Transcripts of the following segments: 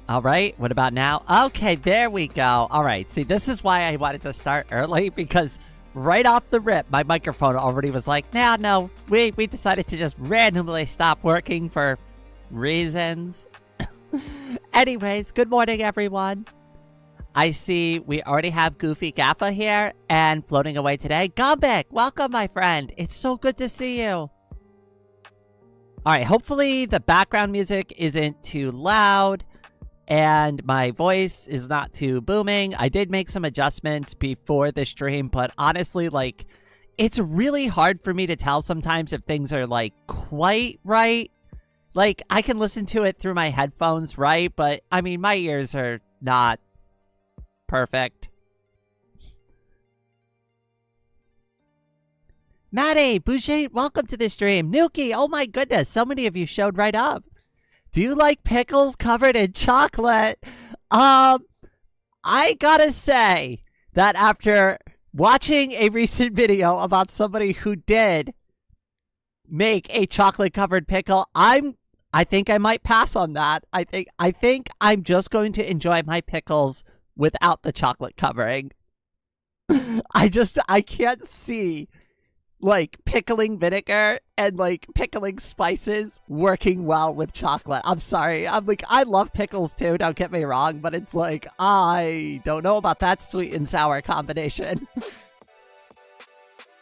All right, what about now? Okay, there we go. All right, see, this is why I wanted to start early, because right off the rip, my microphone already was like, nah, no, we decided to just randomly stop working for reasons. Anyways, good morning, everyone. I see we already have Goofy Gaffa here, and floating away today, Gumbik, welcome, my friend. It's so good to see you. All right, hopefully the background music isn't too loud and my voice is not too booming. I did make some adjustments before the stream, but honestly, like, it's really hard for me to tell sometimes if things are, like, quite right. Like, I can listen to it through my headphones, right? But, I mean, my ears are not perfect. Maddie, Boucher, welcome to the stream. Nuki, oh my goodness, so many of you showed right up. Do you like pickles covered in chocolate? I gotta say that after watching a recent video about somebody who did make a chocolate covered pickle, I think I might pass on that. I think I'm just going to enjoy my pickles without the chocolate covering. I can't see like pickling vinegar and like pickling spices working well with chocolate. I'm sorry. I love pickles too, don't get me wrong, but it's like, I don't know about that sweet and sour combination.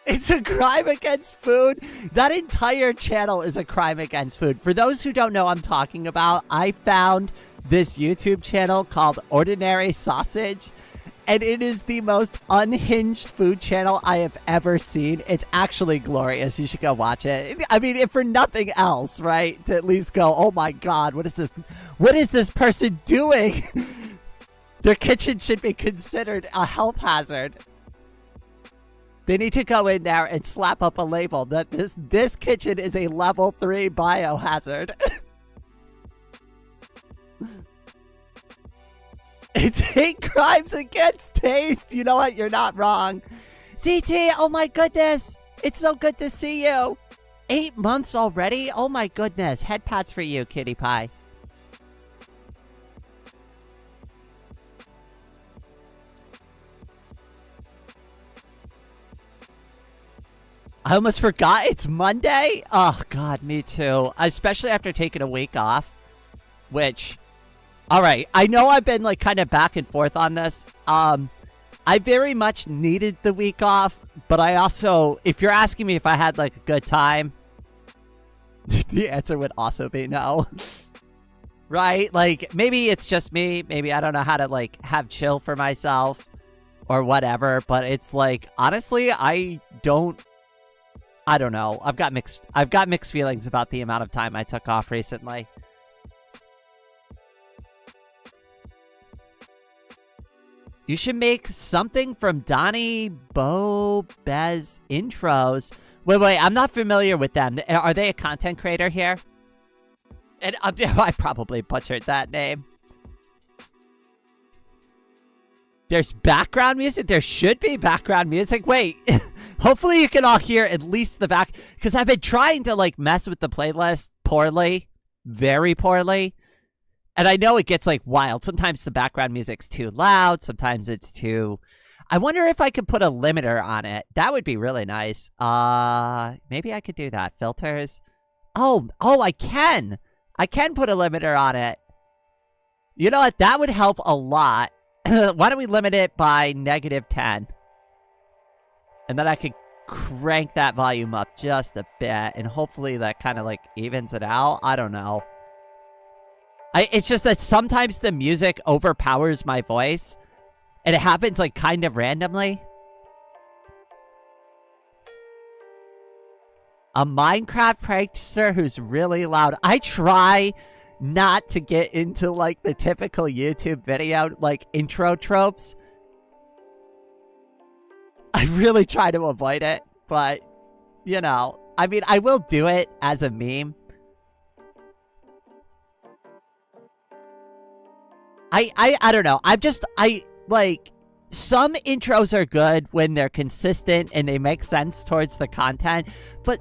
It's a crime against food. That entire channel is a crime against food. For those who don't know what I'm talking about, I found this YouTube channel called Ordinary Sausage, and it is the most unhinged food channel I have ever seen. It's actually glorious. You should go watch it. I mean, if for nothing else, right? To at least go, oh my God, what is this? What is this person doing? Their kitchen should be considered a health hazard. They need to go in there and slap up a label that this kitchen is a level 3 biohazard. It's hate crimes against taste. You know what? You're not wrong. CT, oh my goodness. It's so good to see you. 8 months already? Oh my goodness. Head pats for you, Kitty Pie. I almost forgot it's Monday. Oh God, me too. Especially after taking a week off, which... All right, I know I've been like kind of back and forth on this. I very much needed the week off, but I also, if you're asking me if I had like a good time, the answer would also be no. Right? Like maybe it's just me. Maybe I don't know how to like have chill for myself or whatever, but it's like, honestly, I don't know. I've got mixed feelings about the amount of time I took off recently. You should make something from Donnie Bobez intros. Wait, I'm not familiar with them. Are they a content creator here? And I probably butchered that name. There's background music? There should be background music. Wait, hopefully you can all hear at least the back. Because I've been trying to like mess with the playlist poorly. Very poorly. And I know it gets like wild. Sometimes the background music's too loud. Sometimes it's too... I wonder if I could put a limiter on it. That would be really nice. Maybe I could do that. Filters. Oh, I can. I can put a limiter on it. You know what? That would help a lot. Why don't we limit it by -10? And then I could crank that volume up just a bit. And hopefully that kind of like evens it out. I don't know. It's just that sometimes the music overpowers my voice, and it happens like kind of randomly. A Minecraft prankster who's really loud. I try not to get into like the typical YouTube video like intro tropes. I really try to avoid it, but you know, I mean, I will do it as a meme. I don't know. I like, some intros are good when they're consistent and they make sense towards the content, but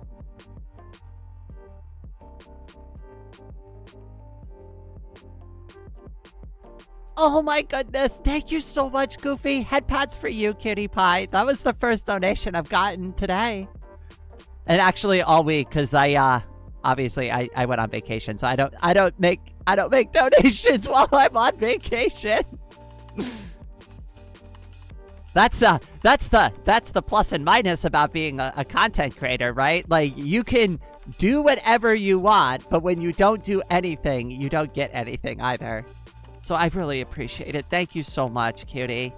Oh my goodness. Thank you so much, Goofy. Head pads for you, cutie pie. That was the first donation I've gotten today. And actually all week, because obviously I went on vacation, so I don't make donations while I'm on vacation. That's the plus and minus about being a content creator, right? Like, you can do whatever you want, but when you don't do anything, you don't get anything either. So I really appreciate it. Thank you so much, cutie.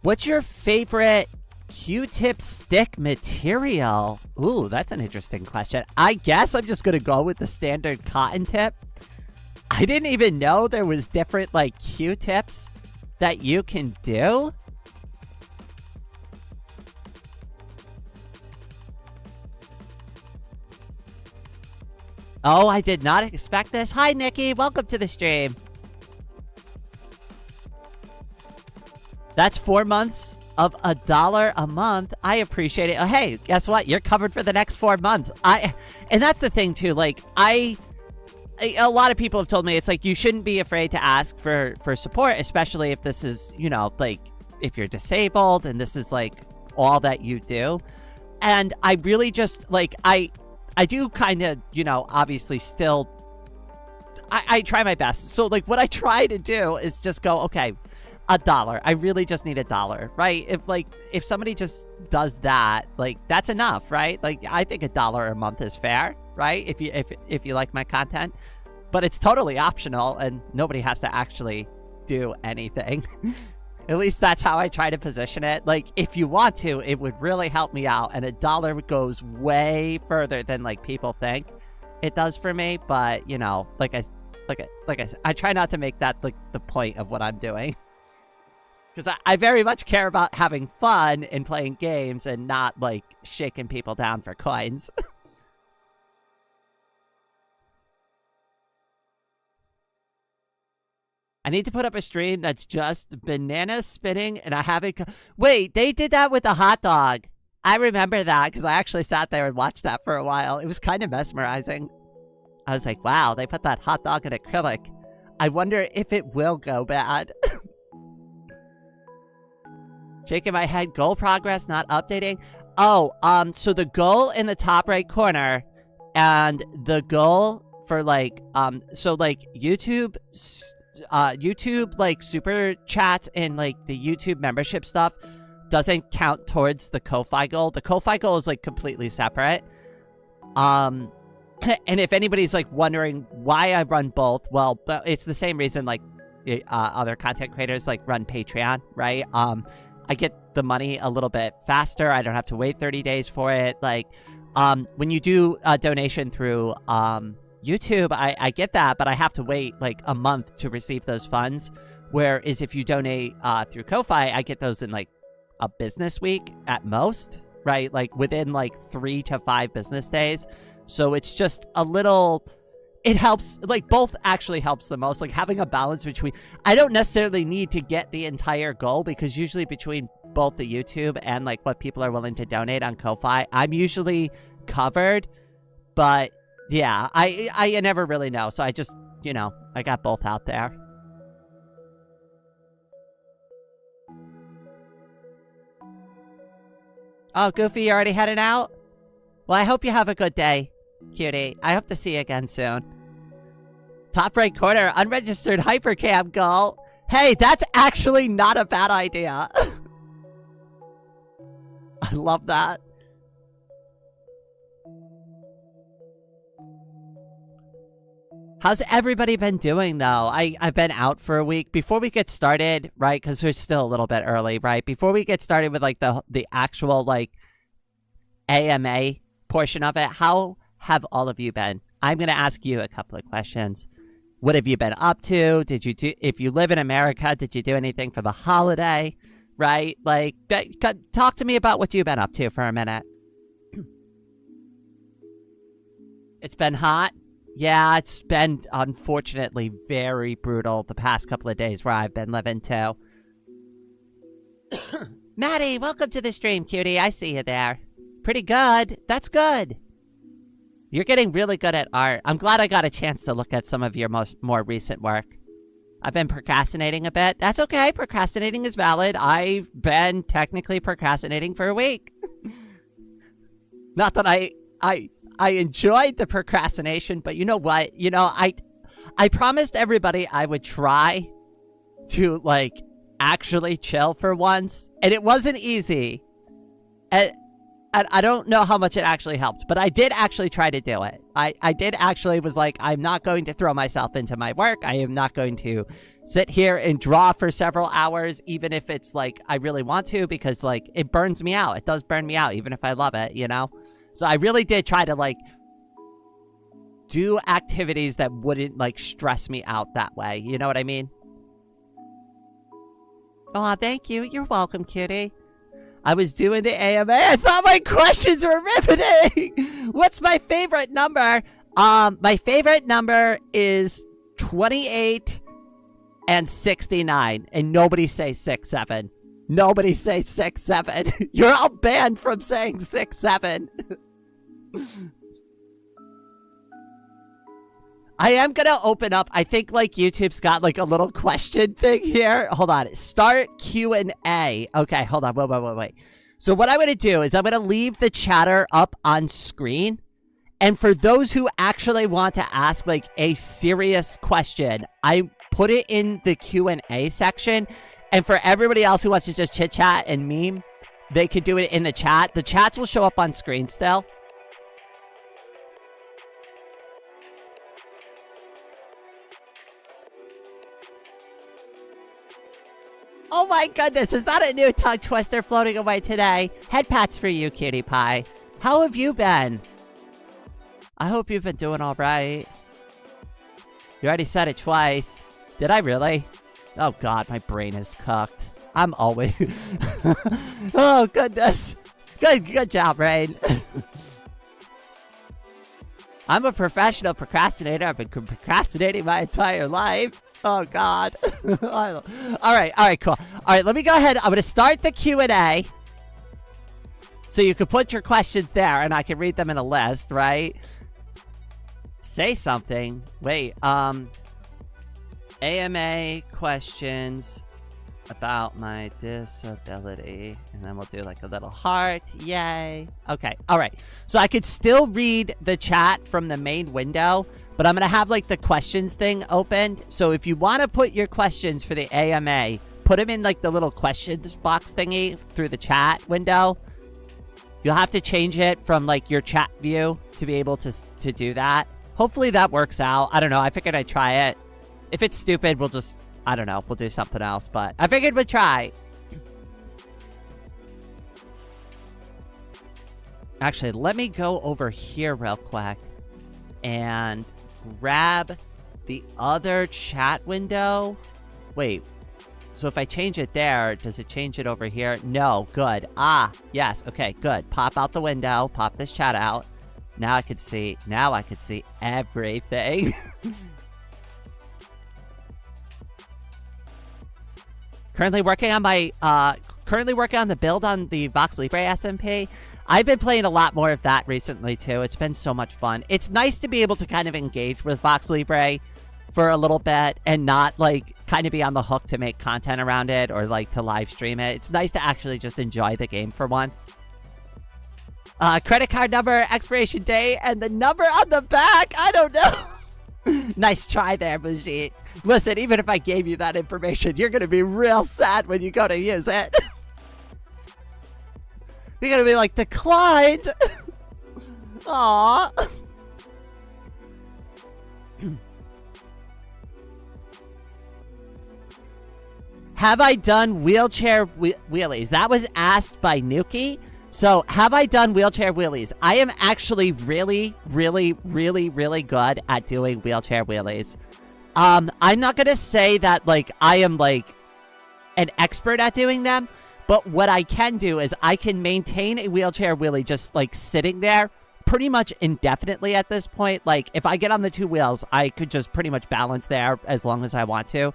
What's your favorite Q-tip stick material? Ooh, that's an interesting question. I guess I'm just gonna go with the standard cotton tip. I didn't even know there was different, like, Q-tips that you can do. Oh, I did not expect this. Hi, Nikki. Welcome to the stream. That's 4 months of $1 a month. I appreciate it. Oh, hey, guess what? You're covered for the next 4 months. And that's the thing, too. Like, a lot of people have told me it's like you shouldn't be afraid to ask for support, especially if this is, you know, like, if you're disabled and this is, like, all that you do. And I really just, like, I do kind of, you know, obviously still, I try my best. So, like, what I try to do is just go, okay, $1. I really just need $1, right? If somebody just does that, like, that's enough, right? Like, I think $1 a month is fair, right? If you like my content, but it's totally optional and nobody has to actually do anything. At least that's how I try to position it. Like, if you want to, it would really help me out, and $1 goes way further than, like, people think it does for me. But, you know, like I said, I try not to make that, like, the point of what I'm doing. Because I very much care about having fun and playing games and not, like, shaking people down for coins. I need to put up a stream that's just bananas spinning, and I haven't... Wait, they did that with a hot dog. I remember that, because I actually sat there and watched that for a while. It was kind of mesmerizing. I was like, wow, they put that hot dog in acrylic. I wonder if it will go bad. Shaking my head. Goal progress, not updating. Oh, so the goal in the top right corner, and the goal for, like, so, like, YouTube, like, super chats and, like, the YouTube membership stuff doesn't count towards the Ko-Fi goal. The Ko-Fi goal is, like, completely separate. And if anybody's, like, wondering why I run both, well, it's the same reason, like, other content creators, like, run Patreon, right? I get the money a little bit faster. I don't have to wait 30 days for it. Like, when you do a donation through YouTube, I get that, but I have to wait, like, a month to receive those funds. Whereas if you donate through Ko-Fi, I get those in, like, a business week at most, right? Like, within, like, 3 to 5 business days. So it's just a little... It helps, like, both actually helps the most. Like, having a balance between... I don't necessarily need to get the entire goal, because usually between both the YouTube and, like, what people are willing to donate on Ko-Fi, I'm usually covered. But, yeah, I never really know. So I just, you know, I got both out there. Oh, Goofy, you already heading out? Well, I hope you have a good day, cutie. I hope to see you again soon. Top right corner, unregistered hypercam goal. Hey, that's actually not a bad idea. I love that. How's everybody been doing, though? I've been out for a week. Before we get started, right, because we're still a little bit early, right? Before we get started with, like, the actual, like, AMA portion of it, how have all of you been? I'm going to ask you a couple of questions. What have you been up to? Did you do, if you live in America, did you do anything for the holiday, right? Like, talk to me about what you've been up to for a minute. It's been hot. Yeah, it's been, unfortunately, very brutal the past couple of days where I've been living, too. Maddie, welcome to the stream, cutie. I see you there. Pretty good. That's good. You're getting really good at art. I'm glad I got a chance to look at some of your more recent work. I've been procrastinating a bit. That's okay. Procrastinating is valid. I've been technically procrastinating for a week. Not that I enjoyed the procrastination, but you know what? You know, I promised everybody I would try to, like, actually chill for once, and it wasn't easy. And I don't know how much it actually helped, but I did actually try to do it. I did actually was like, I'm not going to throw myself into my work. I am not going to sit here and draw for several hours, even if it's like I really want to, because like it burns me out. It does burn me out, even if I love it, you know? So I really did try to like do activities that wouldn't like stress me out that way. You know what I mean? Oh, thank you. You're welcome, cutie. I was doing the AMA. I thought my questions were riveting. What's my favorite number? My favorite number is 28 and 69. And nobody say 67. Nobody say 67. You're all banned from saying 67. I am gonna open up. I think like YouTube's got like a little question thing here. Hold on. Start Q&A. Okay, hold on. Wait. So what I'm gonna do is I'm gonna leave the chatter up on screen. And for those who actually want to ask like a serious question, I put it in the Q&A section. And for everybody else who wants to just chit chat and meme, they could do it in the chat. The chats will show up on screen still. Oh my goodness, is that a new tongue twister floating away today? Head pats for you, cutie pie. How have you been? I hope you've been doing all right. You already said it twice. Did I really? Oh god, my brain is cooked. I'm always... Oh goodness. Good job, brain. I'm a professional procrastinator. I've been procrastinating my entire life. Oh, God. All right, cool. All right, let me go ahead. I'm going to start the Q&A. So you can put your questions there, and I can read them in a list, right? Say something. Wait, AMA questions about my disability. And then we'll do like a little heart. Yay. Okay, all right. So I could still read the chat from the main window, but I'm going to have like the questions thing opened. So if you want to put your questions for the AMA, put them in like the little questions box thingy through the chat window. You'll have to change it from like your chat view to be able to do that. Hopefully that works out. I don't know. I figured I'd try it. If it's stupid, we'll just, I don't know, we'll do something else. But I figured we'd try. Actually, let me go over here real quick and grab the other chat window. Wait, so if I change it there, does it change it over here? No, good. Ah, yes, okay, good. Pop out the window, pop this chat out. Now I can see everything. Currently working on the build on the Vox Libre SMP. I've been playing a lot more of that recently, too. It's been so much fun. It's nice to be able to kind of engage with Vox Libre for a little bit and not, like, kind of be on the hook to make content around it or, like, to live stream it. It's nice to actually just enjoy the game for once. Credit card number, expiration date, and the number on the back. I don't know. Nice try there, Brigitte. Listen, even if I gave you that information, you're going to be real sad when you go to use it. You're going to be like, declined. Aww. Have I done wheelchair wheelies? That was asked by Nuki. So, have I done wheelchair wheelies? I am actually really, really, really, really good at doing wheelchair wheelies. I'm not gonna say that, like, I am, like, an expert at doing them, but what I can do is I can maintain a wheelchair wheelie just, like, sitting there pretty much indefinitely at this point. Like, if I get on the two wheels, I could just pretty much balance there as long as I want to.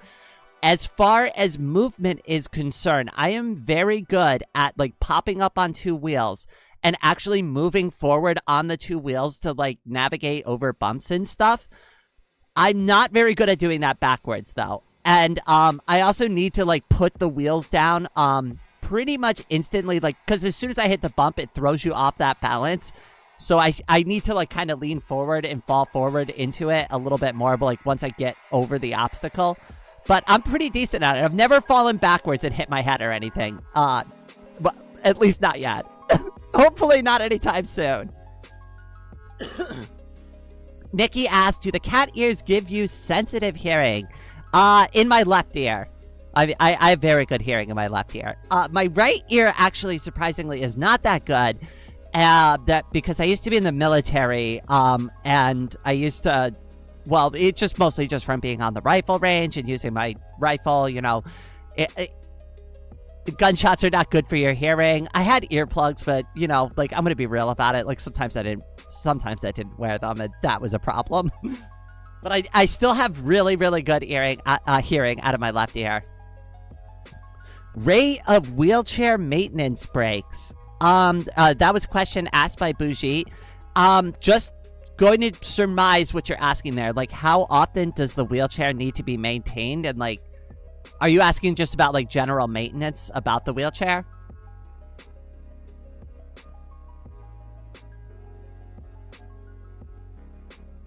As far as movement is concerned, I am very good at like popping up on two wheels and actually moving forward on the two wheels to like navigate over bumps and stuff. I'm not very good at doing that backwards though. And I also need to like put the wheels down pretty much instantly, like, because as soon as I hit the bump, it throws you off that balance. So I need to like kind of lean forward and fall forward into it a little bit more, but like once I get over the obstacle. But I'm pretty decent at it. I've never fallen backwards and hit my head or anything. But at least not yet. Hopefully not anytime soon. Nikki asked, do the cat ears give you sensitive hearing? In my left ear. I have very good hearing in my left ear. My right ear actually surprisingly is not that good. Because I used to be in the military, and I used to, well, it just mostly just from being on the rifle range and using my rifle, you know, gunshots are not good for your hearing. I had earplugs, but you know, like I'm gonna be real about it. Like sometimes I didn't wear them, and that was a problem. But I still have really, really good hearing out of my left ear. Rate of wheelchair maintenance breaks. That was a question asked by Bougie. Just going to surmise what you're asking there. Like, how often does the wheelchair need to be maintained? And, like, are you asking just about, like, general maintenance about the wheelchair?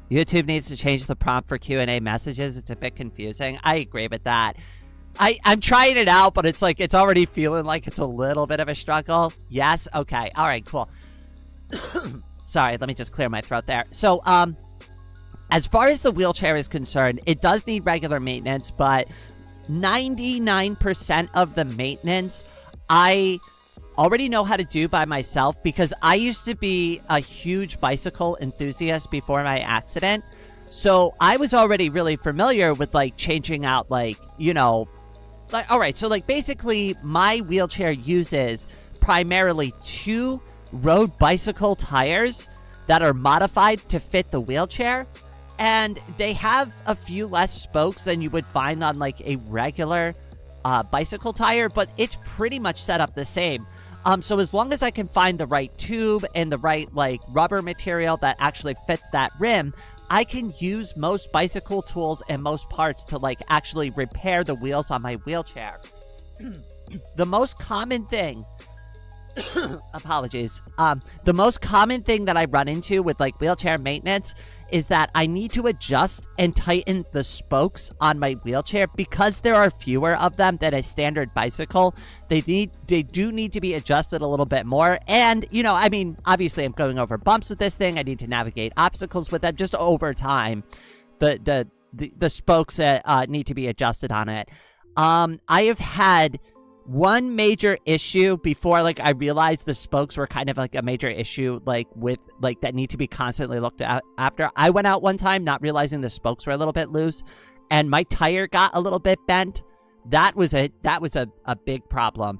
YouTube needs to change the prompt for Q&A messages. It's a bit confusing. I agree with that. I'm trying it out, but it's like, it's already feeling like it's a little bit of a struggle. Yes? Okay. All right, cool. Sorry, let me just clear my throat there. So, as far as the wheelchair is concerned, it does need regular maintenance, but 99% of the maintenance I already know how to do by myself because I used to be a huge bicycle enthusiast before my accident. So I was already really familiar with like changing out like, you know, like, all right. So like basically my wheelchair uses primarily 2 road bicycle tires that are modified to fit the wheelchair. And they have a few less spokes than you would find on like a regular bicycle tire, but it's pretty much set up the same. So as long as I can find the right tube and the right like rubber material that actually fits that rim, I can use most bicycle tools and most parts to like actually repair the wheels on my wheelchair. The most common thing apologies. The most common thing that I run into with like wheelchair maintenance is that I need to adjust and tighten the spokes on my wheelchair because there are fewer of them than a standard bicycle. They do need to be adjusted a little bit more. And, you know, I mean, obviously I'm going over bumps with this thing. I need to navigate obstacles with them just over time. The spokes need to be adjusted on it. I have had one major issue before like I realized the spokes were kind of like a major issue like with like that need to be constantly looked at after. I went out one time not realizing the spokes were a little bit loose and my tire got a little bit bent. That was a big problem.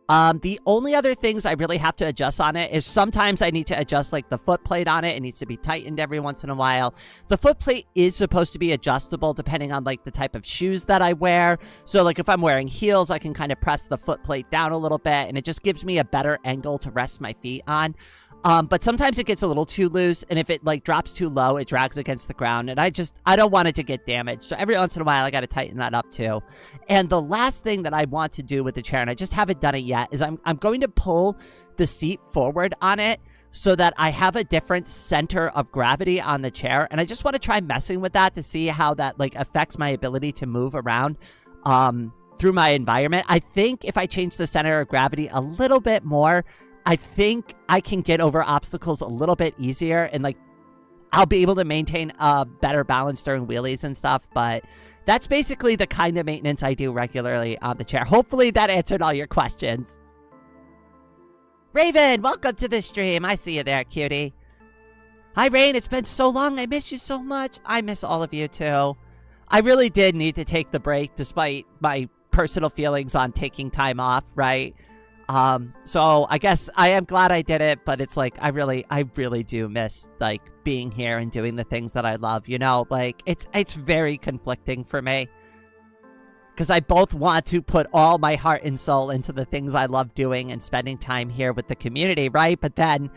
The only other things I really have to adjust on it is sometimes I need to adjust like the foot plate on it. It needs to be tightened every once in a while. The foot plate is supposed to be adjustable depending on like the type of shoes that I wear. So like if I'm wearing heels, I can kind of press the foot plate down a little bit and it just gives me a better angle to rest my feet on. But sometimes it gets a little too loose, and if it like drops too low, it drags against the ground, and I don't want it to get damaged. So every once in a while, I got to tighten that up too. And the last thing that I want to do with the chair, and I just haven't done it yet, is I'm going to pull the seat forward on it so that I have a different center of gravity on the chair, and I just want to try messing with that to see how that like affects my ability to move around through my environment. I think if I change the center of gravity a little bit more, I think I can get over obstacles a little bit easier and like I'll be able to maintain a better balance during wheelies and stuff. But that's basically the kind of maintenance I do regularly on the chair. Hopefully that answered all your questions. Raven, welcome to the stream. I see you there, cutie. Hi, Rain. It's been so long. I miss you so much. I miss all of you too. I really did need to take the break despite my personal feelings on taking time off, right? So I guess I am glad I did it, but it's like I really do miss like being here and doing the things that I love, you know? Like it's very conflicting for me. because I both want to put all my heart and soul into the things I love doing and spending time here with the community, right? But then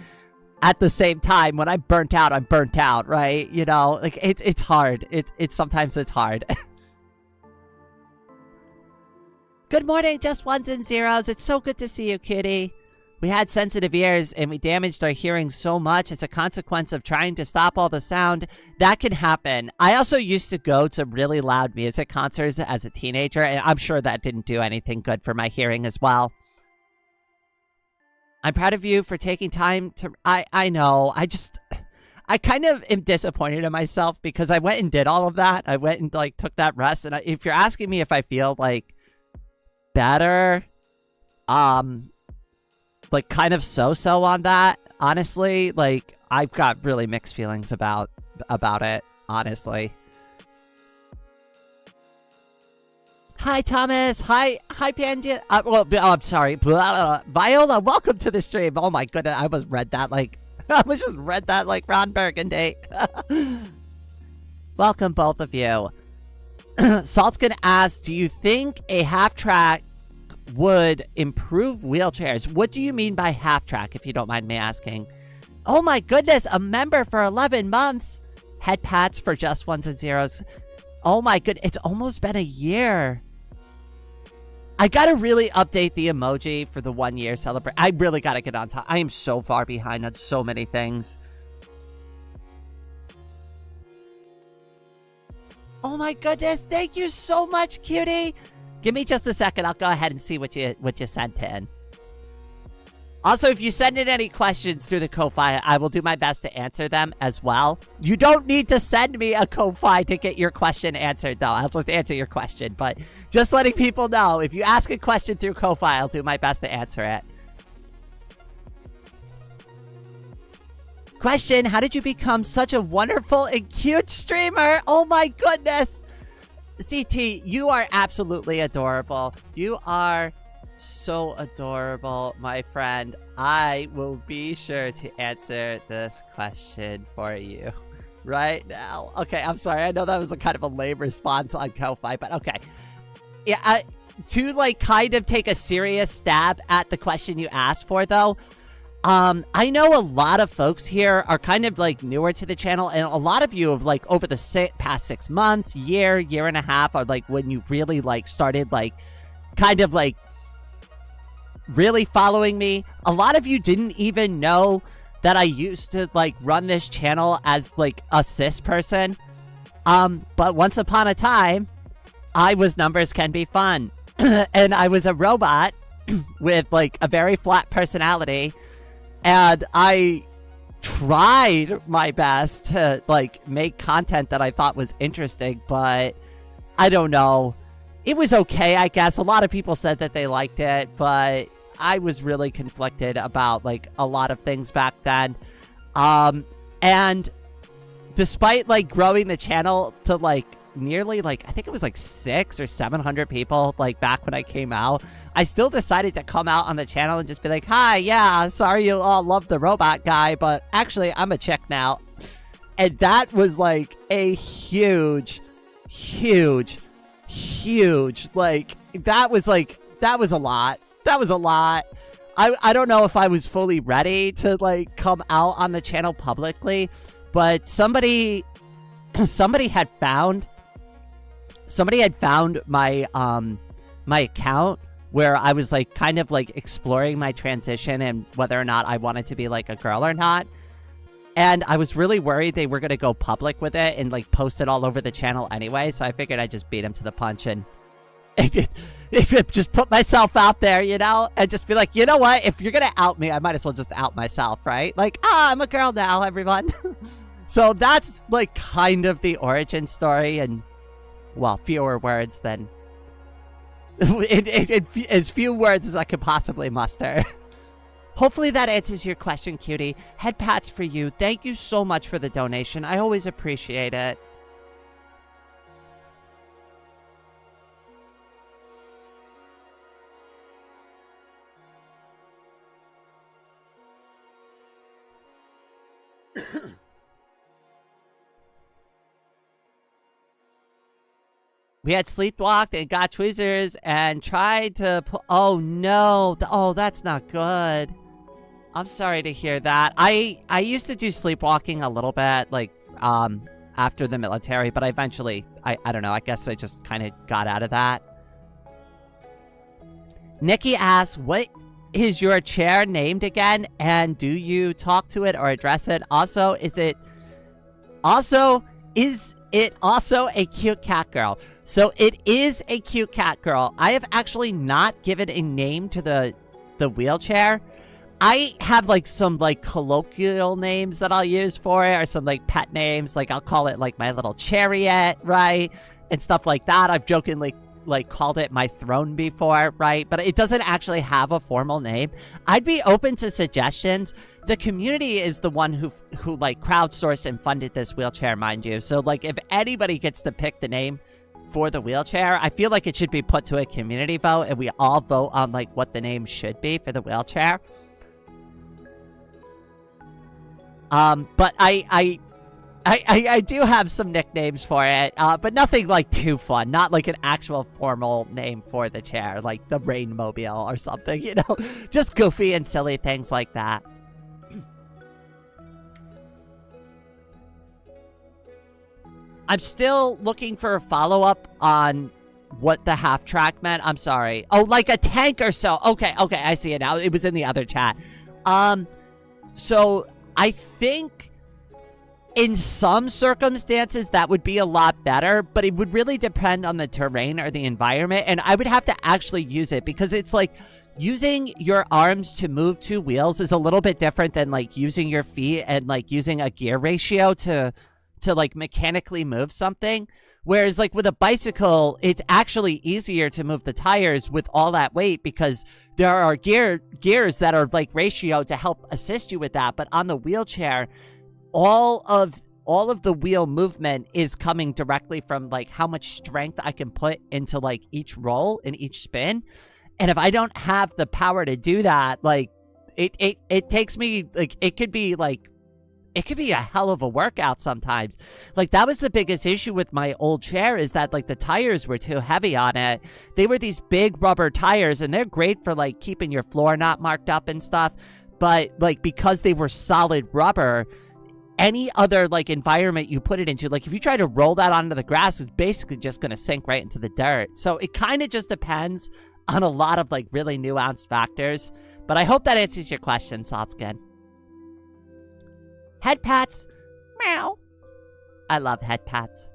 at the same time, when I'm burnt out, right? You know, like it's hard. It's sometimes it's hard. Good morning, just ones and zeros. It's so good to see you, kitty. We had sensitive ears and we damaged our hearing so much as a consequence of trying to stop all the sound. That can happen. I also used to go to really loud music concerts as a teenager, and I'm sure that didn't do anything good for my hearing as well. I'm proud of you for taking time to... I know. I kind of am disappointed in myself because I went and did all of that. I went and, like, took that rest. And if you're asking me if I feel, like, better, like, kind of so-so on that, honestly, like, I've got really mixed feelings about it, honestly. Hi, Thomas. Hi, Panja. I'm sorry. Viola, welcome to the stream. Oh, my goodness. I almost read that like... Ron Burgundy. Welcome, both of you. Salt's gonna ask, do you think a half-track would improve wheelchairs? What do you mean by half-track, if you don't mind me asking? Oh, my goodness. A member for 11 months. Head pats for just ones and zeros. Oh, my goodness. It's almost been a year. I gotta really update the emoji for the 1 year celebration. I really gotta get on top. I am so far behind on so many things. Oh my goodness, thank you so much, cutie. Give me just a second. I'll go ahead and see what you sent in. Also, if you send in any questions through the Ko-Fi, I will do my best to answer them as well. You don't need to send me a Ko-Fi to get your question answered, though. I'll just answer your question. But just letting people know, if you ask a question through Ko-Fi, I'll do my best to answer it. Question, how did you become such a wonderful and cute streamer? Oh my goodness. CT, you are absolutely adorable. You are... so adorable, my friend. I will be sure to answer this question for you right now. Okay, I'm sorry. I know that was a kind of a lame response on Ko-Fi, but okay. Yeah, to like kind of take a serious stab at the question you asked for, though, I know a lot of folks here are kind of like newer to the channel, and a lot of you have like over the past 6 months, year and a half are like when you really like started like kind of like really following me. A lot of you didn't even know that I used to like run this channel as like a cis person. But once upon a time, I was Numbers Can Be Fun. And I was a robot with like a very flat personality. And I tried my best to like make content that I thought was interesting, but I don't know. It was okay, I guess. A lot of people said that they liked it, but I was really conflicted about, like, a lot of things back then. And despite, like, growing the channel to, like, nearly, like, I think it was, like, 600 or 700 people, like, back when I came out, I still decided to come out on the channel and just be like, hi, yeah, sorry you all love the robot guy, but actually, I'm a chick now. And that was, like, a huge, like, that was a lot. That was a lot. I don't know if I was fully ready to, like, come out on the channel publicly, but somebody had found my, my account where I was, like, kind of, like, exploring my transition and whether or not I wanted to be, like, a girl or not. And I was really worried they were going to go public with it and, like, post it all over the channel anyway, so I figured I'd just beat him to the punch and just put myself out there, you know, and just be like, you know what, if you're gonna out me, I might as well just out myself, right? Like, I'm a girl now, everyone. So that's like kind of the origin story, and well, fewer words than as few words as I could possibly muster. Hopefully that answers your question, cutie. Head pats for you. Thank you so much for the donation. I always appreciate it. We had sleepwalked and got tweezers and tried to oh no. Oh, that's not good. I'm sorry to hear that. I used to do sleepwalking a little bit, like, after the military, but I eventually, I don't know, I guess I just kind of got out of that. Nikki asks, what is your chair named again? And do you talk to it or address it? Also, is it also a cute cat girl? So it is a cute cat girl. I have actually not given a name to the wheelchair. I have like some like colloquial names that I'll use for it, or some like pet names. Like I'll call it like my little chariot, right? And stuff like that. I've jokingly like called it my throne before, right? But it doesn't actually have a formal name. I'd be open to suggestions. The community is the one who like crowdsourced and funded this wheelchair, mind you. So like if anybody gets to pick the name for the wheelchair, I feel like it should be put to a community vote and we all vote on like what the name should be for the wheelchair. But I do have some nicknames for it, but nothing like too fun. Not like an actual formal name for the chair, like the Rainmobile or something, you know? Just goofy and silly things like that. I'm still looking for a follow-up on what the half track meant. I'm sorry. Oh, like a tank or so. Okay, I see it now. It was in the other chat. So I think in some circumstances that would be a lot better, but it would really depend on the terrain or the environment, and I would have to actually use it, because it's like using your arms to move two wheels is a little bit different than like using your feet and like using a gear ratio to like mechanically move something. Whereas like with a bicycle, it's actually easier to move the tires with all that weight, because there are gears that are like ratio to help assist you with that. But on the wheelchair, all of the wheel movement is coming directly from like how much strength I can put into like each roll and each spin. And if I don't have the power to do that, like it takes me like, it could be a hell of a workout sometimes. Like that was the biggest issue with my old chair, is that like the tires were too heavy on it. They were these big rubber tires, and they're great for like keeping your floor not marked up and stuff. But like because they were solid rubber, any other like environment you put it into, like if you try to roll that onto the grass, it's basically just going to sink right into the dirt. So it kind of just depends on a lot of like really nuanced factors. But I hope that answers your question, Saltskin. Head pats. Meow. I love head pats.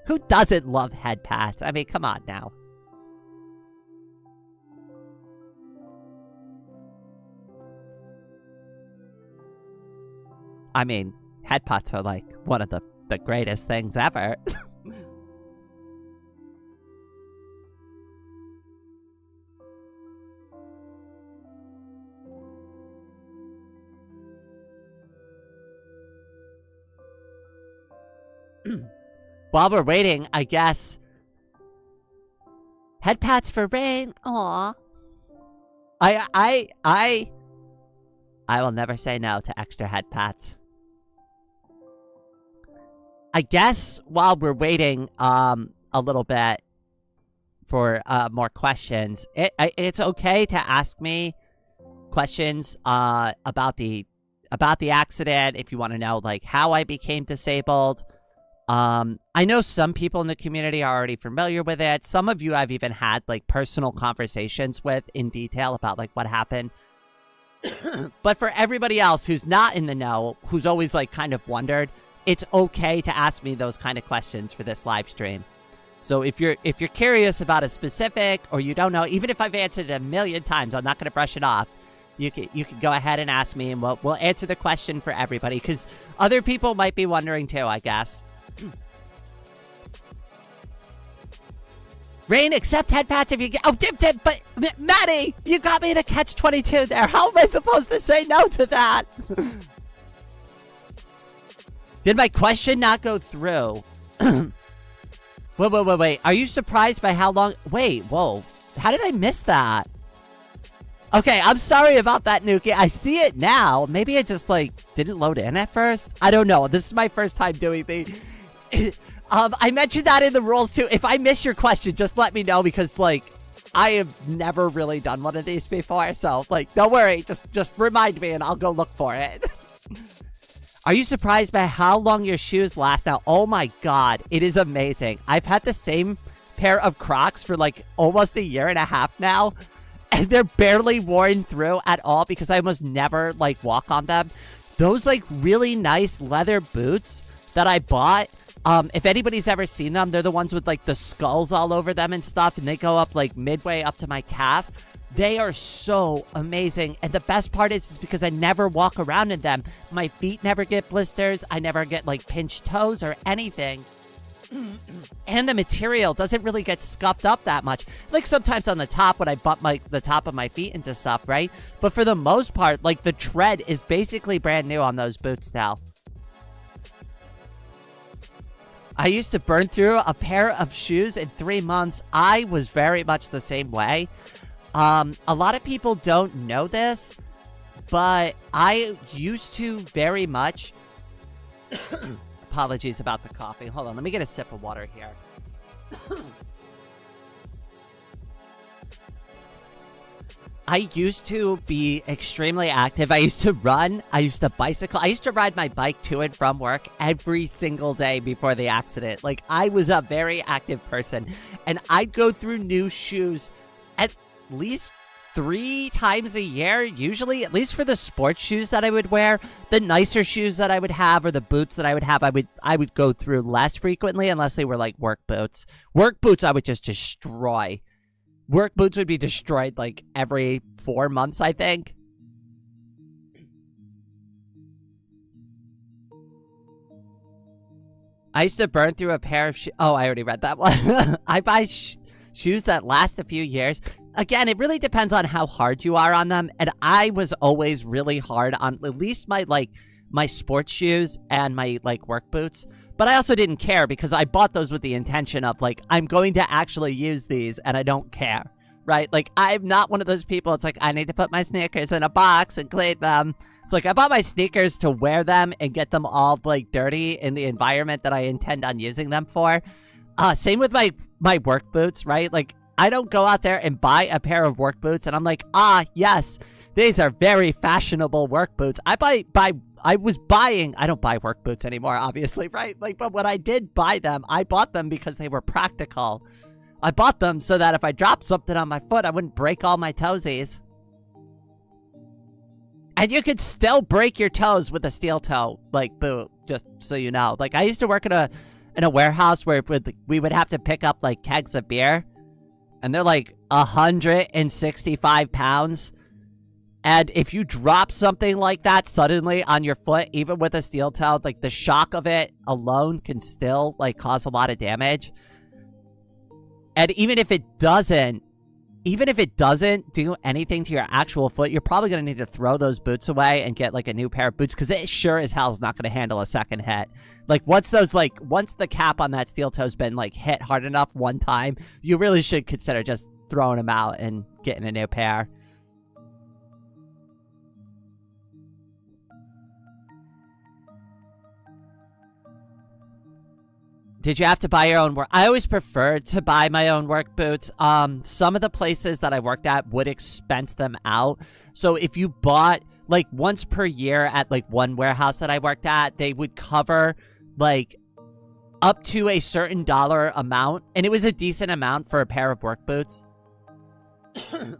Who doesn't love head pats? I mean, come on now. I mean, head pats are like one of the greatest things ever. While we're waiting, I guess. Head pats for rain. Aw. I will never say no to extra head pats. I guess while we're waiting a little bit for more questions, it's okay to ask me questions about the accident if you want to know like how I became disabled. I know some people in the community are already familiar with it. Some of you I've even had like personal conversations with in detail about like what happened. But for everybody else who's not in the know, who's always like kind of wondered, it's okay to ask me those kind of questions for this live stream. So if you're curious about a specific, or you don't know, even if I've answered it a million times, I'm not going to brush it off. You can go ahead and ask me, and we'll answer the question for everybody, because other people might be wondering too, I guess. Rain, accept head pats if you get. Oh, dip, but Maddie, you got me to catch-22 there. How am I supposed to say no to that? Did my question not go through? Wait. Are you surprised by how long? Wait, whoa. How did I miss that? Okay, I'm sorry about that, Nuki. I see it now. Maybe I just, like, didn't load in at first. I don't know. This is my first time doing the... I mentioned that in the rules too. If I miss your question, just let me know because, like, I have never really done one of these before. So, like, don't worry. Just remind me and I'll go look for it. Are you surprised by how long your shoes last now? Oh my god, it is amazing. I've had the same pair of Crocs for, like, almost a year and a half now. And they're barely worn through at all because I almost never, like, walk on them. Those, like, really nice leather boots that I bought, if anybody's ever seen them, they're the ones with, like, the skulls all over them and stuff, and they go up, like, midway up to my calf. They are so amazing, and the best part is because I never walk around in them. My feet never get blisters, I never get, like, pinched toes or anything. And the material doesn't really get scuffed up that much. Like, sometimes on the top when I bump the top of my feet into stuff, right? But for the most part, like, the tread is basically brand new on those boots now. I used to burn through a pair of shoes in 3 months. I was very much the same way. A lot of people don't know this, but I used to very much... Apologies about the coughing. Hold on, let me get a sip of water here. I used to be extremely active. I used to run. I used to bicycle. I used to ride my bike to and from work every single day before the accident. Like, I was a very active person. And I'd go through new shoes at least 3 times a year, usually, at least for the sports shoes that I would wear. The nicer shoes that I would have or the boots that I would have, I would go through less frequently unless they were, like, work boots. Work boots I would just destroy. Work boots would be destroyed, like, every 4 months, I think. I used to burn through a pair of shoes. Oh, I already read that one. I buy shoes that last a few years. Again, it really depends on how hard you are on them. And I was always really hard on at least my sports shoes and my, like, work boots. But I also didn't care because I bought those with the intention of, like, I'm going to actually use these and I don't care, right? Like, I'm not one of those people. It's like, I need to put my sneakers in a box and clean them. It's like, I bought my sneakers to wear them and get them all, like, dirty in the environment that I intend on using them for. Same with my work boots, right? Like, I don't go out there and buy a pair of work boots and I'm like, yes, these are very fashionable work boots. I don't buy work boots anymore, obviously, right? Like, but when I did buy them, I bought them because they were practical. I bought them so that if I dropped something on my foot, I wouldn't break all my toesies. And you could still break your toes with a steel toe, like, boot, just so you know. Like, I used to work in a warehouse where we would have to pick up, like, kegs of beer. And they're, like, 165 pounds. And if you drop something like that suddenly on your foot, even with a steel toe, like, the shock of it alone can still, like, cause a lot of damage. And even if it doesn't do anything to your actual foot, you're probably going to need to throw those boots away and get, like, a new pair of boots, because it sure as hell is not going to handle a second hit. Like, once the cap on that steel toe's been, like, hit hard enough one time, you really should consider just throwing them out and getting a new pair. Did you have to buy your own work? I always preferred to buy my own work boots. Some of the places that I worked at would expense them out. So if you bought, like, once per year at, like, one warehouse that I worked at, they would cover, like, up to a certain dollar amount. And it was a decent amount for a pair of work boots.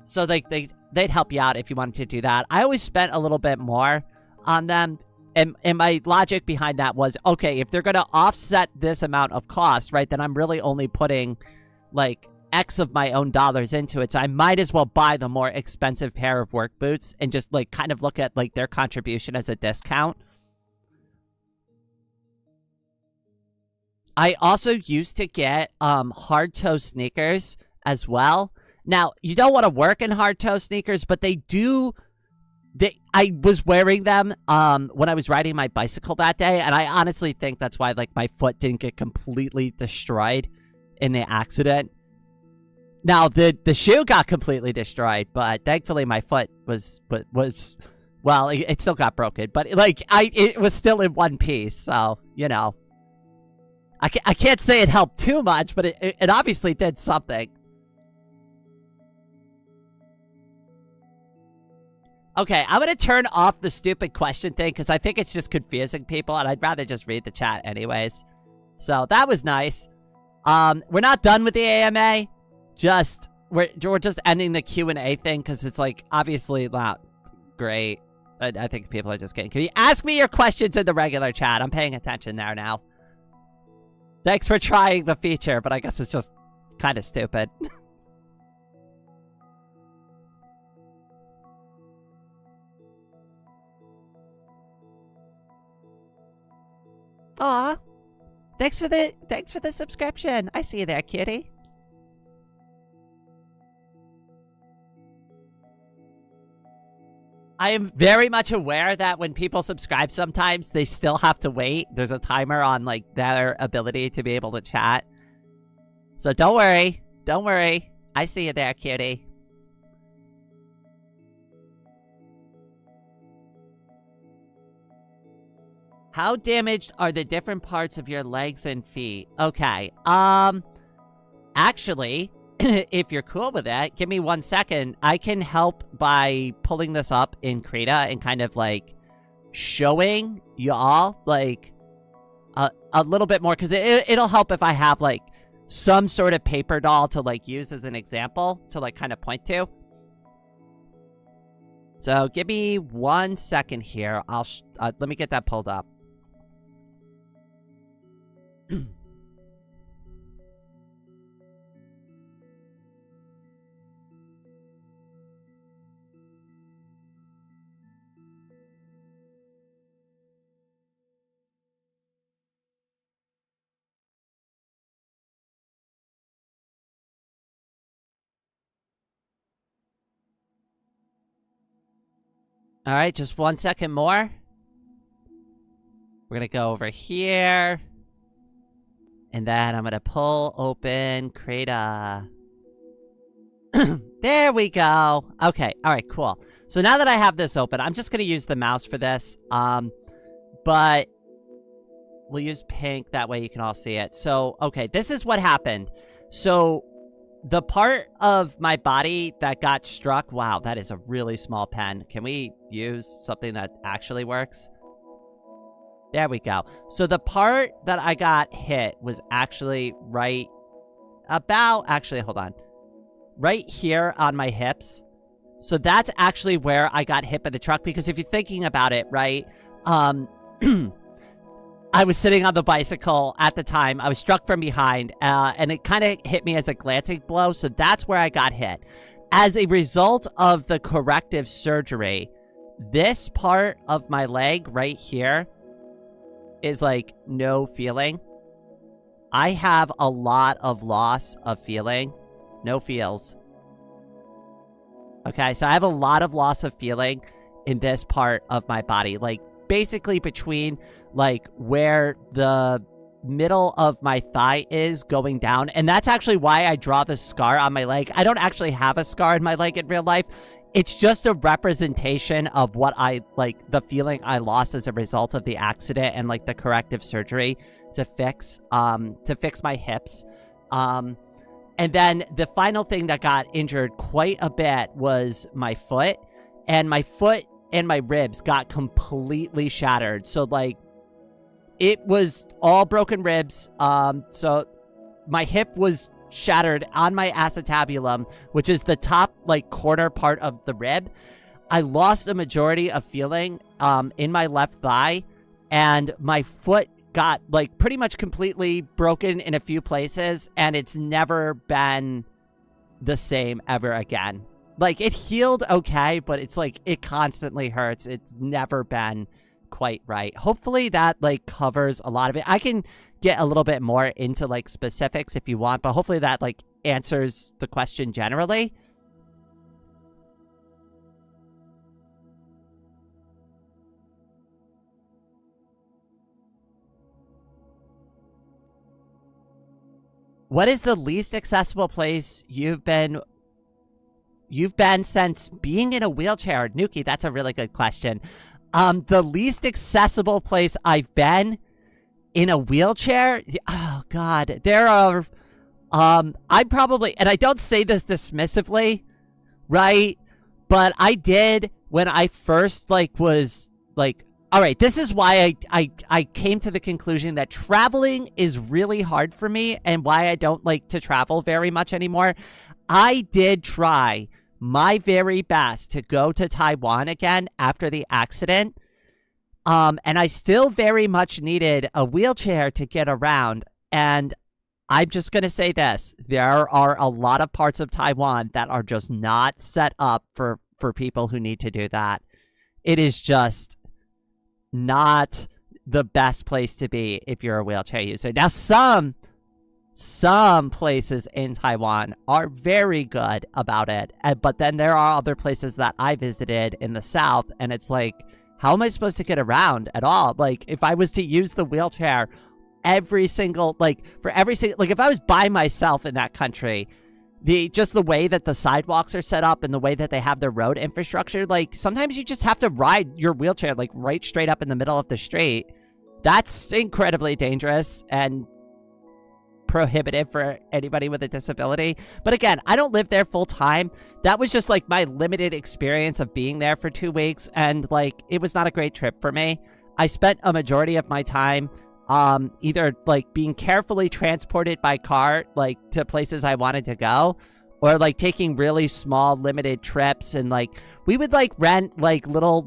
So, like, they'd help you out if you wanted to do that. I always spent a little bit more on them. And my logic behind that was, okay, if they're going to offset this amount of cost, right, then I'm really only putting, like, X of my own dollars into it. So I might as well buy the more expensive pair of work boots and just, like, kind of look at, like, their contribution as a discount. I also used to get hard toe sneakers as well. Now, you don't want to work in hard toe sneakers, but they do... I was wearing them when I was riding my bicycle that day, and I honestly think that's why, like, my foot didn't get completely destroyed in the accident. Now, the shoe got completely destroyed, but thankfully my foot was well, it still got broken, but, like, it was still in one piece, so, you know. I can't say it helped too much, but it obviously did something. Okay, I'm going to turn off the stupid question thing because I think it's just confusing people, and I'd rather just read the chat anyways. So that was nice. We're not done with the AMA. We're just ending the Q&A thing because it's like obviously not great. I think people are just getting confused. Ask me your questions in the regular chat. I'm paying attention there now. Thanks for trying the feature, but I guess it's just kind of stupid. Aw. Thanks for the subscription. I see you there, kitty. I am very much aware that when people subscribe sometimes, they still have to wait. There's a timer on, like, their ability to be able to chat. So don't worry. Don't worry. I see you there, cutie. How damaged are the different parts of your legs and feet? Okay. Actually, if you're cool with that, give me 1 second. I can help by pulling this up in Krita and kind of like showing y'all like a little bit more, because it'll help if I have like some sort of paper doll to like use as an example to like kind of point to. So give me 1 second here. Let me get that pulled up. All right, just 1 second more. We're going to go over here. And then I'm going to pull open Krita. There we go. Okay, all right, cool. So now that I have this open, I'm just going to use the mouse for this. But we'll use pink. That way you can all see it. So, okay, this is what happened. So the part of my body that got struck... Wow, that is a really small pen. Can we use something that actually works? There we go. So the part that I got hit was actually right about... Actually, hold on. Right here on my hips. So that's actually where I got hit by the truck. Because if you're thinking about it, right... I was sitting on the bicycle at the time. I was struck from behind, and it kind of hit me as a glancing blow, so that's where I got hit. As a result of the corrective surgery, this part of my leg right here is, like, no feeling. I have a lot of loss of feeling. No feels. Okay, so I have a lot of loss of feeling in this part of my body. Like, basically between like where the middle of my thigh is going down. And that's actually why I draw the scar on my leg. I don't actually have a scar in my leg in real life. It's just a representation of what I like, the feeling I lost as a result of the accident and like the corrective surgery to fix my hips. And then the final thing that got injured quite a bit was my foot, and my foot and my ribs got completely shattered. So like it was all broken ribs. So my hip was shattered on my acetabulum, which is the top like corner part of the rib. I lost a majority of feeling in my left thigh, and my foot got like pretty much completely broken in a few places, and it's never been the same ever again. Like, it healed okay, but it's like, it constantly hurts. It's never been quite right. Hopefully that, like, covers a lot of it. I can get a little bit more into, like, specifics if you want, but hopefully that, like, answers the question generally. What is the least accessible place you've been since being in a wheelchair? Nuki, that's a really good question. The least accessible place I've been In a wheelchair? Oh God, there are. I probably, and I don't say this dismissively, right? But I did when I first was all right, this is why I came to the conclusion that traveling is really hard for me and why I don't like to travel very much anymore. I did try my very best to go to Taiwan again after the accident. And I still very much needed a wheelchair to get around. And I'm just going to say this. There are a lot of parts of Taiwan that are just not set up for people who need to do that. It is just not the best place to be if you're a wheelchair user. Now, some places in Taiwan are very good about it. But then there are other places that I visited in the South, and it's like, how am I supposed to get around at all? Like, if I was to use the wheelchair if I was by myself in that country, the way that the sidewalks are set up and the way that they have their road infrastructure, like, sometimes you just have to ride your wheelchair, like, right straight up in the middle of the street. That's incredibly dangerous and prohibitive for anybody with a disability. But again, I don't live there full time. That was just like my limited experience of being there for 2 weeks, and like, it was not a great trip for me. I spent a majority of my time either like being carefully transported by car like to places I wanted to go, or like taking really small limited trips, and like we would like rent like little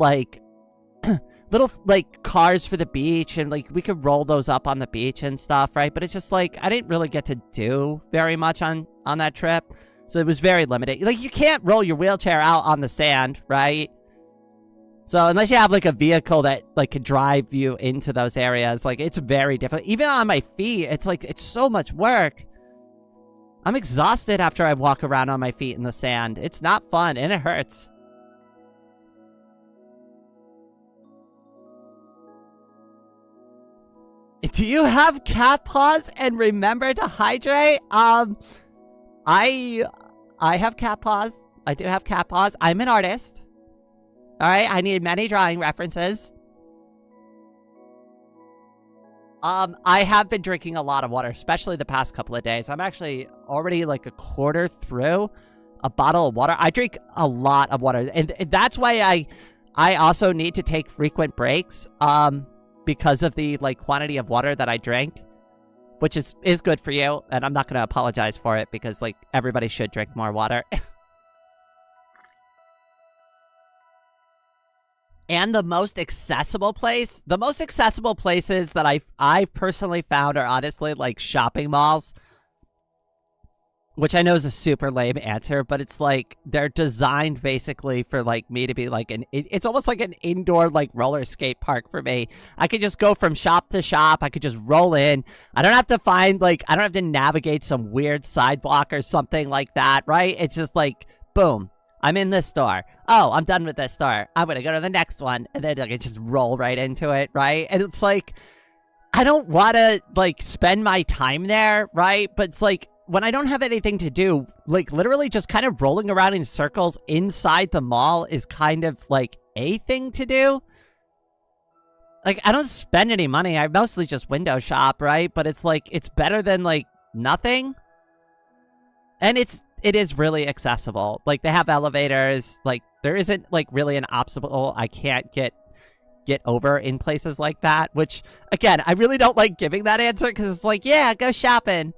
cars for the beach, and like we could roll those up on the beach and stuff, right? But it's just like I didn't really get to do very much on that trip, so it was very limited. Like, you can't roll your wheelchair out on the sand, right? So unless you have like a vehicle that like could drive you into those areas, like, it's very difficult. Even on my feet, it's like, it's so much work. I'm exhausted after I walk around on my feet in the sand. It's not fun, and it hurts. Do you have cat paws and remember to hydrate? I have cat paws. I do have cat paws. I'm an artist. All right, I need many drawing references. I have been drinking a lot of water, especially the past couple of days. I'm actually already like a quarter through a bottle of water. I drink a lot of water, and that's why I also need to take frequent breaks. Because of the like quantity of water that I drink, which is good for you, and I'm not going to apologize for it because like everybody should drink more water. And the most accessible places that I've personally found are honestly like shopping malls, which I know is a super lame answer, but it's like they're designed basically for like me to be like it's almost like an indoor like roller skate park for me. I could just go from shop to shop. I could just roll in. I don't have to navigate some weird sidewalk or something like that, right? It's just like, boom, I'm in this store. Oh, I'm done with this store. I'm going to go to the next one. And then like, I just roll right into it, right? And it's like, I don't want to like spend my time there, right? But it's like, when I don't have anything to do, like literally just kind of rolling around in circles inside the mall is kind of like a thing to do. Like, I don't spend any money. I mostly just window shop, right? But it's like, it's better than like nothing. And it is really accessible. Like, they have elevators. Like, there isn't like really an obstacle I can't get over in places like that, which again, I really don't like giving that answer because it's like, yeah, go shopping.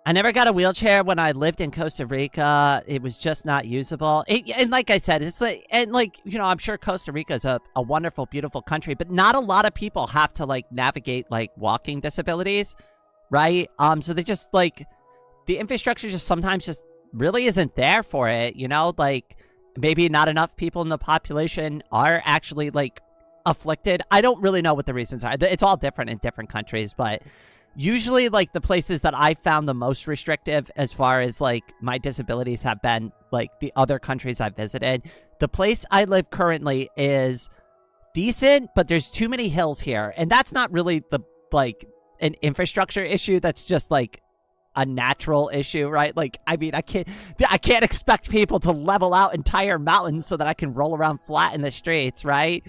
I never got a wheelchair when I lived in Costa Rica. It was just not usable. And like I said, it's like, and like, you know, I'm sure Costa Rica is a wonderful, beautiful country, but not a lot of people have to like navigate like walking disabilities, right? So they just like, the infrastructure just sometimes just really isn't there for it, you know? Like, maybe not enough people in the population are actually like afflicted. I don't really know what the reasons are. It's all different in different countries, but usually like the places that I found the most restrictive as far as like my disabilities have been like the other countries I've visited. The place I live currently is decent, but there's too many hills here, and that's not really the like an infrastructure issue. That's just like a natural issue, right? Like, I mean, I can't expect people to level out entire mountains so that I can roll around flat in the streets, right?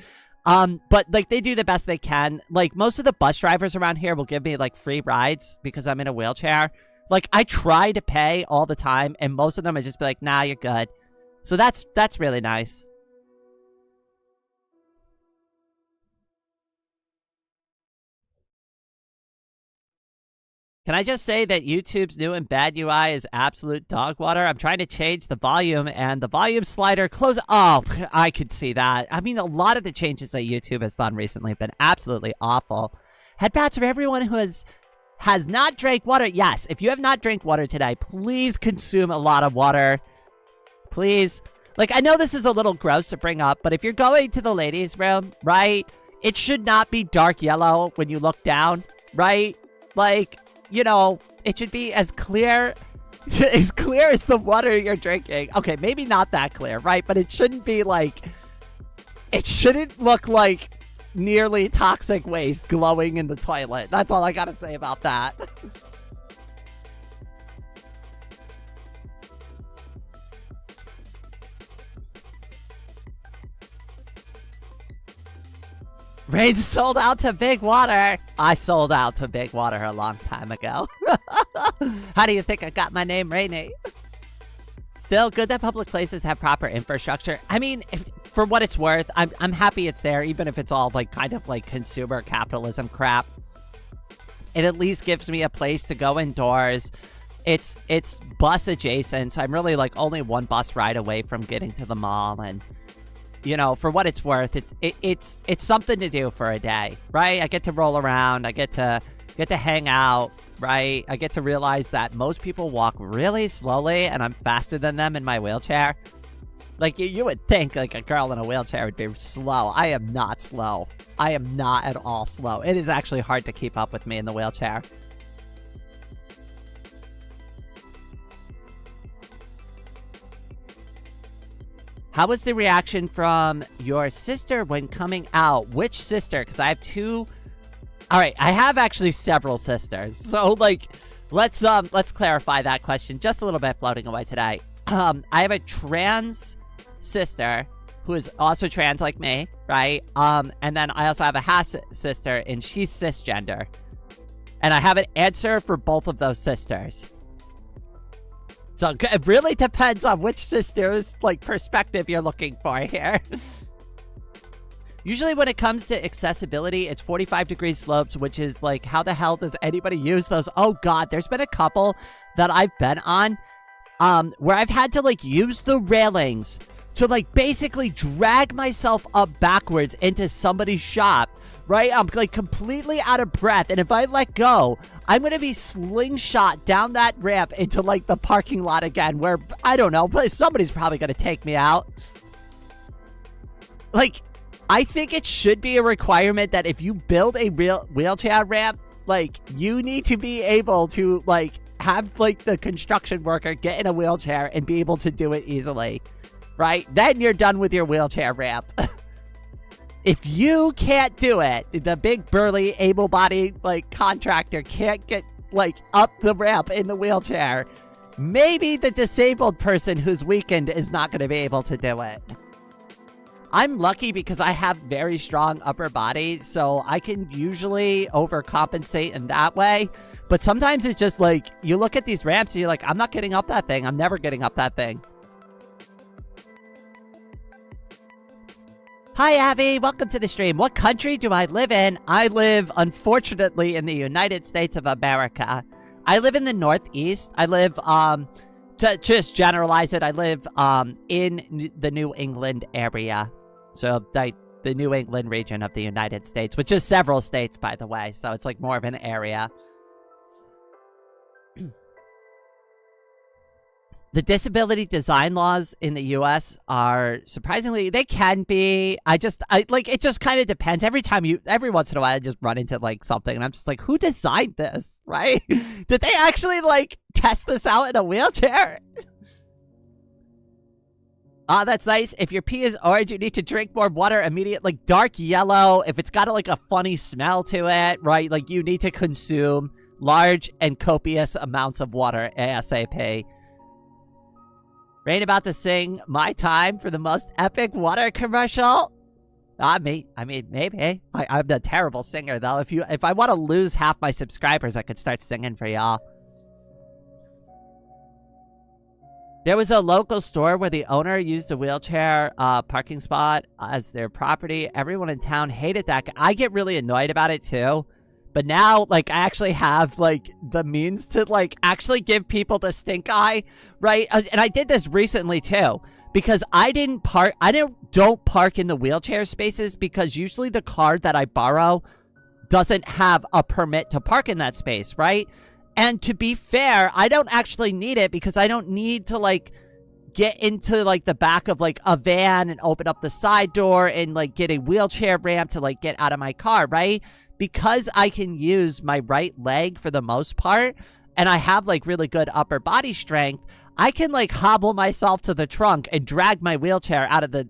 But like they do the best they can. Like most of the bus drivers around here will give me like free rides because I'm in a wheelchair. Like I try to pay all the time and most of them are just be like, nah, you're good. So that's really nice. Can I just say that YouTube's new and bad UI is absolute dog water? I'm trying to change the volume and the volume slider close. Oh, I could see that. I mean, a lot of the changes that YouTube has done recently have been absolutely awful. Headbats for everyone who has not drank water. Yes, if you have not drank water today, please consume a lot of water. Please. Like, I know this is a little gross to bring up, but if you're going to the ladies' room, right, it should not be dark yellow when you look down, right? Like, you know, it should be as clear as the water you're drinking. Okay, maybe not that clear, right? But it shouldn't be like, it shouldn't look like nearly toxic waste glowing in the toilet. That's all I gotta say about that. Rain sold out to Big Water. I sold out to Big Water a long time ago. How do you think I got my name, Rainy? Still, good that public places have proper infrastructure. I mean, for what it's worth, I'm happy it's there, even if it's all like kind of like consumer capitalism crap. It at least gives me a place to go indoors. It's bus adjacent, so I'm really like only one bus ride away from getting to the mall, and you know, for what it's worth, it's something to do for a day, right? I get to roll around, I get to hang out, right? I get to realize that most people walk really slowly, and I'm faster than them in my wheelchair. Like you would think, like a girl in a wheelchair would be slow. I am not slow. I am not at all slow. It is actually hard to keep up with me in the wheelchair. How was the reaction from your sister when coming out? Which sister? Because I have two. All right, I have actually several sisters. So like, let's clarify that question just a little bit floating away today. I have a trans sister who is also trans like me, right? And then I also have a half sister and she's cisgender. And I have an answer for both of those sisters. So it really depends on which sister's like perspective you're looking for here. Usually when it comes to accessibility, it's 45-degree slopes, which is like, how the hell does anybody use those? Oh God, there's been a couple that I've been on where I've had to like use the railings to like basically drag myself up backwards into somebody's shop. Right? I'm like completely out of breath. And if I let go, I'm going to be slingshot down that ramp into like the parking lot again where, I don't know, but somebody's probably going to take me out. Like, I think it should be a requirement that if you build a real wheelchair ramp, like you need to be able to like have like the construction worker get in a wheelchair and be able to do it easily. Right? Then you're done with your wheelchair ramp. If you can't do it, the big burly able-bodied like contractor can't get like up the ramp in the wheelchair, maybe the disabled person who's weakened is not going to be able to do it. I'm lucky because I have very strong upper body, so I can usually overcompensate in that way. But sometimes it's just like, you look at these ramps and you're like, I'm not getting up that thing. I'm never getting up that thing. Hi, Abby. Welcome to the stream. What country do I live in? I live, unfortunately, in the United States of America. I live in the Northeast. I live, to just generalize it, I live in the New England area. So, the New England region of the United States, which is several states, by the way. So, it's like more of an area. The disability design laws in the U.S. are surprisingly, they can be. It just kind of depends. Every once in a while, I just run into like something and I'm just like, who designed this, right? Did they actually like test this out in a wheelchair? That's nice. If your pee is orange, you need to drink more water immediately. Like dark yellow, if it's got like a funny smell to it, right? Like you need to consume large and copious amounts of water ASAP. Rain about to sing My Time for the most epic water commercial? Not me. I mean, maybe. I'm a terrible singer, though. If I want to lose half my subscribers, I could start singing for y'all. There was a local store where the owner used a wheelchair parking spot as their property. Everyone in town hated that. I get really annoyed about it, too. But now, like, I actually have, like, the means to, like, actually give people the stink eye, right? And I did this recently, too. Because I don't park in the wheelchair spaces because usually the car that I borrow doesn't have a permit to park in that space, right? And to be fair, I don't actually need it because I don't need to, like, get into, like, the back of, like, a van and open up the side door and, like, get a wheelchair ramp to, like, get out of my car, right? Because I can use my right leg for the most part and I have, like, really good upper body strength, I can, like, hobble myself to the trunk and drag my wheelchair out of the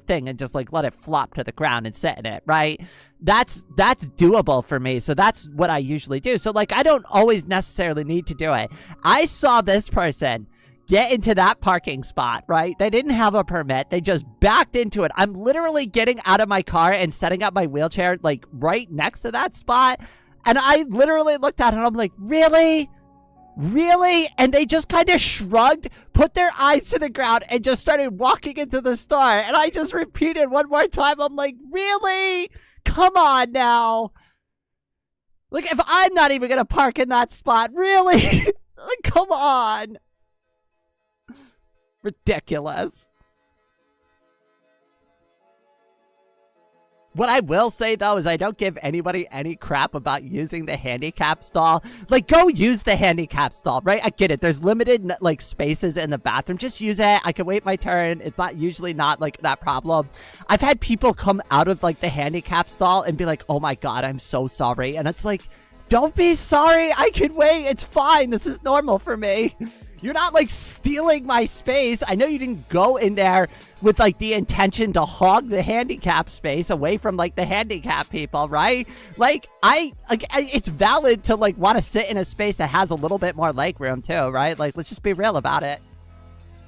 thing and just, like, let it flop to the ground and sit in it, right? That's doable for me, so that's what I usually do. So, like, I don't always necessarily need to do it. I saw this person get into that parking spot, right? They didn't have a permit. They just backed into it. I'm literally getting out of my car and setting up my wheelchair, like, right next to that spot. And I literally looked at it and I'm like, really? Really? And they just kind of shrugged, put their eyes to the ground, and just started walking into the store. And I just repeated one more time. I'm like, really? Come on now. Like, if I'm not even going to park in that spot, really? Like, come on. Ridiculous. What I will say, though, is I don't give anybody any crap about using the handicap stall. Like, go use the handicap stall, right? I get it. There's limited, like, spaces in the bathroom. Just use it. I can wait my turn. It's not usually not, like, that problem. I've had people come out of, like, the handicap stall and be like, oh, my God, I'm so sorry. And it's like, don't be sorry. I can wait. It's fine. This is normal for me. You're not, like, stealing my space. I know you didn't go in there with, like, the intention to hog the handicap space away from, like, the handicap people, right? Like, it's valid to, like, want to sit in a space that has a little bit more leg room, too, right? Like, let's just be real about it,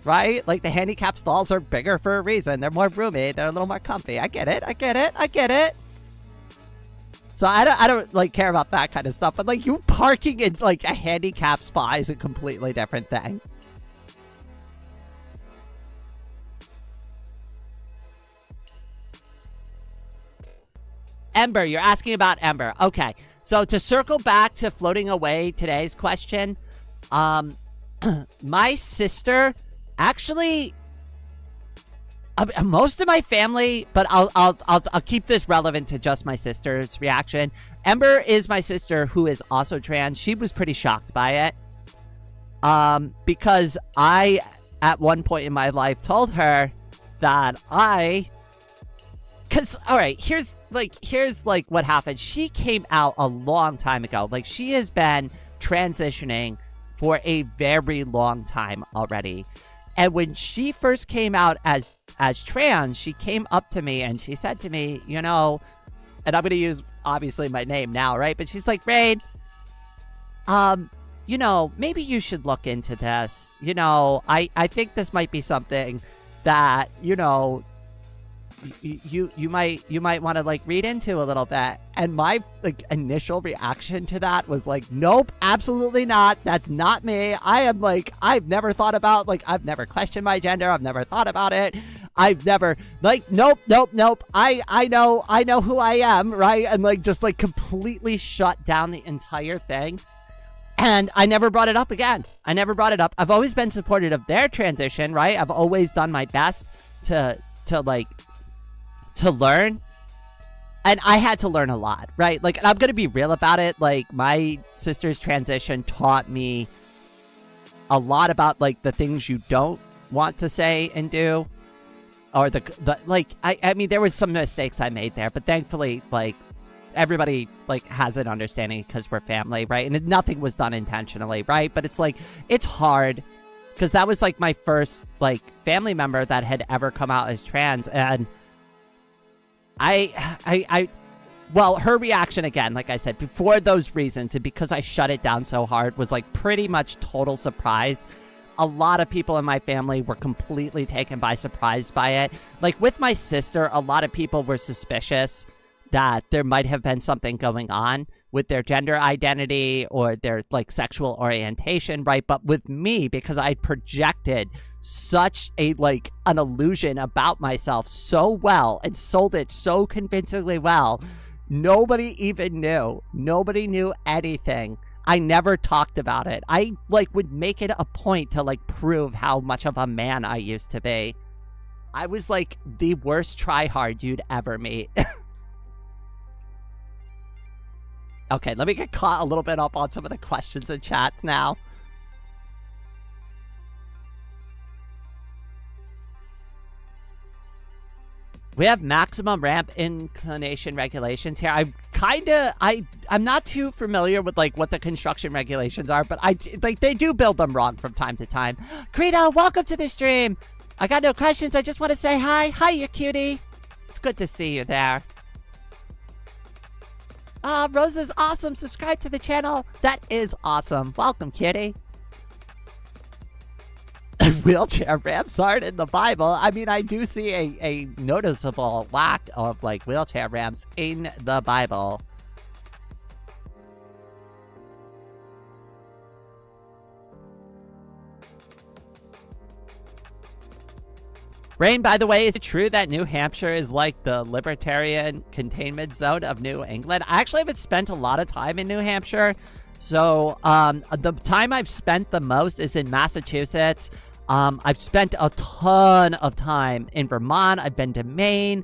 right? Like, the handicap stalls are bigger for a reason. They're more roomy. They're a little more comfy. I get it. I get it. I get it. So I don't like care about that kind of stuff, but like you parking in like a handicap spot is a completely different thing. Ember, you're asking about Ember. Okay, so to circle back to floating away today's question, my sister actually. Most of my family, but I'll keep this relevant to just my sister's reaction. Ember is my sister who is also trans. She was pretty shocked by it. Because I, at one point in my life, told her that alright, here's what happened. She came out a long time ago. Like, she has been transitioning for a very long time already. And when she first came out as trans, she came up to me and she said to me, you know, and I'm going to use, obviously, my name now, right? But she's like, Rain, you know, maybe you should look into this. You know, I think this might be something that, you know, you might want to like read into a little bit. And my like initial reaction to that was like, nope, absolutely not. That's not me. I've never thought about, like, I've never questioned my gender. I've never thought about it. I've never like, nope. I know who I am, right? And like just like completely shut down the entire thing. And I never brought it up again. I never brought it up. I've always been supportive of their transition, right? I've always done my best to learn. And I had to learn a lot, right? Like, I'm going to be real about it. Like, my sister's transition taught me a lot about, like, the things you don't want to say and do. Or I mean, there was some mistakes I made there, but thankfully, like, everybody, like, has an understanding because we're family, right? And nothing was done intentionally, right? But it's, like, it's hard because that was, like, my first, like, family member that had ever come out as trans. And I well, her reaction, again, like I said, before those reasons, and because I shut it down so hard, was like pretty much total surprise. A lot of people in my family were completely taken by surprise by it. Like with my sister, a lot of people were suspicious that there might have been something going on with their gender identity or their like sexual orientation, right? But with me, because I projected such a like an illusion about myself so well and sold it so convincingly well, nobody even knew. Nobody knew anything. I never talked about it. I like would make it a point to like prove how much of a man I used to be. I was like the worst tryhard you'd ever meet. Okay, let me get caught a little bit up on some of the questions and chats now. We have maximum ramp inclination regulations here. I'm not too familiar with like what the construction regulations are, but like they do build them wrong from time to time. Credo, welcome to the stream. I got no questions. I just want to say hi. Hi, you cutie. It's good to see you there. Rosa's awesome. Subscribe to the channel. That is awesome. Welcome, kitty. Wheelchair ramps aren't in the Bible. I mean, I do see a noticeable lack of like wheelchair ramps in the Bible. Rain, by the way, is it true that New Hampshire is like the libertarian containment zone of New England? I actually haven't spent a lot of time in New Hampshire. So the time I've spent the most is in Massachusetts. I've spent a ton of time in Vermont. I've been to Maine.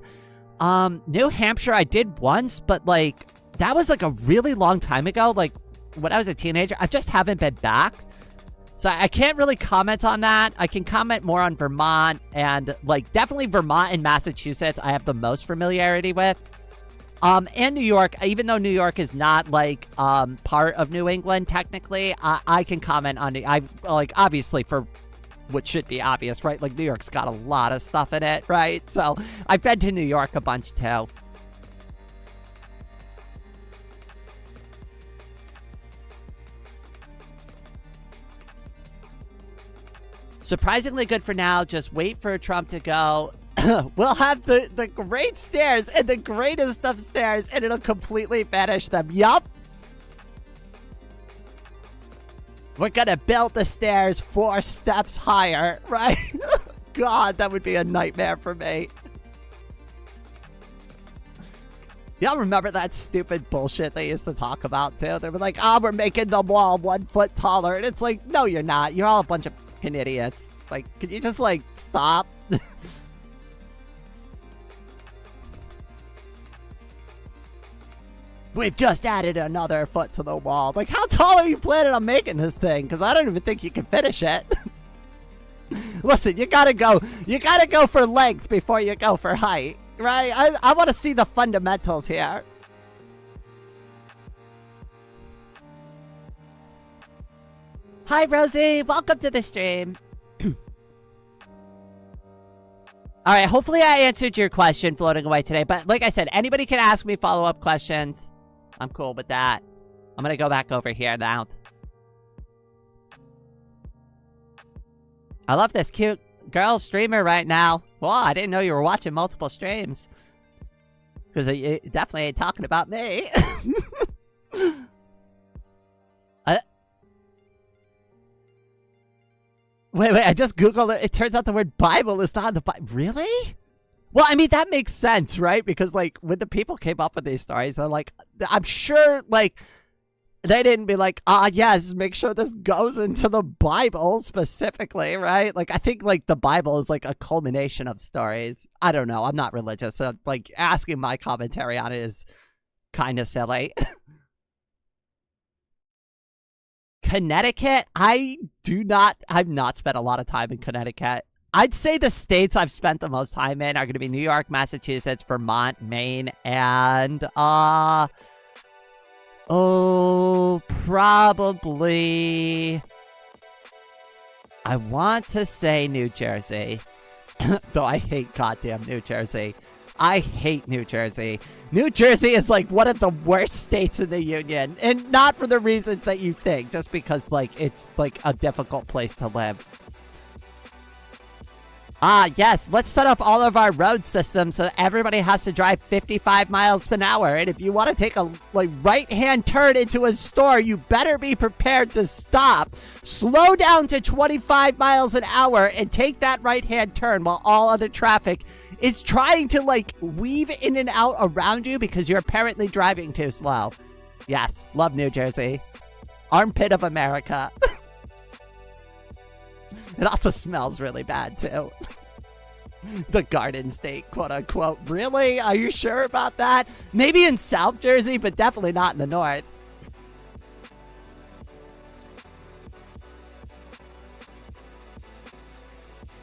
New Hampshire I did once, but like that was like a really long time ago. Like when I was a teenager, I just haven't been back. So I can't really comment on that. I can comment more on Vermont and like definitely Vermont and Massachusetts I have the most familiarity with. And New York, even though New York is not like part of New England technically, I can comment on it. I like obviously for what should be obvious, right? Like New York's got a lot of stuff in it, right? So I've been to New York a bunch too. Surprisingly good for now. Just wait for Trump to go. We'll have the great stairs and the greatest of stairs, and it'll completely vanish them. Yup. We're gonna build the stairs 4 steps higher, right? God, that would be a nightmare for me. Y'all remember that stupid bullshit they used to talk about, too? They were like, we're making the wall 1 foot taller. And it's like, no, you're not. You're all a bunch of fucking idiots. Like, can you just, like, stop? We've just added another foot to the wall. Like, how tall are you planning on making this thing? Because I don't even think you can finish it. Listen, you gotta go for length before you go for height, right? I want to see the fundamentals here. Hi, Rosie. Welcome to the stream. All right, hopefully I answered your question floating away today. But like I said, anybody can ask me follow-up questions. I'm cool with that. I'm going to go back over here now. I love this cute girl streamer right now. Well, I didn't know you were watching multiple streams. Because it definitely ain't talking about me. Wait, I just Googled it. It turns out the word Bible is not in the Bible. Really? Well, I mean, that makes sense, right? Because, like, when the people came up with these stories, they're like, I'm sure, like, they didn't be like, yes, make sure this goes into the Bible specifically, right? Like, I think, like, the Bible is, like, a culmination of stories. I don't know. I'm not religious, so, like, asking my commentary on it is kind of silly. Connecticut, I've not spent a lot of time in Connecticut. I'd say the states I've spent the most time in are going to be New York, Massachusetts, Vermont, Maine, and, probably, I want to say New Jersey, though I hate goddamn New Jersey. I hate New Jersey. New Jersey is like one of the worst states in the union, and not for the reasons that you think, just because like it's like a difficult place to live. Yes, let's set up all of our road systems so everybody has to drive 55 miles an hour. And if you want to take a like right-hand turn into a store, you better be prepared to stop, slow down to 25 miles an hour, and take that right-hand turn while all other traffic is trying to like weave in and out around you because you're apparently driving too slow. Yes, love New Jersey. Armpit of America. It also smells really bad, too. The Garden State, quote-unquote. Really? Are you sure about that? Maybe in South Jersey, but definitely not in the North.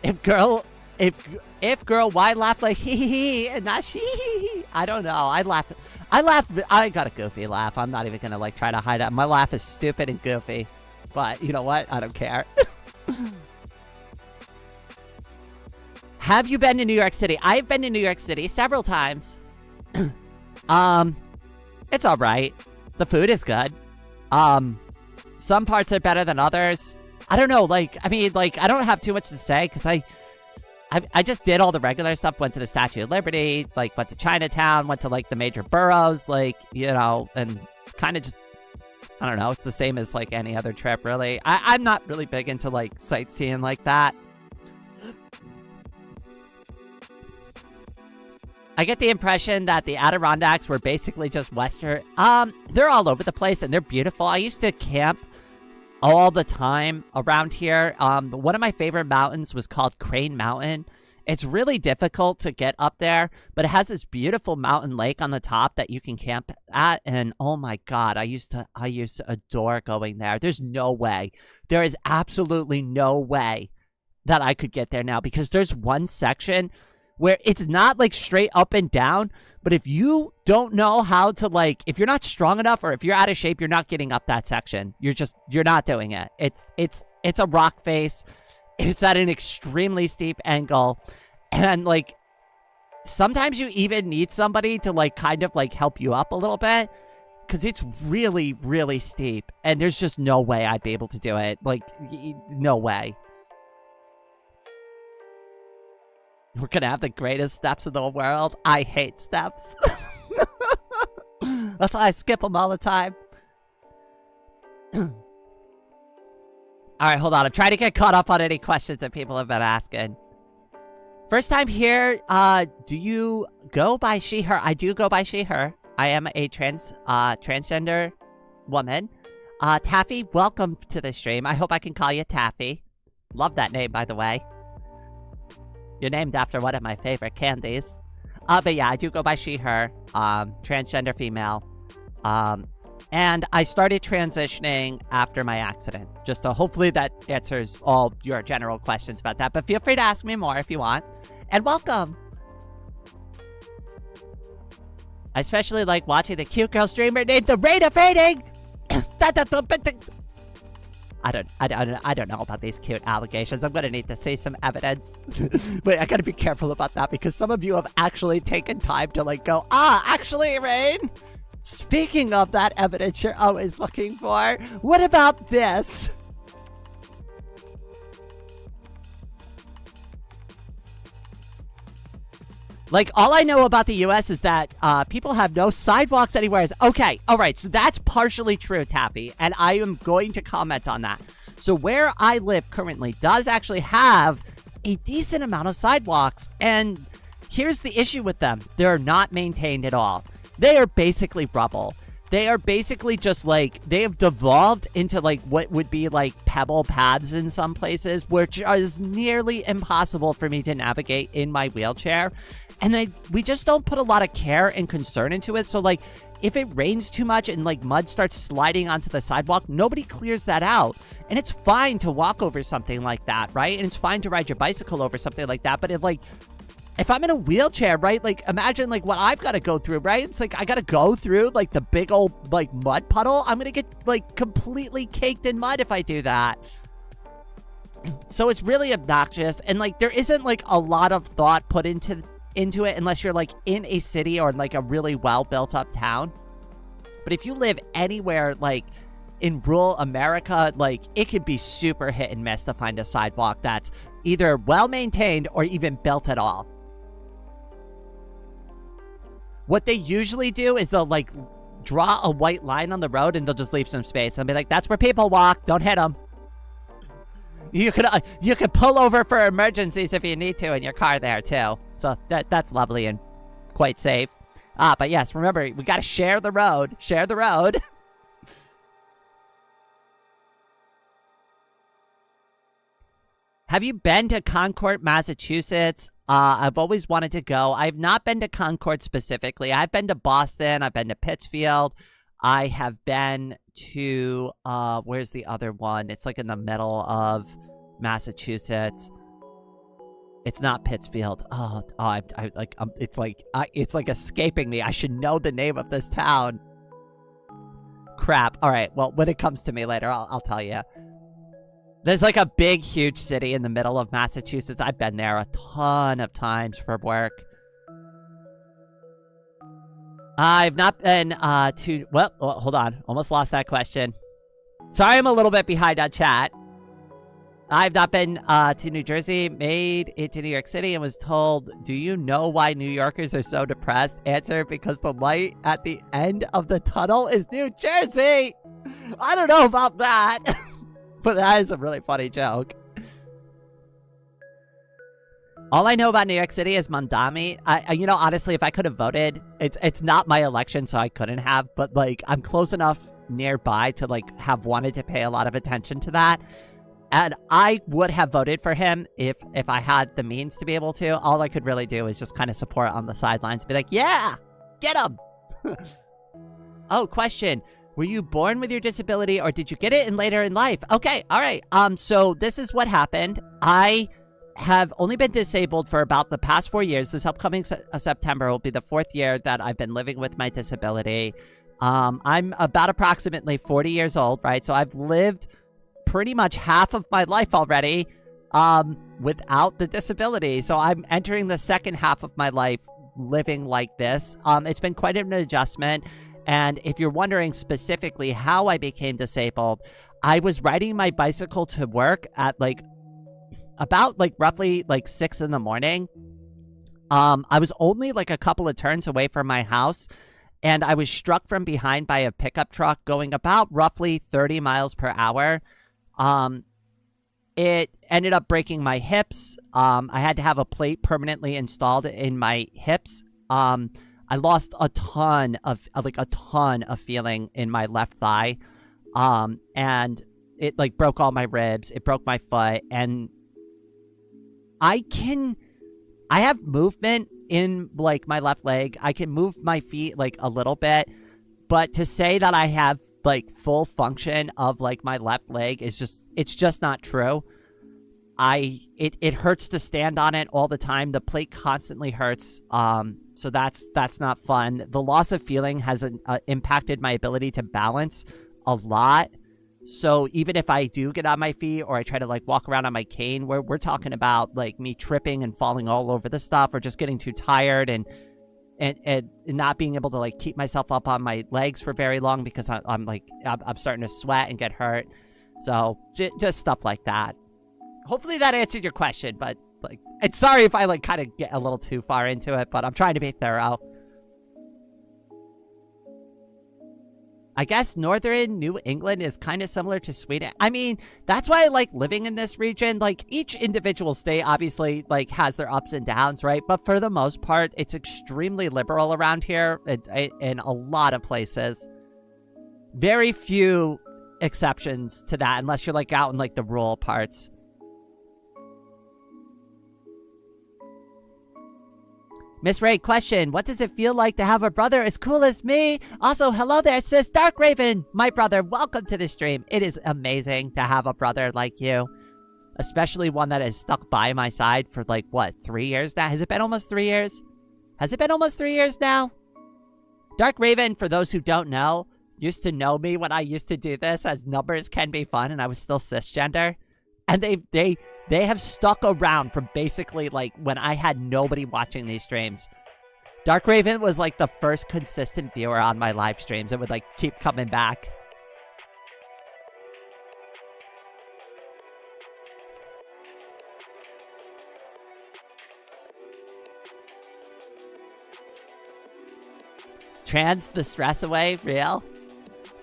If girl, why laugh like hee and not she? I don't know. I got a goofy laugh. I'm not even gonna like try to hide it. My laugh is stupid and goofy. But you know what? I don't care. Have you been to New York City? I've been to New York City several times. It's all right. The food is good. Some parts are better than others. I don't know. Like, I mean, like, I don't have too much to say because I just did all the regular stuff. Went to the Statue of Liberty. Like, went to Chinatown. Went to like the major boroughs. Like, you know, and kind of just. I don't know. It's the same as like any other trip, really. I'm not really big into like sightseeing like that. I get the impression that the Adirondacks were basically just Western. They're all over the place and they're beautiful. I used to camp all the time around here. One of my favorite mountains was called Crane Mountain. It's really difficult to get up there, but it has this beautiful mountain lake on the top that you can camp at. And oh my God, I used to adore going there. There's no way. There is absolutely no way that I could get there now because there's one section where it's not like straight up and down, but if you don't know how to like, if you're not strong enough or if you're out of shape, you're not getting up that section. You're not doing it. It's a rock face. It's at an extremely steep angle. And like, sometimes you even need somebody to like kind of like help you up a little bit because it's really, really steep. And there's just no way I'd be able to do it. Like, no way. We're going to have the greatest steps in the world. I hate steps. That's why I skip them all the time. All right, hold on. I'm trying to get caught up on any questions that people have been asking. First time here, do you go by she, her? I do go by she, her. I am a transgender woman. Taffy, welcome to the stream. I hope I can call you Taffy. Love that name, by the way. You're named after one of my favorite candies. But yeah, I do go by she, her, transgender female. And I started transitioning after my accident. Just to hopefully that answers all your general questions about that. But feel free to ask me more if you want. And welcome. I especially like watching the cute girl streamer named The Rate of Rating. I don't know about these cute allegations. I'm gonna need to see some evidence. Wait, I gotta be careful about that because some of you have actually taken time to like go, actually, Rain, speaking of that evidence you're always looking for, what about this? Like, all I know about the U.S. is that people have no sidewalks anywhere. Okay, all right, so that's partially true, Taffy, and I am going to comment on that. So where I live currently does actually have a decent amount of sidewalks, and here's the issue with them. They're not maintained at all. They are basically rubble. They are basically just like, they have devolved into like what would be like pebble paths in some places, which is nearly impossible for me to navigate in my wheelchair. And we just don't put a lot of care and concern into it. So like, if it rains too much and like mud starts sliding onto the sidewalk, nobody clears that out. And it's fine to walk over something like that, right? And it's fine to ride your bicycle over something like that. But if I'm in a wheelchair, right? Like, imagine like what I've got to go through, right? It's like I got to go through like the big old like mud puddle. I'm going to get like completely caked in mud if I do that. So it's really obnoxious. And like, there isn't like a lot of thought put into into it unless you're like in a city or like a really well built up town. But if you live anywhere like in rural America, like it could be super hit and miss to find a sidewalk that's either well maintained or even built at all. What they usually do is they'll like draw a white line on the road and they'll just leave some space and be like, that's where people walk, don't hit them. You could pull over for emergencies if you need to in your car there too. So that's lovely and quite safe. But yes, remember, we got to share the road. Share the road. Have you been to Concord, Massachusetts? I've always wanted to go. I've not been to Concord specifically. I've been to Boston. I've been to Pittsfield. I have been to, where's the other one? It's like in the middle of Massachusetts. It's not Pittsfield. It's like escaping me. I should know the name of this town. Crap. All right. Well, when it comes to me later, I'll tell you. There's like a big, huge city in the middle of Massachusetts. I've been there a ton of times for work. I've not been well, hold on. Almost lost that question. Sorry, I'm a little bit behind on chat. I've not been to New Jersey, made it to New York City, and was told, do you know why New Yorkers are so depressed? Answer, because the light at the end of the tunnel is New Jersey. I don't know about that. But that is a really funny joke. All I know about New York City is Mondami. You know, honestly, if I could have voted, it's not my election, so I couldn't have. But, like, I'm close enough nearby to, like, have wanted to pay a lot of attention to that. And I would have voted for him if I had the means to be able to. All I could really do is just kind of support on the sidelines and be like, yeah, get him. Oh, question. Were you born with your disability or did you get it in later in life? Okay, all right. So this is what happened. I have only been disabled for about the past 4 years. This upcoming September will be the 4th year that I've been living with my disability. I'm about approximately 40 years old, right? So I've lived pretty much half of my life already without the disability. So I'm entering the second half of my life living like this. It's been quite an adjustment. And if you're wondering specifically how I became disabled, I was riding my bicycle to work at about roughly 6 in the morning. I was only like a couple of turns away from my house, and I was struck from behind by a pickup truck going about roughly 30 miles per hour. It ended up breaking my hips. I had to have a plate permanently installed in my hips. I lost a ton of feeling in my left thigh. And it broke all my ribs. It broke my foot. And I have movement in my left leg. I can move my feet a little bit, but to say that I have full function of my left leg is it's just not true. It hurts to stand on it all the time. The plate constantly hurts. So that's not fun. The loss of feeling has impacted my ability to balance a lot. So even if I do get on my feet or I try to walk around on my cane, we're talking about me tripping and falling all over the stuff, or just getting too tired and not being able to keep myself up on my legs for very long because I'm starting to sweat and get hurt. So just stuff like that. Hopefully that answered your question, but it's sorry if I kind of get a little too far into it, but I'm trying to be thorough. I guess northern New England is kind of similar to Sweden. I mean, that's why I like living in this region. Each individual state obviously has their ups and downs, right? But for the most part, it's extremely liberal around here in a lot of places. Very few exceptions to that, unless you're out in the rural parts. Miss Ray, question, what does it feel like to have a brother as cool as me? Also, hello there, sis Dark Raven, my brother, welcome to the stream. It is amazing to have a brother like you, especially one that has stuck by my side for what, 3 years now? Has it been almost 3 years? Has it been almost 3 years now? Dark Raven, for those who don't know, used to know me when I used to do this, as numbers can be fun, and I was still cisgender. And they They have stuck around from basically like when I had nobody watching these streams. Dark Raven was like the first consistent viewer on my live streams. It would like keep coming back. Trans the stress away, real?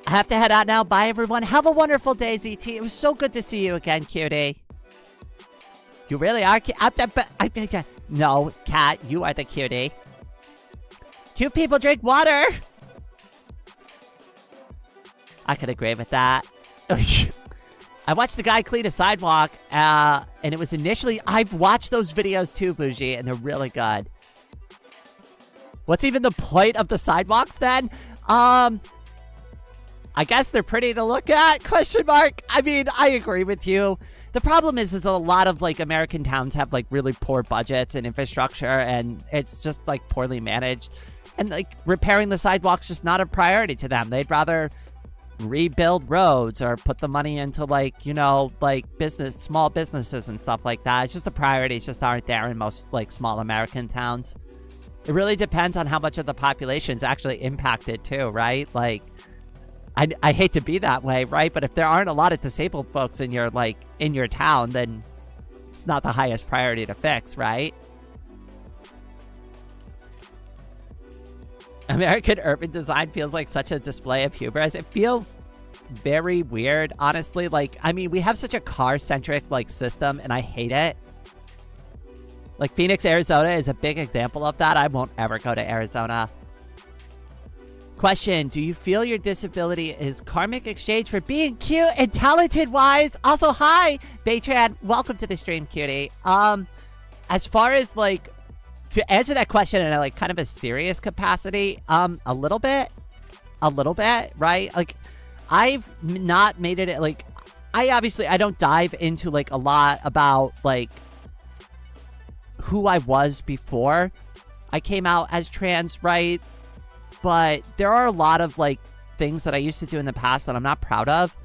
I have to head out now. Bye, everyone. Have a wonderful day, ZT. It was so good to see you again, cutie. You really are cute. No, cat, you are the cutie. Cute people drink water. I could agree with that. I watched the guy clean a sidewalk, and it was initially... I've watched those videos too, Bougie, and they're really good. What's even the point of the sidewalks then? I guess they're pretty to look at, question mark. I mean, I agree with you. The problem is a lot of like American towns have like really poor budgets and infrastructure, and it's just like poorly managed. And like repairing the sidewalks just not a priority to them. They'd rather rebuild roads or put the money into like, you know, like small businesses and stuff like that. It's just the priorities just aren't there in most like small American towns. It really depends on how much of the population is actually impacted too, right? Like, I hate to be that way, right? But if there aren't a lot of disabled folks in your like in your town, then it's not the highest priority to fix, right? American urban design feels like such a display of hubris. It feels very weird, honestly. Like, I mean, we have such a car-centric like system, and I hate it. Like, Phoenix, Arizona is a big example of that. I won't ever go to Arizona. Question, do you feel your disability is karmic exchange for being cute and talented-wise? Also, hi, Baytran. Welcome to the stream, cutie. As far as, like, to answer that question in a, like, kind of a serious capacity, a little bit, right? Like, I've not made it, like, I don't dive into, like, a lot about, like, who I was before I came out as trans, right? But there are a lot of like things that I used to do in the past that I'm not proud of.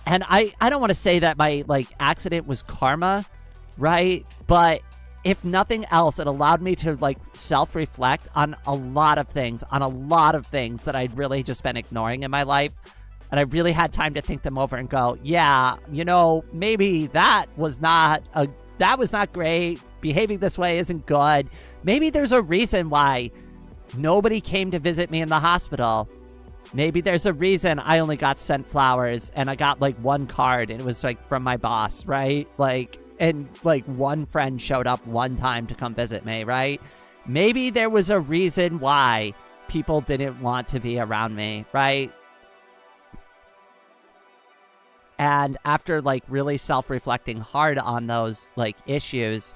And I don't want to say that my like accident was karma, right? But if nothing else, it allowed me to like self-reflect on a lot of things that I'd really just been ignoring in my life. And I really had time to think them over and go, yeah, you know, maybe that was not great. Behaving this way isn't good. Maybe there's a reason why nobody came to visit me in the hospital. Maybe there's a reason I only got sent flowers and I got like one card and it was like from my boss, right? Like, and like one friend showed up one time to come visit me, right? Maybe there was a reason why people didn't want to be around me, right? And after like really self-reflecting hard on those like issues,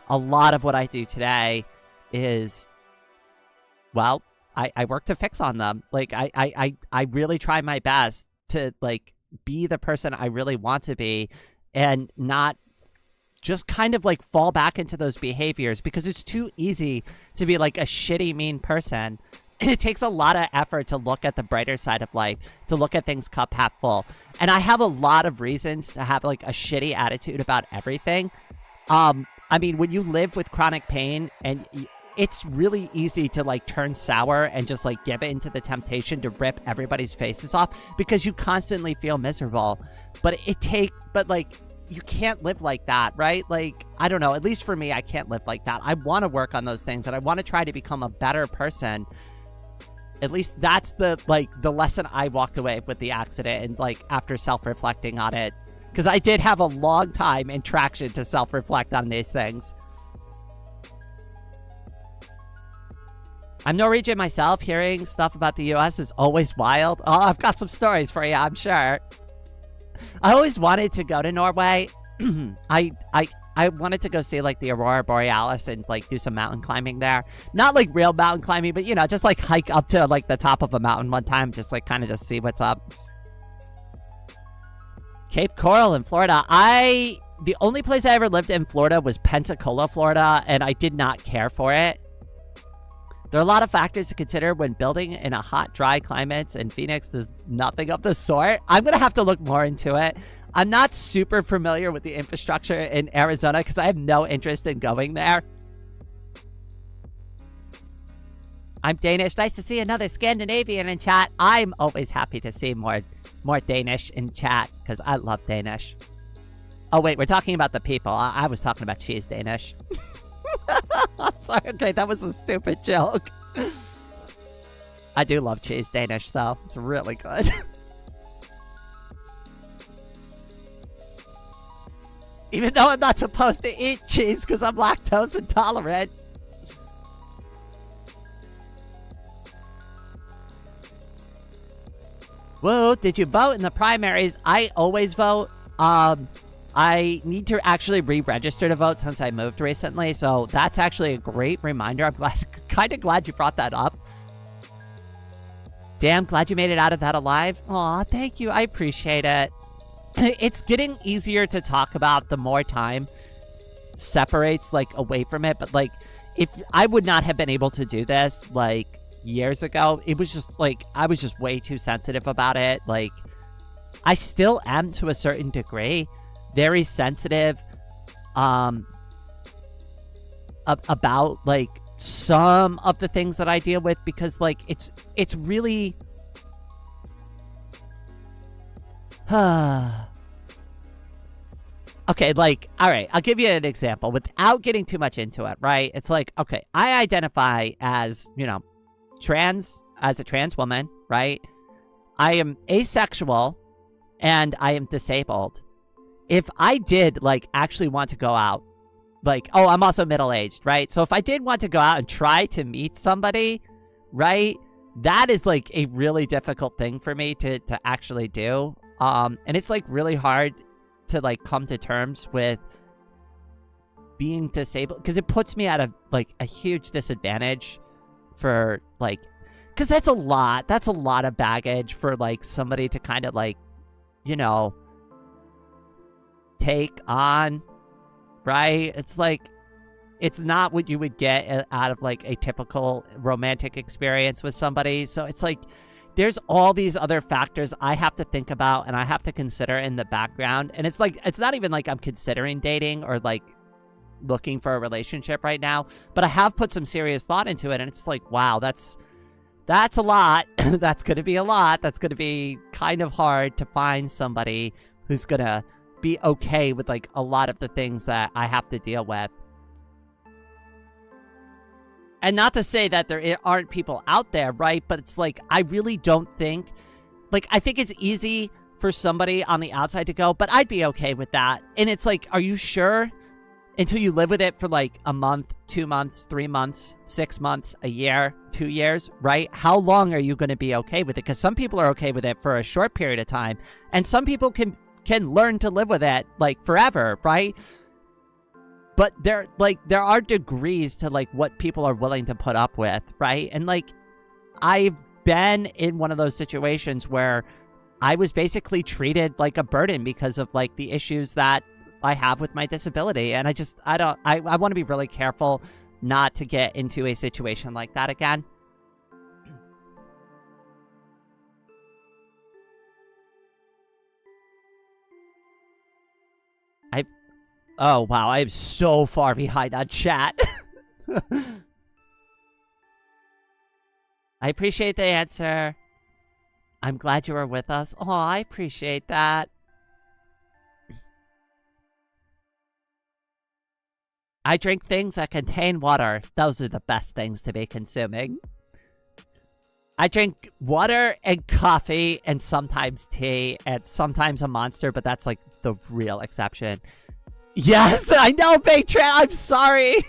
a lot of what I do today is, well, I work to fix on them. Like I really try my best to like be the person I really want to be and not just kind of like fall back into those behaviors, because it's too easy to be like a shitty, mean person. And it takes a lot of effort to look at the brighter side of life, to look at things cup half full. And I have a lot of reasons to have like a shitty attitude about everything. I mean, when you live with chronic pain, and it's really easy to like turn sour and just like give into the temptation to rip everybody's faces off because you constantly feel miserable. But like, you can't live like that, right? Like, I don't know, at least for me, I can't live like that. I want to work on those things and I want to try to become a better person. At least that's the lesson I walked away with the accident, and like after self-reflecting on it. Because I did have a long time in traction to self-reflect on these things. I'm Norwegian myself. Hearing stuff about the US is always wild. Oh, I've got some stories for you, I'm sure. I always wanted to go to Norway. I wanted to go see like the Aurora Borealis and like do some mountain climbing there. Not like real mountain climbing, but you know, just like hike up to like the top of a mountain one time, just like kind of just see what's up. Cape Coral in Florida. The only place I ever lived in Florida was Pensacola, Florida, and I did not care for it. There are a lot of factors to consider when building in a hot, dry climate, and Phoenix does nothing of the sort. I'm going to have to look more into it. I'm not super familiar with the infrastructure in Arizona because I have no interest in going there. I'm Danish. Nice to see another Scandinavian in chat. I'm always happy to see more Danish in chat because I love Danish. Oh, wait, we're talking about the people. I was talking about cheese Danish. I'm sorry. Okay, that was a stupid joke. I do love cheese Danish, though. It's really good. Even though I'm not supposed to eat cheese because I'm lactose intolerant. Whoa, did you vote in the primaries? I always vote. I need to actually re-register to vote since I moved recently, so that's actually a great reminder. I'm kind of glad you brought that up. Damn, glad you made it out of that alive. Aw, thank you. I appreciate it. It's getting easier to talk about the more time separates, like, away from it, but, like, if I would not have been able to do this, like, years ago, it was just like I was just way too sensitive about it. Like, I still am to a certain degree very sensitive about like some of the things that I deal with because like it's really okay, like, all right, I'll give you an example without getting too much into it, right? It's like, okay, I identify as, you know, as a trans woman, right? I am asexual and I am disabled. If I did like actually want to go out, like, oh, I'm also middle-aged, right? So if I did want to go out and try to meet somebody, right? That is like a really difficult thing for me to actually do. And it's like really hard to like come to terms with being disabled because it puts me at a huge disadvantage for like, because that's a lot of baggage for like somebody to kind of like, you know, take on, right? It's like, it's not what you would get out of like a typical romantic experience with somebody. So it's like, there's all these other factors I have to think about and I have to consider in the background. And it's like, it's not even like I'm considering dating or like looking for a relationship right now, but I have put some serious thought into it. And it's like, wow, that's a lot. That's going to be a lot. That's going to be kind of hard to find somebody who's going to be okay with like a lot of the things that I have to deal with. And not to say that there aren't people out there, right? But it's like, I really don't think, like, I think it's easy for somebody on the outside to go, but I'd be okay with that. And it's like, are you sure? Until you live with it for like a month, 2 months, 3 months, 6 months, a year, 2 years, right? How long are you going to be okay with it? Because some people are okay with it for a short period of time, and some people can learn to live with it like forever, right? But there are degrees to like what people are willing to put up with, right? And like, I've been in one of those situations where I was basically treated like a burden because of like the issues that I have with my disability. And I want to be really careful not to get into a situation like that again. Oh, wow, I am so far behind on chat. I appreciate the answer. I'm glad you were with us. Oh, I appreciate that. I drink things that contain water. Those are the best things to be consuming. I drink water and coffee and sometimes tea and sometimes a Monster, but that's like the real exception. Yes, I know, Big Tran. I'm sorry.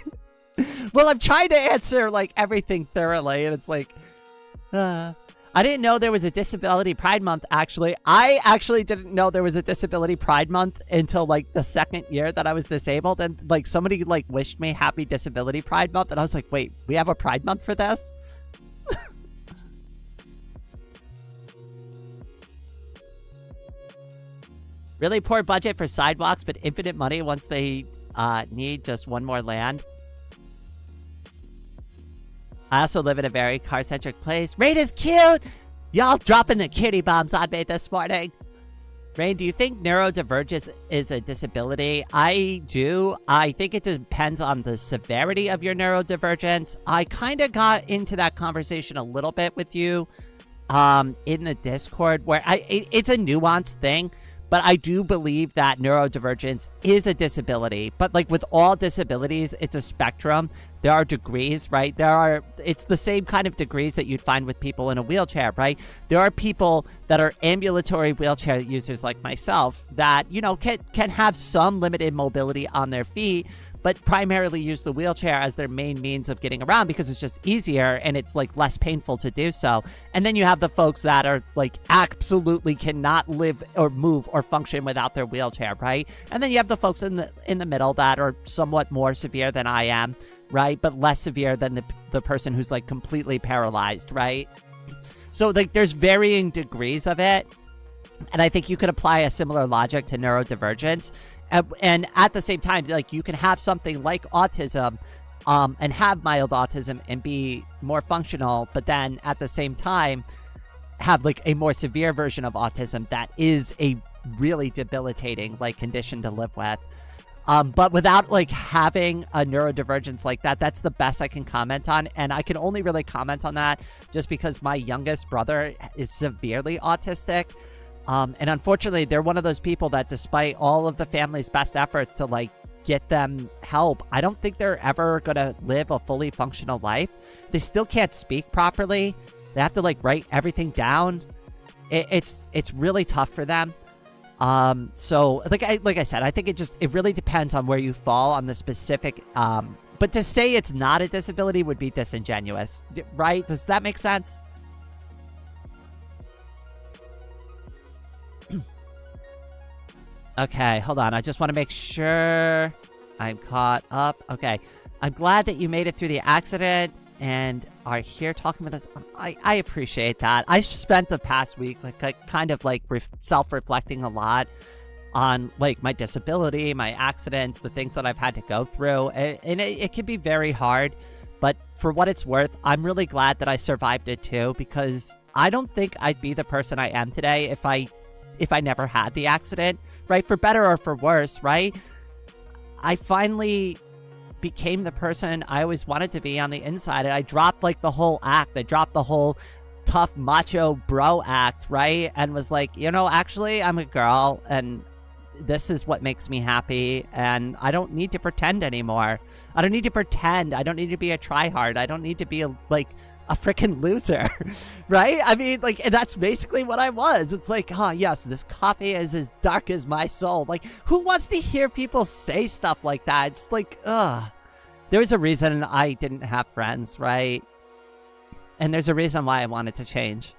Well, I'm trying to answer like everything thoroughly, and it's like, I didn't know there was a Disability Pride Month, actually. I actually didn't know there was a Disability Pride Month until like the second year that I was disabled, and like somebody like wished me happy Disability Pride Month, and I was like, wait, we have a Pride Month for this? Really poor budget for sidewalks, but infinite money once they need just one more land. I also live in a very car-centric place. Rain is cute! Y'all dropping the kitty bombs on me this morning. Rain, do you think neurodivergence is a disability? I do. I think it depends on the severity of your neurodivergence. I kind of got into that conversation a little bit with you in the Discord, where it's a nuanced thing, but I do believe that neurodivergence is a disability. But like with all disabilities, it's a spectrum. There are degrees, right? It's the same kind of degrees that you'd find with people in a wheelchair, right? There are people that are ambulatory wheelchair users like myself that, you know, can have some limited mobility on their feet, but primarily use the wheelchair as their main means of getting around because it's just easier and it's like less painful to do so. And then you have the folks that are like absolutely cannot live or move or function without their wheelchair, right? And then you have the folks in the middle that are somewhat more severe than I am, right? But less severe than the person who's like completely paralyzed, right? So like there's varying degrees of it. And I think you could apply a similar logic to neurodivergence. And at the same time, like you can have something like autism and have mild autism and be more functional, but then at the same time have like a more severe version of autism that is a really debilitating like condition to live with. But without like having a neurodivergence like that, that's the best I can comment on. And I can only really comment on that just because my youngest brother is severely autistic. And unfortunately, they're one of those people that despite all of the family's best efforts to like get them help, I don't think they're ever going to live a fully functional life. They still can't speak properly. They have to like write everything down. It's really tough for them. So like I said, I think it really depends on where you fall on the specific, but to say it's not a disability would be disingenuous, right? Does that make sense? Okay, hold on. I just want to make sure I'm caught up. Okay. I'm glad that you made it through the accident and are here talking with us. I appreciate that. I spent the past week like kind of like self-reflecting a lot on like my disability, my accidents, the things that I've had to go through. And it can be very hard. But for what it's worth, I'm really glad that I survived it too, because I don't think I'd be the person I am today if I never had the accident. Right? For better or for worse, right? I finally became the person I always wanted to be on the inside. And I dropped like the whole act. I dropped the whole tough macho bro act, right? And was like, you know, actually, I'm a girl and this is what makes me happy. And I don't need to pretend anymore. I don't need to pretend. I don't need to be a tryhard. I don't need to be a freaking loser, right? I mean, like, that's basically what I was. It's like, oh, yes, this coffee is as dark as my soul. Like, who wants to hear people say stuff like that? It's like, there's a reason I didn't have friends, right? And there's a reason why I wanted to change.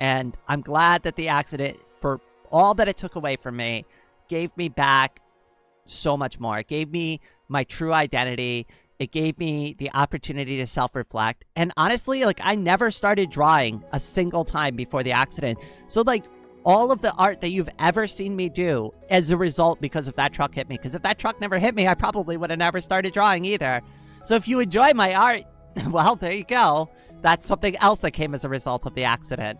And I'm glad that the accident, for all that it took away from me, gave me back so much more. It gave me my true identity. It gave me the opportunity to self-reflect. And honestly, like, I never started drawing a single time before the accident. So, like, all of the art that you've ever seen me do as a result because if that truck hit me. Because if that truck never hit me, I probably would have never started drawing either. So if you enjoy my art, well, there you go. That's something else that came as a result of the accident.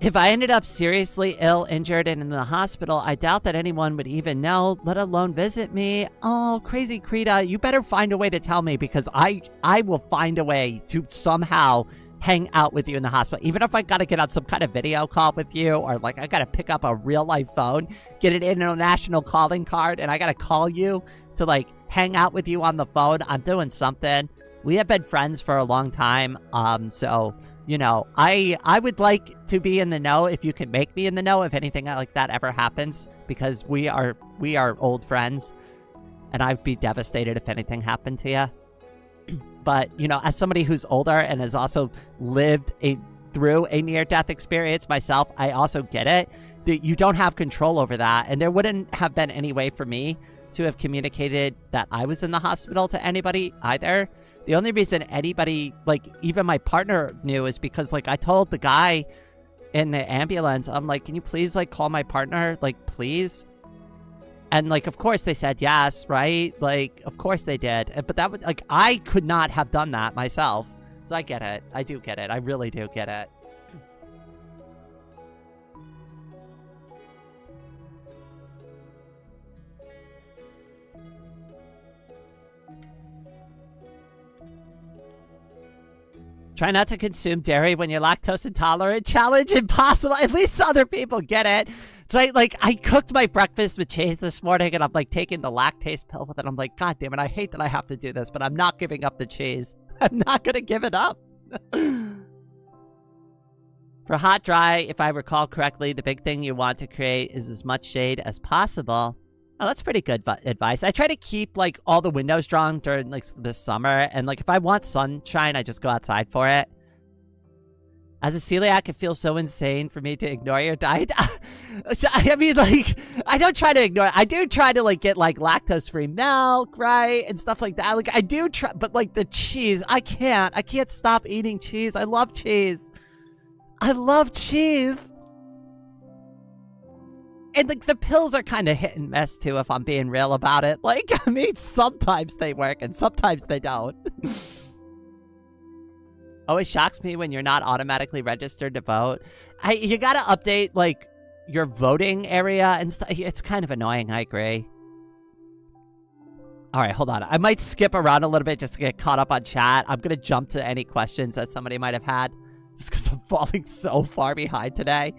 If I ended up seriously ill, injured, and in the hospital, I doubt that anyone would even know, let alone visit me. Oh, Crazy Krita, you better find a way to tell me, because I will find a way to somehow hang out with you in the hospital. Even if I gotta get on some kind of video call with you, or like I gotta pick up a real life phone, get an international calling card, and I gotta call you to like hang out with you on the phone. I'm doing something. We have been friends for a long time, so... You know, I would like to be in the know if you can make me in the know if anything like that ever happens, because we are old friends, and I'd be devastated if anything happened to you. But, you know, as somebody who's older and has also lived through a near-death experience myself, I also get it. You don't have control over that, and there wouldn't have been any way for me to have communicated that I was in the hospital to anybody either. The only reason anybody, like, even my partner knew is because, like, I told the guy in the ambulance, I'm like, can you please, like, call my partner? Like, please? And, like, of course they said yes, right? Like, of course they did. But that would, like, I could not have done that myself. So I get it. I do get it. I really do get it. Try not to consume dairy when you're lactose intolerant. Challenge impossible. At least other people get it. So I cooked my breakfast with cheese this morning, and I'm like taking the lactase pill with it. I'm like, God damn it, I hate that I have to do this, but I'm not giving up the cheese. I'm not gonna give it up. For hot dry, if I recall correctly, the big thing you want to create is as much shade as possible. Oh, that's pretty good advice. I try to keep, like, all the windows drawn during, like, the summer. And, like, if I want sunshine, I just go outside for it. As a celiac, it feels so insane for me to ignore your diet. I mean, like, I don't try to ignore it. I do try to, like, get, like, lactose-free milk, right? And stuff like that. Like, I do try, but, like, the cheese, I can't. I can't stop eating cheese. I love cheese. I love cheese. And, like, the pills are kind of hit and miss, too, if I'm being real about it. Like, I mean, sometimes they work and sometimes they don't. Always shocks me when you're not automatically registered to vote. You gotta update, like, your voting area and stuff. It's kind of annoying, I agree. All right, hold on. I might skip around a little bit just to get caught up on chat. I'm gonna jump to any questions that somebody might have had. Just because I'm falling so far behind today.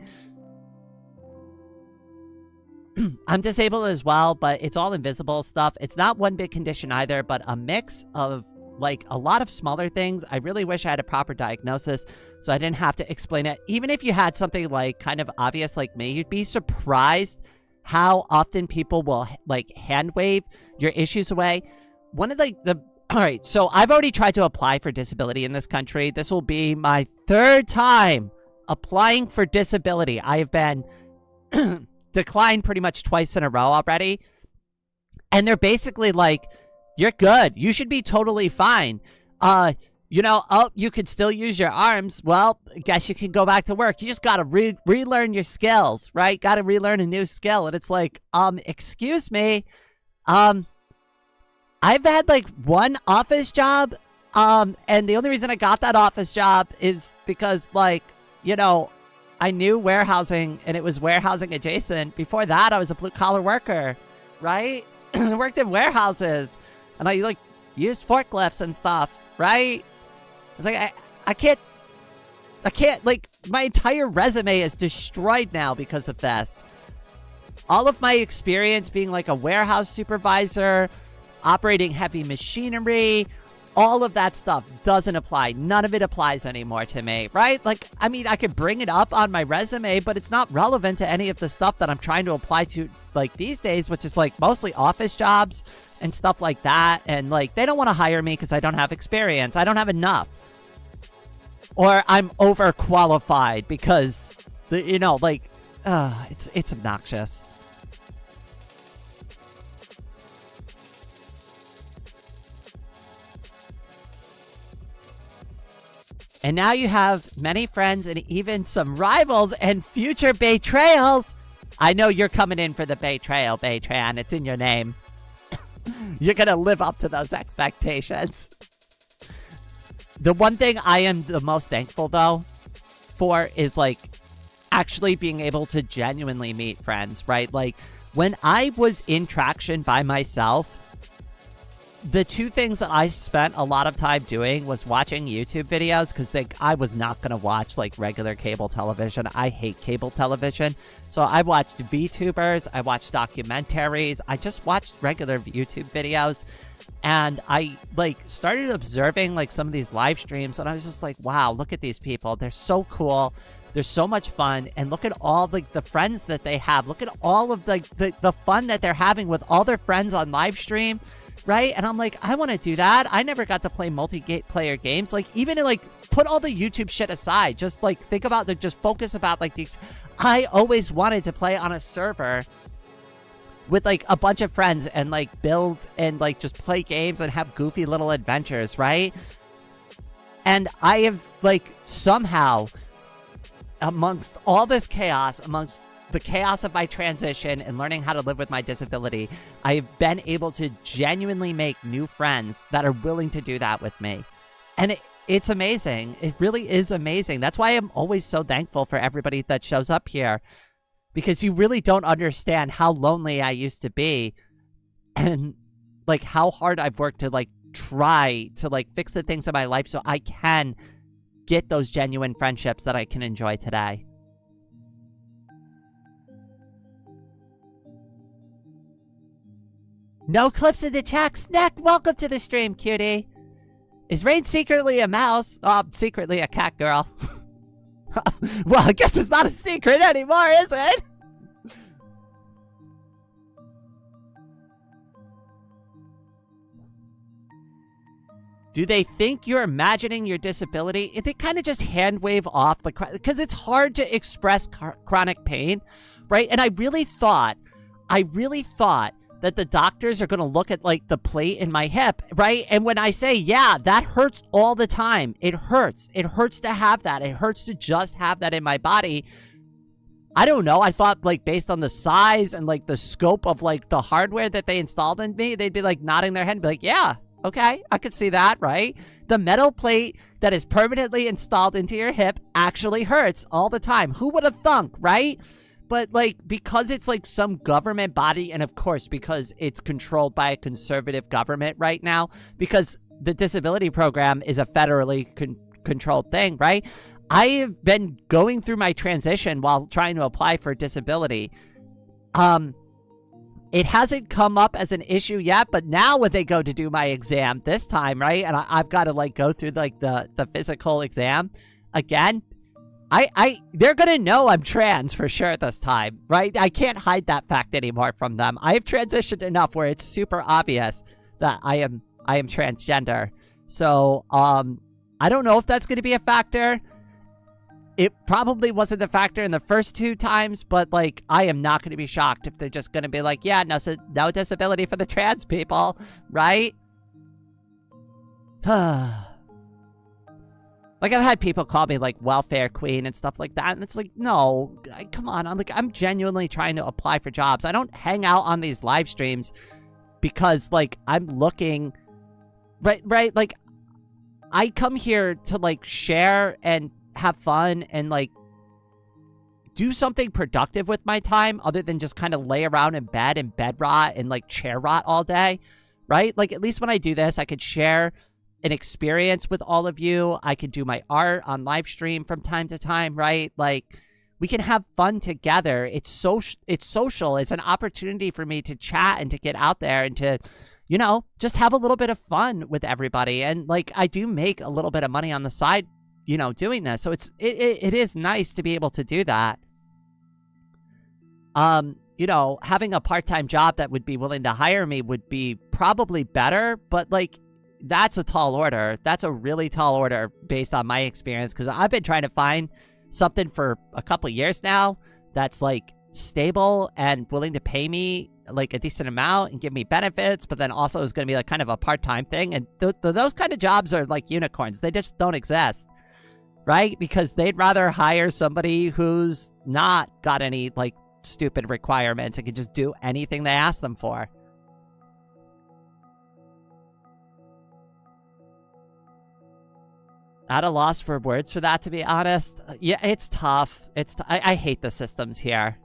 I'm disabled as well, but it's all invisible stuff. It's not one big condition either, but a mix of, like, a lot of smaller things. I really wish I had a proper diagnosis so I didn't have to explain it. Even if you had something, like, kind of obvious like me, you'd be surprised how often people will, like, hand wave your issues away. One of all right, so I've already tried to apply for disability in this country. This will be my 3rd time applying for disability. I have been declined pretty much twice in a row already. And they're basically like, you're good. You should be totally fine. You know, oh, you could still use your arms. Well, I guess you can go back to work. You just got to relearn your skills, right? Got to relearn a new skill. And it's like, excuse me. I've had, like, one office job. And the only reason I got that office job is because, like, you know, I knew warehousing, and it was warehousing adjacent. Before that, I was a blue-collar worker, right? I worked in warehouses, and I, like, used forklifts and stuff, right? It's like, I can't, like, my entire resume is destroyed now because of this. All of my experience being, like, a warehouse supervisor, operating heavy machinery, all of that stuff doesn't apply. None of it applies anymore to me, right? Like, I mean, I could bring it up on my resume, but it's not relevant to any of the stuff that I'm trying to apply to, like, these days, which is, like, mostly office jobs and stuff like that. And, like, they don't want to hire me because I don't have experience. I don't have enough. Or I'm overqualified because, you know, like, it's obnoxious. And now you have many friends and even some rivals and future betrayals. I know you're coming in for the betrayal, Baytran. It's in your name. You're going to live up to those expectations. The one thing I am the most thankful, though, for is, like, actually being able to genuinely meet friends, right? Like, when I was in Traction by myself, the two things that I spent a lot of time doing was watching YouTube videos, because I was not going to watch, like, regular cable television. I hate cable television. So I watched VTubers, I watched documentaries, I just watched regular YouTube videos. And I, like, started observing, like, some of these live streams, and I was just like, wow, look at these people. They're so cool. They're so much fun. And look at all, like, the friends that they have. Look at all of, like, the fun that they're having with all their friends on live stream. Right? And I'm like, I want to do that. I never got to play multiplayer games. Like, even, like, put all the YouTube shit aside. Just, like, think about just focus about, like, I always wanted to play on a server with, like, a bunch of friends and, like, build and, like, just play games and have goofy little adventures, right? And I have, like, somehow, amongst all this chaos, amongst the chaos of my transition and learning how to live with my disability, I have been able to genuinely make new friends that are willing to do that with me. And it's amazing. It really is amazing. That's why I'm always so thankful for everybody that shows up here, because you really don't understand how lonely I used to be and like how hard I've worked to like try to like fix the things in my life so I can get those genuine friendships that I can enjoy today. No clips in the chat. Snack, welcome to the stream, cutie. Is Rain secretly a mouse? Oh, I'm secretly a cat girl. Well, I guess it's not a secret anymore, is it? Do they think you're imagining your disability? They kind of just hand wave off the, because it's hard to express chronic pain, right? And I really thought that the doctors are going to look at like the plate in my hip, right? And when I say, yeah, that hurts all the time. It hurts. It hurts to have that. It hurts to just have that in my body. I don't know. I thought like based on the size and like the scope of like the hardware that they installed in me, they'd be like nodding their head and be like, yeah, okay, I could see that, right? The metal plate that is permanently installed into your hip actually hurts all the time. Who would have thunk, right? But, like, because it's, like, some government body, and, of course, because it's controlled by a conservative government right now, because the disability program is a federally controlled thing, right? I have been going through my transition while trying to apply for disability. It hasn't come up as an issue yet, but now when they go to do my exam this time, right, and I've got to, like, go through, like, the physical exam again, they're gonna know I'm trans for sure this time, right? I can't hide that fact anymore from them. I have transitioned enough where it's super obvious that I am transgender. So, I don't know if that's gonna be a factor. It probably wasn't a factor in the first 2 times, but like, I am not gonna be shocked if they're just gonna be like, yeah, no disability for the trans people, right? Like, I've had people call me, like, welfare queen and stuff like that, and it's like, no, come on, I'm genuinely trying to apply for jobs. I don't hang out on these live streams because, like, I'm looking, right, like, I come here to, like, share and have fun and, like, do something productive with my time other than just kind of lay around in bed and bed rot and, like, chair rot all day, right? Like, at least when I do this, I could share an experience with all of you. I can do my art on live stream from time to time, right? Like, we can have fun together. It's social. It's an opportunity for me to chat and to get out there and to, you know, just have a little bit of fun with everybody. And like, I do make a little bit of money on the side, you know, doing this. So it is nice to be able to do that. You know, having a part-time job that would be willing to hire me would be probably better, but like, that's a tall order. That's a really tall order based on my experience, because I've been trying to find something for a couple years now that's like stable and willing to pay me like a decent amount and give me benefits, but then also is going to be like kind of a part-time thing. And those kind of jobs are like unicorns. They just don't exist, right? Because they'd rather hire somebody who's not got any like stupid requirements and can just do anything they ask them for. At a loss for words for that, to be honest. Yeah, it's tough. I hate the systems here.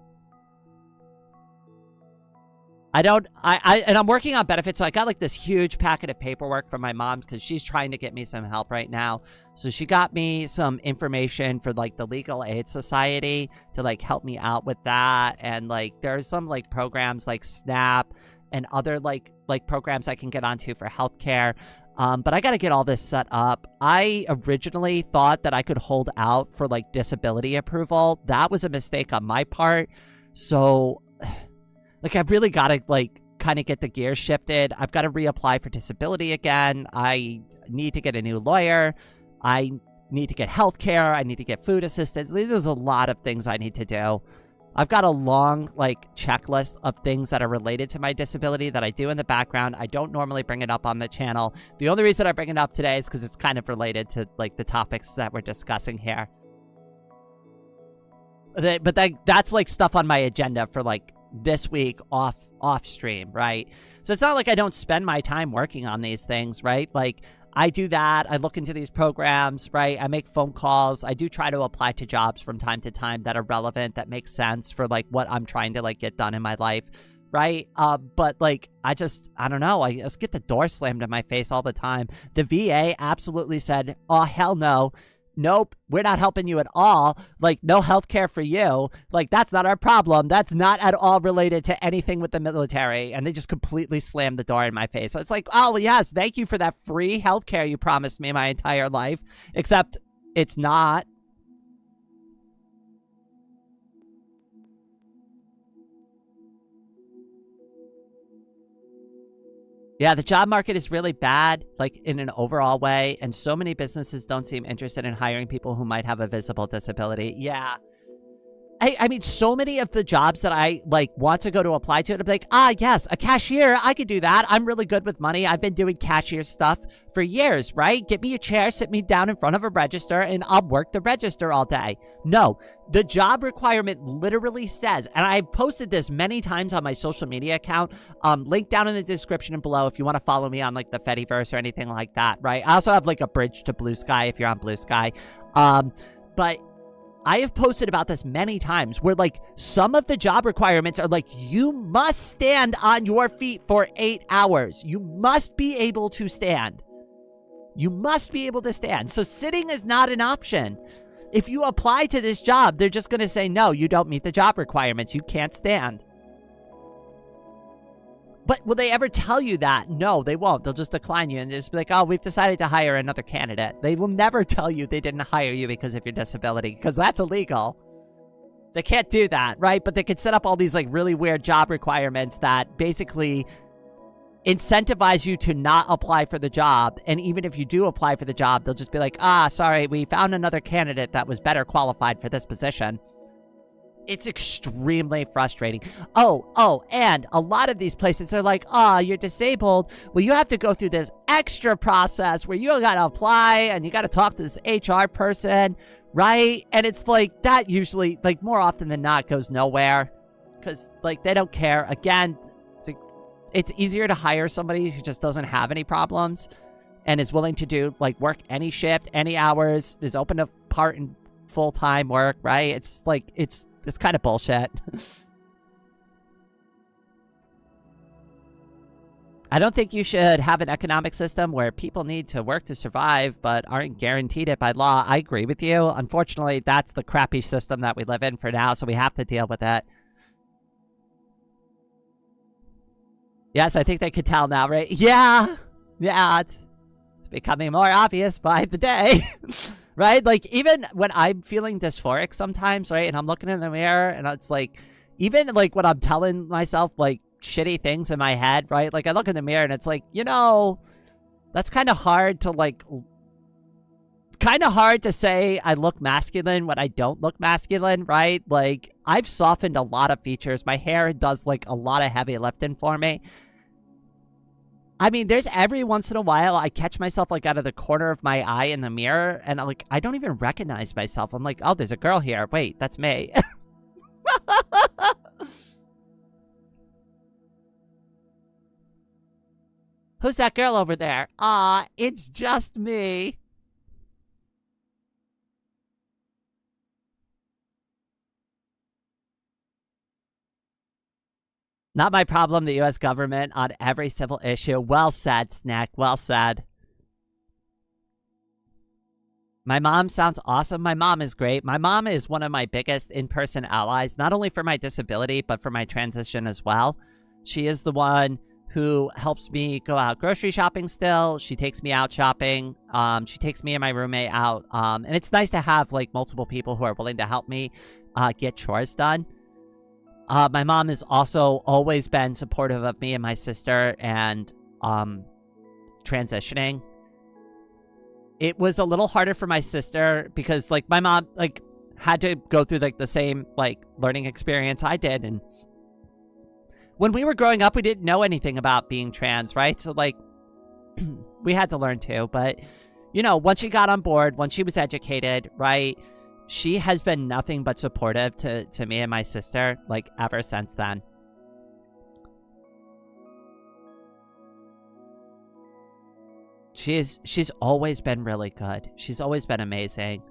And I'm working on benefits, so I got like this huge packet of paperwork from my mom because she's trying to get me some help right now. So she got me some information for like the Legal Aid Society to like help me out with that. And like there's some like programs like SNAP and other like programs I can get onto for healthcare. But I got to get all this set up. I originally thought that I could hold out for like disability approval. That was a mistake on my part. So like, I've really got to like kind of get the gears shifted. I've got to reapply for disability again. I need to get a new lawyer. I need to get healthcare. I need to get food assistance. There's a lot of things I need to do. I've got a long, like, checklist of things that are related to my disability that I do in the background. I don't normally bring it up on the channel. The only reason I bring it up today is because it's kind of related to, like, the topics that we're discussing here. But that's, like, stuff on my agenda for, like, this week off stream, right? So it's not like I don't spend my time working on these things, right? Like, I do that. I look into these programs, right? I make phone calls. I do try to apply to jobs from time to time that are relevant, that make sense for like what I'm trying to like get done in my life, right? But like, I don't know. I just get the door slammed in my face all the time. The VA absolutely said, oh, hell no. Nope, we're not helping you at all. Like, no health care for you. Like, that's not our problem. That's not at all related to anything with the military. And they just completely slammed the door in my face. So it's like, oh, yes, thank you for that free health care you promised me my entire life. Except it's not. Yeah, the job market is really bad, like in an overall way, and so many businesses don't seem interested in hiring people who might have a visible disability. Yeah. I mean, so many of the jobs that I like want to go to apply to, and I'm like, yes, a cashier, I could do that. I'm really good with money. I've been doing cashier stuff for years, right? Get me a chair, sit me down in front of a register, and I'll work the register all day. No, the job requirement literally says, and I've posted this many times on my social media account, link down in the description below if you want to follow me on like the Fediverse or anything like that, right? I also have like a bridge to Blue Sky if you're on Blue Sky. But I have posted about this many times where like some of the job requirements are like, you must stand on your feet for 8 hours. You must be able to stand. You must be able to stand. So sitting is not an option. If you apply to this job, they're just going to say, no, you don't meet the job requirements. You can't stand. But will they ever tell you that? No, they won't. They'll just decline you and just be like, oh, we've decided to hire another candidate. They will never tell you they didn't hire you because of your disability, because that's illegal. They can't do that, right? But they could set up all these like really weird job requirements that basically incentivize you to not apply for the job. And even if you do apply for the job, they'll just be like, sorry, we found another candidate that was better qualified for this position. It's extremely frustrating. Oh, and a lot of these places are like, you're disabled. Well, you have to go through this extra process where you got to apply and you got to talk to this HR person, right? And it's like that usually, like more often than not, goes nowhere because like they don't care. Again, it's easier to hire somebody who just doesn't have any problems and is willing to do like work any shift, any hours, is open to part and full-time work, right? It's like, it's kind of bullshit. I don't think you should have an economic system where people need to work to survive but aren't guaranteed it by law. I agree with you. Unfortunately, that's the crappy system that we live in for now, so we have to deal with it. Yes, I think they could tell now, right? Yeah, it's becoming more obvious by the day. Right? Like, even when I'm feeling dysphoric sometimes, right? And I'm looking in the mirror and it's like, even like when I'm telling myself like shitty things in my head, right? Like I look in the mirror and it's like, that's kind of hard to like, kind of hard to say I look masculine when I don't look masculine, right? Like I've softened a lot of features. My hair does like a lot of heavy lifting for me. I mean, there's every once in a while I catch myself like out of the corner of my eye in the mirror and I'm like, I don't even recognize myself. I'm like, oh, there's a girl here. Wait, that's me. Who's that girl over there? It's just me. Not my problem, the U.S. government on every civil issue. Well said, Snack. Well said. My mom sounds awesome. My mom is great. My mom is one of my biggest in-person allies, not only for my disability, but for my transition as well. She is the one who helps me go out grocery shopping still. She takes me out shopping. She takes me and my roommate out. And it's nice to have like multiple people who are willing to help me get chores done. My mom has also always been supportive of me and my sister and transitioning. It was a little harder for my sister because like my mom like had to go through like the same like learning experience I did. And when we were growing up, we didn't know anything about being trans, right? So like we had to learn too. But, once she got on board, once she was educated, right? She has been nothing but supportive to me and my sister, like, ever since then. She's always been really good. She's always been amazing.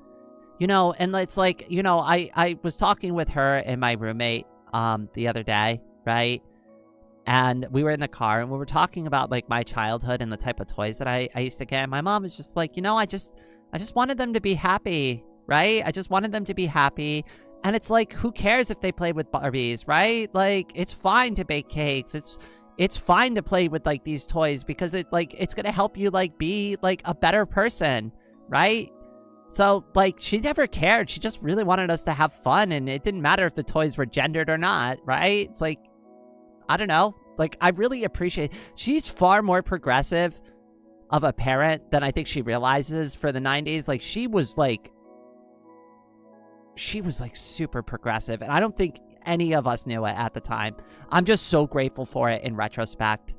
You know, and it's like, you know, I was talking with her and my roommate the other day, right? And we were in the car and we were talking about like my childhood and the type of toys that I used to get. And my mom was just like, you know, I just wanted them to be happy, right? I just wanted them to be happy. And it's like, who cares if they play with Barbies, right? Like, it's fine to bake cakes. It's fine to play with like these toys because it's gonna help you like be like a better person, right? So like, she never cared. She just really wanted us to have fun, and it didn't matter if the toys were gendered or not, right? It's like, I don't know. Like, I really appreciate, she's far more progressive of a parent than I think she realizes for the 90s. Like, she was like super progressive, and I don't think any of us knew it at the time. I'm just so grateful for it in retrospect.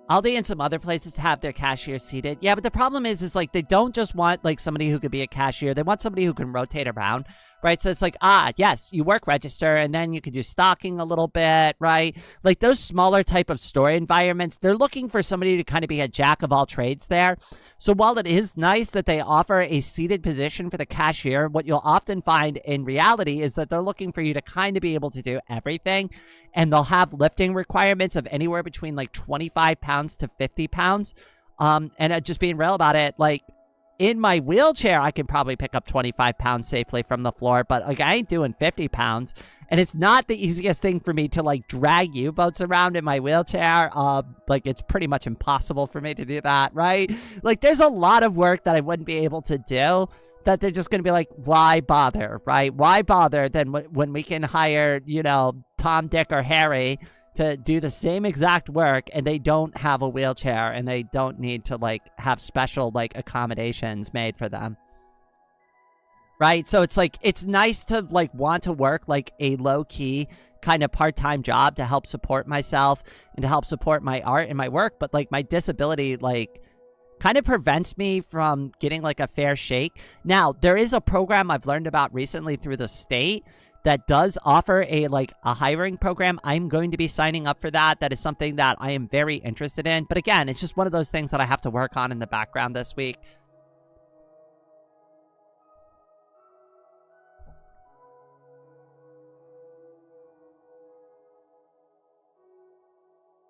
Aldi and some other places have their cashiers seated. Yeah, but the problem is like, they don't just want like somebody who could be a cashier. They want somebody who can rotate around, right? So it's like, yes, you work register, and then you can do stocking a little bit, right? Like those smaller type of store environments, they're looking for somebody to kind of be a jack of all trades there. So while it is nice that they offer a seated position for the cashier, what you'll often find in reality is that they're looking for you to kind of be able to do everything. And they'll have lifting requirements of anywhere between like 25 pounds to 50 pounds. And just being real about it, like in my wheelchair, I can probably pick up 25 pounds safely from the floor, but like I ain't doing 50 pounds. And it's not the easiest thing for me to like drag U-boats around in my wheelchair. Like it's pretty much impossible for me to do that, right? Like there's a lot of work that I wouldn't be able to do, that they're just going to be like, why bother, right? Why bother then when we can hire, you know, Tom, Dick, or Harry to do the same exact work, and they don't have a wheelchair, and they don't need to like have special like accommodations made for them. Right? So it's like, it's nice to like want to work like a low-key kind of part-time job to help support myself and to help support my art and my work, but like my disability like kind of prevents me from getting like a fair shake. Now, there is a program I've learned about recently through the state that does offer a hiring program. I'm going to be signing up for that. That is something that I am very interested in. But again, it's just one of those things that I have to work on in the background this week.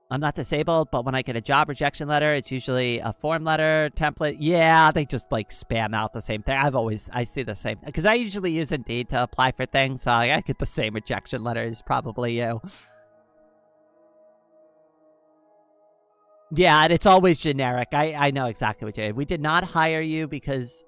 I'm not disabled, but when I get a job rejection letter, it's usually a form letter template. Yeah, they just like spam out the same thing. I see the same, because I usually use Indeed to apply for things, so I get the same rejection letters, probably you. Yeah, and it's always generic. I know exactly what you did. We did not hire you because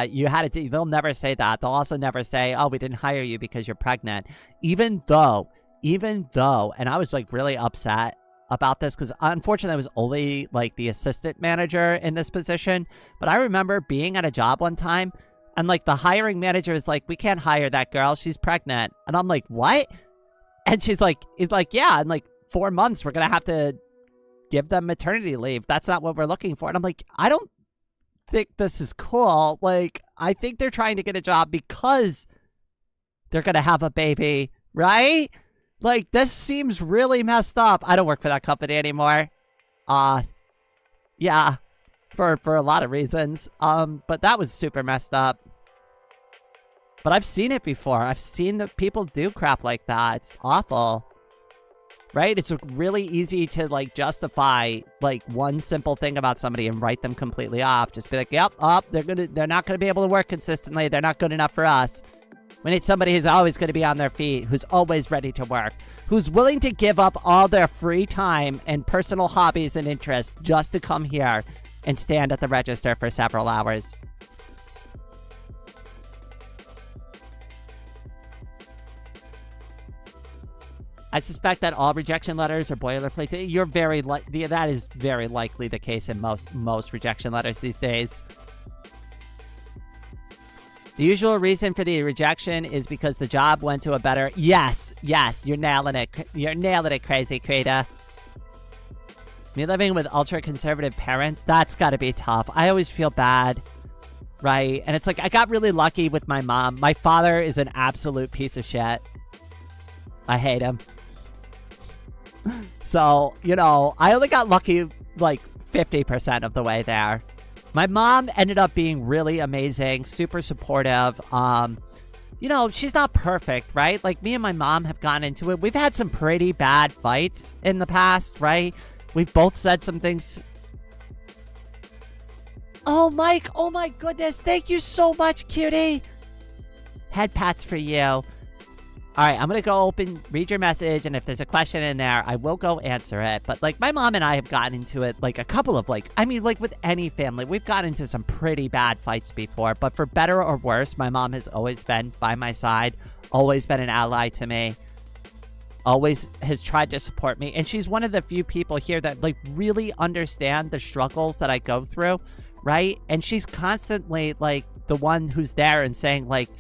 you had to. They'll never say that. They'll also never say, oh, we didn't hire you because you're pregnant. Even though, and I was like really upset about this because unfortunately I was only like the assistant manager in this position, but I remember being at a job one time and like the hiring manager is like, we can't hire that girl, she's pregnant. And I'm like, what? And she's like, yeah, in like 4 months we're gonna have to give them maternity leave. That's not what we're looking for. And I'm like, I don't think this is cool. Like, I think they're trying to get a job because they're gonna have a baby, right? Like, this seems really messed up. I don't work for that company anymore. Yeah, for a lot of reasons. But that was super messed up. But I've seen it before. I've seen that people do crap like that. It's awful. Right? It's really easy to, like, justify, like, one simple thing about somebody and write them completely off. Just be like, yep, they're not gonna be able to work consistently. They're not good enough for us. We need somebody who's always going to be on their feet, who's always ready to work, who's willing to give up all their free time and personal hobbies and interests just to come here and stand at the register for several hours. I suspect that all rejection letters are boilerplate. That is very likely the case in most rejection letters these days. The usual reason for the rejection is because the job went to a better... Yes, you're nailing it. You're nailing it, Crazy Krita. Me living with ultra-conservative parents, that's gotta be tough. I always feel bad right? And it's like, I got really lucky with my mom. My father is an absolute piece of shit. I hate him. So, you know, I only got lucky like 50% of the way there. My mom ended up being really amazing, super supportive. You know, she's not perfect, right? Like, me and my mom have gone into it. We've had some pretty bad fights in the past, right? We've both said some things. Oh, Mike. Oh, my goodness. Thank you so much, cutie. Head pats for you. All right, I'm going to go read your message, and if there's a question in there, I will go answer it. But, like, my mom and I have gotten into it, like, a couple of, like, I mean, like, with any family, we've gotten into some pretty bad fights before. But for better or worse, my mom has always been by my side, always been an ally to me, always has tried to support me. And she's one of the few people here that, like, really understand the struggles that I go through, right? And she's constantly, like, the one who's there and saying, like,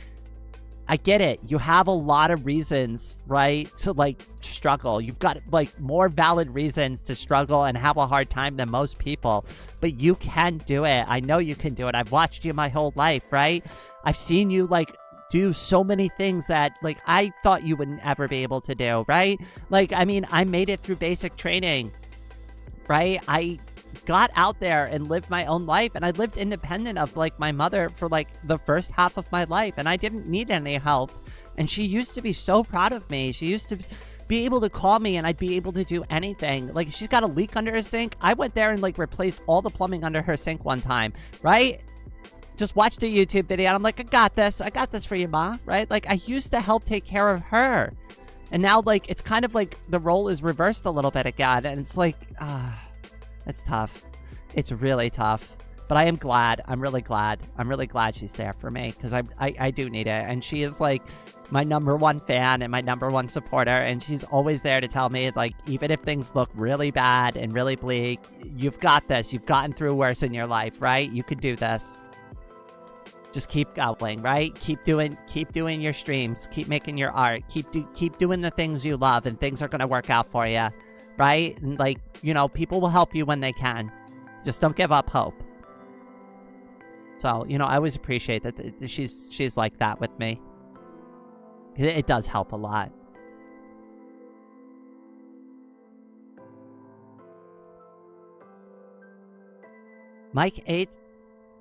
I get it. You have a lot of reasons, right, to, like, struggle. You've got, like, more valid reasons to struggle and have a hard time than most people. But you can do it. I know you can do it. I've watched you my whole life, right? I've seen you, like, do so many things that, like, I thought you wouldn't ever be able to do, right? Like, I mean, I made it through basic training, right? I got out there and lived my own life, and I lived independent of, like, my mother for, like, the first half of my life, and I didn't need any help. And she used to be so proud of me. She used to be able to call me and I'd be able to do anything. Like, she's got a leak under her sink. I went there and, like, replaced all the plumbing under her sink one time, right? Just watched a YouTube video and I'm like, I got this for you, Ma, right? Like, I used to help take care of her, and now, like, it's kind of like the role is reversed a little bit again, and it's like, it's tough. It's really tough. But I am glad. I'm really glad. I'm really glad she's there for me, because I do need it. And she is, like, my #1 fan and my #1 supporter. And she's always there to tell me, like, even if things look really bad and really bleak, you've got this. You've gotten through worse in your life, right? You could do this. Just keep going, right? Keep doing your streams. Keep making your art. Keep doing the things you love, and things are going to work out for you. Right? And, like, you know, people will help you when they can. Just don't give up hope. So, you know, I always appreciate that she's like that with me. It does help a lot. Mike 8,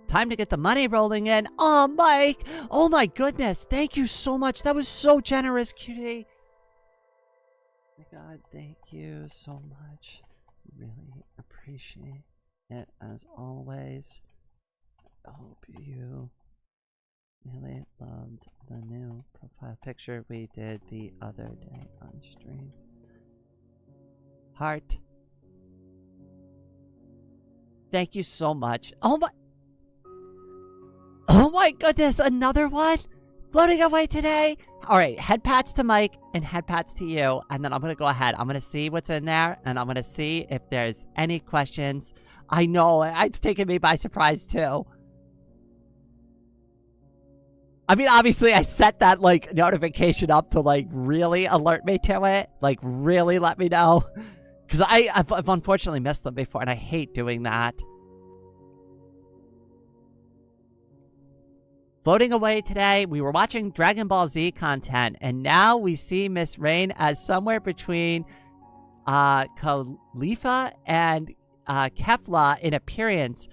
time to get the money rolling in. Oh, Mike! Oh my goodness! Thank you so much. That was so generous, cutie. God, thank you so much. Really appreciate it as always. Hope you really loved the new profile picture we did the other day on stream. Heart. Thank you so much. Oh my goodness, another one? Floating away today. All right, head pats to Mike and head pats to you, and then I'm gonna go ahead. I'm gonna see what's in there, and I'm gonna see if there's any questions. I know it's taken me by surprise too. I mean, obviously, I set that, like, notification up to, like, really alert me to it, like, really let me know, because I've unfortunately missed them before, and I hate doing that. Floating away today, we were watching Dragon Ball Z content, and now we see Miss Rain as somewhere between Khalifa and Kefla in appearance.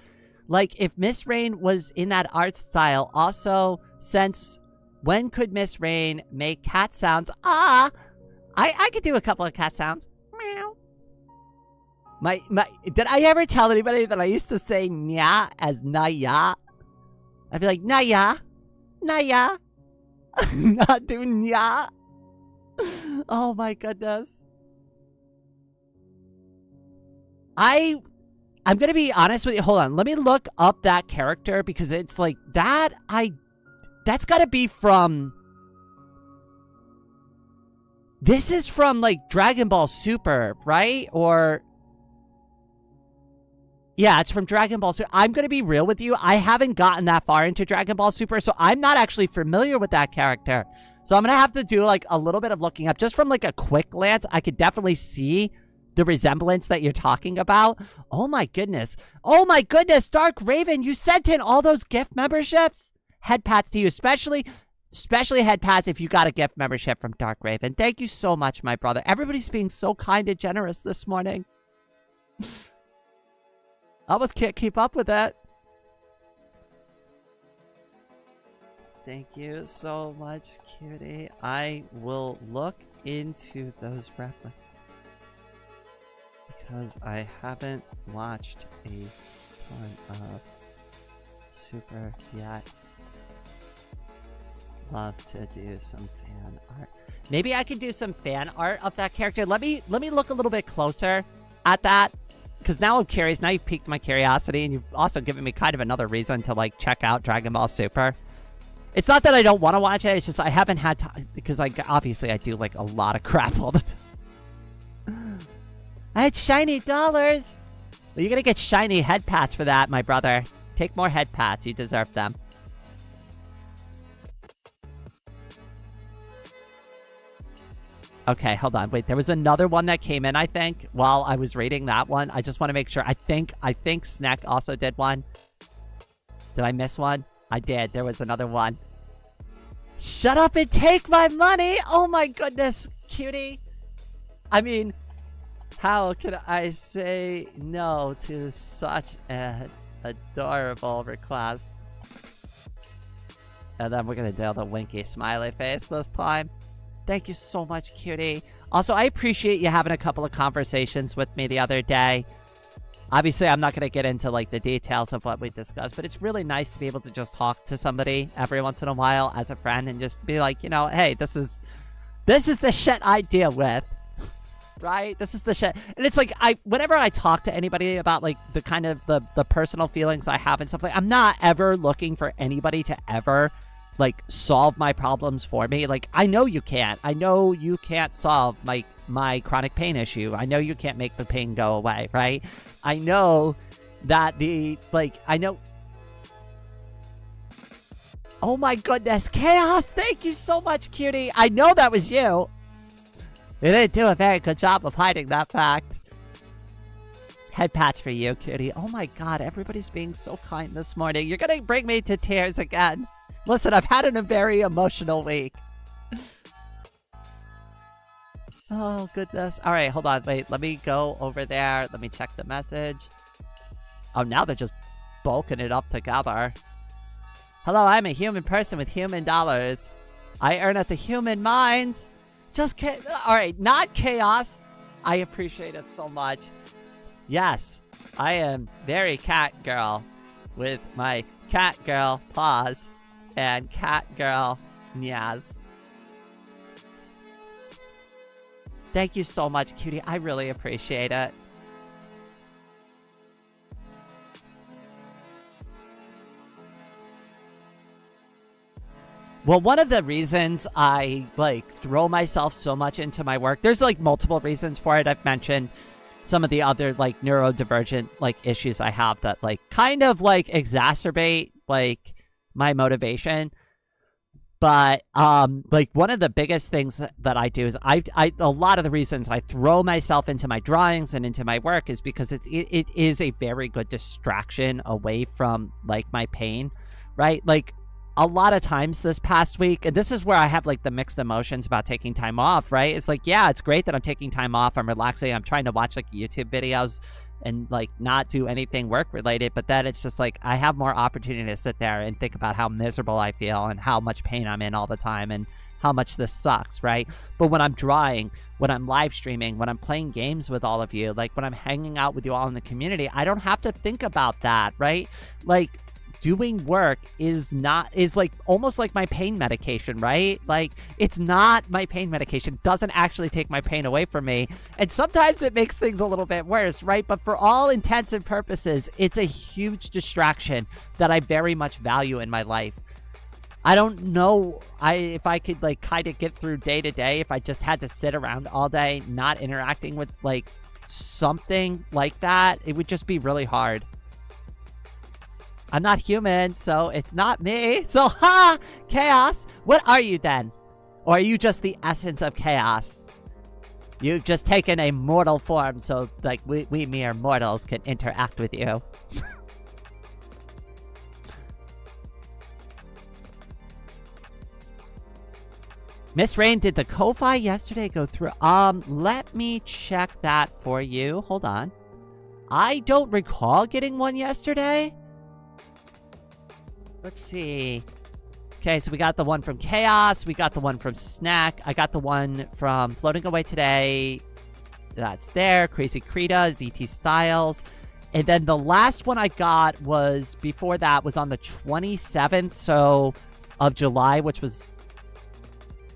Like, if Miss Rain was in that art style, also, since when could Miss Rain make cat sounds? I could do a couple of cat sounds. Meow. Did I ever tell anybody that I used to say nya as naya? I'd be like, naya, naya, not do nya. Oh my goodness. I'm gonna be honest with you. Hold on, let me look up that character, because it's like that. That's gotta be from. This is from, like, Dragon Ball Super, right? Or yeah, it's from Dragon Ball Super. I'm gonna be real with you. I haven't gotten that far into Dragon Ball Super, so I'm not actually familiar with that character. So I'm gonna have to do, like, a little bit of looking up. Just from, like, a quick glance, I could definitely see the resemblance that you're talking about. Oh my goodness. Oh my goodness, Dark Raven, you sent in all those gift memberships? Head pats to you, especially head pats if you got a gift membership from Dark Raven. Thank you so much, my brother. Everybody's being so kind and generous this morning. I almost can't keep up with that. Thank you so much, cutie. I will look into those replicas because I haven't watched a ton of Super yet. Love to do some fan art. Maybe I can do some fan art of that character. Let me look a little bit closer at that, because now I'm curious. Now you've piqued my curiosity, and you've also given me kind of another reason to like check out Dragon Ball Super. It's not that I don't want to watch it. It's just I haven't had time, because obviously I do like a lot of crap all the time. I had shiny dollars. Well, you're gonna get shiny head pats for that, my brother. Take more head pats. You deserve them. Okay, hold on. Wait, there was another one that came in, I think, while I was reading that one. I just want to make sure. I think Snack also did one. Did I miss one? I did. There was another one. Shut up and take my money! Oh my goodness, cutie. I mean, how could I say no to such an adorable request? And then we're gonna do the winky smiley face this time. Thank you so much, cutie. Also, I appreciate you having a couple of conversations with me the other day. Obviously, I'm not going to get into like the details of what we discussed, but it's really nice to be able to just talk to somebody every once in a while as a friend and just be like, you know, hey, this is the shit I deal with, right? This is the shit. And it's like, whenever I talk to anybody about like the kind of the personal feelings I have and stuff, like I'm not ever looking for anybody to ever like solve my problems for me. Like, I know you can't. I know you can't solve my chronic pain issue. I know you can't make the pain go away, right? I know that I know. Oh my goodness, Chaos, thank you so much, cutie. I know that was you. You didn't do a very good job of hiding that fact. Head pats for you, cutie. Oh my god, everybody's being so kind this morning. You're gonna bring me to tears again. Listen, I've had a very emotional week. Oh, goodness. All right, hold on. Wait, let me go over there. Let me check the message. Oh, now they're just bulking it up together. Hello, I'm a human person with human dollars. I earn at the human mines. Just all right, not chaos. I appreciate it so much. Yes, I am very cat girl with my cat girl paws. And cat girl, Nyaz. Thank you so much, cutie. I really appreciate it. Well, one of the reasons I like throw myself so much into my work, there's like multiple reasons for it. I've mentioned some of the other like neurodivergent like issues I have that like kind of like exacerbate like my motivation. But like one of the biggest things that I do is a lot of the reasons I throw myself into my drawings and into my work is because it is a very good distraction away from like my pain, right? Like a lot of times this past week, and this is where I have like the mixed emotions about taking time off, right? It's like, yeah, it's great that I'm taking time off, I'm relaxing, I'm trying to watch like YouTube videos and like not do anything work related, but then it's just like I have more opportunity to sit there and think about how miserable I feel and how much pain I'm in all the time and how much this sucks, right? But when I'm drawing, when I'm live streaming, when I'm playing games with all of you, like when I'm hanging out with you all in the community, I don't have to think about that, right? Like doing work is like almost like my pain medication, right? Like it's not my pain medication. It doesn't actually take my pain away from me. And sometimes it makes things a little bit worse, right? But for all intents and purposes, it's a huge distraction that I very much value in my life. I don't know if I could like kind of get through day to day if I just had to sit around all day not interacting with like something like that. It would just be really hard. I'm not human, so it's not me. So, ha! Chaos! What are you then? Or are you just the essence of chaos? You've just taken a mortal form, so like we mere mortals can interact with you. Miss Rain, did the Ko-Fi yesterday go through? Let me check that for you. Hold on. I don't recall getting one yesterday. Let's see. Okay, so we got the one from Chaos. We got the one from Snack. I got the one from Floating Away Today. That's there. Crazy Krita, ZT Styles. And then the last one I got was, before that, was on the 27th of July, which was...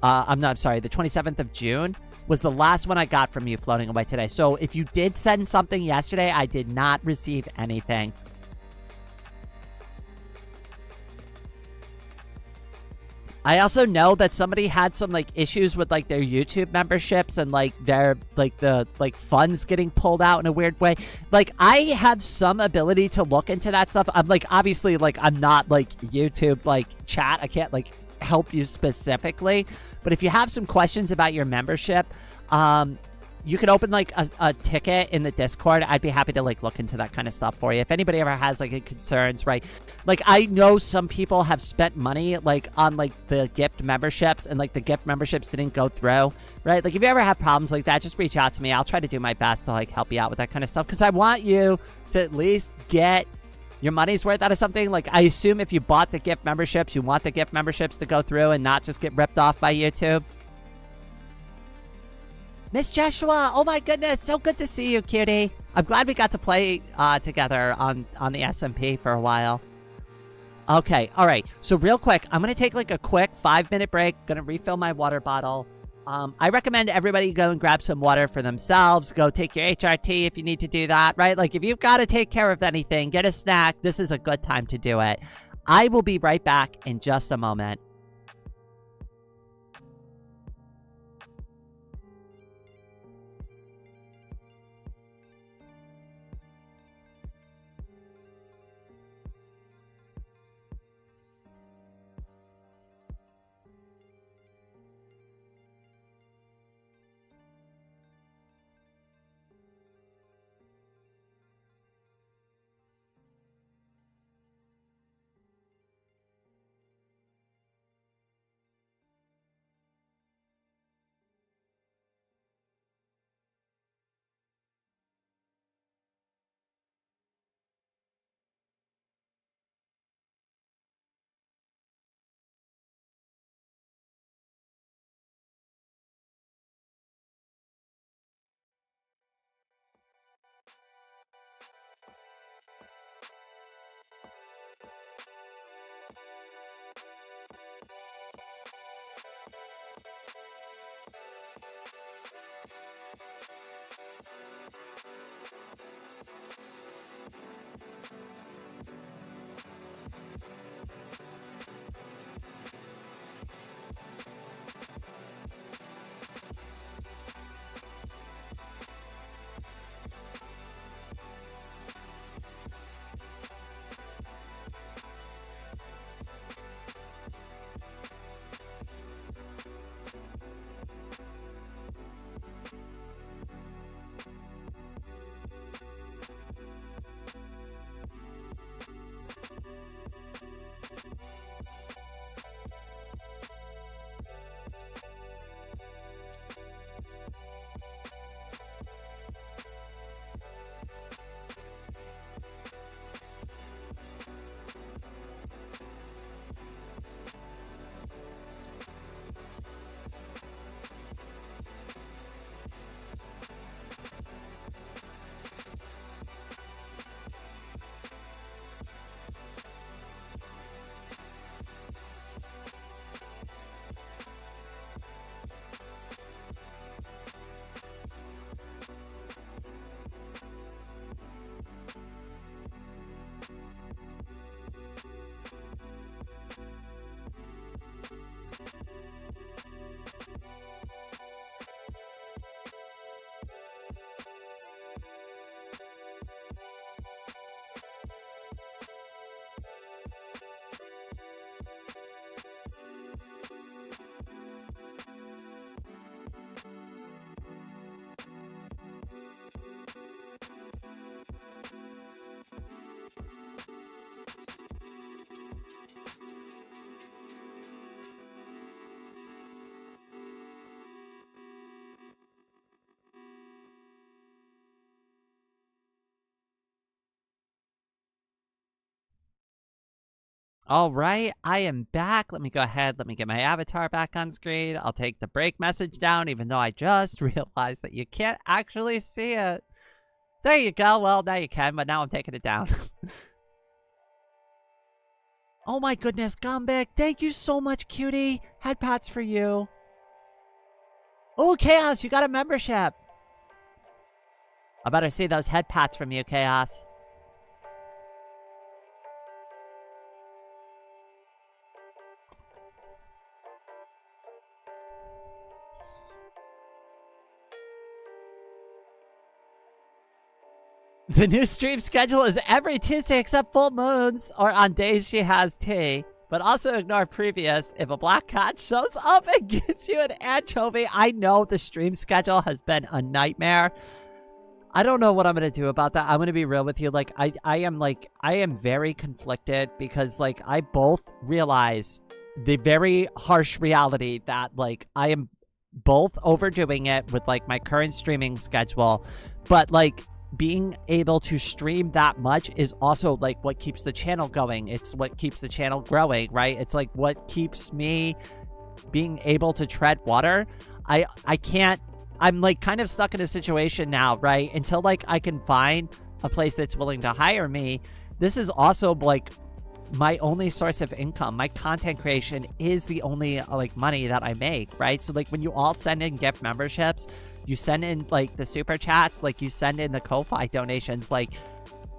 I'm sorry, the 27th of June was the last one I got from you Floating Away Today. So if you did send something yesterday, I did not receive anything. I also know that somebody had some like issues with like their YouTube memberships and like their the funds getting pulled out in a weird way. Like I have some ability to look into that stuff. I'm like, obviously, like I'm not like YouTube like chat. I can't like help you specifically, but if you have some questions about your membership, you can open like a ticket in the Discord. I'd be happy to like look into that kind of stuff for you. If anybody ever has like concerns, right? Like I know some people have spent money like on like the gift memberships and like the gift memberships didn't go through, right? Like if you ever have problems like that, just reach out to me. I'll try to do my best to like help you out with that kind of stuff, because I want you to at least get your money's worth out of something. Like I assume if you bought the gift memberships, you want the gift memberships to go through and not just get ripped off by YouTube. Miss Joshua, oh my goodness, so good to see you, cutie. I'm glad we got to play together on the SMP for a while. Okay, all right. So real quick, I'm going to take like a quick 5-minute break. Going to refill my water bottle. I recommend everybody go and grab some water for themselves. Go take your HRT if you need to do that, right? Like if you've got to take care of anything, get a snack. This is a good time to do it. I will be right back in just a moment. All right, I am back. Let me go ahead. Let me get my avatar back on screen. I'll take the break message down, even though I just realized that you can't actually see it. There you go. Well, now you can, but now I'm taking it down. Oh my goodness, Gumbik. Thank you so much, cutie. Head pats for you. Oh, Chaos, you got a membership. I better see those head pats from you, Chaos. The new stream schedule is every Tuesday except full moons or on days she has tea. But also ignore previous. If a black cat shows up and gives you an anchovy, I know the stream schedule has been a nightmare. I don't know what I'm going to do about that. I'm going to be real with you. Like, I am very conflicted because, like, I both realize the very harsh reality that, like, I am both overdoing it with, like, my current streaming schedule. But, like, being able to stream that much is also like what keeps the channel going. It's what keeps the channel growing, right? It's like what keeps me being able to tread water. I can't, I'm like kind of stuck in a situation now, right? Until like I can find a place that's willing to hire me. This is also like my only source of income. My content creation is the only like money that I make, right? So like when you all send in gift memberships, you send in like the super chats, like you send in the Ko-Fi donations, like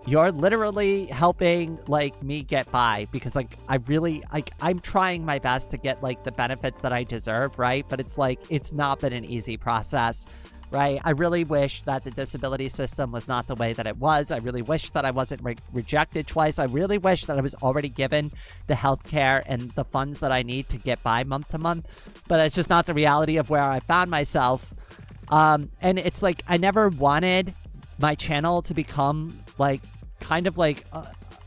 you're literally helping like me get by because like I really like I'm trying my best to get like the benefits that I deserve, right? But it's like it's not been an easy process, right? I really wish that the disability system was not the way that it was. I really wish that I wasn't rejected twice. I really wish that I was already given the healthcare and the funds that I need to get by month to month. But it's just not the reality of where I found myself. And it's like I never wanted my channel to become like kind of like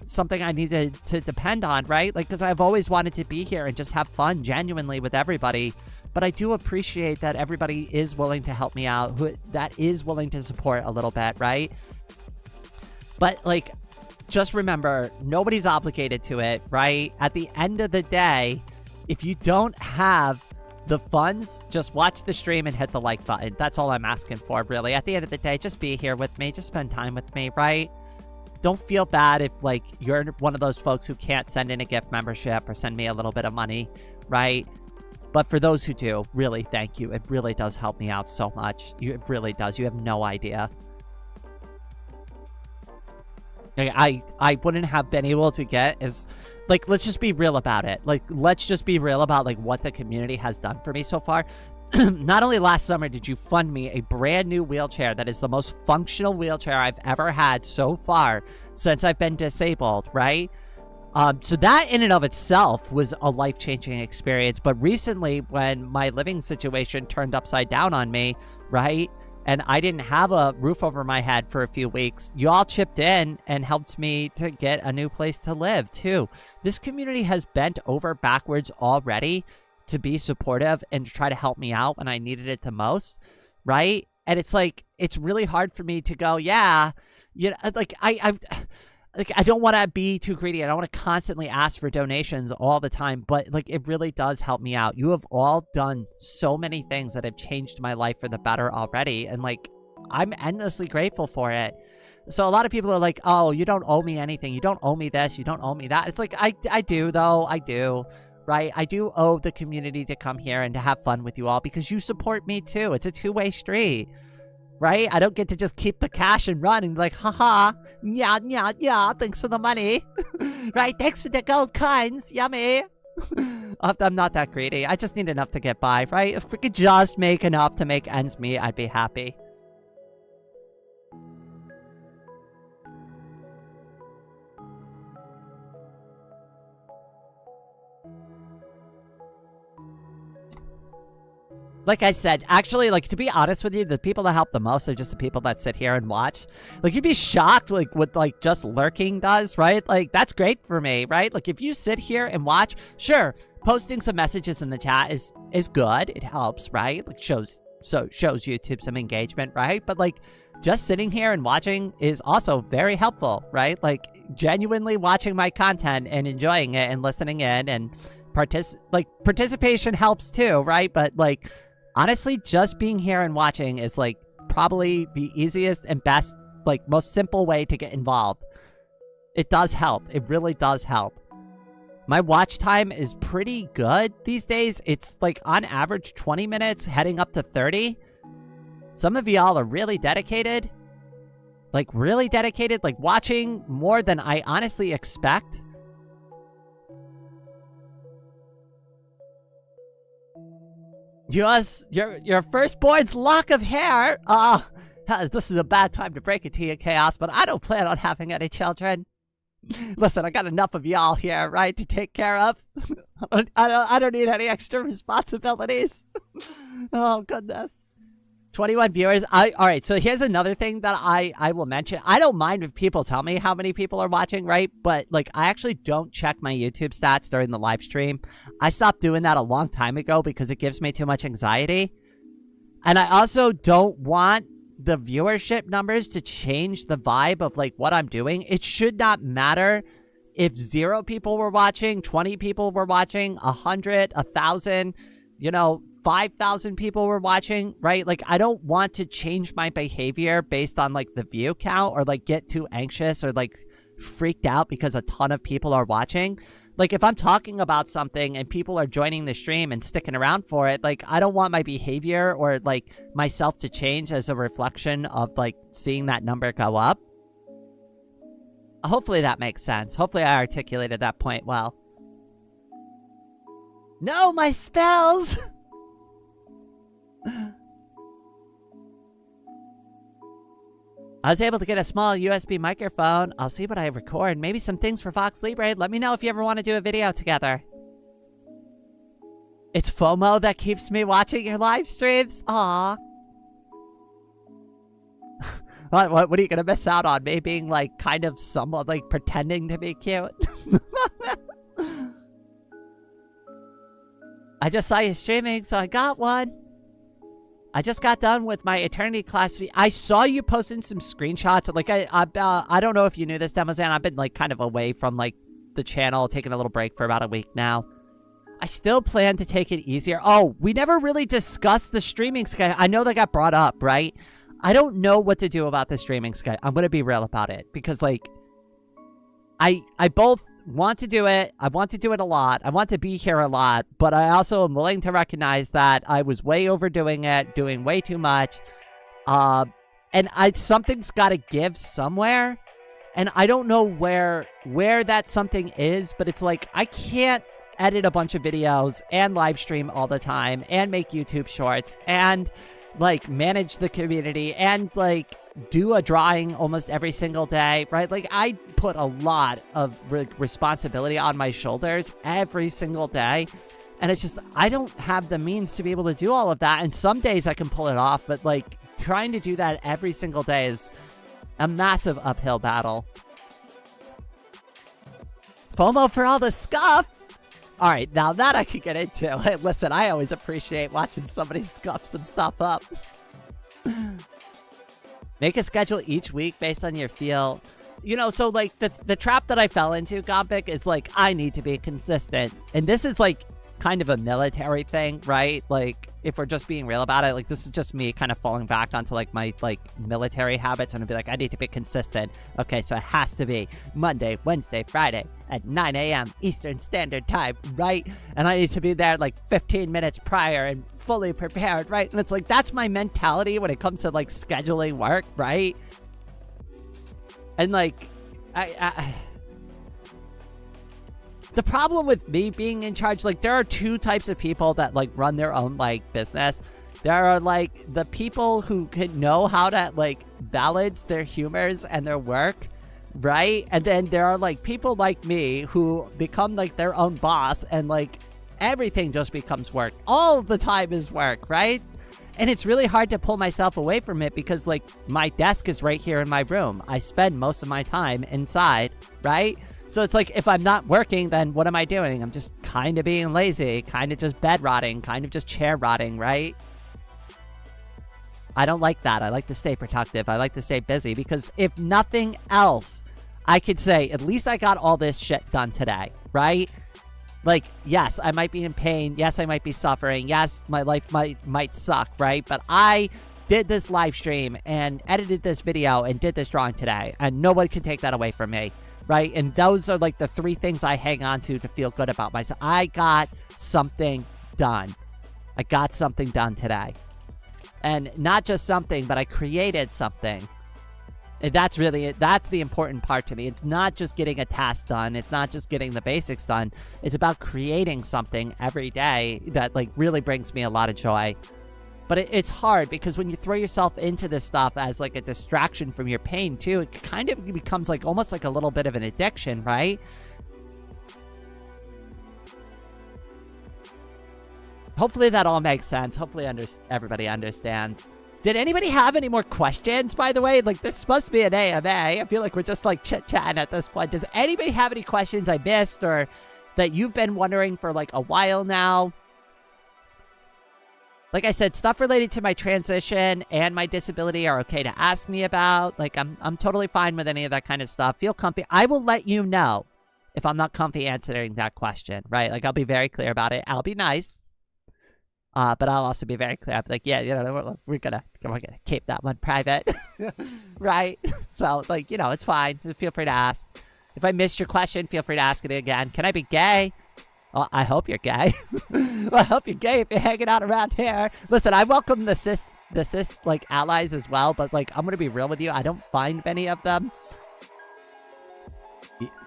something I needed to depend on, right? Like, because I've always wanted to be here and just have fun genuinely with everybody. But I do appreciate that everybody is willing to help me out, that is willing to support a little bit, right? But like, just remember, nobody's obligated to it, right? At the end of the day, if you don't have the funds, just watch the stream and hit the like button. That's all I'm asking for, really. At the end of the day, just be here with me. Just spend time with me, right? Don't feel bad if, like, you're one of those folks who can't send in a gift membership or send me a little bit of money, right? But for those who do, really, thank you. It really does help me out so much. It really does. You have no idea. I wouldn't have been able to get as... Like, let's just be real about it. Like, let's just be real about, like, what the community has done for me so far. Not only last summer did you fund me a brand new wheelchair that is the most functional wheelchair I've ever had so far since I've been disabled, right? So that in and of itself was a life-changing experience. But recently, when my living situation turned upside down on me, right? And I didn't have a roof over my head for a few weeks, you all chipped in and helped me to get a new place to live, too. This community has bent over backwards already to be supportive and to try to help me out when I needed it the most, right? And it's like, it's really hard for me to go, yeah, you know, like, I don't want to be too greedy. I don't want to constantly ask for donations all the time, but like it really does help me out. You have all done so many things that have changed my life for the better already, and like I'm endlessly grateful for it. So a lot of people are like, "Oh, you don't owe me anything. You don't owe me this. You don't owe me that." It's like I do though. I do. Right? I do owe the community to come here and to have fun with you all because you support me too. It's a two-way street. Right? I don't get to just keep the cash and run and be like, haha, yeah, thanks for the money. Right? Thanks for the gold coins. Yummy. I'm not that greedy. I just need enough to get by, right? If we could just make enough to make ends meet, I'd be happy. Like I said, actually, like, to be honest with you, the people that help the most are just the people that sit here and watch. Like, you'd be shocked, like, what, like, just lurking does, right? Like, that's great for me, right? Like, if you sit here and watch, sure, posting some messages in the chat is good. It helps, right? Like, shows YouTube some engagement, right? But, like, just sitting here and watching is also very helpful, right? Like, genuinely watching my content and enjoying it and listening in, and participation helps too, right? But like, honestly, just being here and watching is like probably the easiest and best, like most simple way to get involved. It does help. It really does help. My watch time is pretty good these days. It's like on average 20 minutes, heading up to 30. Some of y'all are really dedicated. Like really dedicated, like watching more than I honestly expect. Your firstborn's lock of hair. This is a bad time to break it to you, Chaos, but I don't plan on having any children. Listen, I got enough of y'all here, right, to take care of. I don't need any extra responsibilities. Oh, goodness. 21 viewers. All right, so here's another thing that I will mention. I don't mind if people tell me how many people are watching, right? But, like, I actually don't check my YouTube stats during the live stream. I stopped doing that a long time ago because it gives me too much anxiety. And I also don't want the viewership numbers to change the vibe of, like, what I'm doing. It should not matter if 0 people were watching, 20 people were watching, 100, 1,000, 5,000 people were watching, right? Like, I don't want to change my behavior based on, like, the view count, or, like, get too anxious or, like, freaked out because a ton of people are watching. Like, if I'm talking about something and people are joining the stream and sticking around for it, like, I don't want my behavior or, like, myself to change as a reflection of, like, seeing that number go up. Hopefully that makes sense. Hopefully I articulated that point well. No, my spells! I was able to get a small USB microphone. I'll see what I record. Maybe some things for Vox Libre. Let me know if you ever want to do a video together. It's FOMO that keeps me watching your live streams. Aww. What are you gonna miss out on? Me being like kind of somewhat like pretending to be cute? I just saw you streaming, so I got one. I just got done with my Eternity class. I saw you posting some screenshots. Like, I don't know if you knew this, Demozan. I've been, like, kind of away from, like, the channel, taking a little break for about a week now. I still plan to take it easier. Oh, we never really discussed the streaming schedule. I know that got brought up, right? I don't know what to do about the streaming schedule. I'm going to be real about it. Because, like, I both want to do it. I want to do it a lot. I want to be here a lot, but I also am willing to recognize that I was way overdoing it, doing way too much. And something's got to give somewhere. And I don't know where that something is, but it's like, I can't edit a bunch of videos and live stream all the time and make YouTube shorts and like manage the community and like do a drawing almost every single day, right? Like, I put a lot of responsibility on my shoulders every single day, and it's just, I don't have the means to be able to do all of that. And some days I can pull it off, but like trying to do that every single day is a massive uphill battle. FOMO for all the scuff. All right, now that I could get into. Hey, listen, I always appreciate watching somebody scuff some stuff up. Make a schedule each week based on your feel. So like the trap that I fell into, Gombic, is like, I need to be consistent. And this is like kind of a military thing, right? Like, if we're just being real about it, like, this is just me kind of falling back onto like my like military habits, and I'd be like, I need to be consistent. Okay, so it has to be Monday, Wednesday, Friday at 9 a.m. Eastern Standard Time, right? And I need to be there like 15 minutes prior and fully prepared, right? And it's like, that's my mentality when it comes to like scheduling work, right? And like, the problem with me being in charge, like, there are 2 types of people that, like, run their own, like, business. There are, like, the people who can know how to, like, balance their humors and their work, right? And then there are, like, people like me who become, like, their own boss, and, like, everything just becomes work. All the time is work, right? And it's really hard to pull myself away from it because, like, my desk is right here in my room. I spend most of my time inside, right? So it's like, if I'm not working, then what am I doing? I'm just kind of being lazy, kind of just bed rotting, kind of just chair rotting, right? I don't like that. I like to stay productive. I like to stay busy because if nothing else, I could say, at least I got all this shit done today, right? Like, yes, I might be in pain. Yes, I might be suffering. Yes, my life might suck, right? But I did this live stream and edited this video and did this drawing today, and no one can take that away from me, right? And those are like the 3 things I hang on to feel good about myself. I got something done. I got something done today. And not just something, but I created something. And that's really it. That's the important part to me. It's not just getting a task done. It's not just getting the basics done. It's about creating something every day that like really brings me a lot of joy. But it's hard because when you throw yourself into this stuff as like a distraction from your pain too, it kind of becomes like almost like a little bit of an addiction, right? Hopefully that all makes sense. Hopefully everybody understands. Did anybody have any more questions, by the way? Like, this is supposed to be an AMA. I feel like we're just, like, chit-chatting at this point. Does anybody have any questions I missed or that you've been wondering for, like, a while now? Like I said, stuff related to my transition and my disability are okay to ask me about. Like, I'm totally fine with any of that kind of stuff. Feel comfy. I will let you know if I'm not comfy answering that question, right? Like, I'll be very clear about it. I'll be nice. But I'll also be very clear. I'll be like, yeah, you know, we're gonna keep that one private, right? So, like, you know, it's fine. Feel free to ask. If I missed your question, feel free to ask it again. Can I be gay? Well, I hope you're gay. Well, I hope you're gay if you're hanging out around here. Listen, I welcome the cis like allies as well. But like, I'm gonna be real with you. I don't find many of them.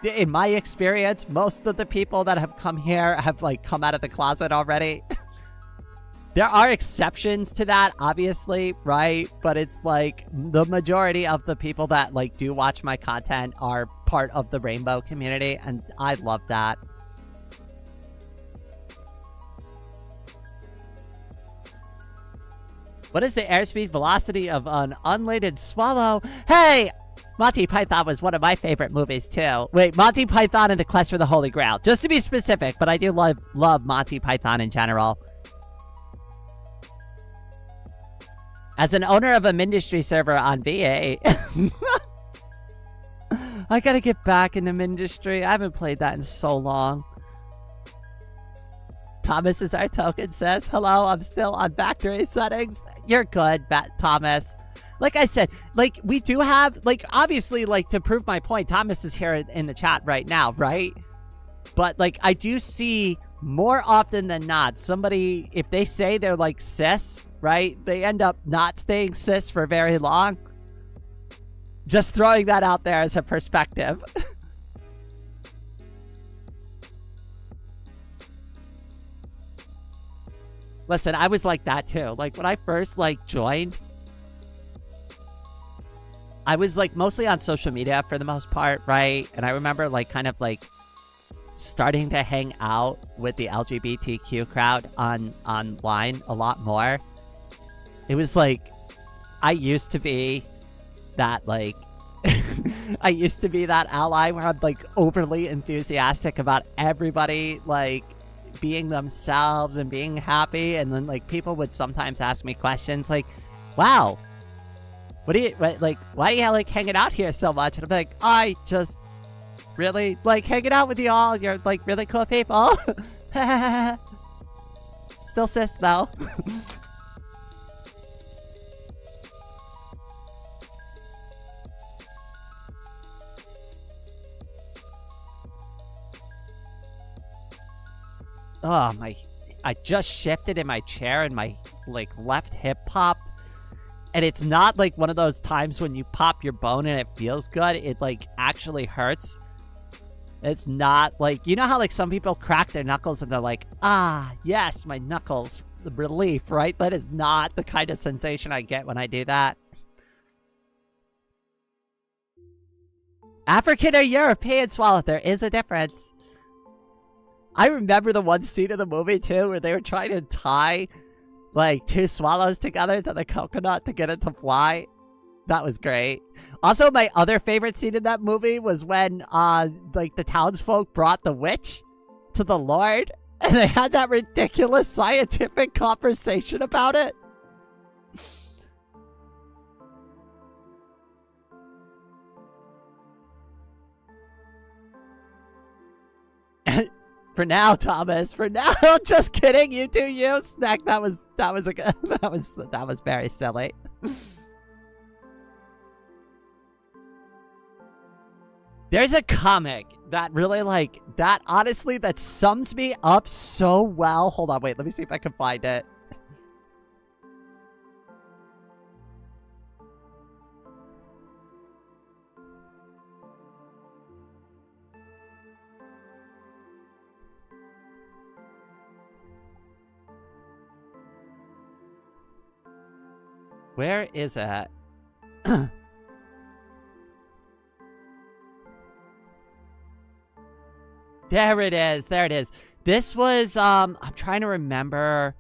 In my experience, most of the people that have come here have like come out of the closet already. There are exceptions to that, obviously, right? But it's like the majority of the people that like do watch my content are part of the rainbow community, and I love that. What is the airspeed velocity of an unladen swallow? Hey! Monty Python was one of my favorite movies, too. Wait, Monty Python and the Quest for the Holy Grail. Just to be specific, but I do love Monty Python in general. As an owner of a Mindustry server on V8, I gotta get back into Mindustry. I haven't played that in so long. Thomas is our token, says, hello, I'm still on factory settings. You're good, Thomas. Like I said, like, we do have, like, obviously, like, to prove my point, Thomas is here in the chat right now, right? But, like, I do see more often than not, somebody, if they say they're, like, cis, right? They end up not staying cis for very long. Just throwing that out there as a perspective. Listen, I was like that too. Like when I first like joined, I was like mostly on social media for the most part, right? And I remember like kind of like starting to hang out with the LGBTQ crowd online a lot more. It was like, I used to be that like, I used to be that ally where I'm like overly enthusiastic about everybody like being themselves and being happy. And then like people would sometimes ask me questions like, wow, like, why are you like hanging out here so much? And I'm like, I just really like hanging out with you all. You're like really cool people. Still cis though. Oh, I just shifted in my chair and my, like, left hip popped. And it's not, like, one of those times when you pop your bone and it feels good. It, like, actually hurts. It's not, like, you know how, like, some people crack their knuckles and they're like, ah, yes, my knuckles, the relief, right? That is not the kind of sensation I get when I do that. African or European swallow, there is a difference. I remember the one scene of the movie, too, where they were trying to tie, like, 2 swallows together to the coconut to get it to fly. That was great. Also, my other favorite scene in that movie was when, like, the townsfolk brought the witch to the Lord, and they had that ridiculous scientific conversation about it. For now, Thomas. For now. Just kidding. You do you. Snack. That was a good. That was very silly. There's a comic that really like that. Honestly, that sums me up so well. Hold on. Wait. Let me see if I can find it. Where is it? There it is. There it is. This was, I'm trying to remember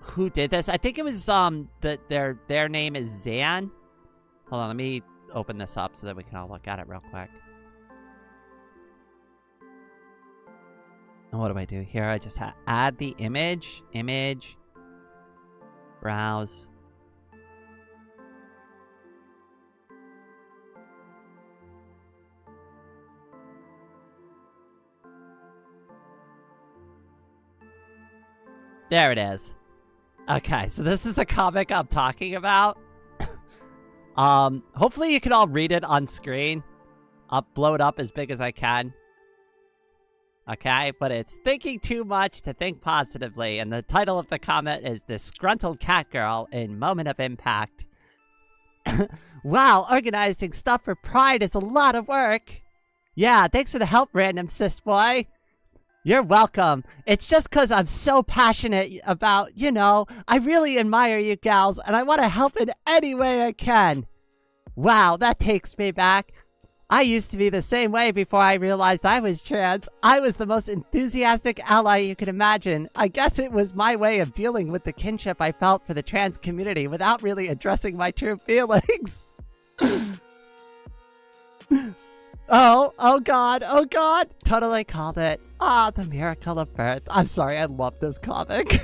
who did this. I think it was, their name is Zan. Hold on, let me open this up so that we can all look at it real quick. And what do I do here? I just add the image, browse. There it is. Okay, so this is the comic I'm talking about. Hopefully you can all read it on screen. I'll blow it up as big as I can. Okay, but it's Thinking Too Much to Think Positively, and the title of the comment is Disgruntled Cat Girl in Moment of Impact. Wow, organizing stuff for Pride is a lot of work. Yeah, thanks for the help, random cis boy. You're welcome. It's just because I'm so passionate about, you know, I really admire you gals, and I want to help in any way I can. Wow, that takes me back. I used to be the same way before I realized I was trans. I was the most enthusiastic ally you could imagine. I guess it was my way of dealing with the kinship I felt for the trans community without really addressing my true feelings. Oh God. Totally called it. Ah, the miracle of birth. I'm sorry, I love this comic.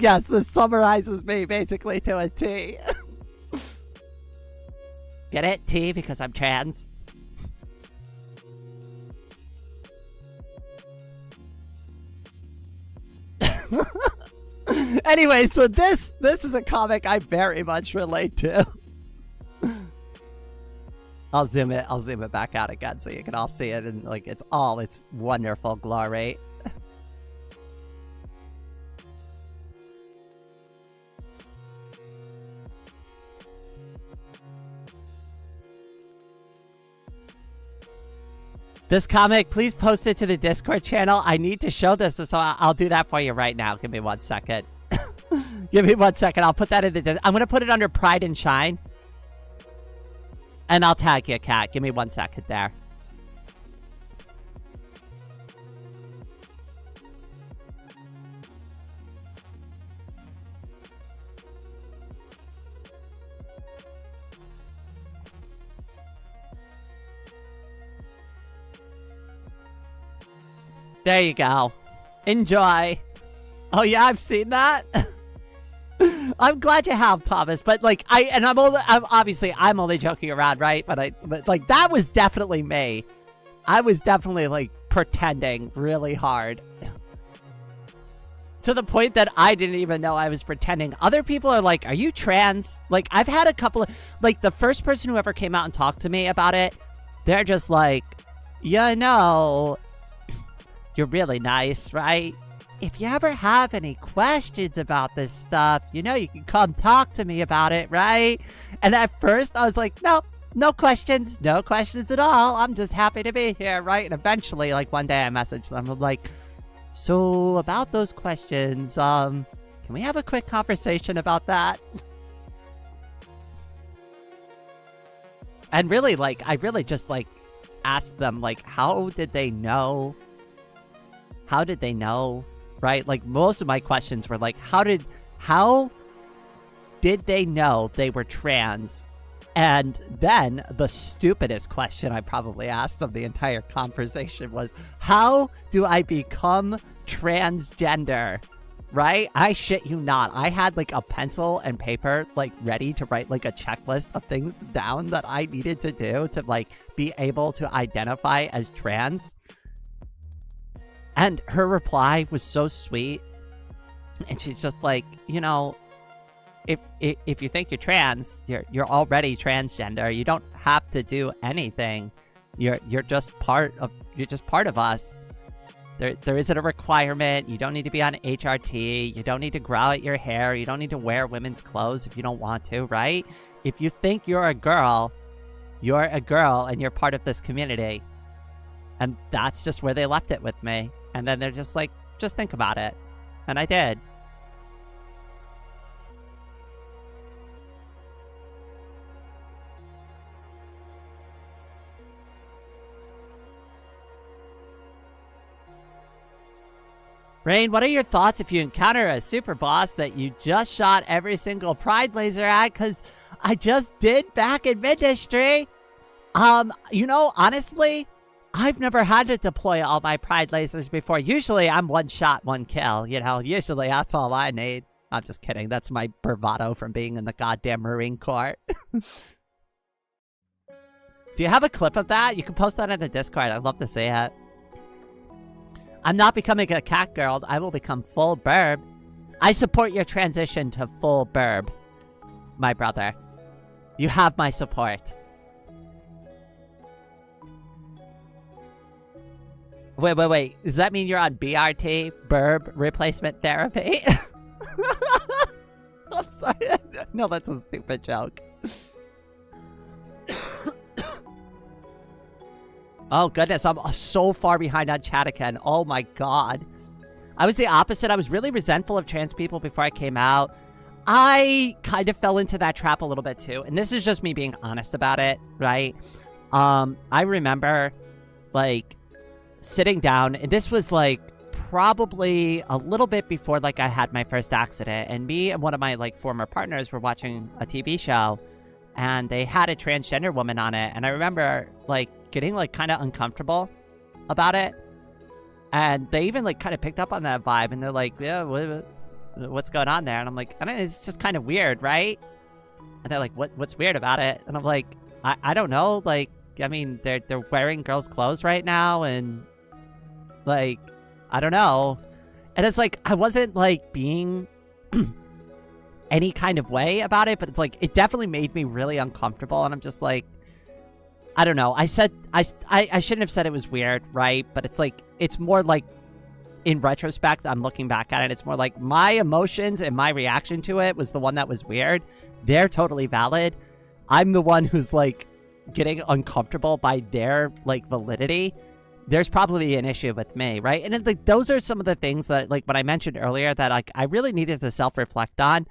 Yes, this summarizes me basically to a T. Get it? T because I'm trans. Anyway, so this is a comic I very much relate to. I'll zoom it back out again so you can all see it, and like it's all its wonderful glory. This comic, please post it to the Discord channel. I need to show this, so I'll do that for you right now. Give me 1 second. Give me 1 second. I'll put that in the... I'm going to put it under Pride and Shine. And I'll tag you, Cat. Give me 1 second there. There you go. Enjoy. Oh yeah, I've seen that. I'm glad you have, Thomas. But like, I'm only joking around, right? But like, that was definitely me. I was definitely like pretending really hard. To the point that I didn't even know I was pretending. Other people are like, are you trans? Like, I've had a couple of, like, the first person who ever came out and talked to me about it, they're just like, you know, you're really nice, right? If you ever have any questions about this stuff, you know, you can come talk to me about it, right? And at first I was like, no questions at all. I'm just happy to be here, right? And eventually, like, one day I messaged them. I'm like, so about those questions, can we have a quick conversation about that? And really, like, I really just, like, asked them, like, how did they know? How did they know? Right? Like, most of my questions were like, how did they know they were trans? And then the stupidest question I probably asked them the entire conversation was, how do I become transgender? right? I shit you not. I had like a pencil and paper like ready to write like a checklist of things down that I needed to do to like be able to identify as trans. And her reply was so sweet. And she's just like, you know, if you think you're trans, you're already transgender. You don't have to do anything. You're just part of us. There isn't a requirement. You don't need to be on HRT. You don't need to grow out your hair. You don't need to wear women's clothes if you don't want to, right? If you think you're a girl and you're part of this community. And that's just where they left it with me. And then they're just like, just think about it. And I did. Rain, what are your thoughts if you encounter a super boss that you just shot every single Pride laser at? Because I just did back in Ministry. You know, honestly, I've never had to deploy all my Pride lasers before. Usually I'm one shot, one kill. You know, usually that's all I need. I'm just kidding. That's my bravado from being in the goddamn Marine Corps. Do you have a clip of that? You can post that in the Discord. I'd love to see it. I'm not becoming a cat girl. I will become full burb. I support your transition to full burb, my brother. You have my support. Wait. Does that mean you're on BRT, burb replacement therapy? I'm sorry. No, that's a stupid joke. Oh, goodness. I'm so far behind on chat again. Oh, my God. I was the opposite. I was really resentful of trans people before I came out. I kind of fell into that trap a little bit, too. And this is just me being honest about it, right? I remember, like, sitting down. And this was, like, probably a little bit before, like, I had my first accident. And me and one of my, like, former partners were watching a TV show. And they had a transgender woman on it. And I remember, like, getting, like, kind of uncomfortable about it. And they even, like, kind of picked up on that vibe. And they're like, yeah, what's going on there? And I'm like, I don't know, it's just kind of weird, right? And they're like, what's weird about it? And I'm like, I don't know. Like, I mean, they're wearing girls' clothes right now. And, like, I don't know. And it's like, I wasn't, like, being any kind of way about it. But it's like, it definitely made me really uncomfortable. And I'm just like, I don't know. I shouldn't have said it was weird, right? But it's like, it's more like, in retrospect, I'm looking back at it, it's more like my emotions and my reaction to it was the one that was weird. They're totally valid. I'm the one who's like getting uncomfortable by their like validity. There's probably an issue with me, right? And like those are some of the things that like when I mentioned earlier that like I really needed to self-reflect on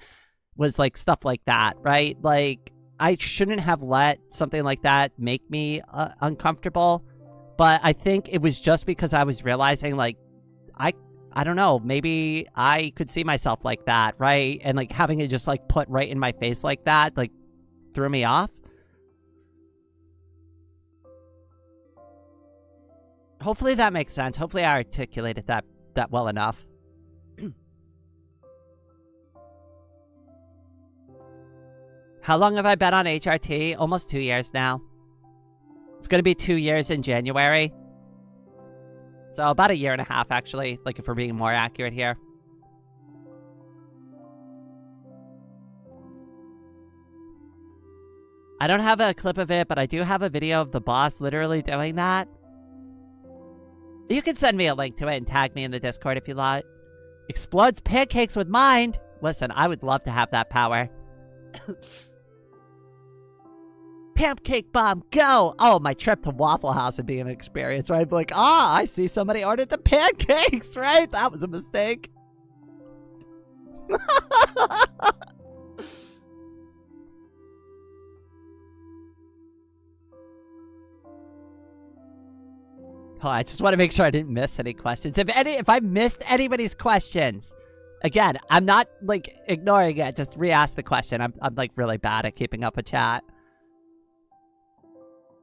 was like stuff like that, right? Like I shouldn't have let something like that make me uncomfortable. But I think it was just because I was realizing like, I don't know, maybe I could see myself like that, right? And like having it just like put right in my face like that, like threw me off. Hopefully that makes sense. Hopefully I articulated that well enough. How long have I been on HRT? Almost 2 years now. It's going to be 2 years in January. So about 1.5 years, actually, like if we're being more accurate here. I don't have a clip of it, but I do have a video of the boss literally doing that. You can send me a link to it and tag me in the Discord if you like. Explodes pancakes with mind. Listen, I would love to have that power. Pancake bomb, go! Oh, my trip to Waffle House would be an experience, right? I'd be like, I see somebody ordered the pancakes, right? That was a mistake. Oh, I just want to make sure I didn't miss any questions. If I missed anybody's questions, again, I'm not like ignoring it. Just re-ask the question. I'm like really bad at keeping up with chat.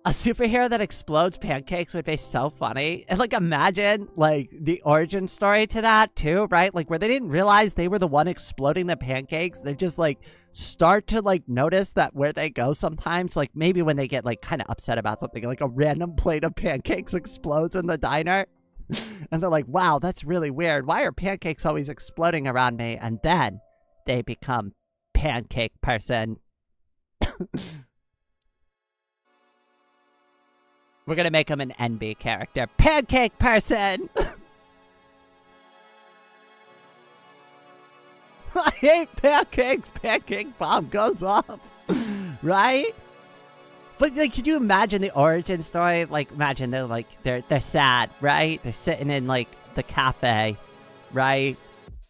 A superhero that explodes pancakes would be so funny. And like imagine like the origin story to that too, right? Like where they didn't realize they were the one exploding the pancakes. They just like start to like notice that where they go sometimes, like maybe when they get like kind of upset about something, like a random plate of pancakes explodes in the diner. And they're like, wow, that's really weird. Why are pancakes always exploding around me? And then they become pancake person. We're gonna make him an NB character. Pancake person! I hate pancakes! Pancake bomb goes off! Right? But like, could you imagine the origin story? Like, imagine they're like, they're sad, right? They're sitting in like the cafe, right?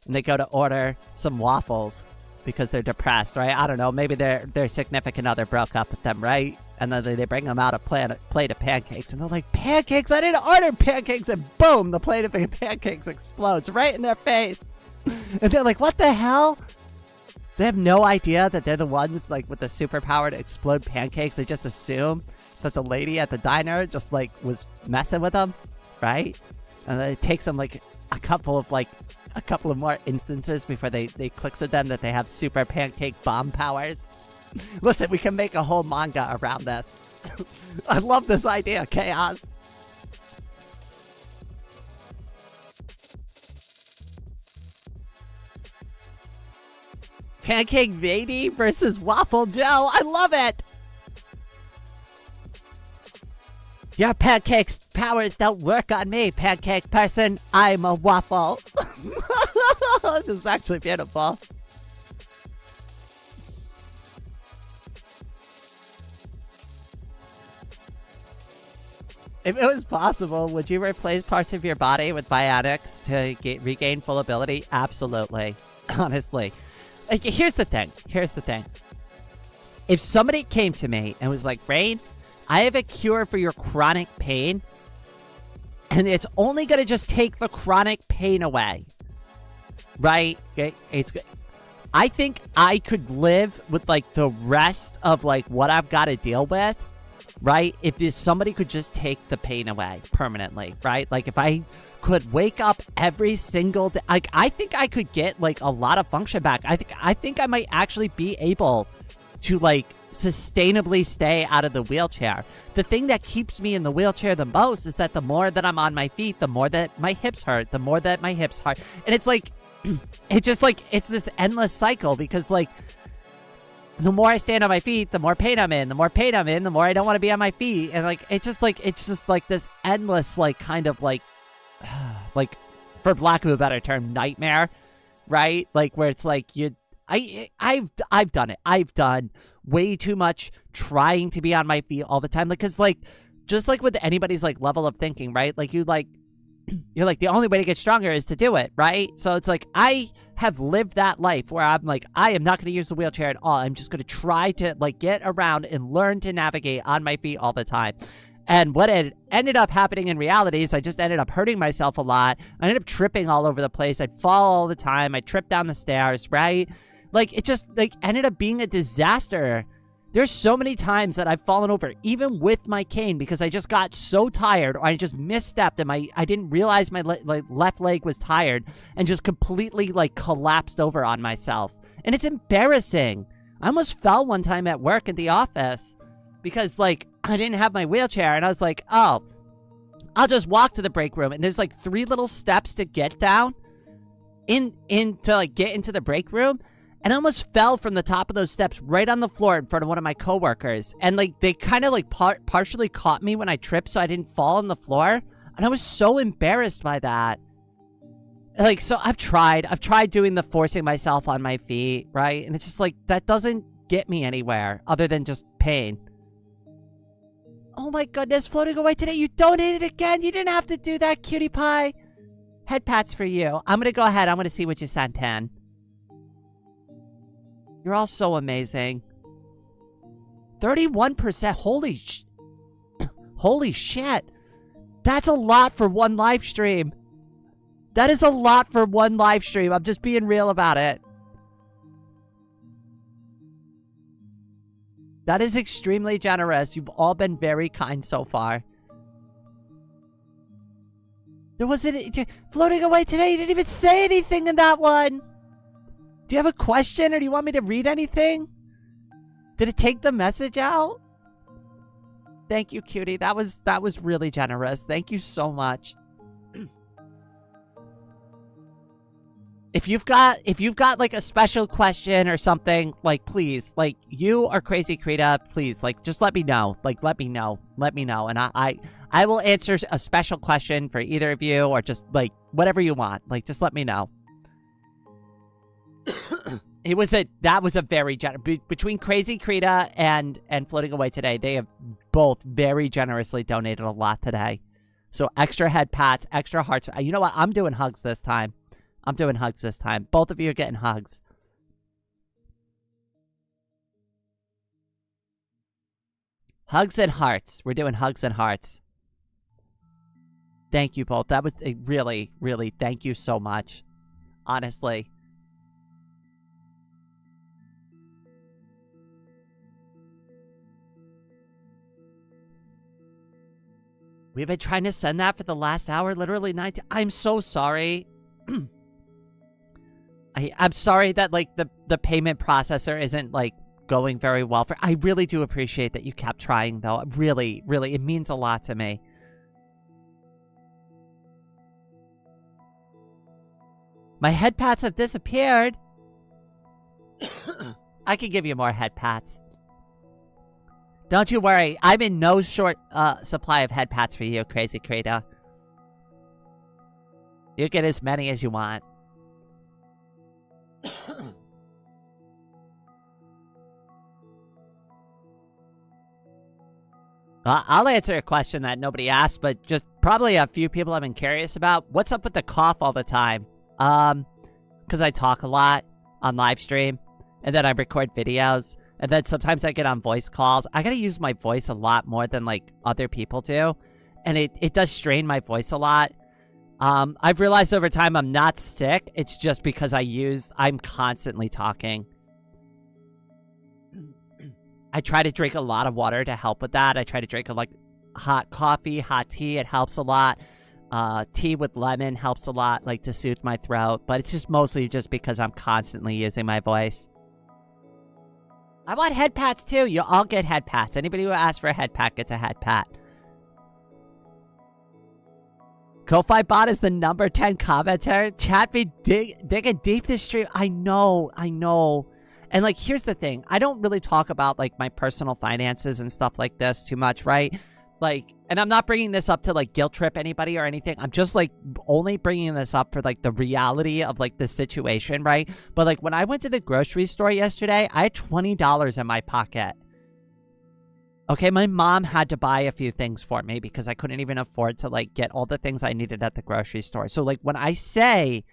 And they go to order some waffles because they're depressed, right? I don't know, maybe their significant other broke up with them, right? And then they bring them out a plate of pancakes, and they're like, pancakes? I didn't order pancakes! And boom, the plate of pancakes explodes right in their face. And they're like, what the hell? They have no idea that they're the ones like with the superpower to explode pancakes. They just assume that the lady at the diner just like was messing with them, right? And then it takes them like a couple of more instances before they clicks with them that they have super pancake bomb powers. Listen, we can make a whole manga around this. I love this idea, Chaos. Pancake Vady versus Waffle Joe. I love it. Your pancakes powers don't work on me, pancake person. I'm a waffle. This is actually beautiful. If it was possible, would you replace parts of your body with biotics to regain full ability? Absolutely. Honestly. Like, here's the thing. If somebody came to me and was like, Rain, I have a cure for your chronic pain, and it's only going to just take the chronic pain away, right? Okay? I think I could live with, like, the rest of, like, what I've got to deal with, right? If somebody could just take the pain away permanently, right? Like, if I could wake up every single day, like, I think I could get, like, a lot of function back. I think I might actually be able to, like, sustainably stay out of the wheelchair. The thing that keeps me in the wheelchair the most is that the more that I'm on my feet, the more that my hips hurt, And it's like, it's just like, it's this endless cycle because, like, the more I stand on my feet, the more pain I'm in. The more pain I'm in, the more I don't want to be on my feet. And, like, it's just like this endless, like, kind of, like, like, for lack of a better term, nightmare, right? Like, where it's like, I've done it. I've done way too much trying to be on my feet all the time. Like, cause, like, just like with anybody's, like, level of thinking, right? Like, you're like, the only way to get stronger is to do it, right? So it's like, I have lived that life where I'm like, I am not going to use the wheelchair at all. I'm just going to try to, like, get around and learn to navigate on my feet all the time. And what had ended up happening in reality is I just ended up hurting myself a lot. I ended up tripping all over the place. I'd fall all the time. I'd trip down the stairs, right? Like, it just, like, ended up being a disaster. There's so many times that I've fallen over, even with my cane, because I just got so tired, or I just misstepped and I didn't realize my left leg was tired and just completely, like, collapsed over on myself. And it's embarrassing. I almost fell one time at work at the office because, like, I didn't have my wheelchair, and I was like, oh, I'll just walk to the break room. And there's, like, 3 little steps to get down to, like, get into the break room. And I almost fell from the top of those steps right on the floor in front of one of my coworkers. And, like, they kind of, like, partially caught me when I tripped so I didn't fall on the floor. And I was so embarrassed by that. Like, so I've tried doing the forcing myself on my feet, right? And it's just, like, that doesn't get me anywhere other than just pain. Oh my goodness, floating away today. You donated again. You didn't have to do that, cutie pie. Head pats for you. I'm going to go ahead. I'm going to see what you sent in. You're all so amazing. 31%. Holy shit. That's a lot for one live stream. That is a lot for one live stream. I'm just being real about it. That is extremely generous. You've all been very kind so far. There wasn't... Floating away today, you didn't even say anything in that one. Do you have a question or do you want me to read anything? Did it take the message out? Thank you, cutie. That was really generous. Thank you so much. If you've got like a special question or something, like please, like you or Crazy Krita, please, like just let me know. Like let me know. And I will answer a special question for either of you or just like whatever you want. Like just let me know. That was a very generous, between Crazy Krita and Floating Away today, they have both very generously donated a lot today. So extra head pats, extra hearts. You know what? I'm doing hugs this time. Both of you are getting hugs. Hugs and hearts. We're doing hugs and hearts. Thank you both. That was a really, really, thank you so much. Honestly. We've been trying to send that for the last hour, literally 19. I'm so sorry. I'm sorry that, like, the payment processor isn't, like, going very well. I really do appreciate that you kept trying, though. Really, really, it means a lot to me. My head pats have disappeared. I can give you more head pats. Don't you worry. I'm in no short supply of head pats for you, Crazy Krita. You get as many as you want. I'll answer a question that nobody asked, but just probably a few people have been curious about. What's up with the cough all the time? Because I talk a lot on live stream, and then I record videos, and then sometimes I get on voice calls. I gotta use my voice a lot more than, like, other people do, and it does strain my voice a lot. I've realized over time I'm not sick. It's just because I'm constantly talking. I try to drink a lot of water to help with that. I try to drink like hot coffee, hot tea. It helps a lot. Tea with lemon helps a lot, like to soothe my throat. But it's just mostly just because I'm constantly using my voice. I want head pats too. You all get head pats. Anybody who asks for a head pat gets a head pat. Ko-Fi Bot is the number 10 commenter. Chat be digging deep this stream. I know. And, like, here's the thing. I don't really talk about, like, my personal finances and stuff like this too much, right? Like, and I'm not bringing this up to, like, guilt trip anybody or anything. I'm just, like, only bringing this up for, like, the reality of, like, the situation, right? But, like, when I went to the grocery store yesterday, I had $20 in my pocket. Okay, my mom had to buy a few things for me because I couldn't even afford to, like, get all the things I needed at the grocery store. So, like, when I say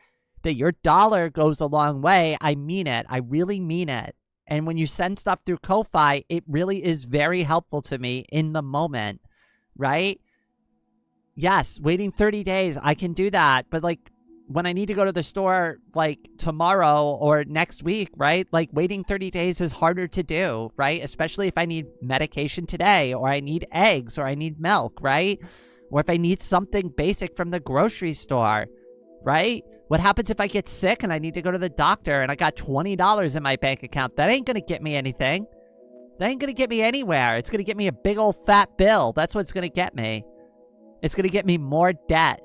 that your dollar goes a long way, I mean it. I really mean it. And when you send stuff through Ko-Fi, it really is very helpful to me in the moment, right? Yes, waiting 30 days, I can do that. But, like, when I need to go to the store, like, tomorrow or next week, right? Like, waiting 30 days is harder to do, right? Especially if I need medication today, or I need eggs, or I need milk, right? Or if I need something basic from the grocery store, right? What happens if I get sick and I need to go to the doctor and I got $20 in my bank account? That ain't gonna get me anything. That ain't gonna get me anywhere. It's gonna get me a big old fat bill. That's what's gonna get me. It's gonna get me more debt.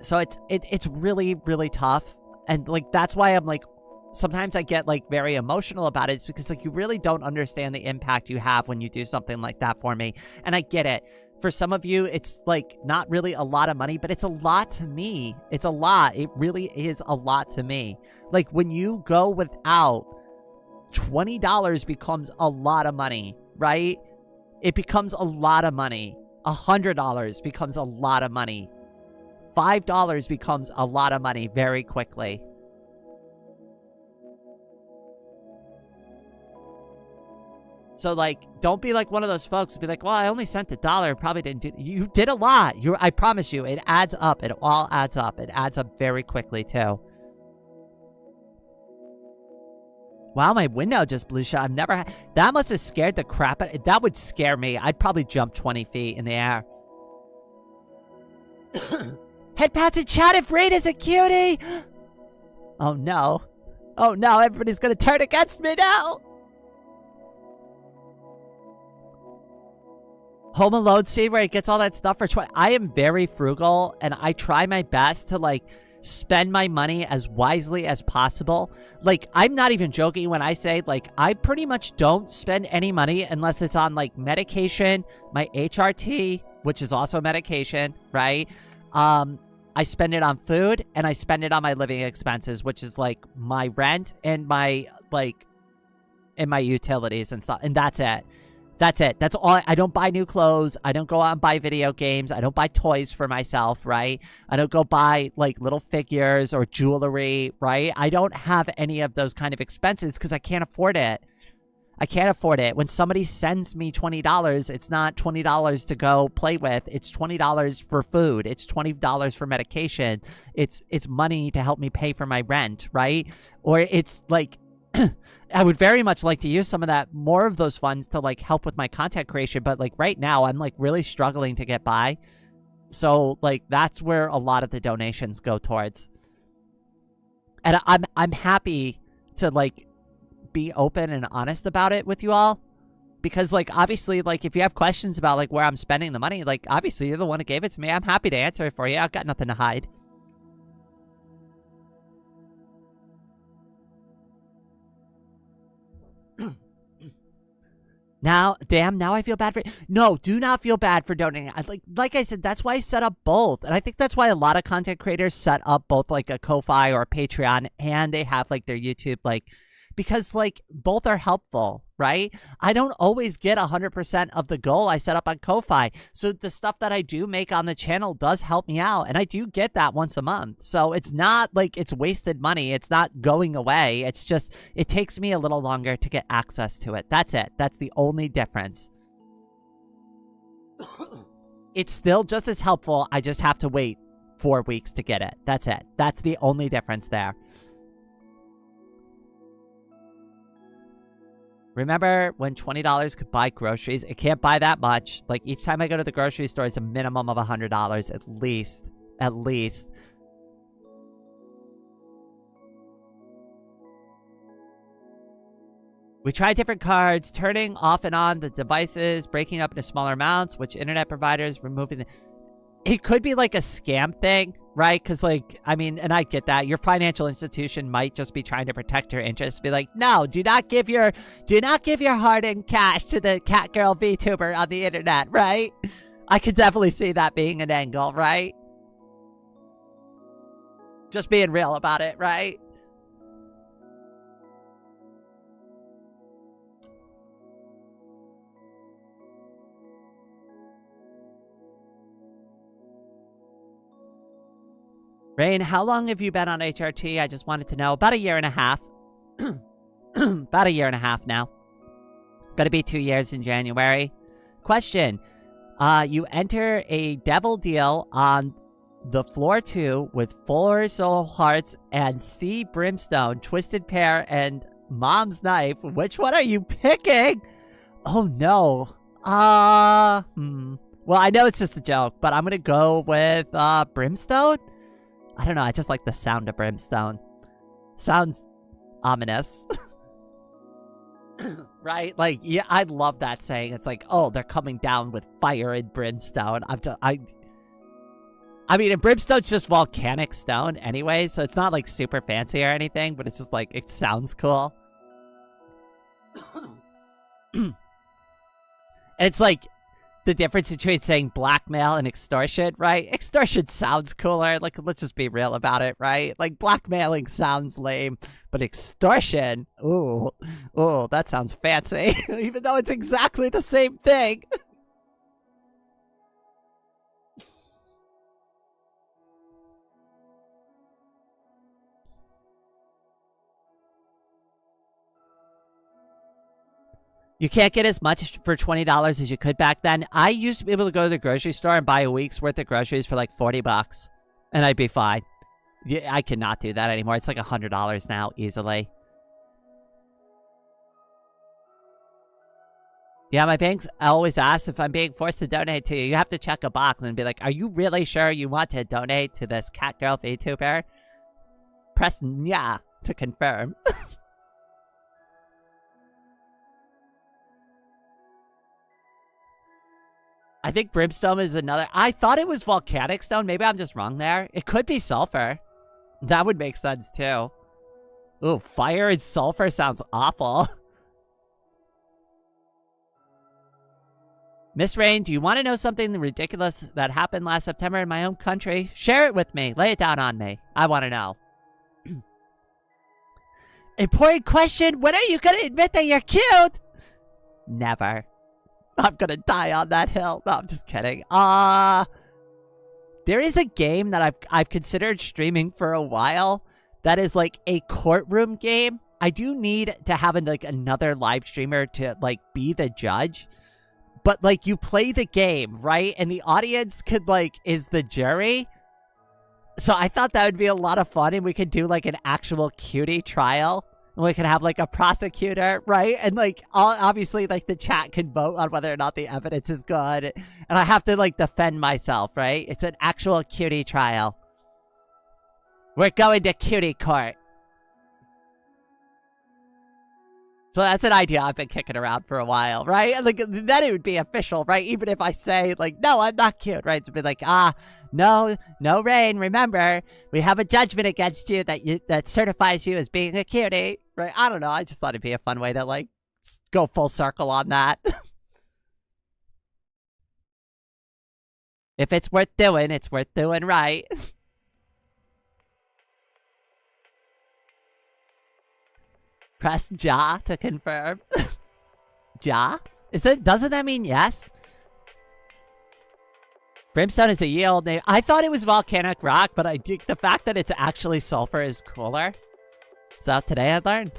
So it's really, really tough. And, like, that's why I'm, like, sometimes I get, like, very emotional about it. It's because, like, you really don't understand the impact you have when you do something like that for me. And I get it. For some of you, it's, like, not really a lot of money, but it's a lot to me. It's a lot. It really is a lot to me. Like, when you go without, $20 becomes a lot of money, right? It becomes a lot of money. $100 becomes a lot of money. $5 becomes a lot of money very quickly. So, like, don't be like one of those folks who be like, well, I only sent $1. Probably didn't do... You did a lot. I promise you, it adds up. It all adds up. It adds up very quickly, too. Wow, my window just blew shut. I've never had... That must have scared the crap out... That would scare me. I'd probably jump 20 feet in the air. Head pats in chat if Raid is a cutie! Oh no. Oh no, everybody's gonna turn against me now! Home Alone scene where he gets all that stuff for 20. I am very frugal, and I try my best to, like, spend my money as wisely as possible. Like, I'm not even joking when I say, like, I pretty much don't spend any money unless it's on, like, medication, my HRT, which is also medication, right? I spend it on food, and I spend it on my living expenses, which is, like, my rent and my, like, and my utilities and stuff, and that's it. That's it. That's all. I don't buy new clothes. I don't go out and buy video games. I don't buy toys for myself, right? I don't go buy, like, little figures or jewelry, right? I don't have any of those kind of expenses because I can't afford it. I can't afford it. When somebody sends me $20, it's not $20 to go play with. It's $20 for food. It's $20 for medication. It's money to help me pay for my rent, right? Or it's, like... I would very much like to use some of that, more of those funds to, like, help with my content creation. But, like, right now, I'm, like, really struggling to get by. So, like, that's where a lot of the donations go towards. And I'm happy to, like, be open and honest about it with you all. Because, like, obviously, like, if you have questions about, like, where I'm spending the money, like, obviously, you're the one who gave it to me. I'm happy to answer it for you. I've got nothing to hide. Now, damn, now I feel bad for... No, do not feel bad for donating. Like I said, that's why I set up both. And I think that's why a lot of content creators set up both, like, a Ko-Fi or a Patreon, and they have, like, their YouTube, like... Because, like, both are helpful, right? I don't always get 100% of the goal I set up on Ko-Fi. So the stuff that I do make on the channel does help me out. And I do get that once a month. So it's not like it's wasted money. It's not going away. It's just, it takes me a little longer to get access to it. That's it. That's the only difference. It's still just as helpful. I just have to wait 4 weeks to get it. That's it. That's the only difference there. Remember when $20 could buy groceries? It can't buy that much. Like, each time I go to the grocery store, it's a minimum of $100 at least. At least. We tried different cards, turning off and on the devices, breaking up into smaller amounts, which internet providers removing the... It could be like a scam thing, right? Because, like, I mean, and I get that. Your financial institution might just be trying to protect your interests. Be like, no, do not give your hard-earned cash to the Catgirl VTuber on the internet, right? I could definitely see that being an angle, right? Just being real about it, right? Rain, how long have you been on HRT? I just wanted to know. About 1.5 years. About 1.5 years now. Gonna be 2 years in January. Question. You enter a devil deal on the floor 2 with 4 soul hearts and C brimstone, twisted pear, and mom's knife. Which one are you picking? Oh no. Well, I know it's just a joke, but I'm gonna go with brimstone. I don't know, I just like the sound of brimstone. Sounds ominous. Right? Like, yeah, I love that saying. It's like, oh, they're coming down with fire and brimstone. I mean, and brimstone's just volcanic stone anyway, so it's not, like, super fancy or anything, but it's just, like, it sounds cool. And it's like... the difference between saying blackmail and extortion, right? Extortion sounds cooler. Like, let's just be real about it, right? Like, blackmailing sounds lame, but extortion, ooh, that sounds fancy, even though it's exactly the same thing. You can't get as much for $20 as you could back then. I used to be able to go to the grocery store and buy a week's worth of groceries for like $40, and I'd be fine. Yeah, I cannot do that anymore. It's like $100 now, easily. Yeah, my banks always ask if I'm being forced to donate to you. You have to check a box and be like, are you really sure you want to donate to this cat girl VTuber? Press yeah to confirm. I think brimstone is another. I thought it was volcanic stone. Maybe I'm just wrong there. It could be sulfur. That would make sense too. Ooh, fire and sulfur sounds awful. Miss Rain, do you want to know something ridiculous that happened last September in my home country? Share it with me. Lay it down on me. I want to know. Important question. When are you going to admit that you're cute? Never. I'm going to die on that hill. No, I'm just kidding. There is a game that I've considered streaming for a while that is like a courtroom game. I do need to have another live streamer to like be the judge. But, like, you play the game, right? And the audience could, like, is the jury. So I thought that would be a lot of fun. And we could do, like, an actual cutie trial. And we could have, like, a prosecutor, right? And, like, obviously, like, the chat can vote on whether or not the evidence is good. And I have to, like, defend myself, right? It's an actual cutie trial. We're going to cutie court. So that's an idea I've been kicking around for a while, right? Like, then it would be official, right? Even if I say, like, no, I'm not cute, right? To be like, no, Rain, remember, we have a judgment against you that certifies you as being a cutie, right? I don't know. I just thought it'd be a fun way to, like, go full circle on that. If it's worth doing right. Press ja to confirm. Ja? Doesn't that mean yes? Brimstone is a ye old name. I thought it was volcanic rock, but I think the fact that it's actually sulfur is cooler. So today I learned.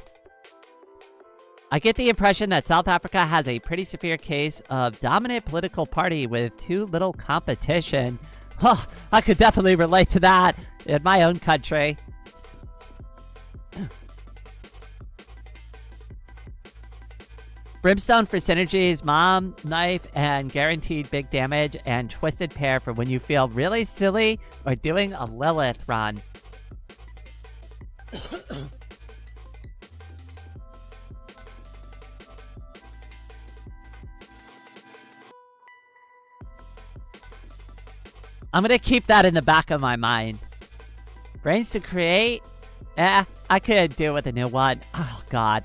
I get the impression that South Africa has a pretty severe case of dominant political party with too little competition. Huh, I could definitely relate to that in my own country. Brimstone for synergies, mom, knife, and guaranteed big damage, and twisted pair for when you feel really silly or doing a Lilith run. I'm gonna keep that in the back of my mind. Brains to create? I could do with a new one. Oh god,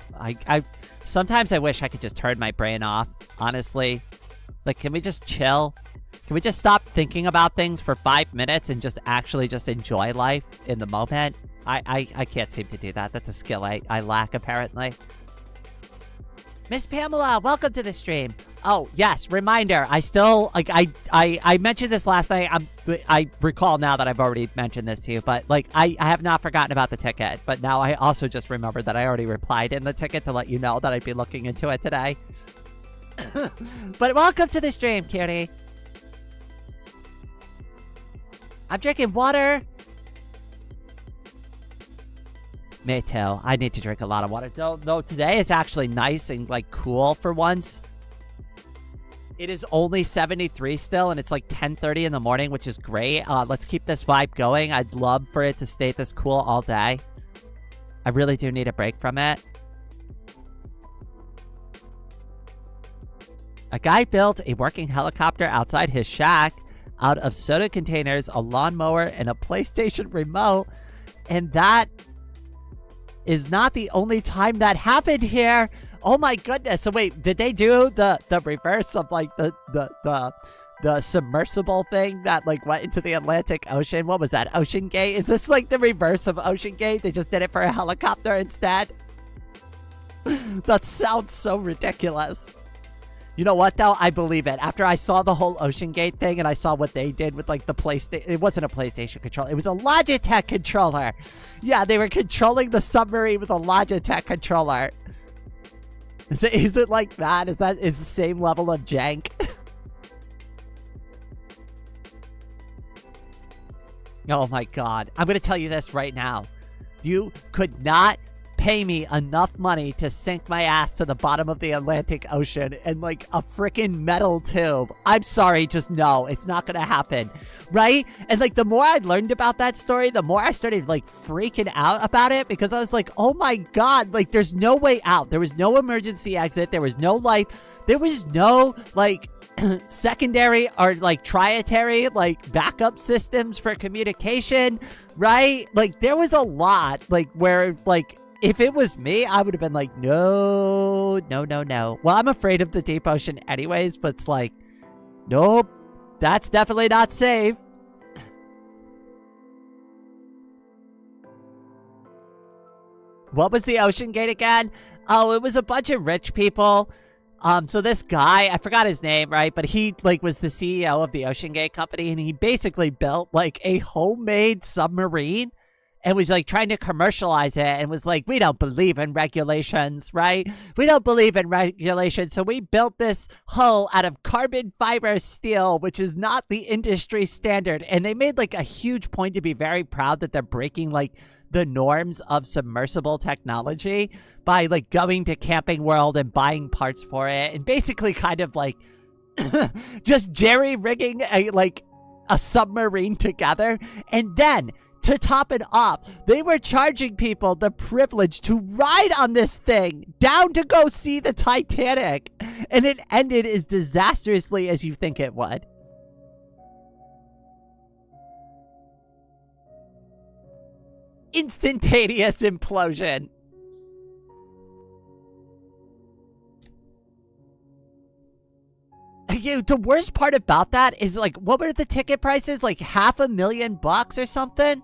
sometimes I wish I could just turn my brain off, honestly. Like, can we just chill? Can we just stop thinking about things for 5 minutes and just actually just enjoy life in the moment? I can't seem to do that. That's a skill I lack, apparently. Miss Pamela, welcome to the stream. Oh, yes, reminder. I still, like, I mentioned this last night. I recall now that I've already mentioned this to you, but, like, I have not forgotten about the ticket. But now I also just remembered that I already replied in the ticket to let you know that I'd be looking into it today. But welcome to the stream, cutie. I'm drinking water. Me too. I need to drink a lot of water. Though today is actually nice and, like, cool for once. It is only 73 still, and it's like 10:30 in the morning, which is great. Let's keep this vibe going. I'd love for it to stay this cool all day. I really do need a break from it. A guy built a working helicopter outside his shack out of soda containers, a lawnmower, and a PlayStation remote. And that is not the only time that happened here. Oh my goodness. So wait, did they do the reverse of, like, the submersible thing that, like, went into the Atlantic Ocean? What was that? Ocean Gate? Is this like the reverse of Ocean Gate? They just did it for a helicopter instead? That sounds so ridiculous. You know what, though? I believe it. After I saw the whole Ocean Gate thing and I saw what they did with, like, the PlayStation... It wasn't a PlayStation controller. It was a Logitech controller. Yeah, they were controlling the submarine with a Logitech controller. Is it like that? Is the same level of jank? Oh my god. I'm going to tell you this right now. You could not pay me enough money to sink my ass to the bottom of the Atlantic Ocean in like a freaking metal tube. I'm sorry, just no, it's not gonna happen, right? And like the more I learned about that story, the more I started like freaking out about it, because I was like, oh my God, like there's no way out. There was no emergency exit. There was no life. There was no like secondary or like trietary like backup systems for communication, right? Like there was a lot like where like if it was me, I would have been like, no. Well, I'm afraid of the deep ocean anyways, but it's like, nope, that's definitely not safe. What was the Ocean Gate again? Oh, it was a bunch of rich people. So this guy, I forgot his name, right? But he like was the CEO of the Ocean Gate company, and he basically built like a homemade submarine and was like trying to commercialize it, and was like, we don't believe in regulations, right? We don't believe in regulations. So we built this hull out of carbon fiber steel, which is not the industry standard. And they made like a huge point to be very proud that they're breaking like the norms of submersible technology by like going to Camping World and buying parts for it, and basically kind of like just jerry-rigging a submarine together. And then to top it off, they were charging people the privilege to ride on this thing down to go see the Titanic, and it ended as disastrously as you think it would. Instantaneous implosion. The worst part about that is like, what were the ticket prices? Like $500,000 or something?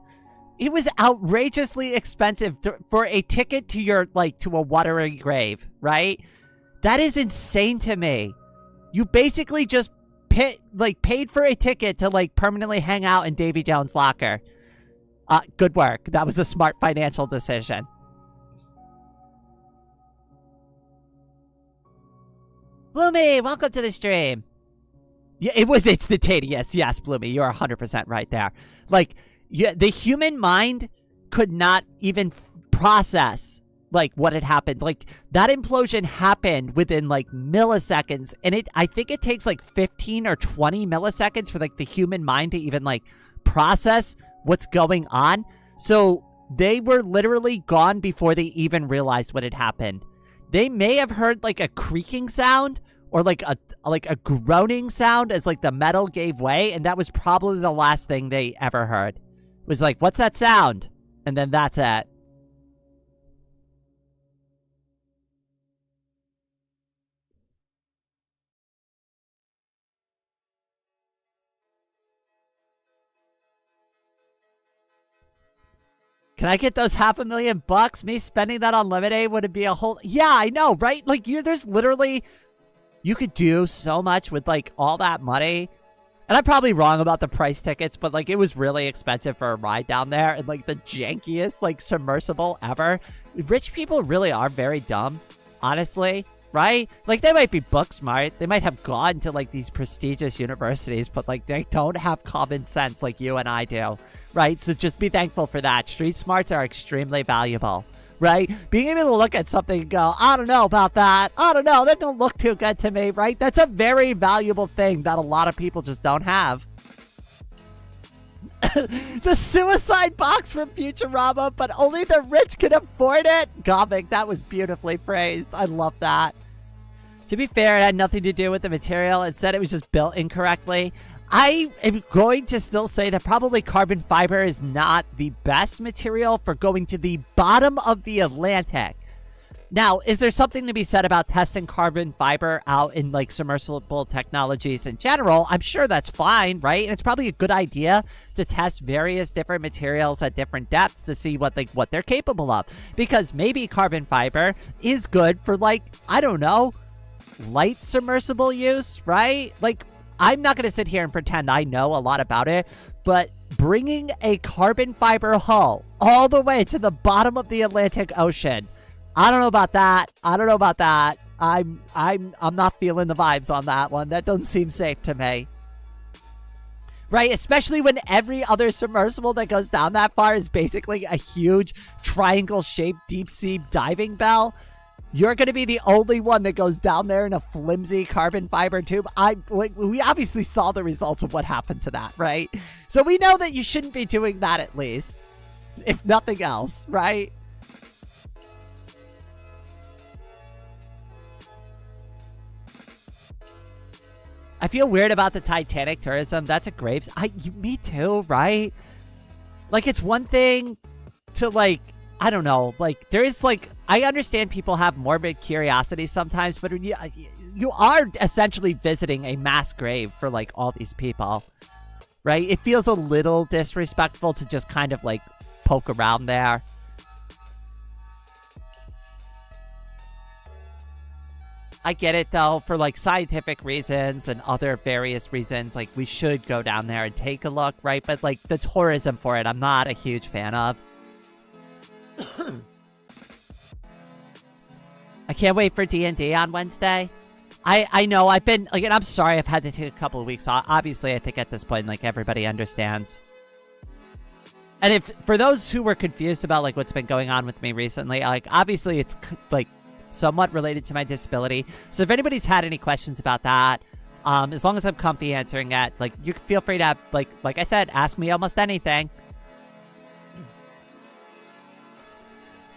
It was outrageously expensive for a ticket to your to a watery grave, right? That is insane to me. You basically just paid for a ticket to permanently hang out in Davy Jones' locker. Good work. That was a smart financial decision. Bloomy, welcome to the stream. Yeah, it was instantaneous. Yes, Bloomy, you're 100% right there. The human mind could not even process what had happened. That implosion happened within milliseconds, and I think it takes 15 or 20 milliseconds for the human mind to even process what's going on. So they were literally gone before they even realized what had happened. They may have heard a creaking sound or a groaning sound as the metal gave way, and that was probably the last thing they ever heard. It was what's that sound? And then that's it. Can I get those $500,000? Me spending that on lemonade would be a whole... Yeah, I know, right? There's literally... You could do so much with, all that money. And I'm probably wrong about the price tickets, but, it was really expensive for a ride down there. And, the jankiest, submersible ever. Rich people really are very dumb, honestly, right? They might be book smart. They might have gone to, these prestigious universities, but, they don't have common sense like you and I do, right? So just be thankful for that. Street smarts are extremely valuable, right? Being able to look at something and go, I don't know about that. I don't know. That don't look too good to me, right? That's a very valuable thing that a lot of people just don't have. The suicide box from Futurama, but only the rich can afford it. Gomic, that was beautifully phrased. I love that. To be fair, it had nothing to do with the material. Instead, it was just built incorrectly. I am going to still say that probably carbon fiber is not the best material for going to the bottom of the Atlantic. Now, is there something to be said about testing carbon fiber out in submersible technologies in general? I'm sure that's fine, right? And it's probably a good idea to test various different materials at different depths to see what they're capable of. Because maybe carbon fiber is good for I don't know, light submersible use, right? I'm not going to sit here and pretend I know a lot about it, but bringing a carbon fiber hull all the way to the bottom of the Atlantic Ocean, I don't know about that. I'm not feeling the vibes on that one. That doesn't seem safe to me. right? Especially when every other submersible that goes down that far is basically a huge triangle-shaped deep-sea diving bell. You're going to be the only one that goes down there in a flimsy carbon fiber tube. We obviously saw the results of what happened to that, right? So we know that you shouldn't be doing that at least, if nothing else, right? I feel weird about the Titanic tourism. That's a graves. Me too, right? Like, it's one thing to, like, I don't know. Like, there is, like, I understand people have morbid curiosity sometimes, but you are essentially visiting a mass grave for, like, all these people, right? It feels a little disrespectful to just kind of, like, poke around there. I get it, though, for, like, scientific reasons and other various reasons. Like, we should go down there and take a look, right? But, like, the tourism for it, I'm not a huge fan of. I can't wait for D&D on Wednesday. I know, I've been, like, and I'm sorry I've had to take a couple of weeks off. Obviously, I think at this point, like, everybody understands. And if, for those who were confused about, like, what's been going on with me recently, like, obviously it's, like, somewhat related to my disability. So if anybody's had any questions about that, as long as I'm comfy answering it, like, you can feel free to, like I said, ask me almost anything.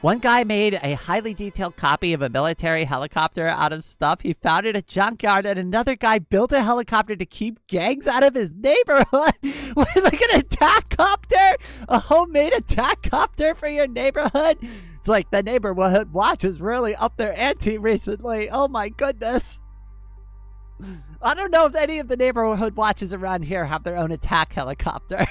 One guy made a highly detailed copy of a military helicopter out of stuff he found in a junkyard, and another guy built a helicopter to keep gangs out of his neighborhood. Like an attack copter? A homemade attack copter for your neighborhood? It's like the neighborhood watch is really up their ante recently. Oh my goodness. I don't know if any of the neighborhood watches around here have their own attack helicopter.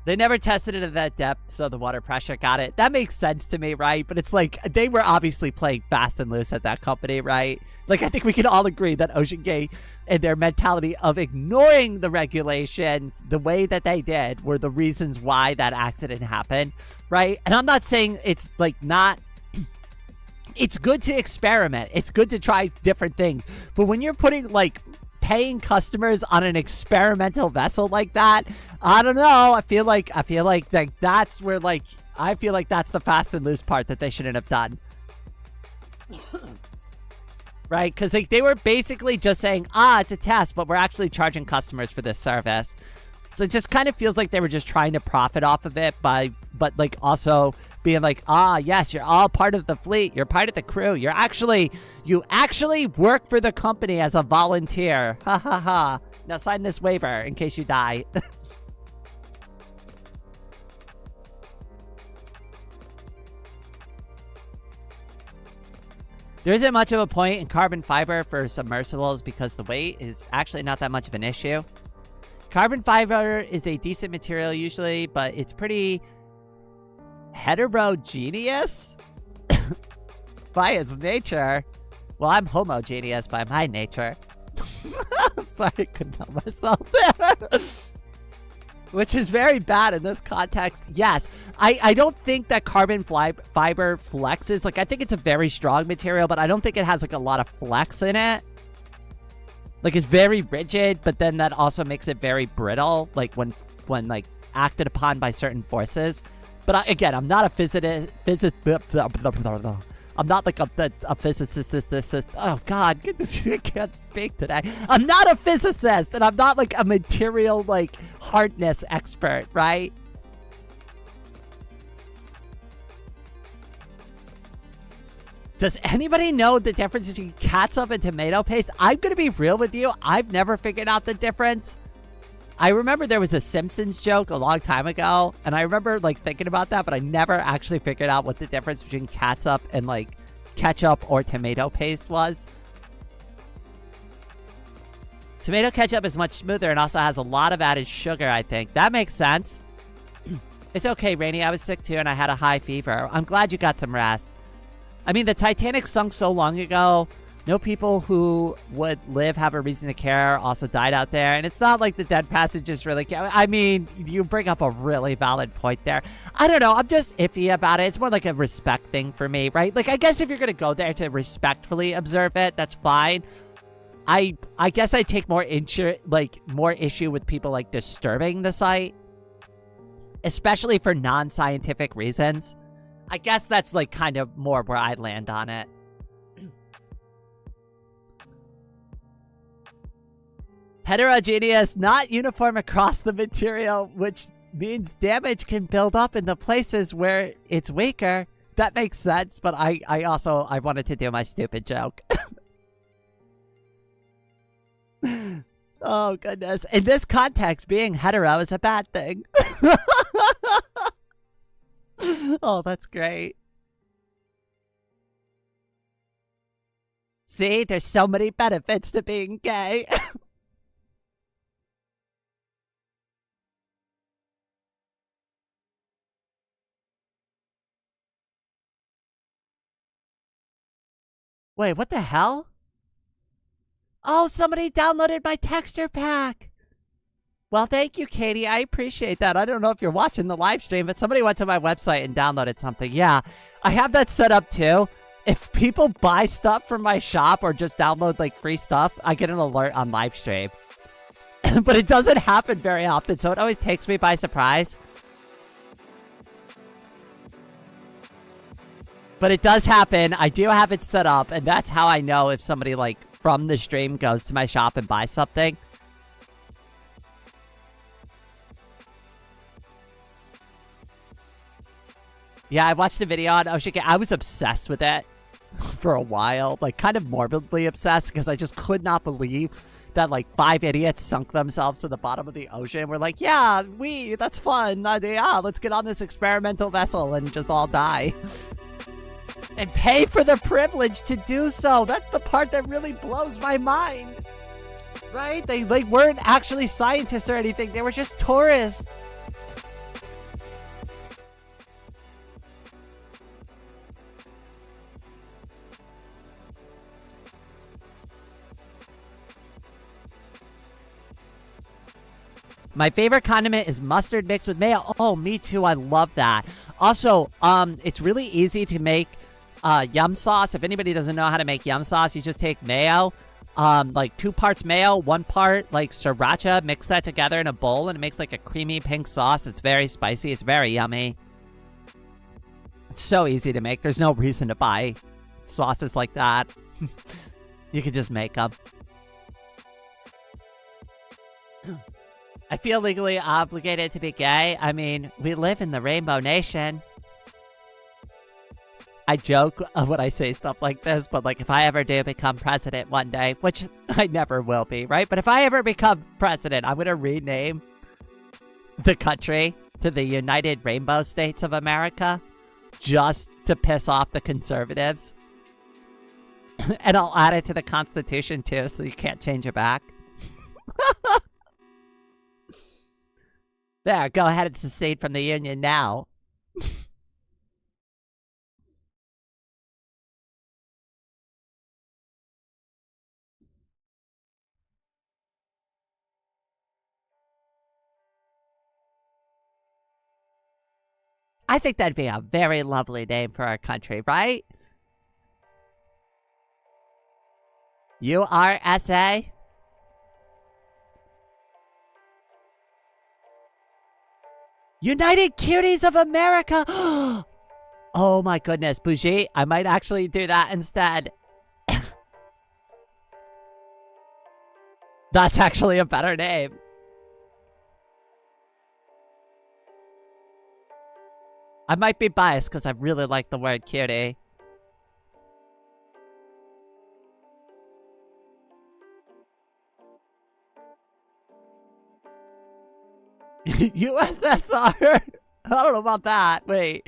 They never tested it at that depth, so the water pressure got it. That makes sense to me, right? But it's like, they were obviously playing fast and loose at that company, right? Like, I think we can all agree that OceanGate and their mentality of ignoring the regulations the way that they did were the reasons why that accident happened, right? And I'm not saying it's, like, not... It's good to experiment. It's good to try different things. But when you're putting, like, paying customers on an experimental vessel like that, I don't know. I feel like that's where, like, I feel like that's the fast and loose part that they shouldn't have done. Right? Because they were basically just saying, it's a test, but we're actually charging customers for this service. So it just kind of feels like they were just trying to profit off of it but like also being like, yes, you're all part of the fleet. You're part of the crew. You actually work for the company as a volunteer. Ha ha ha. Now sign this waiver in case you die. There isn't much of a point in carbon fiber for submersibles because the weight is actually not that much of an issue. Carbon fiber is a decent material usually, but it's pretty heterogeneous by its nature. Well, I'm homogeneous by my nature. I'm sorry, I couldn't help myself there. Which is very bad in this context. Yes, I don't think that carbon fiber flexes. Like, I think it's a very strong material, but I don't think it has, like, a lot of flex in it. Like, it's very rigid, but then that also makes it very brittle, like, when like, acted upon by certain forces. But again, I'm not a physicist. I'm not like a physicist. Oh, God, I can't speak today. I'm not a physicist, and I'm not, like, a material, like, hardness expert, right? Does anybody know the difference between catsup and tomato paste? I'm going to be real with you. I've never figured out the difference. I remember there was a Simpsons joke a long time ago, and I remember, like, thinking about that, but I never actually figured out what the difference between catsup and, like, ketchup or tomato paste was. Tomato ketchup is much smoother and also has a lot of added sugar, I think. That makes sense. It's okay, Rainy. I was sick, too, and I had a high fever. I'm glad you got some rest. I mean, the Titanic sunk so long ago. No people who would live have a reason to care also died out there. And it's not like the dead passengers really care. I mean, you bring up a really valid point there. I don't know. I'm just iffy about it. It's more like a respect thing for me, right? Like, I guess if you're going to go there to respectfully observe it, that's fine. I guess I take more issue with people like disturbing the site, especially for non-scientific reasons. I guess that's like kind of more where I land on it. Heterogeneous, not uniform across the material, which means damage can build up in the places where it's weaker. That makes sense, but I wanted to do my stupid joke. Oh, goodness. In this context, being hetero is a bad thing. Oh, that's great. See, there's so many benefits to being gay. Wait, what the hell? Oh, somebody downloaded my texture pack. Well, thank you, Katie. I appreciate that. I don't know if you're watching the live stream, but somebody went to my website and downloaded something. Yeah, I have that set up too. If people buy stuff from my shop or just download like free stuff, I get an alert on live stream. But it doesn't happen very often, so it always takes me by surprise. But it does happen. I do have it set up, and that's how I know if somebody like from the stream goes to my shop and buys something. Yeah, I watched the video on Ocean King. I was obsessed with it for a while. Like, kind of morbidly obsessed, because I just could not believe that, like, 5 idiots sunk themselves to the bottom of the ocean. We're like, yeah, that's fun. Yeah, let's get on this experimental vessel and just all die. And pay for the privilege to do so. That's the part that really blows my mind. Right? They weren't actually scientists or anything. They were just tourists. My favorite condiment is mustard mixed with mayo. Oh, me too. I love that. Also, it's really easy to make yum sauce. If anybody doesn't know how to make yum sauce, you just take mayo, like 2 parts mayo, 1 part like sriracha, mix that together in a bowl, and it makes like a creamy pink sauce. It's very spicy. It's very yummy. It's so easy to make. There's no reason to buy sauces like that. You can just make them. I feel legally obligated to be gay. I mean, we live in the Rainbow Nation. I joke when I say stuff like this, but like if I ever do become president one day, which I never will be, right? But if I ever become president, I'm going to rename the country to the United Rainbow States of America just to piss off the conservatives. And I'll add it to the Constitution too, so you can't change it back. There, go ahead and secede from the Union now. I think that'd be a very lovely name for our country, right? USA? United Cuties of America! Oh my goodness, Bougie, I might actually do that instead. That's actually a better name. I might be biased because I really like the word cutie. USSR? I don't know about that. Wait.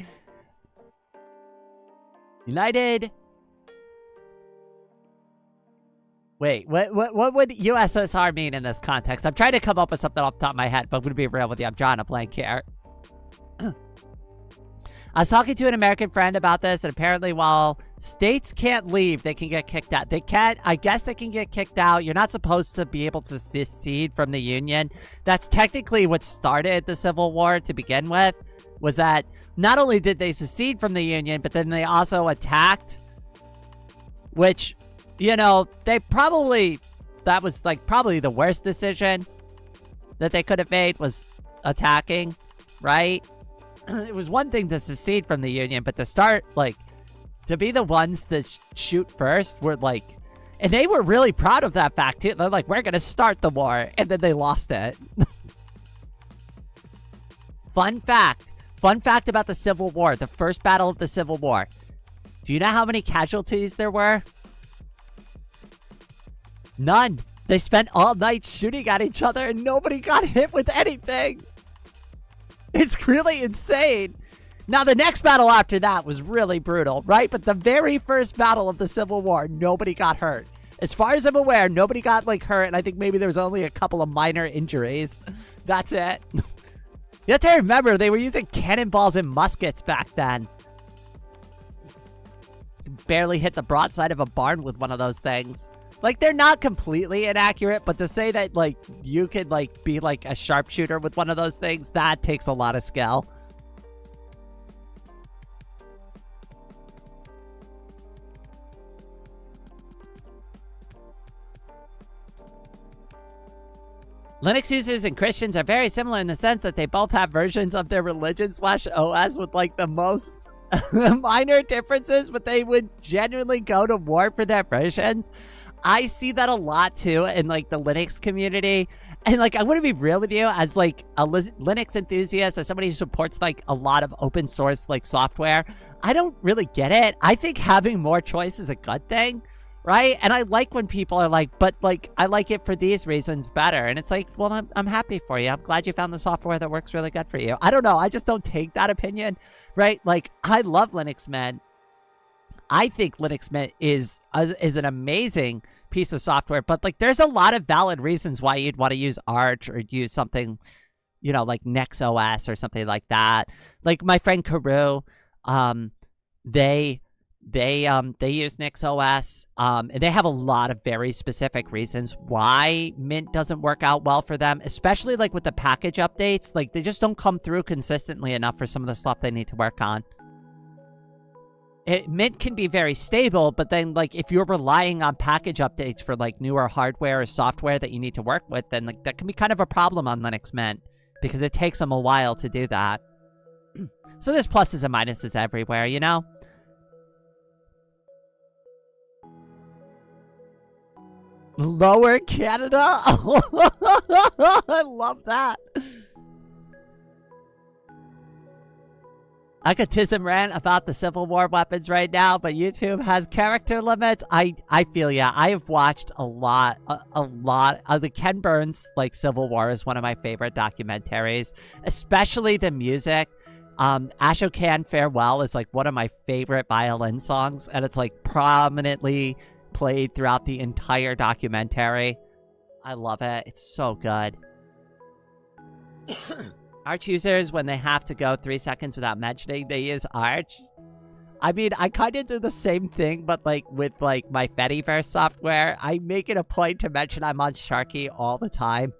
United. Wait, what would USSR mean in this context? I'm trying to come up with something off the top of my head, but I'm going to be real with you. I'm drawing a blank here. I was talking to an American friend about this, and apparently while states can't leave, they can get kicked out. They can't, I guess they can get kicked out. You're not supposed to be able to secede from the Union. That's technically what started the Civil War to begin with, was that not only did they secede from the Union, but then they also attacked, which, you know, they probably that was like probably the worst decision that they could have made, was attacking, right? It was one thing to secede from the Union, but to start, like, to be the ones that shoot first were like, and they were really proud of that fact too. They're like, we're gonna start the war, and then they lost it. Fun fact about the Civil War, the first battle of the Civil War. Do you know how many casualties there were? None. They spent all night shooting at each other and nobody got hit with anything. It's really insane. Now, the next battle after that was really brutal, right? But the very first battle of the Civil War, nobody got hurt. As far as I'm aware, nobody got, like, hurt, and I think maybe there was only a couple of minor injuries. That's it. You have to remember, they were using cannonballs and muskets back then. Barely hit the broadside of a barn with one of those things. Like, they're not completely inaccurate, but to say that, like, you could, like, be, like, a sharpshooter with one of those things, that takes a lot of skill. Linux users and Christians are very similar in the sense that they both have versions of their religion/OS with, like, the most minor differences, but they would genuinely go to war for their versions. I see that a lot too in, like, the Linux community. And, like, I want to be real with you as, like, a Linux enthusiast, as somebody who supports, like, a lot of open source, like, software. I don't really get it. I think having more choice is a good thing, right? And I like when people are like, but, like, I like it for these reasons better. And it's like, well, I'm happy for you. I'm glad you found the software that works really good for you. I don't know. I just don't take that opinion, right? Like, I love Linux Mint. I think Linux Mint is an amazing piece of software, but, like, there's a lot of valid reasons why you'd want to use Arch or use something, you know, like NextOS or something like that. Like my friend Karu, they use NixOS, and they have a lot of very specific reasons why Mint doesn't work out well for them, especially, like, with the package updates. Like, they just don't come through consistently enough for some of the stuff they need to work on. Mint can be very stable, but then, like, if you're relying on package updates for, like, newer hardware or software that you need to work with, then, like, that can be kind of a problem on Linux Mint, because it takes them a while to do that. So there's pluses and minuses everywhere, you know? Lower Canada? I love that. I could tism rant about the Civil War weapons right now, but YouTube has character limits. I feel ya. I have watched a lot of the Ken Burns, like, Civil War is one of my favorite documentaries, especially the music. Ashokan Farewell is, like, one of my favorite violin songs, and it's, like, prominently played throughout the entire documentary. I love it. It's so good. Arch users, when they have to go 3 seconds without mentioning, they use Arch. I mean, I kind of do the same thing, but, like, with, like, my Fediverse software, I make it a point to mention I'm on Sharky all the time.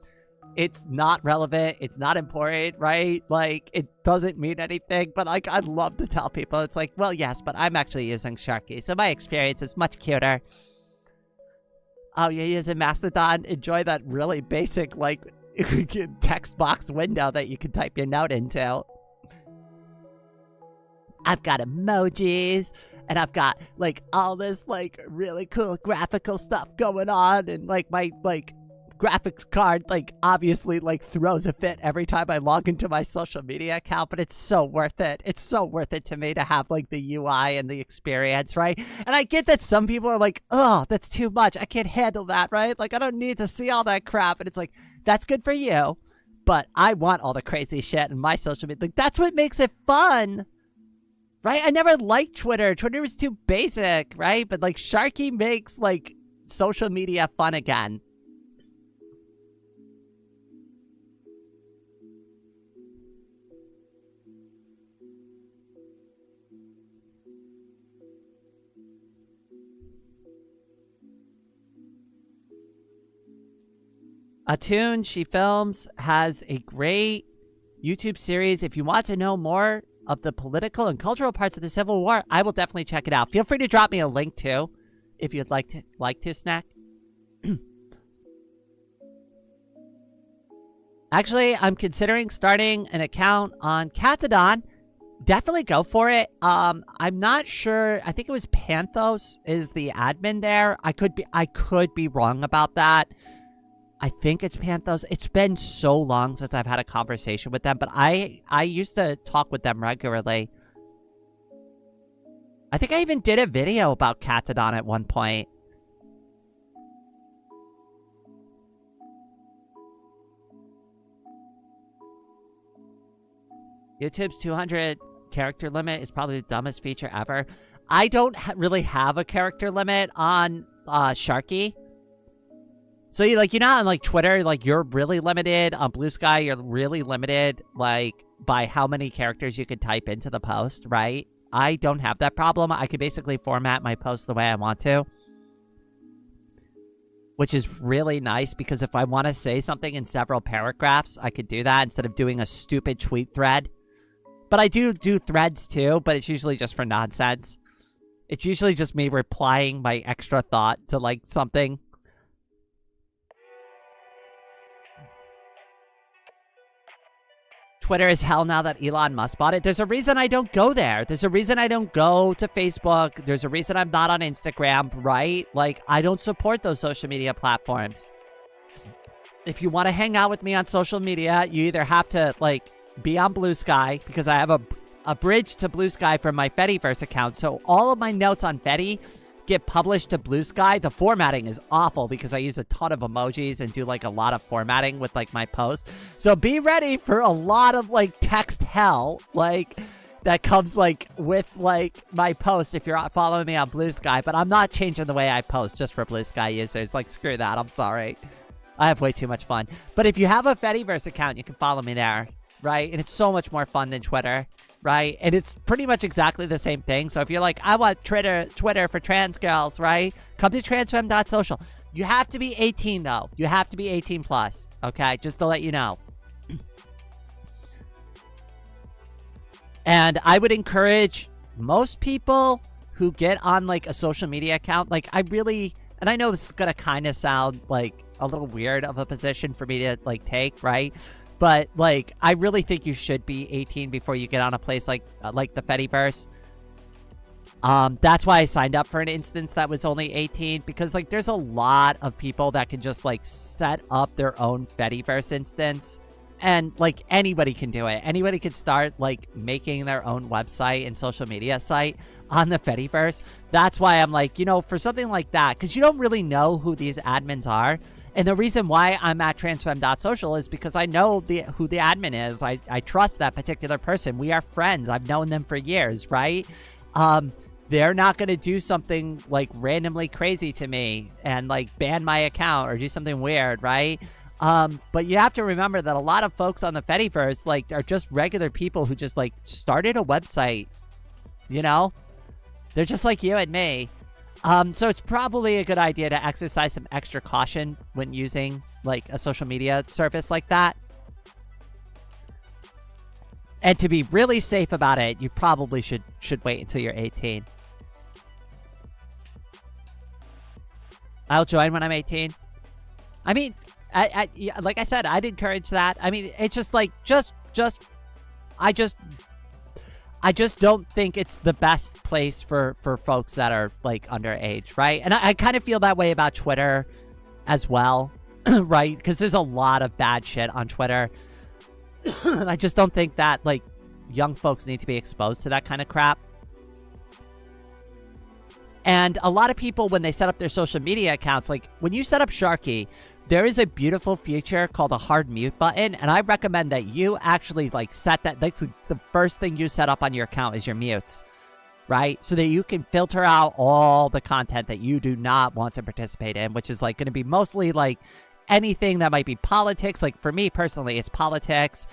It's not relevant. It's not important, right? Like, it doesn't mean anything, but, like, I'd love to tell people. It's like, well, yes, but I'm actually using Sharky, so my experience is much cuter. Oh, you're using Mastodon? Enjoy that really basic, like, text box window that you can type your note into. I've got emojis, and I've got, like, all this, like, really cool graphical stuff going on, and, like, my, like, graphics card, like, obviously, like, throws a fit every time I log into my social media account, but it's so worth it. It's so worth it to me to have, like, the UI and the experience, right? And I get that some people are like, oh, that's too much. I can't handle that, right? Like, I don't need to see all that crap, and it's like, that's good for you, but I want all the crazy shit in my social media. Like, that's what makes it fun, right? I never liked Twitter. Twitter was too basic, right? But, like, Sharky makes, like, social media fun again. Atune, she films, has a great YouTube series. If you want to know more of the political and cultural parts of the Civil War, I will definitely check it out. Feel free to drop me a link too, if you'd like to Snack. Actually, I'm considering starting an account on Catadon. Definitely go for it. I'm not sure. I think it was Panthos is the admin there. I could be wrong about that. I think it's Panthos. It's been so long since I've had a conversation with them, but I used to talk with them regularly. I think I even did a video about Catadon at one point. YouTube's 200 character limit is probably the dumbest feature ever. I don't really have a character limit on Sharky. So you know, on like Twitter, like you're really limited. On Blue Sky, you're really limited, like by how many characters you can type into the post, right? I don't have that problem. I can basically format my post the way I want to, which is really nice because if I want to say something in several paragraphs, I could do that instead of doing a stupid tweet thread. But I do threads too, but it's usually just for nonsense. It's usually just me replying my extra thought to like something. Twitter is hell now that Elon Musk bought it. There's a reason I don't go there. There's a reason I don't go to Facebook. There's a reason I'm not on Instagram, right? Like, I don't support those social media platforms. If you want to hang out with me on social media, you either have to, like, be on Blue Sky, because I have a bridge to Blue Sky from my Fediverse account. So all of my notes on Fedi get published to Blue Sky. The formatting is awful because I use a ton of emojis and do like a lot of formatting with like my posts. So be ready for a lot of like text hell like that comes like with like my post if you're following me on Blue Sky. But I'm not changing the way I post just for Blue Sky users. Like screw that. I'm sorry. I have way too much fun. But if you have a Fediverse account, you can follow me there, right? And it's so much more fun than Twitter. Right? And it's pretty much exactly the same thing. So if you're like, I want Twitter for trans girls, right? Come to transfem.social. You have to be 18, though. You have to be 18 plus. Okay? Just to let you know. And I would encourage most people who get on, like, a social media account, like, I really... And I know this is going to kind of sound, like, a little weird of a position for me to, like, take, right? But, like, I really think you should be 18 before you get on a place like the Fediverse. That's why I signed up for an instance that was only 18. Because, like, there's a lot of people that can just, like, set up their own Fediverse instance. And, like, anybody can do it. Anybody can start, like, making their own website and social media site on the Fediverse. That's why I'm like, you know, for something like that. Because you don't really know who these admins are. And the reason why I'm at transfem.social is because I know who the admin is. I trust that particular person. We are friends. I've known them for years, right? They're not going to do something, like, randomly crazy to me and, like, ban my account or do something weird, right? But you have to remember that a lot of folks on the Fediverse, like, are just regular people who just, like, started a website, you know? They're just like you and me. So it's probably a good idea to exercise some extra caution when using, like, a social media service like that. And to be really safe about it, you probably should wait until you're 18. I'll join when I'm 18. I mean, like I said, I'd encourage that. I mean, it's just like, I just don't think it's the best place for folks that are, like, underage, right? And I kind of feel that way about Twitter as well, right? Because there's a lot of bad shit on Twitter. And I just don't think that, like, young folks need to be exposed to that kind of crap. And a lot of people, when they set up their social media accounts, like, when you set up Sharky, there is a beautiful feature called a hard mute button, and I recommend that you actually, like, set that. That's the first thing you set up on your account is your mutes, right? So that you can filter out all the content that you do not want to participate in, which is, like, going to be mostly, like, anything that might be politics. Like, for me personally, it's politics.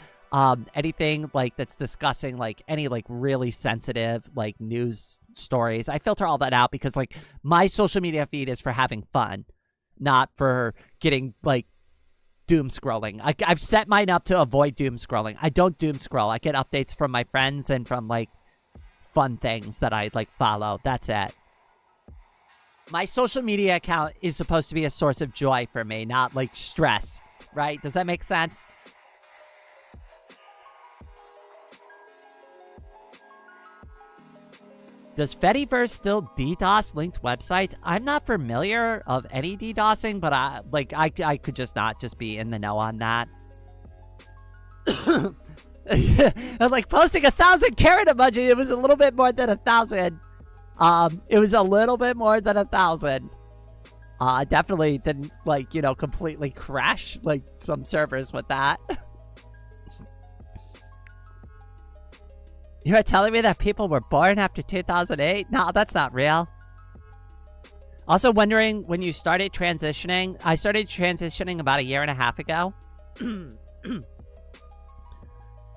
Anything, like, that's discussing, like, any, like, really sensitive, like, news stories. I filter all that out because, like, my social media feed is for having fun, not for getting, like, doom scrolling. I've set mine up to avoid doom scrolling. I don't doom scroll. I get updates from my friends and from, like, fun things that I, like, follow. That's it. My social media account is supposed to be a source of joy for me, not, like, stress, right? Does that make sense? Does Fediverse still DDoS linked websites? I'm not familiar of any DDoSing, but I could just not just be in the know on that. I'm like posting 1,000 carrot emoji. It was a little bit more than 1,000. It was a little bit more than 1,000. Definitely didn't completely crash like some servers with that. You are telling me that people were born after 2008? No, that's not real. Also wondering when you started transitioning. I started transitioning about 1.5 years ago.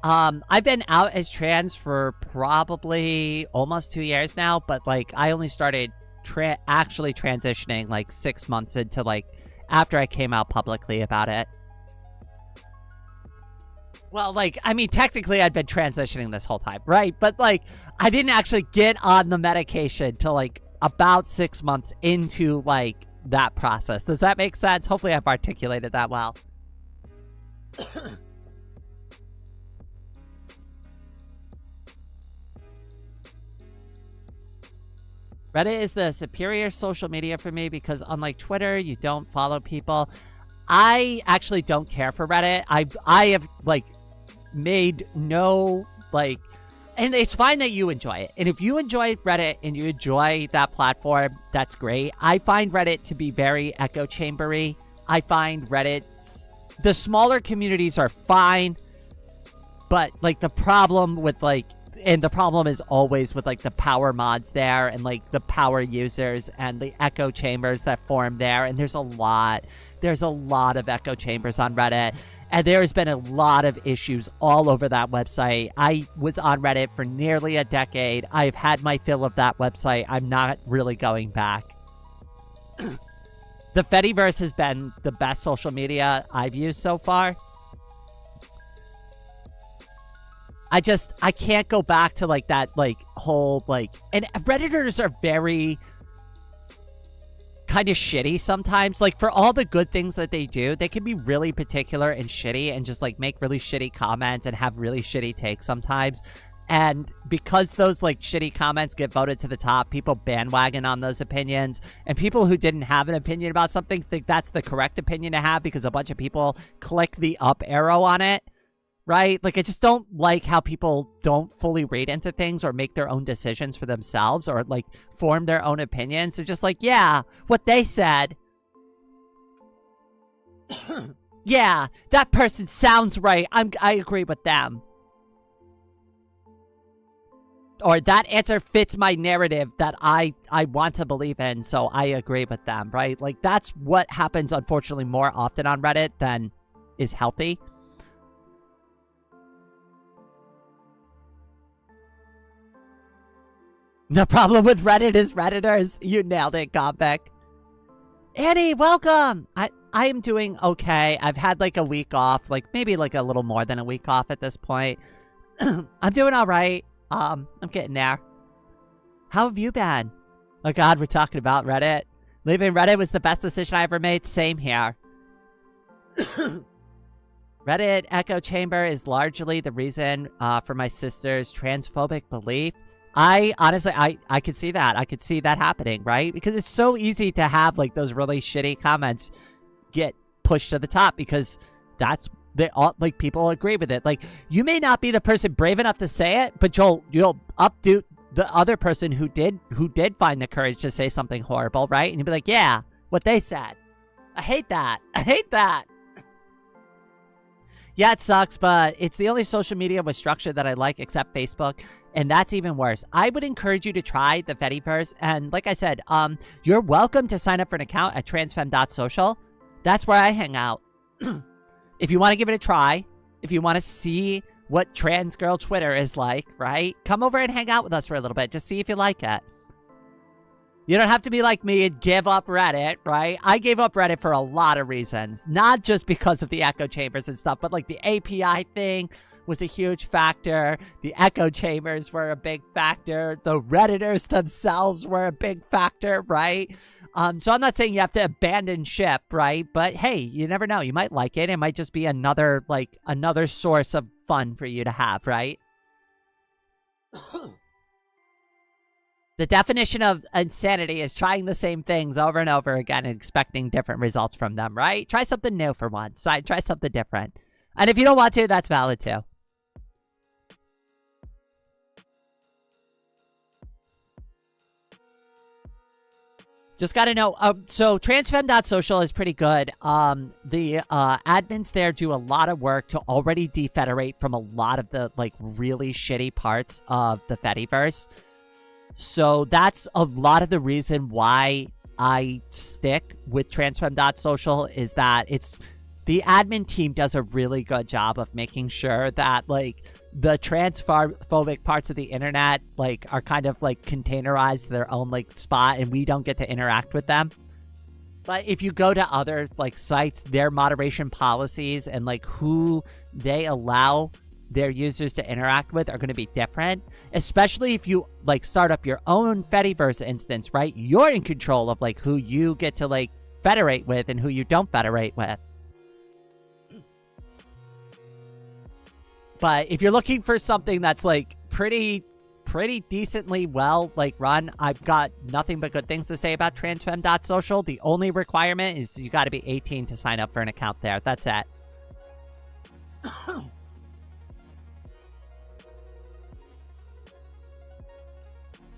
I've been out as trans for probably almost 2 years now, but like I only started actually transitioning like 6 months into like after I came out publicly about it. Well, like, I mean, technically I'd been transitioning this whole time, right? But like, I didn't actually get on the medication till like about 6 months into like that process. Does that make sense? Hopefully I've articulated that well. Reddit is the superior social media for me because unlike Twitter, you don't follow people. I actually don't care for Reddit. I have like made no like, and it's fine that you enjoy it. And if you enjoy Reddit and you enjoy that platform, that's great. I find Reddit to be very echo chambery. I find Reddit's, the smaller communities are fine, but like the problem with like, and the problem is always with like the power mods there and like the power users and the echo chambers that form there. And there's a lot of echo chambers on Reddit. And there's been a lot of issues all over that website. I was on Reddit for nearly a decade. I've had my fill of that website. I'm not really going back. The Fediverse has been the best social media I've used so far. I can't go back to like that like whole like, and Redditors are very kind of shitty sometimes. Like for all the good things that they do, they can be really particular and shitty and just like make really shitty comments and have really shitty takes sometimes. And because those like shitty comments get voted to the top, people bandwagon on those opinions, and people who didn't have an opinion about something think that's the correct opinion to have because a bunch of people click the up arrow on it. Right? Like, I just don't like how people don't fully read into things or make their own decisions for themselves or, like, form their own opinions. They're just like, yeah, what they said. Yeah, that person sounds right. I agree with them. Or that answer fits my narrative that I want to believe in, so I agree with them, right? Like, that's what happens, unfortunately, more often on Reddit than is healthy. The problem with Reddit is Redditors. You nailed it, Gombeck. Annie, welcome! I am doing okay. I've had like a week off, like maybe like a little more than a week off at this point. I'm doing all right. I'm getting there. How have you been? Oh God, we're talking about Reddit. Leaving Reddit was the best decision I ever made. Same here. Reddit echo chamber is largely the reason for my sister's transphobic belief. I honestly, I could see that. I could see that happening, right? Because it's so easy to have like those really shitty comments get pushed to the top because that's, they all, like, people agree with it. Like, you may not be the person brave enough to say it, but you'll updo the other person who did find the courage to say something horrible, right? And you'll be like, yeah, what they said. I hate that. I hate that. Yeah, it sucks, but it's the only social media with structure that I like except Facebook. And that's even worse. I would encourage you to try the Fediverse. And like I said, you're welcome to sign up for an account at transfem.social. That's where I hang out. If you want to give it a try, if you want to see what trans girl Twitter is like, right? Come over and hang out with us for a little bit. Just see if you like it. You don't have to be like me and give up Reddit, right? I gave up Reddit for a lot of reasons. Not just because of the echo chambers and stuff, but like the API thing was a huge factor. The echo chambers were a big factor. The Redditors themselves were a big factor, right? So I'm not saying you have to abandon ship, right? But hey, you never know. You might like it. It might just be another source of fun for you to have, right? The definition of insanity is trying the same things over and over again and expecting different results from them, right? Try something new for once. Try something different. And if you don't want to, that's valid too. Just got to know. So transfem.social is pretty good. The admins there do a lot of work to already defederate from a lot of the like really shitty parts of the Fediverse. So that's a lot of the reason why I stick with transfem.social is that the admin team does a really good job of making sure that like the transphobic parts of the internet like are kind of like containerized to their own like spot and we don't get to interact with them. But if you go to other like sites, their moderation policies and like who they allow their users to interact with are going to be different, especially if you like start up your own Fediverse instance, right? You're in control of like who you get to like federate with and who you don't federate with. But if you're looking for something that's like pretty decently well like run, I've got nothing but good things to say about transfem.social. The only requirement is you got to be 18 to sign up for an account there. That's it.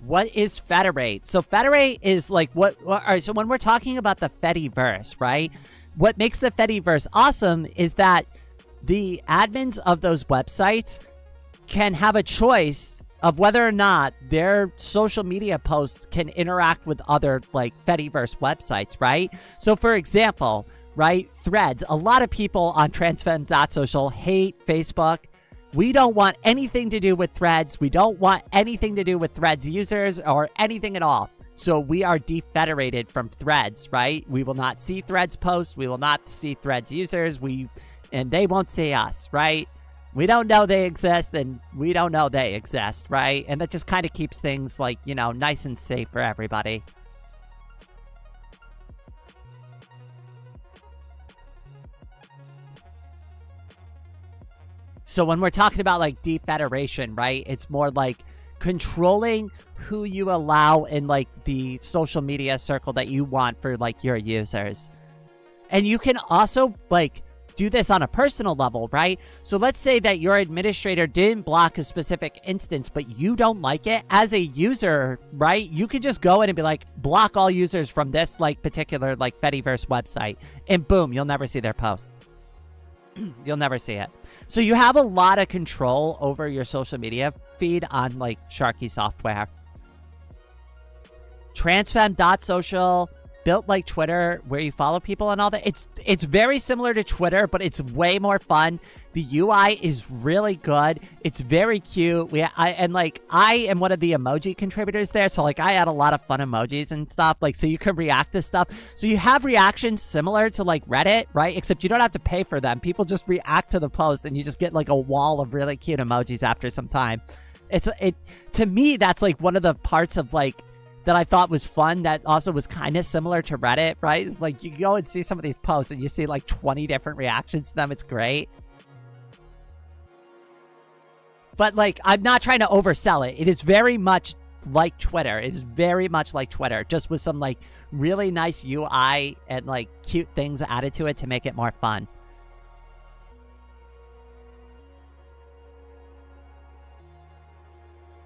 What is federate? So federate is like all right, so when we're talking about the Fediverse, right? What makes the Fediverse awesome is that the admins of those websites can have a choice of whether or not their social media posts can interact with other like Fediverse websites, right? So for example, right, Threads, a lot of people on transfem.social hate Facebook. We don't want anything to do with Threads. We don't want anything to do with Threads users or anything at all. So we are defederated from Threads, right? We will not see Threads posts. We will not see Threads users. And they won't see us, right? We don't know they exist, and we don't know they exist, right? And that just kind of keeps things, like, you know, nice and safe for everybody. So when we're talking about, like, defederation, right? It's more like controlling who you allow in, like, the social media circle that you want for, like, your users. And you can also, like, do this on a personal level, right? So let's say that your administrator didn't block a specific instance, but you don't like it as a user, right? You could just go in and be like, block all users from this like particular like Fediverse website, and boom, you'll never see their posts. You'll never see it. So you have a lot of control over your social media feed on like Sharky software. Transfem.social, built like Twitter, where you follow people and all that. It's very similar to Twitter, but it's way more fun. The UI is really good. It's very cute. I am one of the emoji contributors there, so like I add a lot of fun emojis and stuff, like so you can react to stuff. So you have reactions similar to like Reddit, right? Except you don't have to pay for them. People just react to the post, and you just get like a wall of really cute emojis after some time. To me, that's like one of the parts of like that I thought was fun that also was kind of similar to Reddit, right? It's like you go and see some of these posts and you see like 20 different reactions to them. It's great. But like, I'm not trying to oversell it. It is very much like Twitter. It is very much like Twitter, just with some like really nice UI and like cute things added to it to make it more fun.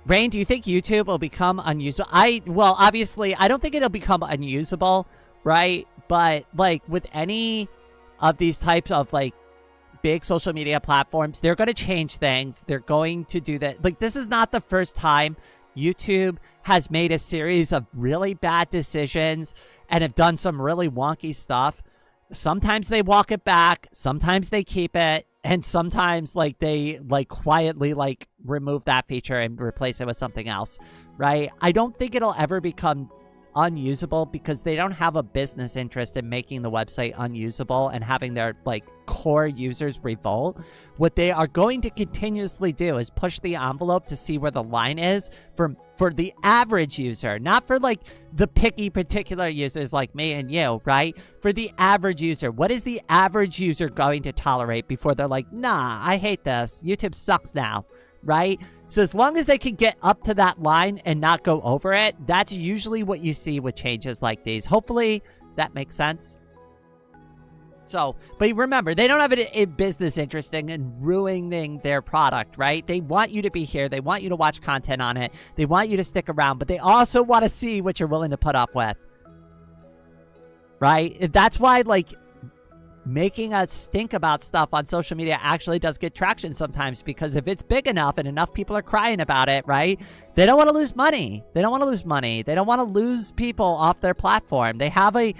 Rain, do you think YouTube will become unusable? Well, obviously, I don't think it'll become unusable, right? But, like, with any of these types of, like, big social media platforms, they're going to change things. They're going to do that. Like, this is not the first time YouTube has made a series of really bad decisions and have done some really wonky stuff. Sometimes they walk it back. Sometimes they keep it. And sometimes, like, they, like, quietly, like, remove that feature and replace it with something else, right? I don't think it'll ever become unusable because they don't have a business interest in making the website unusable and having their, like, core users revolt. What they are going to continuously do is push the envelope to see where the line is for the average user, not for, like, the picky particular users like me and you, right? For the average user, what is the average user going to tolerate before they're like, nah, I hate this. YouTube sucks now. right? So as long as they can get up to that line and not go over it, that's usually what you see with changes like these. Hopefully that makes sense. So, but remember, they don't have a business interesting in ruining their product, right? They want you to be here. They want you to watch content on it. They want you to stick around, but they also want to see what you're willing to put up with, right? That's why, like, making us stink about stuff on social media actually does get traction sometimes, because if it's big enough and enough people are crying about it, right? They don't want to lose money. They don't want to lose money. They don't want to lose people off their platform. They have a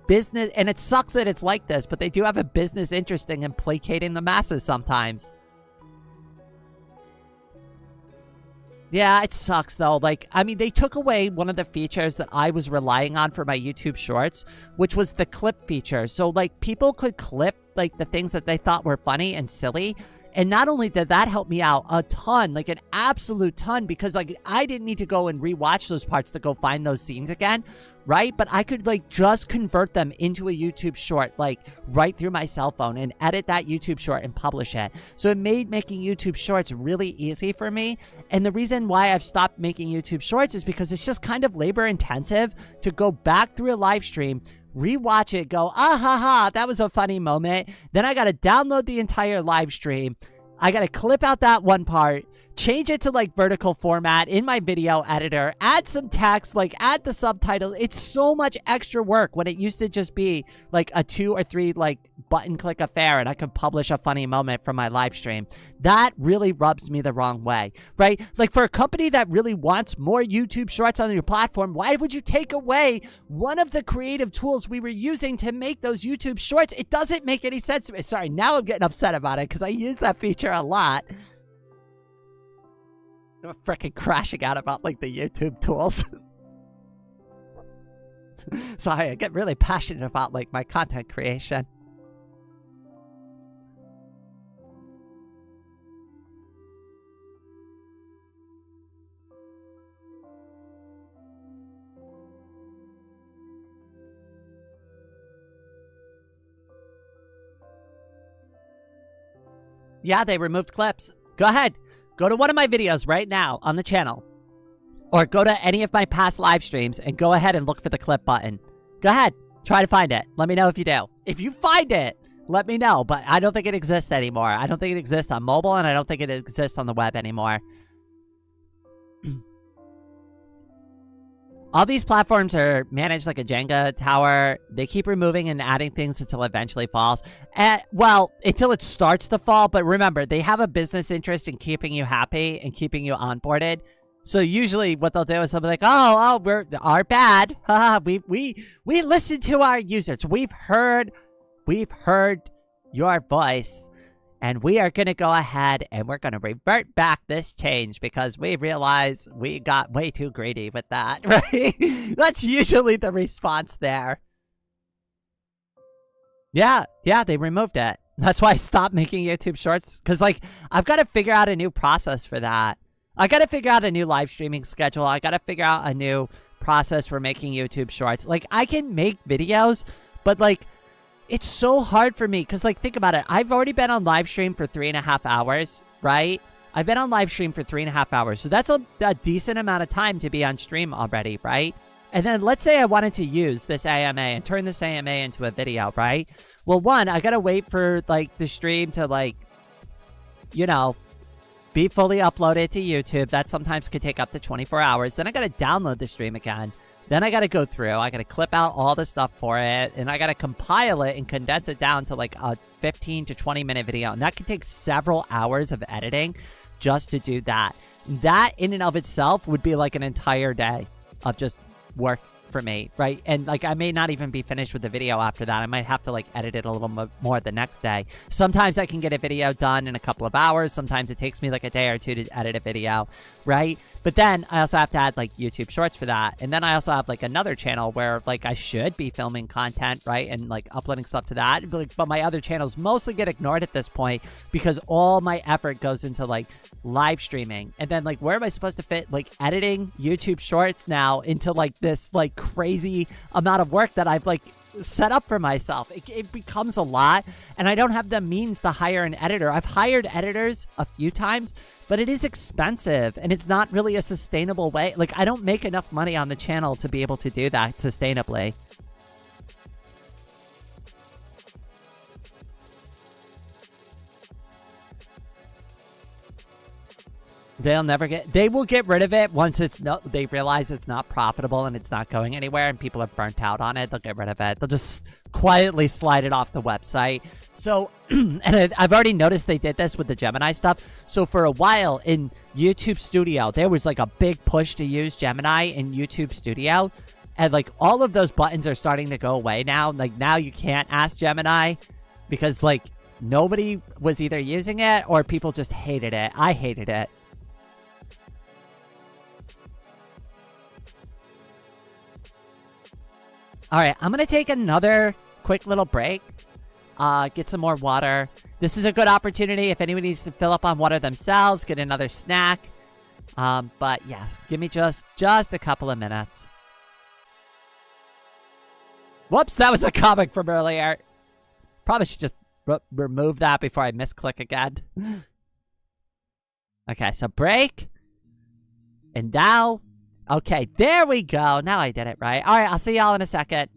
business, and it sucks that it's like this, but they do have a business interest in placating the masses sometimes. Yeah, it sucks though. Like, I mean, they took away one of the features that I was relying on for my YouTube shorts, which was the clip feature. So like, people could clip like the things that they thought were funny and silly. And not only did that help me out a ton, like an absolute ton, because like I didn't need to go and rewatch those parts to go find those scenes again, right? But I could like just convert them into a YouTube short, like right through my cell phone, and edit that YouTube short and publish it. So it made making YouTube shorts really easy for me. And the reason why I've stopped making YouTube shorts is because it's just kind of labor intensive to go back through a live stream, rewatch it, go, ah ha ha, that was a funny moment. Then I gotta download the entire live stream. I gotta clip out that one part, change it to like vertical format in my video editor, add some text, like add the subtitles. It's so much extra work when it used to just be like a 2 or 3 like button click affair and I could publish a funny moment from my live stream. That really rubs me the wrong way, right? Like, for a company that really wants more YouTube shorts on your platform, why would you take away one of the creative tools we were using to make those YouTube shorts? It doesn't make any sense to me. Sorry, now I'm getting upset about it because I use that feature a lot. I'm freaking crashing out about like the YouTube tools. Sorry, I get really passionate about like my content creation. Yeah, they removed clips. Go ahead. Go to one of my videos right now on the channel. Or go to any of my past live streams and go ahead and look for the clip button. Go ahead. Try to find it. Let me know if you do. If you find it, let me know. But I don't think it exists anymore. I don't think it exists on mobile, and I don't think it exists on the web anymore. All these platforms are managed like a Jenga tower. They keep removing and adding things until it eventually falls. Well, until it starts to fall. But remember, they have a business interest in keeping you happy and keeping you onboarded. So usually what they'll do is they'll be like, oh, we're our bad. We listen to our users. We've heard your voice. And we are going to go ahead and we're going to revert back this change because we realize we got way too greedy with that, right? That's usually the response there. Yeah, they removed it. That's why I stopped making YouTube shorts. Because, like, I've got to figure out a new process for that. I got to figure out a new live streaming schedule. I got to figure out a new process for making YouTube shorts. Like, I can make videos, but, like, it's so hard for me because, like, think about it. I've already been on live stream for 3.5 hours, right? I've been on live stream for 3.5 hours. So that's a decent amount of time to be on stream already, right? And then let's say I wanted to use this AMA and turn this AMA into a video, right? Well, one, I got to wait for, like, the stream to, like, you know, be fully uploaded to YouTube. That sometimes could take up to 24 hours. Then I got to download the stream again. Then I got to go through, I got to clip out all the stuff for it, and I got to compile it and condense it down to like a 15 to 20 minute video. And that can take several hours of editing just to do that. That in and of itself would be like an entire day of just work for me, right? And like, I may not even be finished with the video after that. I might have to like edit it a little more the next day. Sometimes I can get a video done in a couple of hours. Sometimes it takes me like a day or two to edit a video, right? But then I also have to add like YouTube shorts for that. And then I also have like another channel where like I should be filming content, right? And like uploading stuff to that. But my other channels mostly get ignored at this point because all my effort goes into like live streaming. And then like, where am I supposed to fit like editing YouTube shorts now into like this like crazy amount of work that I've like set up for myself. It becomes a lot, and I don't have the means to hire an editor. I've hired editors a few times, but it is expensive, and it's not really a sustainable way. Like, I don't make enough money on the channel to be able to do that sustainably. They will get rid of it once they realize it's not profitable and it's not going anywhere and people are burnt out on it. They'll get rid of it. They'll just quietly slide it off the website. So, and I've already noticed they did this with the Gemini stuff. So for a while in YouTube Studio, there was like a big push to use Gemini in YouTube Studio. And like all of those buttons are starting to go away now. Like now you can't ask Gemini because like nobody was either using it or people just hated it. I hated it. All right, I'm going to take another quick little break, get some more water. This is a good opportunity if anyone needs to fill up on water themselves, get another snack. But yeah, give me just a couple of minutes. Whoops, that was a comic from earlier. Probably should just remove that before I misclick again. Okay, so break. And now... Okay, there we go. Now I did it right. All right, I'll see y'all in a second.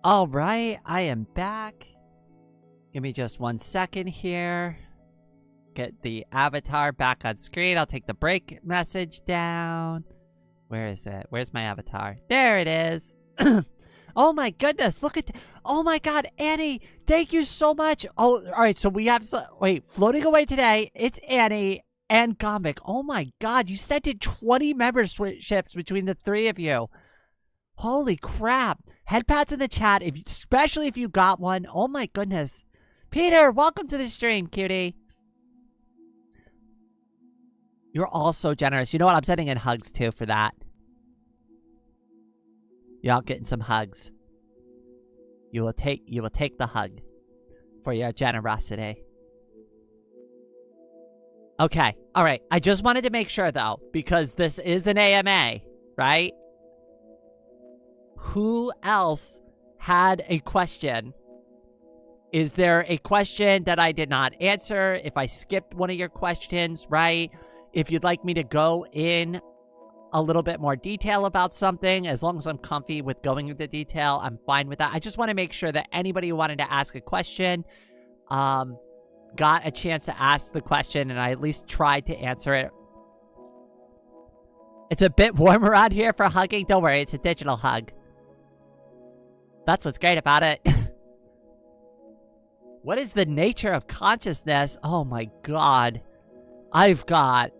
All right, I am back. Give me just 1 second here. Get the avatar back on screen. I'll take the break message down. Where is it? Where's my avatar? There it is. Oh my goodness, look at oh my god, Annie, thank you so much. Oh, all right, so we have wait, floating away today. It's Annie and Gombic. Oh my god, you sent in 20 memberships between the three of you. Holy crap. Head pats in the chat, especially if you got one. Oh my goodness. Peter, welcome to the stream, cutie. You're all so generous. You know what? I'm sending in hugs too for that. Y'all getting some hugs. You will take the hug for your generosity. Okay. All right. I just wanted to make sure though, because this is an AMA, right? Who else had a question? Is there a question that I did not answer? If I skipped one of your questions, right? If you'd like me to go in a little bit more detail about something, as long as I'm comfy with going into detail, I'm fine with that. I just want to make sure that anybody who wanted to ask a question got a chance to ask the question, and I at least tried to answer it. It's a bit warm around here for hugging. Don't worry, it's a digital hug. That's what's great about it. What is the nature of consciousness? Oh my god. I've got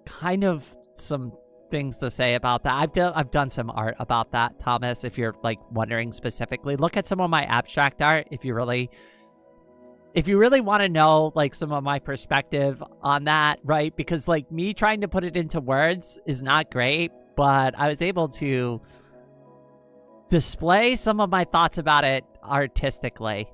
kind of some things to say about that. I've done some art about that, Thomas, if you're like wondering specifically. Look at some of my abstract art if you really want to know like some of my perspective on that, right? Because like me trying to put it into words is not great, but I was able to display some of my thoughts about it artistically.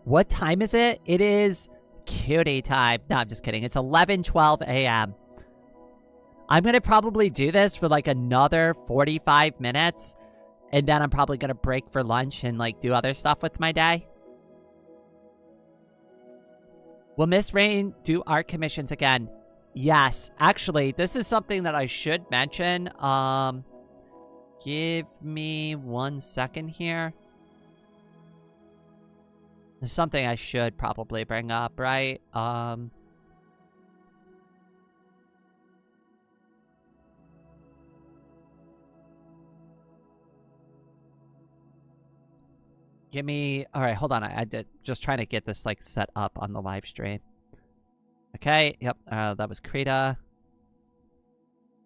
What time is it? It is cutie time. No, I'm just kidding. It's 11:12 a.m. I'm going to probably do this for like another 45 minutes. And then I'm probably going to break for lunch and like do other stuff with my day. Will Miss Rain do art commissions again? Yes. Actually, this is something that I should mention. Give me 1 second here. This is something I should probably bring up, right? Give me... Alright, hold on. I did just trying to get this, like, set up on the live stream. Okay, yep. That was Krita.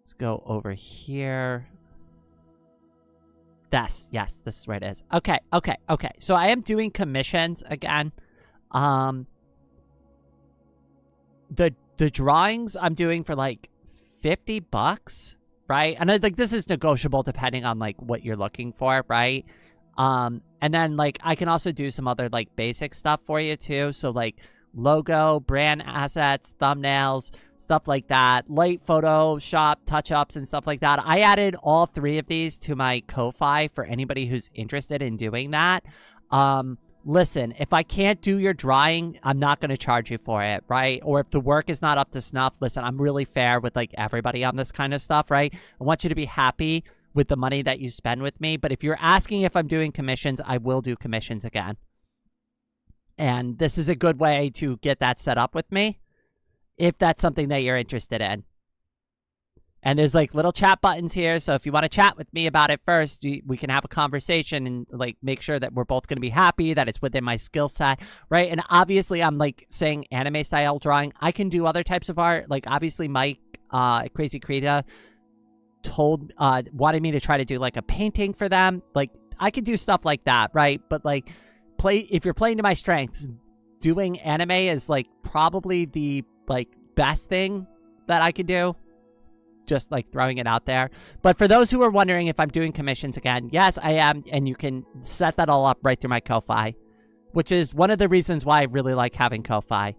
Let's go over here. Yes, this is where it is. Okay. So I am doing commissions again. The drawings I'm doing for, like, $50, right? And, like, this is negotiable depending on, like, what you're looking for, right? And then, like, I can also do some other, like, basic stuff for you, too. So, like, logo, brand assets, thumbnails, stuff like that. Light Photoshop, touch-ups, and stuff like that. I added all three of these to my Ko-Fi for anybody who's interested in doing that. Listen, if I can't do your drawing, I'm not going to charge you for it, right? Or if the work is not up to snuff, listen, I'm really fair with, like, everybody on this kind of stuff, right? I want you to be happy with the money that you spend with me. But if you're asking if I'm doing commissions, I will do commissions again. And this is a good way to get that set up with me, if that's something that you're interested in. And there's like little chat buttons here. So if you want to chat with me about it first, we can have a conversation and like make sure that we're both going to be happy, that it's within my skill set, right? And obviously I'm like saying anime style drawing. I can do other types of art. Like obviously Mike, Crazy Krita, wanted me to try to do like a painting for them. Like I can do stuff like that, right? But like if you're playing to my strengths, doing anime is like probably the like best thing that I could do. Just like throwing it out there. But for those who are wondering if I'm doing commissions again, yes, I am. And you can set that all up right through my Ko-Fi, which is one of the reasons why I really like having Ko-Fi.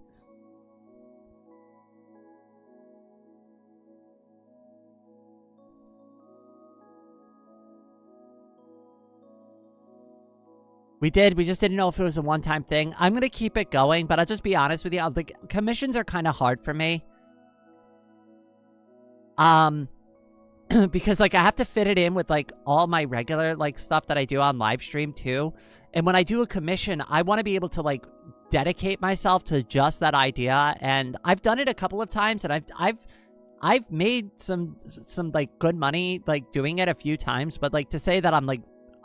We just didn't know if it was a one-time thing. I'm going to keep it going, but I'll just be honest with you. The commissions are kind of hard for me. because like I have to fit it in with like all my regular like stuff that I do on live stream too. And when I do a commission, I want to be able to like dedicate myself to just that idea. And I've done it a couple of times, and I've made some like good money like doing it a few times. But like to say that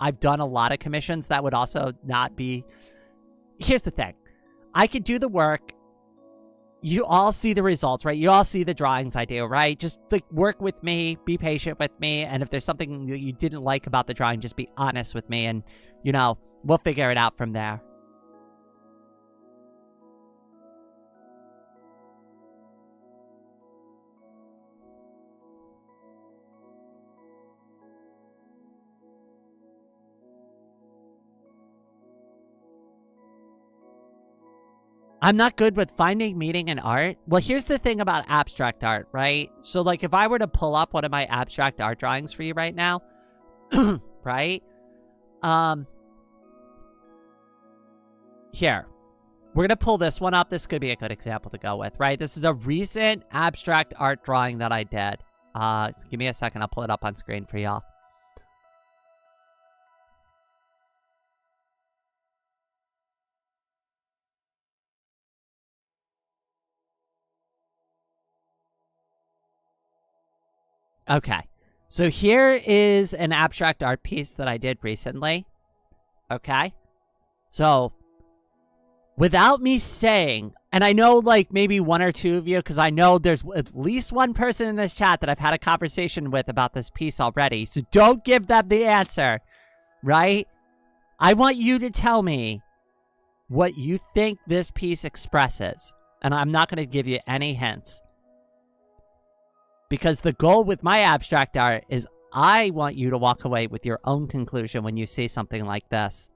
I've done a lot of commissions, that would also not be. Here's the thing. I could do the work. You all see the results, right? You all see the drawings I do, right? Just like work with me, be patient with me, and if there's something that you didn't like about the drawing, just be honest with me, and you know, we'll figure it out from there. I'm not good with finding meaning in art. Well, here's the thing about abstract art, right? So, like, if I were to pull up one of my abstract art drawings for you right now, right? Here. We're going to pull this one up. This could be a good example to go with, right? This is a recent abstract art drawing that I did. So give me a second. I'll pull it up on screen for y'all. Okay, so here is an abstract art piece that I did recently. Okay, so without me saying, and I know like maybe one or two of you, because I know there's at least one person in this chat that I've had a conversation with about this piece already, so don't give them the answer, right? I want you to tell me what you think this piece expresses, and I'm not going to give you any hints. Because the goal with my abstract art is I want you to walk away with your own conclusion when you see something like this.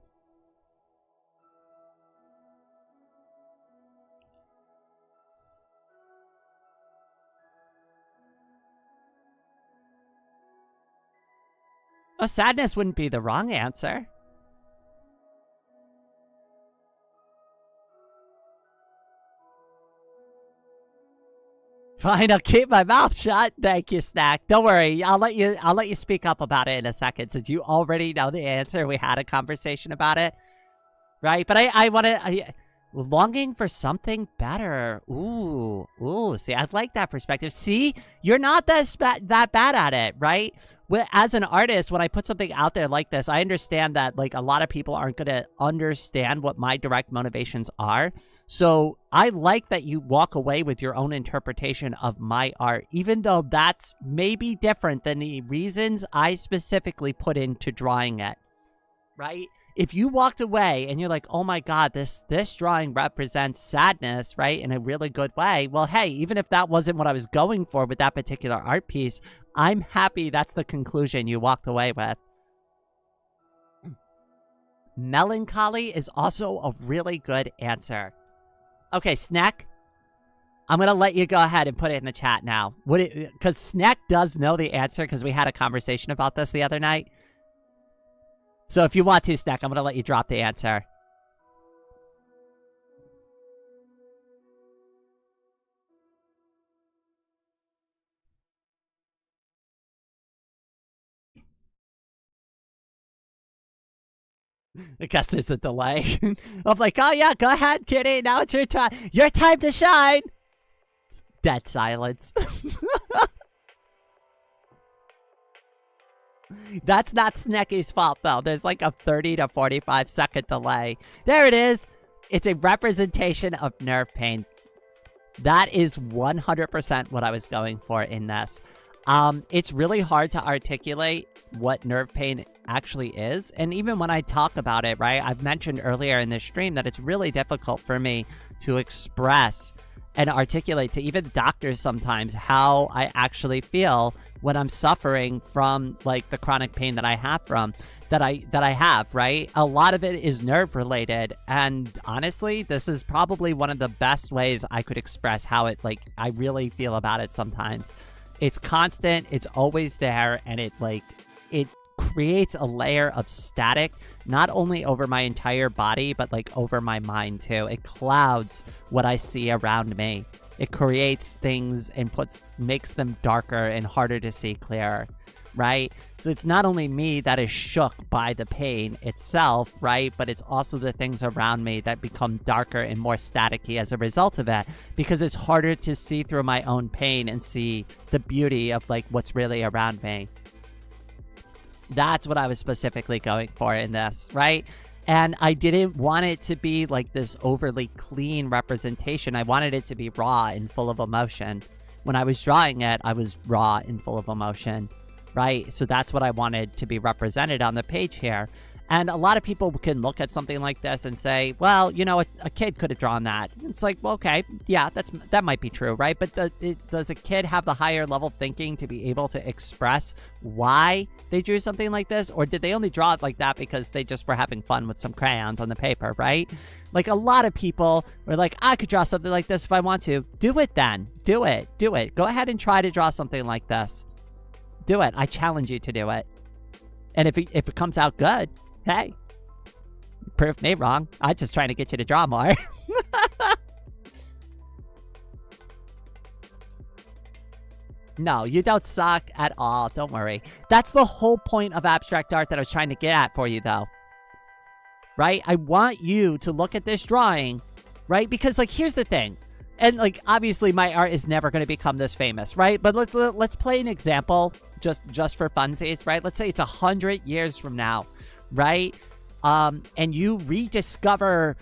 Oh, sadness wouldn't be the wrong answer. Fine, I'll keep my mouth shut. Thank you, Snack. Don't worry. I'll let you speak up about it in a second, since you already know the answer. We had a conversation about it, right? But I want to longing for something better. Ooh. See, I like that perspective. See, you're not that bad at it, right? As an artist, when I put something out there like this, I understand that like a lot of people aren't going to understand what my direct motivations are. So I like that you walk away with your own interpretation of my art, even though that's maybe different than the reasons I specifically put into drawing it, right? If you walked away and you're like, oh my God, this drawing represents sadness, right, in a really good way, well, hey, even if that wasn't what I was going for with that particular art piece, I'm happy that's the conclusion you walked away with. Melancholy is also a really good answer. Okay, Snack, I'm going to let you go ahead and put it in the chat now. Because Snack does know the answer because we had a conversation about this the other night. So if you want to, Snack, I'm going to let you drop the answer. I guess there's a delay. I'm like, oh yeah, go ahead, Kitty. Now it's your time. Your time to shine. Dead silence. That's not Snecky's fault, though. There's like a 30 to 45 second delay. There it is. It's a representation of nerve pain. That is 100% what I was going for in this. It's really hard to articulate what nerve pain actually is. And even when I talk about it, right, I've mentioned earlier in this stream that it's really difficult for me to express and articulate to even doctors sometimes how I actually feel when I'm suffering from like the chronic pain that I have right? A lot of it is nerve related, and honestly, this is probably one of the best ways I could express how it like I really feel about it sometimes. It's constant, it's always there, and it creates a layer of static, not only over my entire body, but like over my mind too. It clouds what I see around me. it creates things and makes them darker and harder to see clearer, right? So it's not only me that is shook by the pain itself, right? But it's also the things around me that become darker and more staticky as a result of it, because it's harder to see through my own pain and see the beauty of like what's really around me. That's what I was specifically going for in this, right? And I didn't want it to be like this overly clean representation. I wanted it to be raw and full of emotion. When I was drawing it, I was raw and full of emotion, right? So that's what I wanted to be represented on the page here. And a lot of people can look at something like this and say, well, you know, a kid could have drawn that. It's like, well, okay, yeah, that might be true, right? But does a kid have the higher level thinking to be able to express why they drew something like this? Or did they only draw it like that because they just were having fun with some crayons on the paper, right? Like a lot of people were like, I could draw something like this if I want to. Do it then. Do it. Do it. Go ahead and try to draw something like this. Do it. I challenge you to do it. And if it comes out good, hey, prove me wrong. I'm just trying to get you to draw more. No, you don't suck at all. Don't worry. That's the whole point of abstract art that I was trying to get at for you, though. Right? I want you to look at this drawing, right? Because, like, here's the thing. And, like, obviously my art is never going to become this famous, right? But let's play an example just for funsies, right? Let's say it's 100 years from now, right? And you rediscover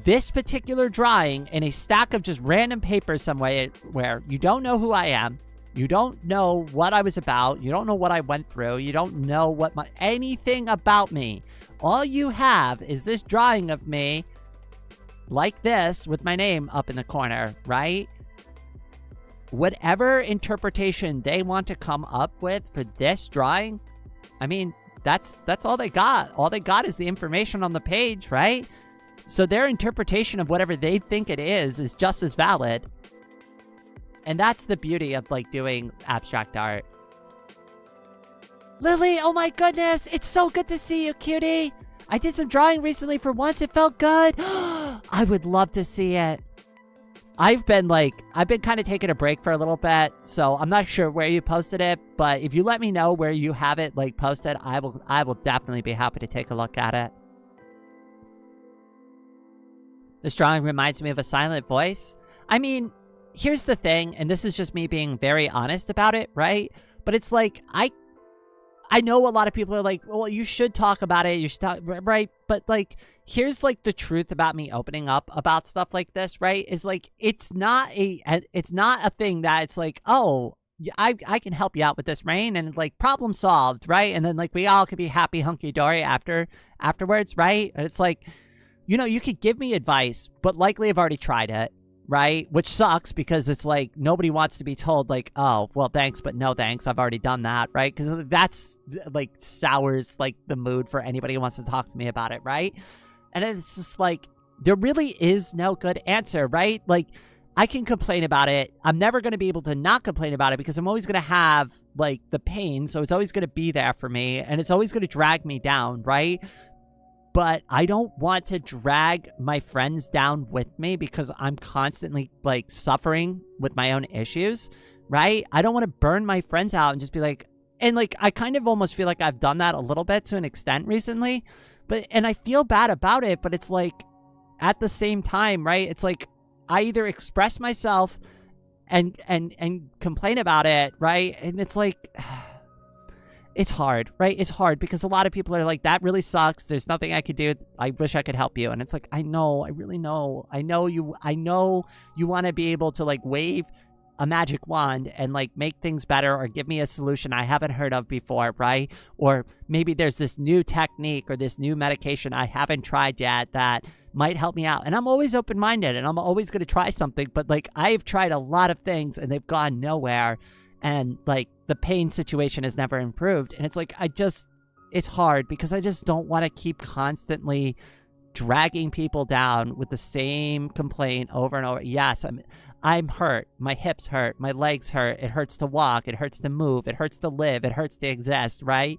this particular drawing in a stack of just random papers somewhere where you don't know who I am. You don't know what I was about. You don't know what I went through. You don't know anything about me. All you have is this drawing of me like this with my name up in the corner, right? Whatever interpretation they want to come up with for this drawing, I mean, that's all they got. All they got is the information on the page, right? So their interpretation of whatever they think it is just as valid. And that's the beauty of, like, doing abstract art. Lily, oh my goodness, it's so good to see you, cutie. I did some drawing recently for once. It felt good. I would love to see it. I've been kind of taking a break for a little bit, so I'm not sure where you posted it, but if you let me know where you have it, like, posted, I will definitely be happy to take a look at it. This drawing reminds me of a silent voice. I mean, here's the thing, and this is just me being very honest about it, right? But it's like, I know a lot of people are like, well, you should talk about it, you should talk, right? But, like, here's, like, the truth about me opening up about stuff like this, right? Is, like, it's not a thing that it's like, oh, I can help you out with this, Rain, and, like, problem solved, right? And then, like, we all could be happy hunky-dory afterwards, right? And it's like, you know, you could give me advice, but likely I've already tried it, right? Which sucks because it's like nobody wants to be told, like, oh, well, thanks, but no thanks. I've already done that, right? Because that's, like, sours, like, the mood for anybody who wants to talk to me about it, right? And it's just like, there really is no good answer, right? Like, I can complain about it. I'm never going to be able to not complain about it because I'm always going to have, like, the pain. So it's always going to be there for me and it's always going to drag me down, right? But I don't want to drag my friends down with me because I'm constantly, like, suffering with my own issues, right? I don't want to burn my friends out and just be like, and, like, I kind of almost feel like I've done that a little bit to an extent recently, and I feel bad about it, but it's like, at the same time, right? It's like, I either express myself and complain about it, right? And it's like, it's hard, right? It's hard because a lot of people are like, that really sucks. There's nothing I could do. I wish I could help you. And it's like, I know, I really know. I know you want to be able to, like, wave a magic wand and, like, make things better or give me a solution I haven't heard of before, right? Or maybe there's this new technique or this new medication I haven't tried yet that might help me out. And I'm always open-minded and I'm always going to try something. But, like, I've tried a lot of things and they've gone nowhere. And, like, the pain situation has never improved. And it's like, it's hard because I just don't want to keep constantly dragging people down with the same complaint over and over. Yes, I'm hurt. My hips hurt. My legs hurt. It hurts to walk. It hurts to move. It hurts to live. It hurts to exist, right?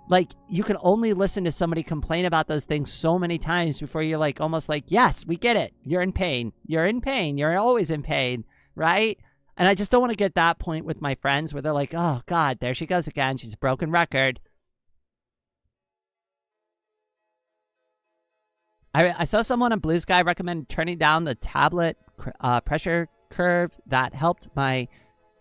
like, you can only listen to somebody complain about those things so many times before you're like, almost like, yes, we get it. You're in pain. You're in pain. You're always in pain, right? And I just don't want to get that point with my friends where they're like, oh, God, there she goes again. She's a broken record. I saw someone on Blue Sky recommend turning down the tablet pressure curve. That helped my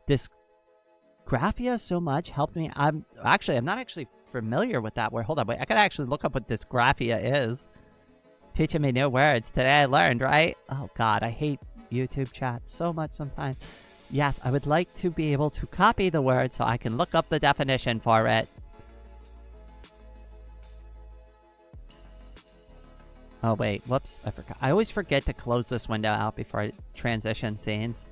dysgraphia so much. Helped me. I'm not actually familiar with that word. Hold on, wait. I gotta actually look up what dysgraphia is. Teaching me new words. Today I learned, right? Oh, God, I hate YouTube chat so much sometimes. Yes, I would like to be able to copy the word so I can look up the definition for it. Oh, wait. Whoops. I forgot. I always forget to close this window out before I transition scenes.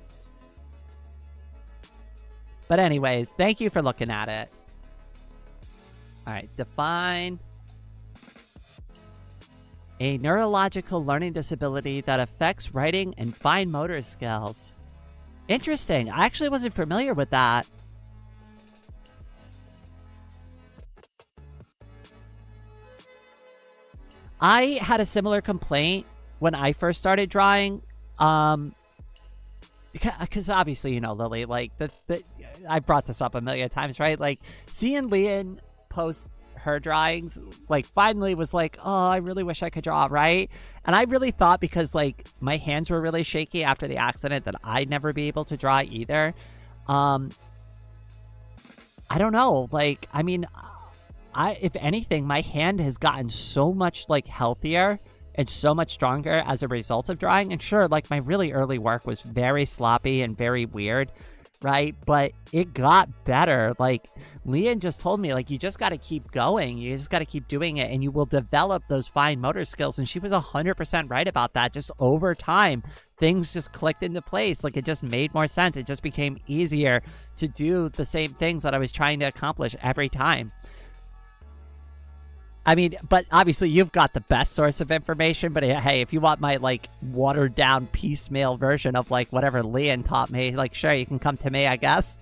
But anyways, thank you for looking at it. All right. Define a neurological learning disability that affects writing and fine motor skills. Interesting. I actually wasn't familiar with that. I had a similar complaint when I first started drawing, because obviously, you know, Lily, like, I brought this up a million times, right? Like, seeing Leanne post her drawings, like, finally was like, oh, I really wish I could draw, right? And I really thought because, like, my hands were really shaky after the accident that I'd never be able to draw either. I don't know, like, I mean, if anything, my hand has gotten so much, like, healthier and so much stronger as a result of drawing. And sure, like, my really early work was very sloppy and very weird, right? But it got better. Like, Leanne just told me, like, you just got to keep going. You just got to keep doing it, and you will develop those fine motor skills. And she was 100% right about that. Just over time, things just clicked into place. Like, it just made more sense. It just became easier to do the same things that I was trying to accomplish every time. I mean, but obviously you've got the best source of information, but hey, if you want my, like, watered down piecemeal version of, like, whatever Leanne taught me, like, sure, you can come to me, I guess.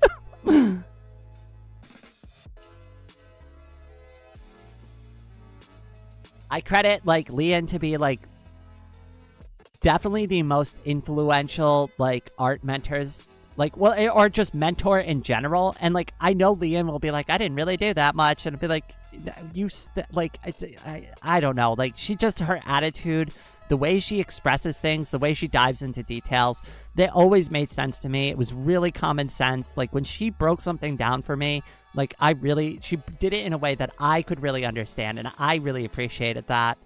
I credit, like, Leanne to be, like, definitely the most influential, like, art mentors, like, well, or just mentor in general. And, like, I know Leanne will be like, I didn't really do that much, and I'll be like, I don't know, like, she just, her attitude, the way she expresses things, the way she dives into details, they always made sense to me. It was really common sense. Like, when she broke something down for me, like, she did it in a way that I could really understand, and I really appreciated that.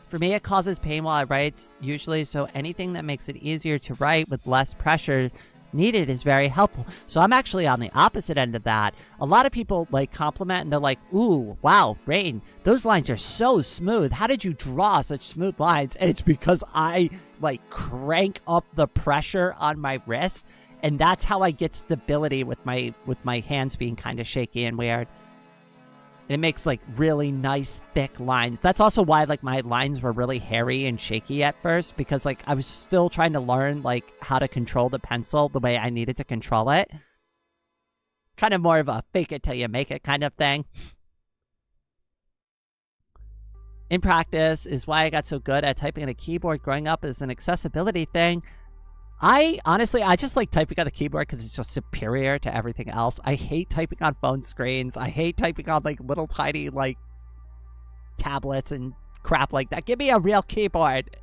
For me, it causes pain while I write, usually, so anything that makes it easier to write with less pressure needed is very helpful. So I'm actually on the opposite end of that. A lot of people, like, compliment, and they're like, ooh, wow, Rain, those lines are so smooth. How did you draw such smooth lines? And it's because I, like, crank up the pressure on my wrist, and that's how I get stability with my hands being kind of shaky and weird. And it makes, like, really nice, thick lines. That's also why, like, my lines were really hairy and shaky at first, because, like, I was still trying to learn, like, how to control the pencil the way I needed to control it. Kind of more of a fake it till you make it kind of thing. In practice is why I got so good at typing on a keyboard growing up as an accessibility thing. I just like typing on the keyboard because it's just superior to everything else. I hate typing on phone screens. I hate typing on, like, little tiny, like, tablets and crap like that. Give me a real keyboard.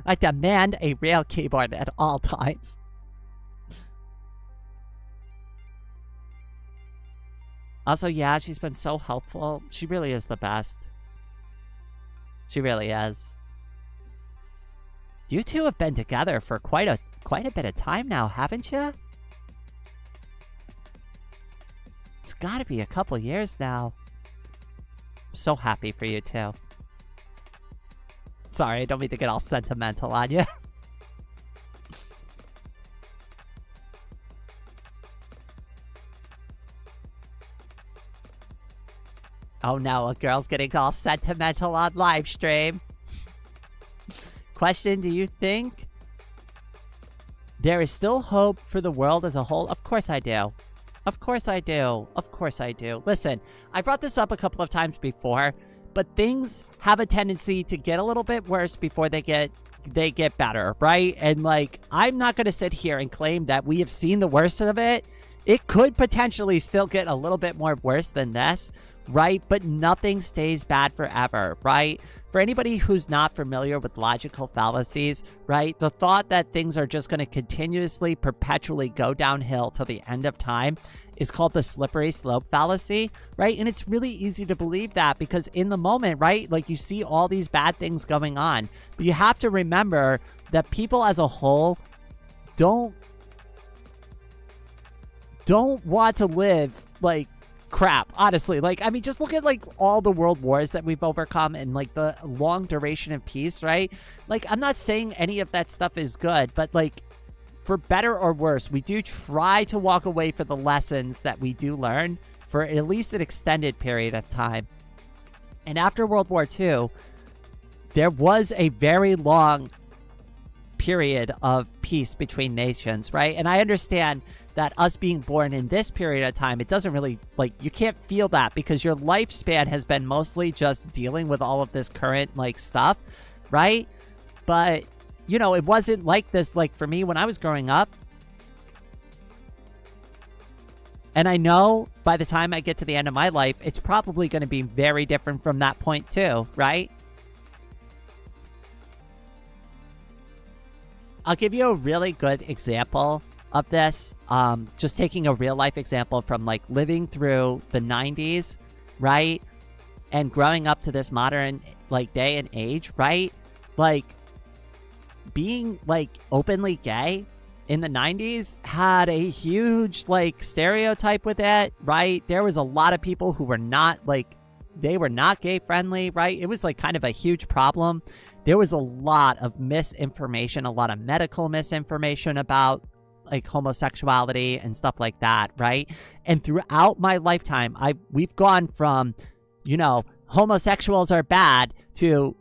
I demand a real keyboard at all times. Also, yeah, she's been so helpful. She really is the best. She really is. You two have been together for quite a bit of time now, haven't you? It's gotta be a couple years now. I'm so happy for you two. Sorry, I don't mean to get all sentimental on you. Oh no, a girl's getting all sentimental on live stream. Question, do you think there is still hope for the world as a whole? Of course I do. Of course I do. Of course I do. Listen, I brought this up a couple of times before, but things have a tendency to get a little bit worse before they get better, right? And like, I'm not going to sit here and claim that we have seen the worst of it. It could potentially still get a little bit more worse than this, right? But nothing stays bad forever, right? For anybody who's not familiar with logical fallacies, right? The thought that things are just going to continuously, perpetually go downhill till the end of time is called the slippery slope fallacy, right? And it's really easy to believe that because in the moment, right? Like you see all these bad things going on, but you have to remember that people as a whole don't want to live like crap, honestly. Like, I mean, just look at like all the world wars that we've overcome and like the long duration of peace, right? Like, I'm not saying any of that stuff is good, but like, for better or worse, we do try to walk away from the lessons that we do learn for at least an extended period of time. And after World War II, there was a very long period of peace between nations, right? And I understand that us being born in this period of time, it doesn't really, like, you can't feel that because your lifespan has been mostly just dealing with all of this current, like, stuff, right? But, you know, it wasn't like this, like, for me when I was growing up. And I know by the time I get to the end of my life, it's probably going to be very different from that point too, right? I'll give you a really good example of this. Just taking a real life example from like living through the 90s, right? And growing up to this modern like day and age, right? Like being like openly gay in the 90s had a huge like stereotype with it, right? There was a lot of people who were not like, they were not gay friendly, right? It was like kind of a huge problem. There was a lot of misinformation, a lot of medical misinformation about like homosexuality and stuff like that, right? And throughout my lifetime, we've gone from, you know, homosexuals are bad to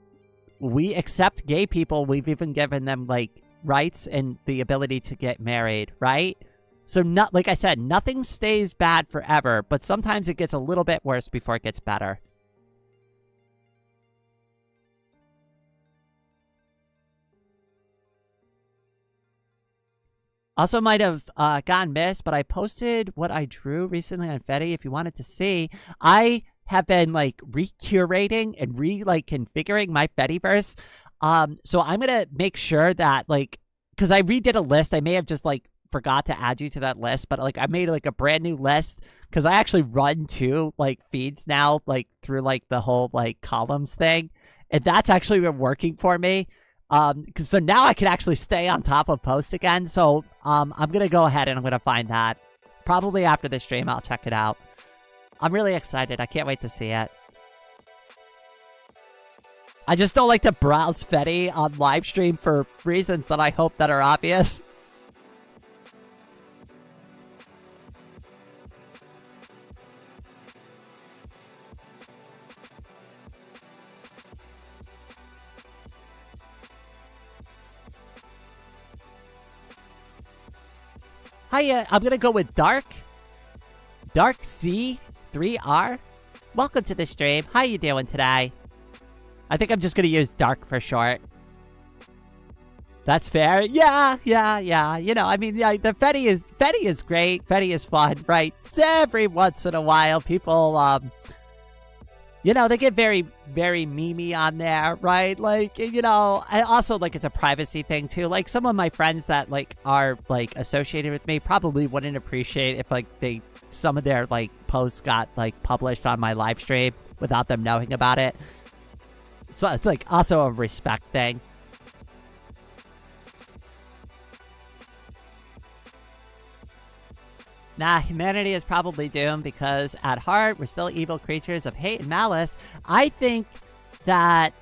we accept gay people. We've even given them like rights and the ability to get married, right? So not, like I said, nothing stays bad forever, but sometimes it gets a little bit worse before it gets better. Also might have gone missed, but I posted what I drew recently on Fetty if you wanted to see. I have been like recurating and configuring my Fediverse. So I'm going to make sure that like, because I redid a list, I may have just like forgot to add you to that list, but like I made like a brand new list because I actually run two like feeds now, like through like the whole like columns thing. And that's actually been working for me. So now I can actually stay on top of posts again. So I'm going to go ahead and I'm going to find that. Probably after the stream, I'll check it out. I'm really excited. I can't wait to see it. I just don't like to browse Fetty on live stream for reasons that I hope that are obvious. Hiya, I'm gonna go with Dark C3R. Welcome to the stream. How you doing today? I think I'm just gonna use Dark for short. That's fair. Yeah. You know, I mean, yeah, the Fetty is great. Fetty is fun, right? Every once in a while, people, you know, they get very, very memey on there, right? Like, you know, I also, like, it's a privacy thing, too. Like, some of my friends that, like, are, like, associated with me probably wouldn't appreciate if, like, some of their, like, posts got, like, published on my live stream without them knowing about it. So it's, like, also a respect thing. Nah, humanity is probably doomed because at heart, we're still evil creatures of hate and malice. I think that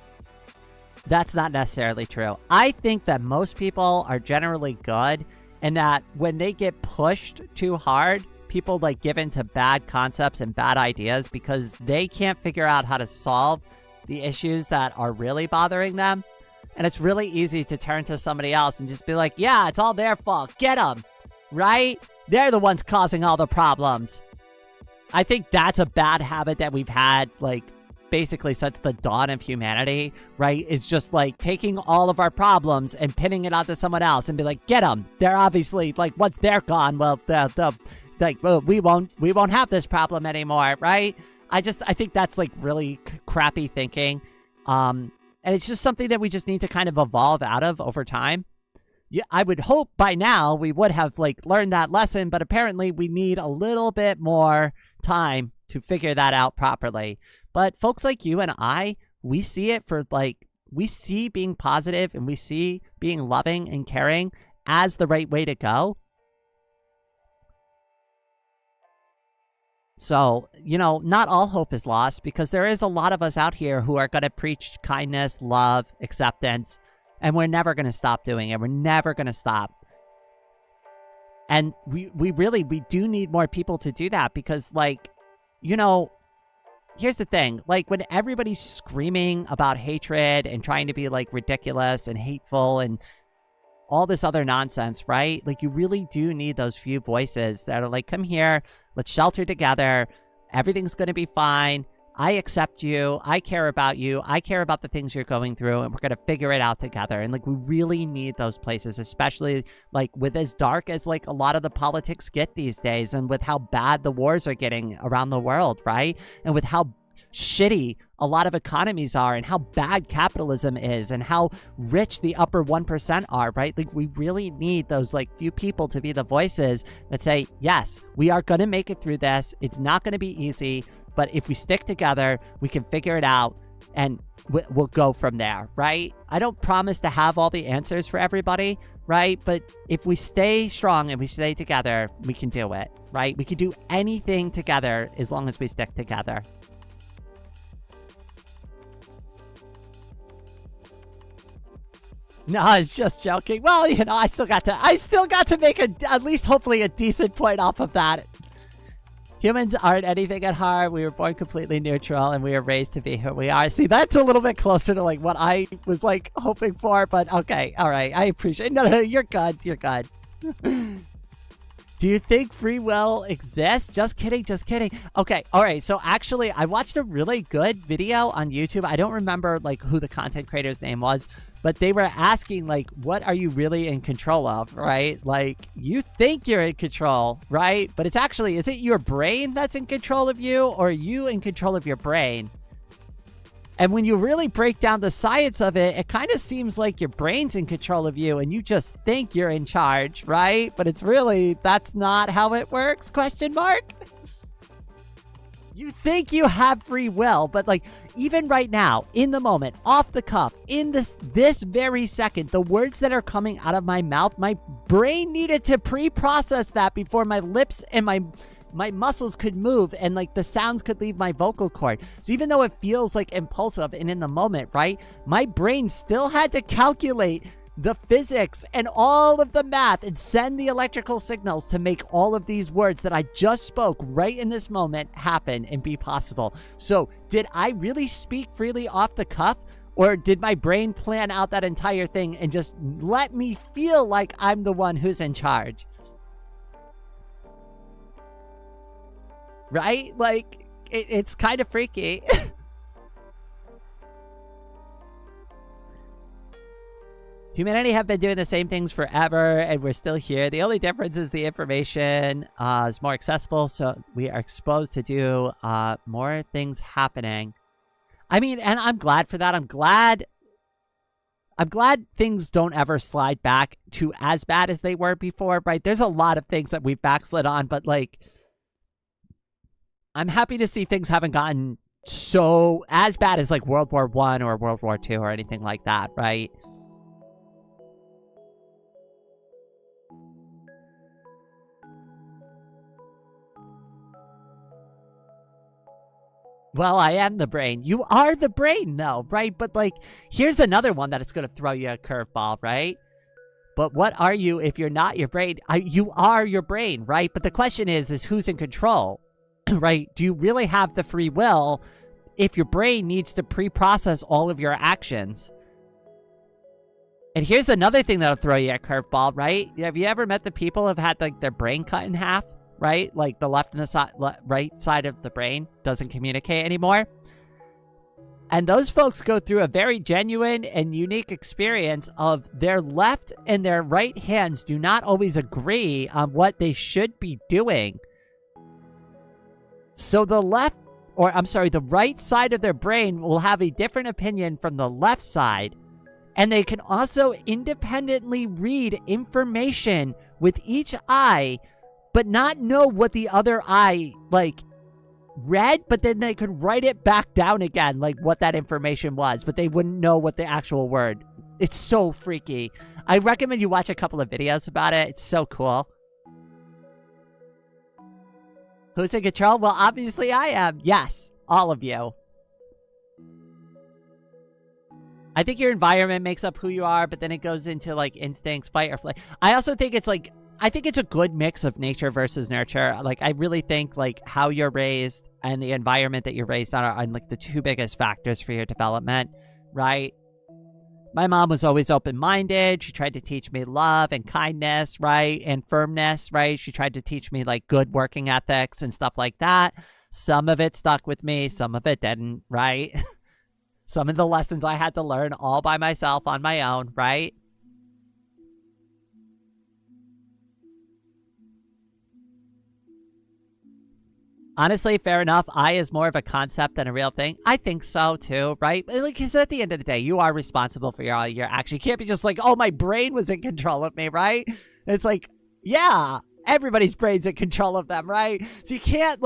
that's not necessarily true. I think that most people are generally good and that when they get pushed too hard, people like give into bad concepts and bad ideas because they can't figure out how to solve the issues that are really bothering them. And it's really easy to turn to somebody else and just be like, yeah, it's all their fault. Get them, right? They're the ones causing all the problems. I think that's a bad habit that we've had, like, basically since the dawn of humanity, right? Is just, like, taking all of our problems and pinning it onto someone else and be like, get them. They're obviously, like, once they're gone, well, we won't have this problem anymore, right? I think that's, like, really crappy thinking. And it's just something that we just need to kind of evolve out of over time. Yeah, I would hope by now we would have, like, learned that lesson, but apparently we need a little bit more time to figure that out properly. But folks like you and I, we see it for, like, we see being positive and we see being loving and caring as the right way to go. So, you know, not all hope is lost, because there is a lot of us out here who are going to preach kindness, love, acceptance, and we're never going to stop doing it. We're never going to stop. And we do need more people to do that, because, like, you know, here's the thing. Like, when everybody's screaming about hatred and trying to be, like, ridiculous and hateful and all this other nonsense, right? Like, you really do need those few voices that are like, come here, let's shelter together. Everything's going to be fine. I accept you. I care about you. I care about the things you're going through, and we're going to figure it out together. And, like, we really need those places, especially, like, with as dark as, like, a lot of the politics get these days, and with how bad the wars are getting around the world, right? And with how shitty a lot of economies are, and how bad capitalism is, and how rich the upper 1% are, right? Like, we really need those, like, few people to be the voices that say, yes, we are going to make it through this. It's not going to be easy, but if we stick together, we can figure it out, and we'll go from there, right? I don't promise to have all the answers for everybody, right? But if we stay strong and we stay together, we can do it, right? We can do anything together as long as we stick together. No, I was just joking. Well, you know, I still got to make at least hopefully a decent point off of that. Humans aren't anything at heart. We were born completely neutral, and we were raised to be who we are. See, that's a little bit closer to, like, what I was, like, hoping for, but okay. All right. I appreciate it. No, you're good. You're good. Do you think free will exists? Just kidding. Just kidding. Okay. All right. So actually, I watched a really good video on YouTube. I don't remember, like, who the content creator's name was, but they were asking, like, what are you really in control of, right? Like, you think you're in control, right? But it's actually, is it your brain that's in control of you, or are you in control of your brain? And when you really break down the science of it, it kind of seems like your brain's in control of you and you just think you're in charge, right? But it's really, that's not how it works, question mark? You think you have free will, but, like, even right now, in the moment, off the cuff, in this very second, the words that are coming out of my mouth, my brain needed to pre-process that before my lips and my muscles could move and, like, the sounds could leave my vocal cord. So even though it feels, like, impulsive and in the moment, right, my brain still had to calculate the physics and all of the math and send the electrical signals to make all of these words that I just spoke right in this moment happen and be possible. So did I really speak freely off the cuff, or did my brain plan out that entire thing and just let me feel like I'm the one who's in charge? Right? Like, it's kind of freaky. Humanity have been doing the same things forever, and we're still here. The only difference is the information is more accessible, so we are exposed to do more things happening. I mean, and I'm glad for that. I'm glad things don't ever slide back to as bad as they were before, right? There's a lot of things that we've backslid on, but, like, I'm happy to see things haven't gotten so as bad as, like, World War I or World War II or anything like that, right? Well, I am the brain. You are the brain, though, right? But, like, here's another one that it's going to throw you a curveball, right? But what are you if you're not your brain? You are your brain, right? But the question is who's in control, right? Do you really have the free will if your brain needs to pre-process all of your actions? And here's another thing that'll throw you a curveball, right? Have you ever met the people who have had like their brain cut in half, right? Like the left and the right side of the brain doesn't communicate anymore. And those folks go through a very genuine and unique experience of their left and their right hands do not always agree on what they should be doing. So the right side of their brain will have a different opinion from the left side. And they can also independently read information with each eye, but not know what the other eye, like, read, but then they could write it back down again, like what that information was, but they wouldn't know what the actual word. It's so freaky. I recommend you watch a couple of videos about it. It's so cool. Who's in control? Well, obviously I am. Yes, all of you. I think your environment makes up who you are, but then it goes into like instincts, fight or flight. I also think it's like, I think it's a good mix of nature versus nurture. Like, I really think like how you're raised and the environment that you're raised on are like the two biggest factors for your development, right? My mom was always open-minded. She tried to teach me love and kindness, right? And firmness, right? She tried to teach me like good working ethics and stuff like that. Some of it stuck with me, some of it didn't, right? Some of the lessons I had to learn all by myself on my own, right? Honestly, fair enough. I is more of a concept than a real thing. I think so too, right? Like, because at the end of the day, you are responsible for your actions. You can't be just like, oh, my brain was in control of me, right? It's like, yeah, everybody's brain's in control of them, right? So you can't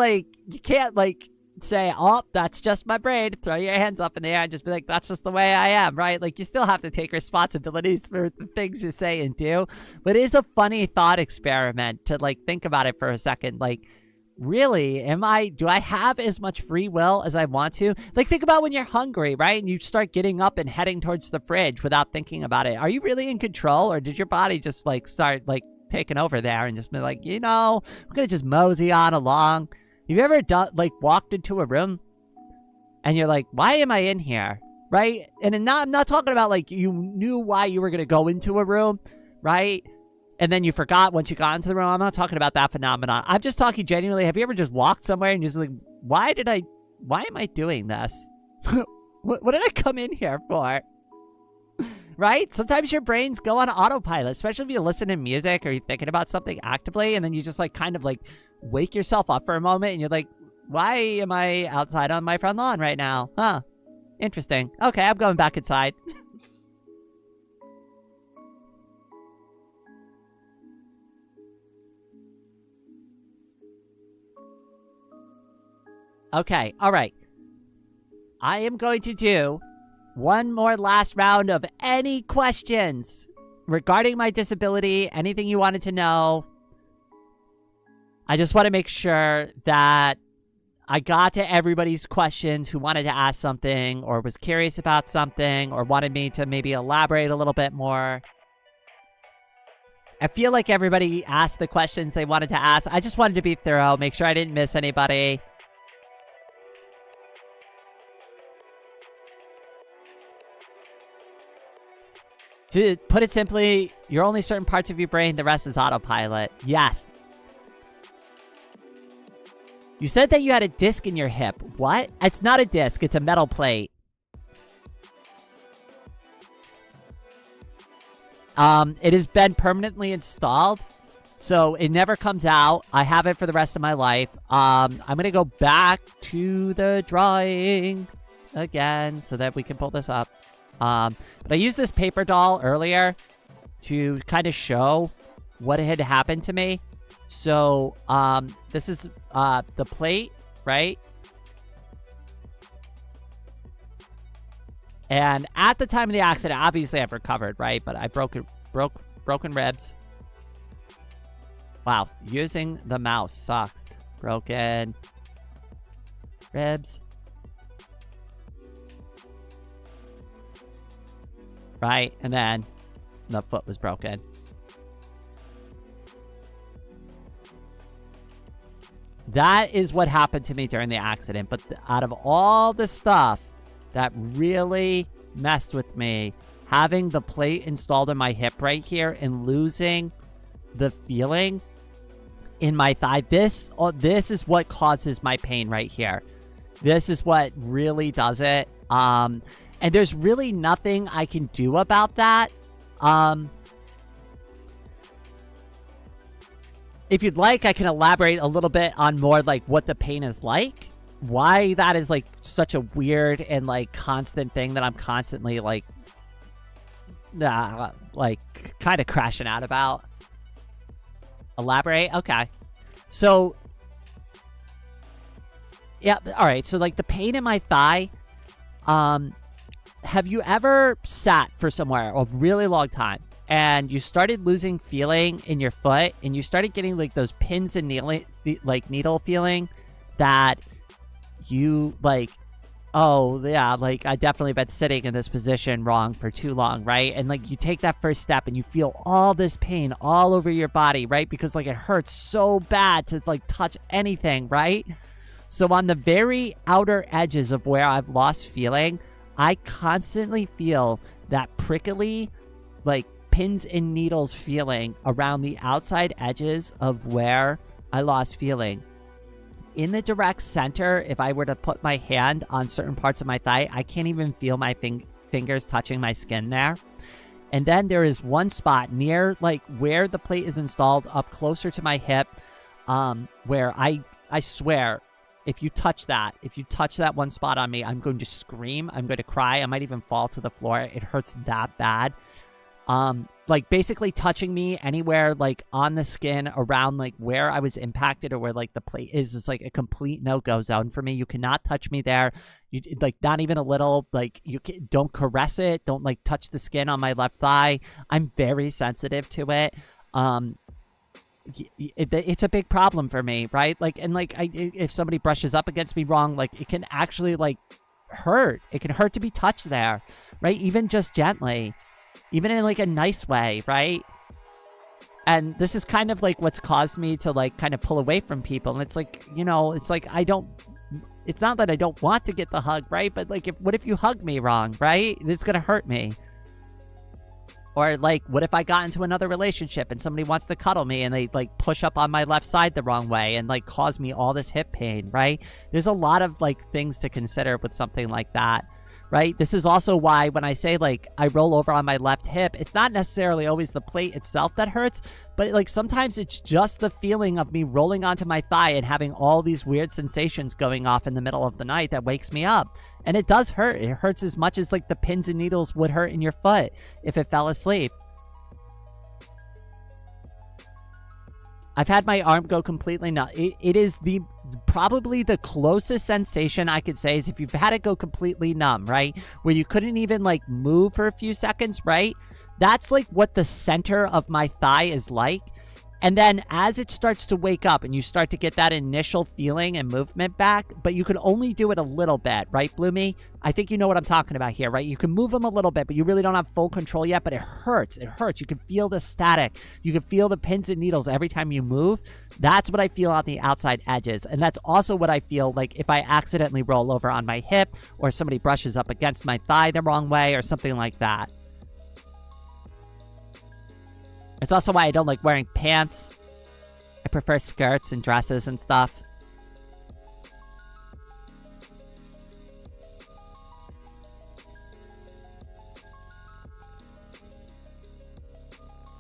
say, oh, that's just my brain. Throw your hands up in the air and just be like, that's just the way I am, right? Like, you still have to take responsibilities for the things you say and do. But it is a funny thought experiment to like think about it for a second. Like, really, do I have as much free will as I want to? Like, think about when you're hungry, right? And you start getting up and heading towards the fridge without thinking about it. Are you really in control, or did your body just like start like taking over there and just be like, you know, we're gonna just mosey on along? Have you ever walked into a room and you're like, why am I in here, right? And I'm not talking about like you knew why you were gonna go into a room, right? And then you forgot once you got into the room. I'm not talking about that phenomenon. I'm just talking genuinely. Have you ever just walked somewhere and you're just like, why am I doing this? what did I come in here for? Right? Sometimes your brains go on autopilot, especially if you listen to music or you're thinking about something actively, and then you just like kind of like wake yourself up for a moment and you're like, why am I outside on my front lawn right now? Huh. Interesting. Okay, I'm going back inside. Okay, all right. I am going to do one more last round of any questions regarding my disability, anything you wanted to know. I just want to make sure that I got to everybody's questions who wanted to ask something or was curious about something or wanted me to maybe elaborate a little bit more. I feel like everybody asked the questions they wanted to ask. I just wanted to be thorough, make sure I didn't miss anybody. To put it simply, you're only certain parts of your brain, the rest is autopilot. Yes. You said that you had a disc in your hip. What? It's not a disc, it's a metal plate. It has been permanently installed, so it never comes out. I have it for the rest of my life. I'm gonna go back to the drawing again so that we can pull this up. But I used this paper doll earlier to kind of show what had happened to me. So, this is, the plate, right? And at the time of the accident, obviously I've recovered, right? But I broken ribs. Wow, using the mouse sucks. Broken ribs. Right, and then the foot was broken. That is what happened to me during the accident. But out of all the stuff that really messed with me having the plate installed in my hip right here and losing the feeling in my thigh. This is what causes my pain right here. This is what really does it. And there's really nothing I can do about that. If you'd like, I can elaborate a little bit on more like what the pain is like. Why that is like such a weird and like constant thing that I'm constantly like kind of crashing out about. Elaborate? Okay. So, yeah, all right. So like the pain in my thigh, have you ever sat for somewhere a really long time and you started losing feeling in your foot and you started getting like those pins and needle feeling that you like, oh yeah, like I definitely been sitting in this position wrong for too long, right? And like you take that first step and you feel all this pain all over your body, right? Because like it hurts so bad to like touch anything, right? So on the very outer edges of where I've lost feeling, I constantly feel that prickly, like pins and needles feeling around the outside edges of where I lost feeling. In the direct center, if I were to put my hand on certain parts of my thigh, I can't even feel my fingers touching my skin there. And then there is one spot near like where the plate is installed up closer to my hip, where I swear, if you touch that one spot on me, I'm going to scream. I'm going to cry. I might even fall to the floor. It hurts that bad. Like basically touching me anywhere like on the skin around like where I was impacted or where like the plate is like a complete no-go zone for me. You cannot touch me there. You like not even a little, like don't caress it. Don't like touch the skin on my left thigh. I'm very sensitive to it. It's a big problem for me, right? Like, and like if somebody brushes up against me wrong, like it can actually like hurt. It can hurt to be touched there, right? Even just gently. Even in like a nice way, right? And this is kind of like what's caused me to like kind of pull away from people. And it's like, you know, it's like it's not that I don't want to get the hug, right? But like, what if you hug me wrong, right? It's gonna hurt me. Or like, what if I got into another relationship and somebody wants to cuddle me and they like push up on my left side the wrong way and like cause me all this hip pain, right? There's a lot of like things to consider with something like that. Right? This is also why when I say like I roll over on my left hip, it's not necessarily always the plate itself that hurts, but like sometimes it's just the feeling of me rolling onto my thigh and having all these weird sensations going off in the middle of the night that wakes me up. And it does hurt. It hurts as much as like the pins and needles would hurt in your foot if it fell asleep. I've had my arm go completely numb. It is probably the closest sensation I could say is if you've had it go completely numb, right? Where you couldn't even like move for a few seconds, right? That's like what the center of my thigh is like. And then as it starts to wake up and you start to get that initial feeling and movement back, but you can only do it a little bit, right, Bloomy? I think you know what I'm talking about here, right? You can move them a little bit, but you really don't have full control yet, but it hurts. It hurts. You can feel the static. You can feel the pins and needles every time you move. That's what I feel on the outside edges. And that's also what I feel like if I accidentally roll over on my hip or somebody brushes up against my thigh the wrong way or something like that. It's also why I don't like wearing pants. I prefer skirts and dresses and stuff.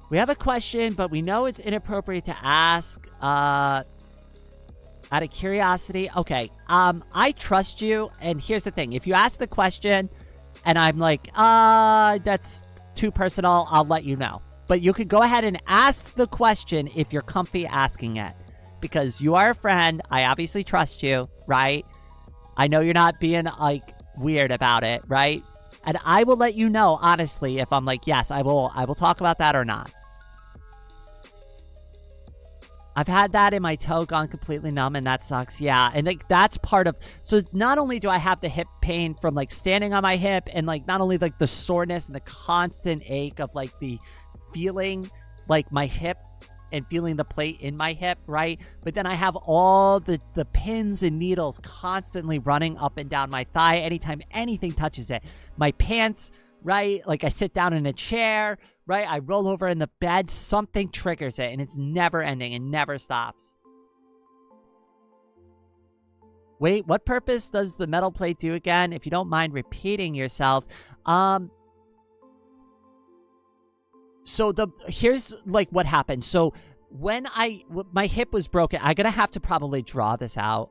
We have a question, but we know it's inappropriate to ask. Out of curiosity. Okay. I trust you. And here's the thing. If you ask the question and I'm like, that's too personal, I'll let you know. But you could go ahead and ask the question if you're comfy asking it. Because you are a friend. I obviously trust you, right? I know you're not being, like, weird about it, right? And I will let you know, honestly, if I'm like, yes, I will talk about that or not. I've had that in my toe gone completely numb, and that sucks. Yeah, and like that's part of. So it's not only do I have the hip pain from like standing on my hip, and like not only like the soreness and the constant ache of like the feeling like my hip and feeling the plate in my hip, right? But then I have all the pins and needles constantly running up and down my thigh anytime anything touches it. My pants, right? Like I sit down in a chair, right? I roll over in the bed, something triggers it, and it's never ending and never stops. Wait, what purpose does the metal plate do again? If you don't mind repeating yourself. So here's like what happened. So when my hip was broken, I'm gonna have to probably draw this out.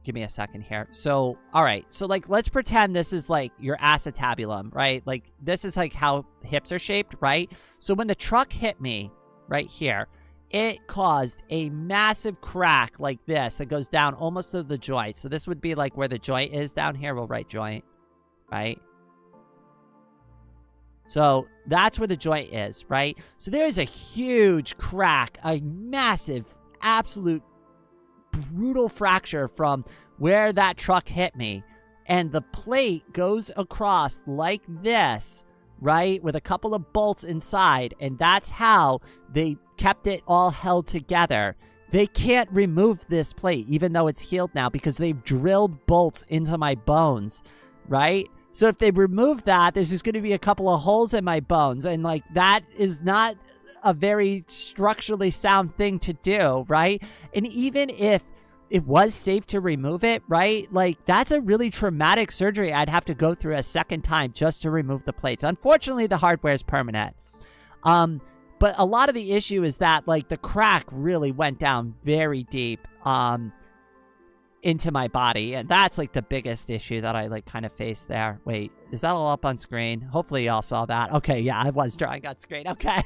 Give me a second here. So, all right. So like, let's pretend this is like your acetabulum, right? Like this is like how hips are shaped, right? So when the truck hit me right here, it caused a massive crack like this that goes down almost to the joint. So this would be like where the joint is down here. We'll write joint, right? So that's where the joint is, right? So there is a huge crack, a massive, absolute brutal fracture from where that truck hit me. And the plate goes across like this, right? With a couple of bolts inside. And that's how they kept it all held together. They can't remove this plate, even though it's healed now, because they've drilled bolts into my bones, right? So if they remove that, there's just going to be a couple of holes in my bones. And like, that is not a very structurally sound thing to do, right? And even if it was safe to remove it, right? Like, that's a really traumatic surgery I'd have to go through a second time just to remove the plates. Unfortunately, the hardware is permanent. But a lot of the issue is that, like, the crack really went down very deep into my body. And that's, like, the biggest issue that I, like, kind of faced there. Wait, is that all up on screen? Hopefully y'all saw that. Okay, yeah, I was drawing on screen. Okay.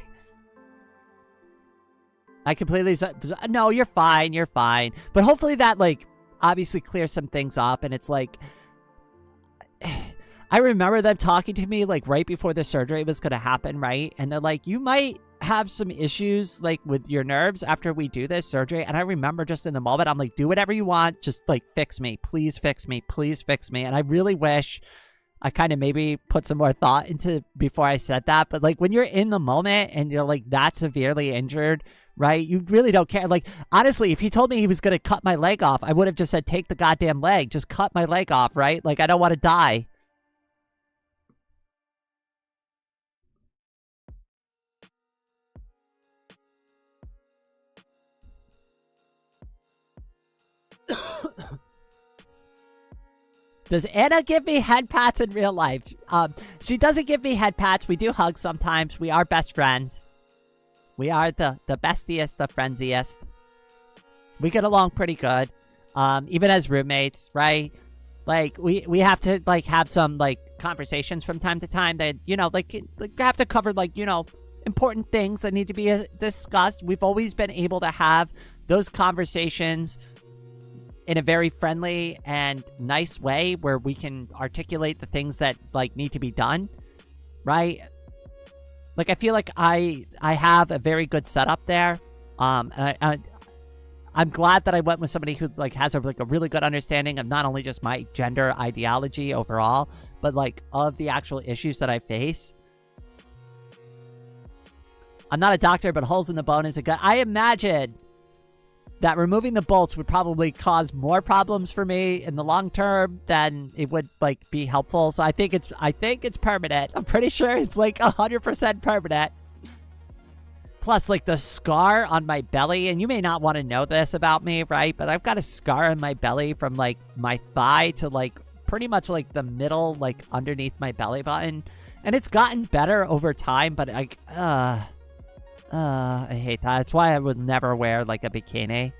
I completely... No, you're fine. You're fine. But hopefully that, like, obviously clears some things up. And it's, like... I remember them talking to me, like, right before the surgery was going to happen, right? And they're like, you might have some issues, like, with your nerves after we do this surgery. And I remember just in the moment, I'm like, do whatever you want. Just, like, fix me. Please fix me. Please fix me. And I really wish I kind of maybe put some more thought into before I said that. But, like, when you're in the moment and you're, like, that severely injured, right? You really don't care. Like, honestly, if he told me he was going to cut my leg off, I would have just said, take the goddamn leg. Just cut my leg off, right? Like, I don't want to die. Does Anna give me head pats in real life? She doesn't give me head pats. We do hug sometimes. We are best friends. We are the bestiest, the friendsiest. We get along pretty good. Even as roommates, right? Like, we have to, like, have some, like, conversations from time to time that, you know, like have to cover, like, you know, important things that need to be discussed. We've always been able to have those conversations in a very friendly and nice way where we can articulate the things that, like, need to be done, right? Like, I feel like I have a very good setup there. And I'm glad that I went with somebody who's, like, has a really good understanding of not only just my gender ideology overall, but, like, of the actual issues that I face. I'm not a doctor, but holes in the bone is a good... I imagine that removing the bolts would probably cause more problems for me in the long term than it would, like, be helpful. So I think it's permanent. I'm pretty sure it's, like, 100% permanent. Plus, like, the scar on my belly, and you may not want to know this about me, right? But I've got a scar on my belly from, like, my thigh to, like, pretty much, like, the middle, like, underneath my belly button. And it's gotten better over time, but I hate that. That's why I would never wear, like, a bikini.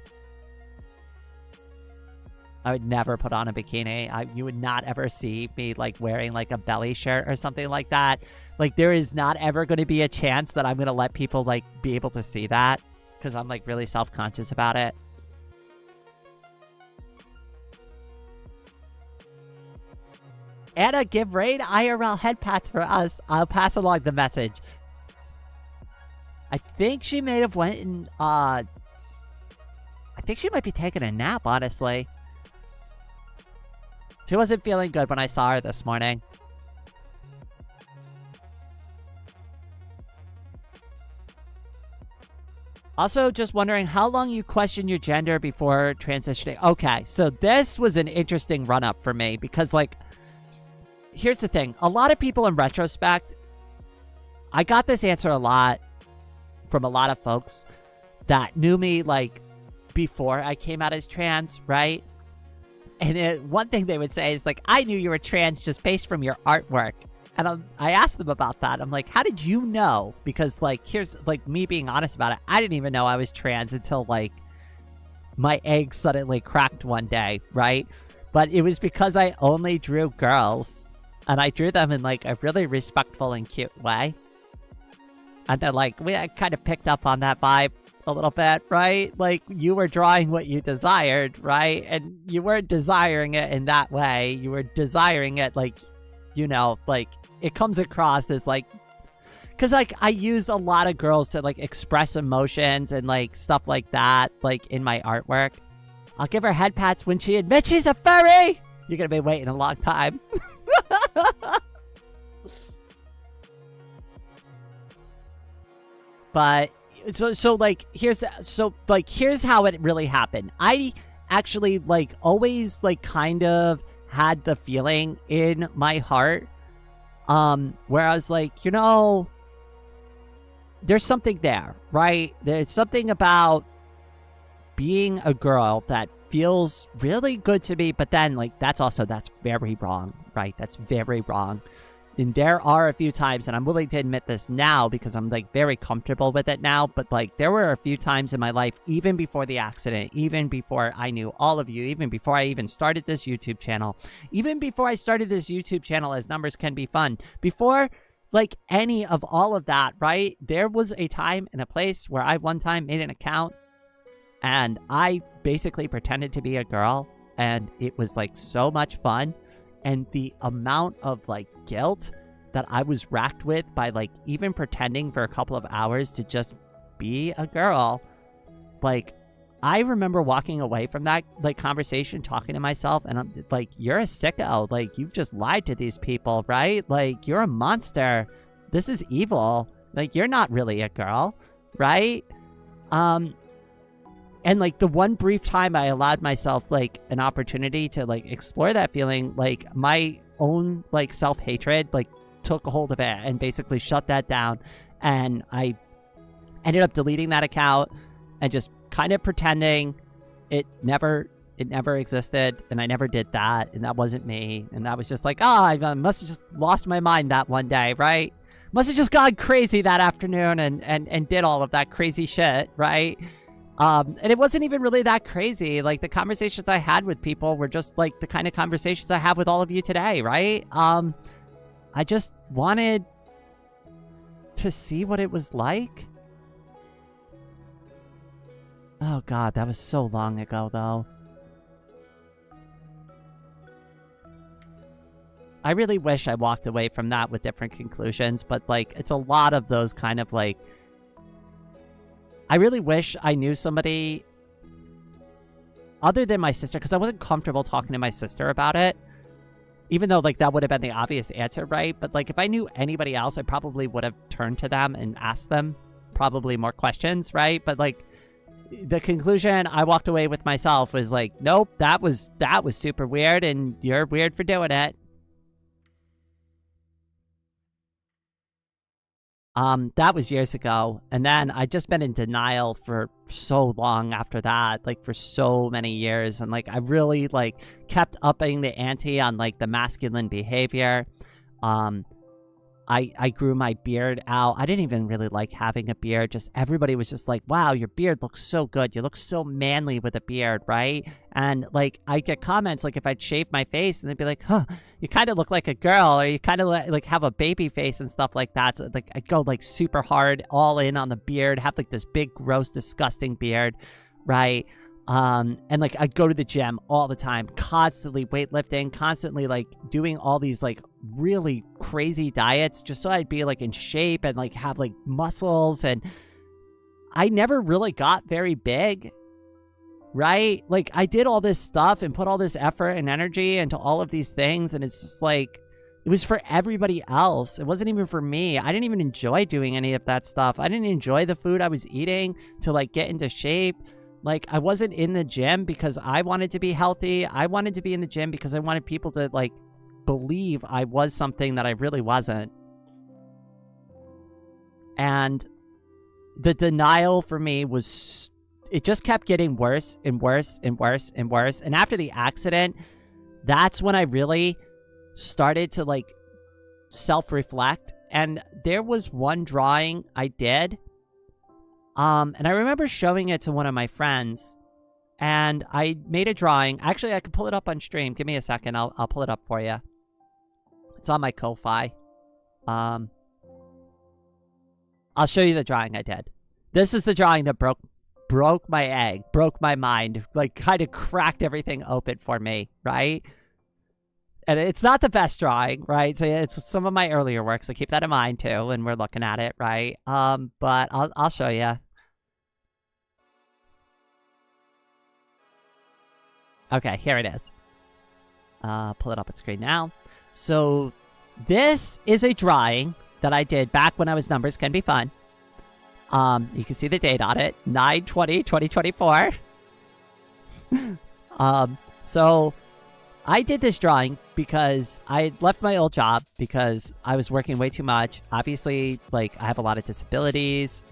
I would never put on a bikini. You would not ever see me, like, wearing, like, a belly shirt or something like that. Like, there is not ever going to be a chance that I'm going to let people, like, be able to see that. Because I'm, like, really self-conscious about it. Anna, give Rain IRL head pats for us. I'll pass along the message. I think she may have went and, I think she might be taking a nap, honestly. She wasn't feeling good when I saw her this morning. Also, just wondering how long you questioned your gender before transitioning. Okay, so this was an interesting run-up for me because, like, here's the thing. A lot of people in retrospect, I got this answer a lot from a lot of folks that knew me like before I came out as trans, right? And one thing they would say is like, I knew you were trans just based from your artwork. And I asked them about that. I'm like, how did you know? Because like, here's like me being honest about it. I didn't even know I was trans until like my egg suddenly cracked one day, right? But it was because I only drew girls. And I drew them in like a really respectful and cute way. And then like, I kind of picked up on that vibe a little bit, right? Like you were drawing what you desired, right? And you weren't desiring it in that way. You were desiring it like, you know, like it comes across as like, because like I used a lot of girls to like express emotions and like stuff like that, like in my artwork. I'll give her head pats when she admits she's a furry. You're going to be waiting a long time. But so like here's how it really happened. I actually like always like kind of had the feeling in my heart where I was like, you know, there's something there, right? There's something about being a girl that feels really good to me, but then like that's very wrong, right? That's very wrong. And there are a few times, and I'm willing to admit this now because I'm like very comfortable with it now, but like there were a few times in my life, even before the accident, even before I knew all of you, even before I even started this YouTube channel, even before I started this YouTube channel as Numbers Can Be Fun, before like any of all of that, right? There was a time and a place where I one time made an account and I basically pretended to be a girl, and it was like so much fun. And the amount of like guilt that I was racked with by like even pretending for a couple of hours to just be a girl, like I remember walking away from that like conversation talking to myself, and I'm like, you're a sicko, like you've just lied to these people, right? Like you're a monster, this is evil, like you're not really a girl, right? And like the one brief time I allowed myself like an opportunity to like explore that feeling, like my own like self-hatred like took a hold of it and basically shut that down. And I ended up deleting that account and just kind of pretending it never existed, and I never did that, and that wasn't me. And that was just like, I must have just lost my mind that one day, right? Must have just gone crazy that afternoon and did all of that crazy shit, right? And it wasn't even really that crazy. Like the conversations I had with people were just like the kind of conversations I have with all of you today, right? I just wanted to see what it was like. Oh God, that was so long ago though. I really wish I walked away from that with different conclusions, but like it's a lot of those kind of like, I really wish I knew somebody other than my sister, because I wasn't comfortable talking to my sister about it, even though like that would have been the obvious answer, right? But like if I knew anybody else, I probably would have turned to them and asked them probably more questions, right? But like the conclusion I walked away with myself was like, nope, that was super weird, and you're weird for doing it. That was years ago, and then I just been in denial for so long after that, like for so many years, and like I really like kept upping the ante on like the masculine behavior. I grew my beard out. I didn't even really like having a beard. Just everybody was just like, wow, your beard looks so good. You look so manly with a beard, right? And like I get comments like if I'd shave my face, and they'd be like, huh, you kind of look like a girl, or you kind of like have a baby face and stuff like that. So like I'd go like super hard all in on the beard, have like this big gross disgusting beard, right? And like I'd go to the gym all the time, constantly weightlifting, constantly like doing all these like really crazy diets just so I'd be like in shape and like have like muscles. And I never really got very big, right? Like I did all this stuff and put all this effort and energy into all of these things, and it's just like it was for everybody else. It wasn't even for me. I didn't even enjoy doing any of that stuff. I didn't enjoy the food I was eating to like get into shape. Like, I wasn't in the gym because I wanted to be healthy. I wanted to be in the gym because I wanted people to, like, believe I was something that I really wasn't. And the denial for me was, it just kept getting worse and worse and worse and worse. And after the accident, that's when I really started to like self-reflect. And there was one drawing I did. And I remember showing it to one of my friends. And I made a drawing. Actually, I can pull it up on stream. Give me a second. I'll pull it up for you. It's on my Ko-Fi. I'll show you the drawing I did. This is the drawing that broke my egg, broke my mind, like kind of cracked everything open for me, right? And it's not the best drawing, right? So it's some of my earlier work, so keep that in mind too when we're looking at it, right? But I'll show you. Okay, here it is. Pull it up on screen now. So this is a drawing that I did back when I was Numbers Can Be Fun. You can see the date on it, 9/20/2024. So I did this drawing because I left my old job because I was working way too much. Obviously, like, I have a lot of disabilities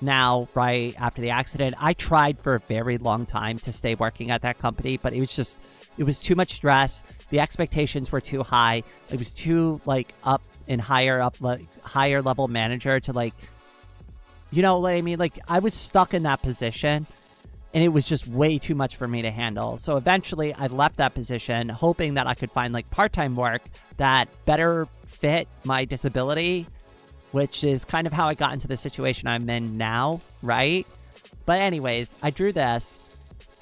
now, right after the accident. I tried for a very long time to stay working at that company, but it was too much stress. The expectations were too high. It was too, like, higher level manager to, like, you know what I mean? Like, I was stuck in that position, and it was just way too much for me to handle. So eventually, I left that position, hoping that I could find, like, part-time work that better fit my disability, which is kind of how I got into the situation I'm in now, right? But anyways, I drew this,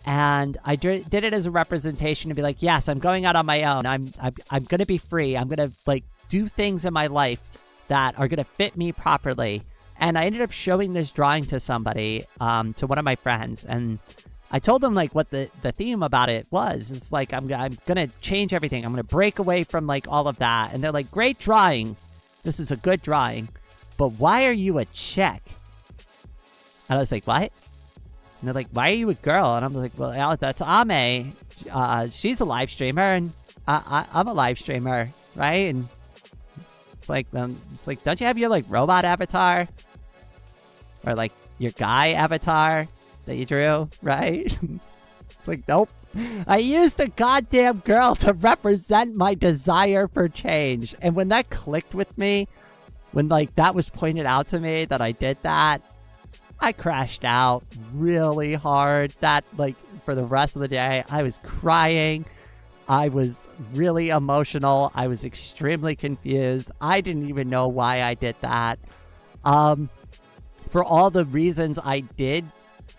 and I did it as a representation to be like, yes, I'm going out on my own. I'm going to be free. I'm going to, like, do things in my life that are going to fit me properly. And I ended up showing this drawing to somebody, to one of my friends. And I told them, like, what the theme about it was. It's like, I'm going to change everything. I'm going to break away from, like, all of that. And they're like, great drawing. This is a good drawing. But why are you a chick? And I was like, what? And they're like, why are you a girl? And I'm like, well, that's Ame. She's a live streamer, and I'm a live streamer, right? And it's like, don't you have your, like, robot avatar? Or, like, your guy avatar that you drew, right? It's like, nope. I used a goddamn girl to represent my desire for change. And when that clicked with me, when, like, that was pointed out to me that I did that, I crashed out really hard. That, like, for the rest of the day, I was crying. I was really emotional. I was extremely confused. I didn't even know why I did that. For all the reasons I did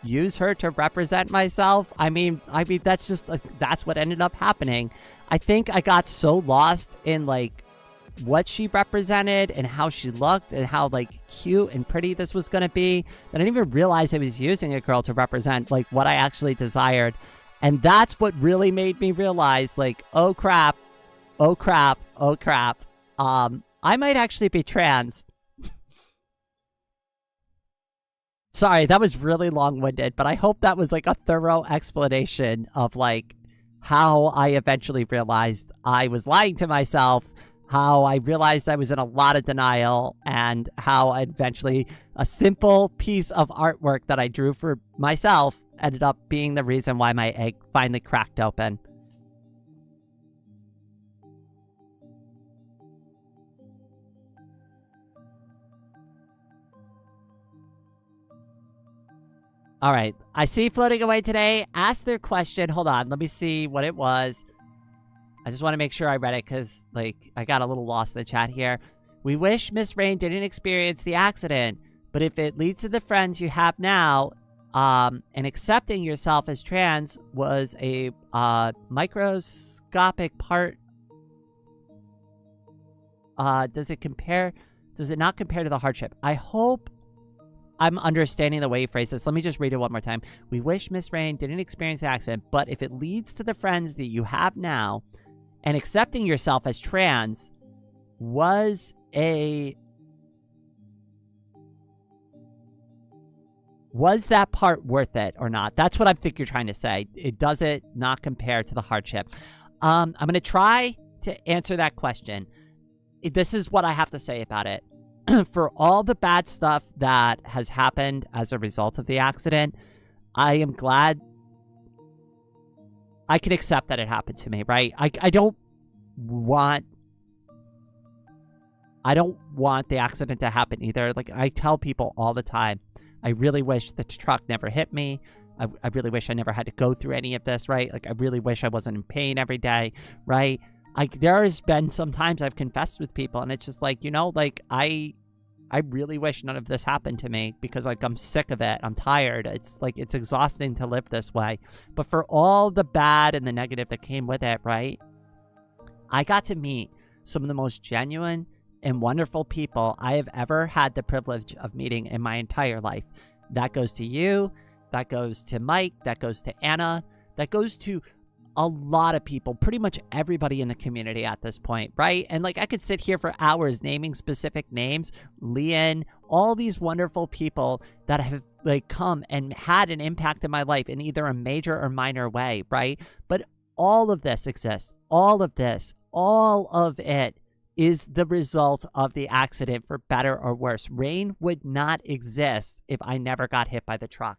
use her to represent myself, I mean, that's just, like, that's what ended up happening. I think I got so lost in, like, what she represented and how she looked and how, like, cute and pretty this was going to be that I didn't even realize I was using a girl to represent, like, what I actually desired. And that's what really made me realize, like, oh crap, oh crap, oh crap. I might actually be trans. Sorry, that was really long-winded, but I hope that was, like, a thorough explanation of, like, how I eventually realized I was lying to myself, how I realized I was in a lot of denial, and how eventually a simple piece of artwork that I drew for myself ended up being the reason why my egg finally cracked open. All right, I see floating away today. Ask their question. Hold on, let me see what it was. I just want to make sure I read it because, like, I got a little lost in the chat here. We wish Miss Rain didn't experience the accident, but if it leads to the friends you have now, and accepting yourself as trans was a microscopic part, does it not compare to the hardship? I hope I'm understanding the way you phrase this. Let me just read it one more time. We wish Miss Rain didn't experience the accident, but if it leads to the friends that you have now, and accepting yourself as trans was that part worth it or not? That's what I think you're trying to say. Does it not compare to the hardship? I'm going to try to answer that question, this is what I have to say about it. For all the bad stuff that has happened as a result of the accident, I am glad I can accept that it happened to me, right? I don't want the accident to happen either. Like, I tell people all the time, I really wish the truck never hit me. I really wish I never had to go through any of this, right? Like, I really wish I wasn't in pain every day, right? There has been some times I've confessed with people, and it's just like, you know, like, I really wish none of this happened to me, because, like, I'm sick of it. I'm tired. It's like, it's exhausting to live this way. But for all the bad and the negative that came with it, right? I got to meet some of the most genuine and wonderful people I have ever had the privilege of meeting in my entire life. That goes to you. That goes to Mike. That goes to Anna. That goes to a lot of people, pretty much everybody in the community at this point, right? And, like, I could sit here for hours naming specific names, Leon, all these wonderful people that have, like, come and had an impact in my life in either a major or minor way, right? But all of this exists. All of this, all of it is the result of the accident, for better or worse. Rain would not exist if I never got hit by the truck.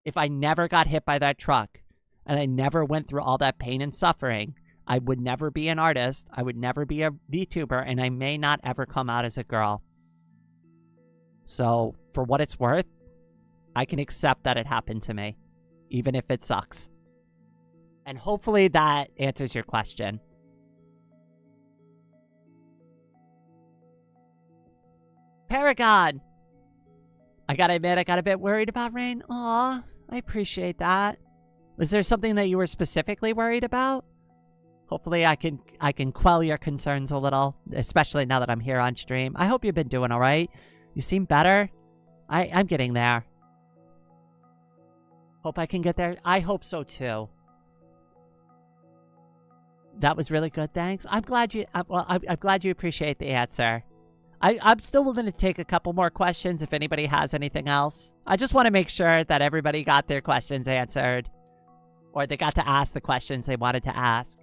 If I never got hit by that truck, and I never went through all that pain and suffering, I would never be an artist, I would never be a VTuber, and I may not ever come out as a girl. So, for what it's worth, I can accept that it happened to me, even if it sucks. And hopefully that answers your question. Paragon! I gotta admit, I got a bit worried about rain. Aw, I appreciate that. Was there something that you were specifically worried about? Hopefully I can quell your concerns a little, especially now that I'm here on stream. I hope you've been doing all right. You seem better. I'm getting there. Hope I can get there. I hope so too. That was really good, thanks. I'm glad you I'm glad you appreciate the answer. I'm still willing to take a couple more questions if anybody has anything else. I just want to make sure that everybody got their questions answered, or they got to ask the questions they wanted to ask.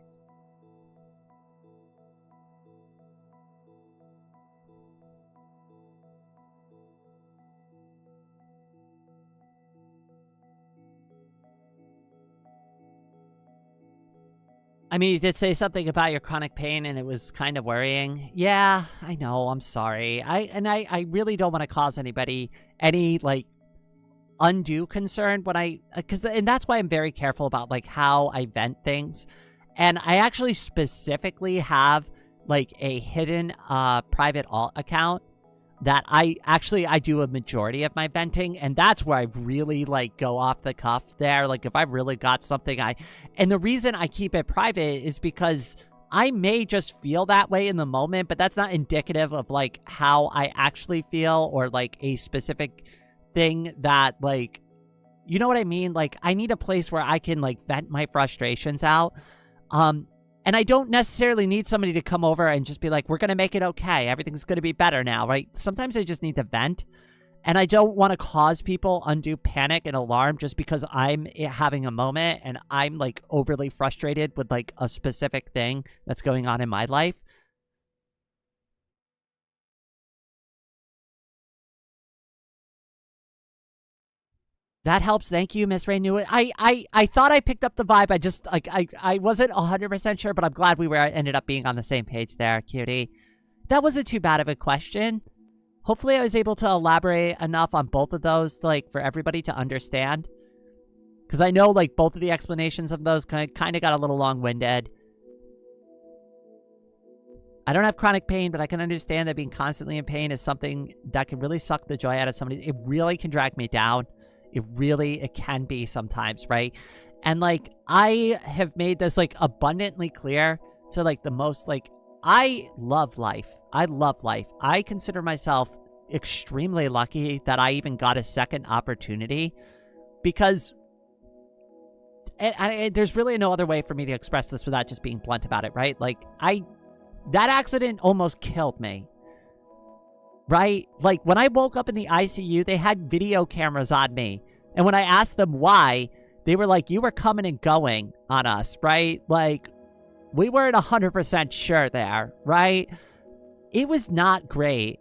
I mean, you did say something about your chronic pain, and it was kind of worrying. Yeah, I know. I'm sorry. I really don't want to cause anybody any, like, undue concern when and that's why I'm very careful about, like, how I vent things. And I actually specifically have, like, a hidden private alt account that I do a majority of my venting, and that's where I really, like, go off the cuff there. Like, if I really got something, and the reason I keep it private is because I may just feel that way in the moment, but that's not indicative of, like, how I actually feel, or, like, a specific thing that, like, you know what I mean? Like, I need a place where I can, like, vent my frustrations out. And I don't necessarily need somebody to come over and just be like, we're going to make it okay. Everything's going to be better now, right? Sometimes I just need to vent. And I don't want to cause people undue panic and alarm just because I'm having a moment and I'm, like, overly frustrated with, like, a specific thing that's going on in my life. That helps. Thank you, Miss Ray. Knew it. I thought I picked up the vibe. I just, like, I wasn't 100% sure, but I'm glad we ended up being on the same page there, cutie. That wasn't too bad of a question. Hopefully I was able to elaborate enough on both of those, like, for everybody to understand. Because I know, like, both of the explanations of those kind of got a little long-winded. I don't have chronic pain, but I can understand that being constantly in pain is something that can really suck the joy out of somebody. It really can drag me down. It can be sometimes, right? And, like, I have made this, like, abundantly clear to, like, the most, like, I love life. I love life. I consider myself extremely lucky that I even got a second opportunity, because there's really no other way for me to express this without just being blunt about it, right? Like, that accident almost killed me. Right? Like, when I woke up in the ICU, they had video cameras on me. And when I asked them why, they were like, you were coming and going on us, right? Like, we weren't 100% sure there, right? It was not great.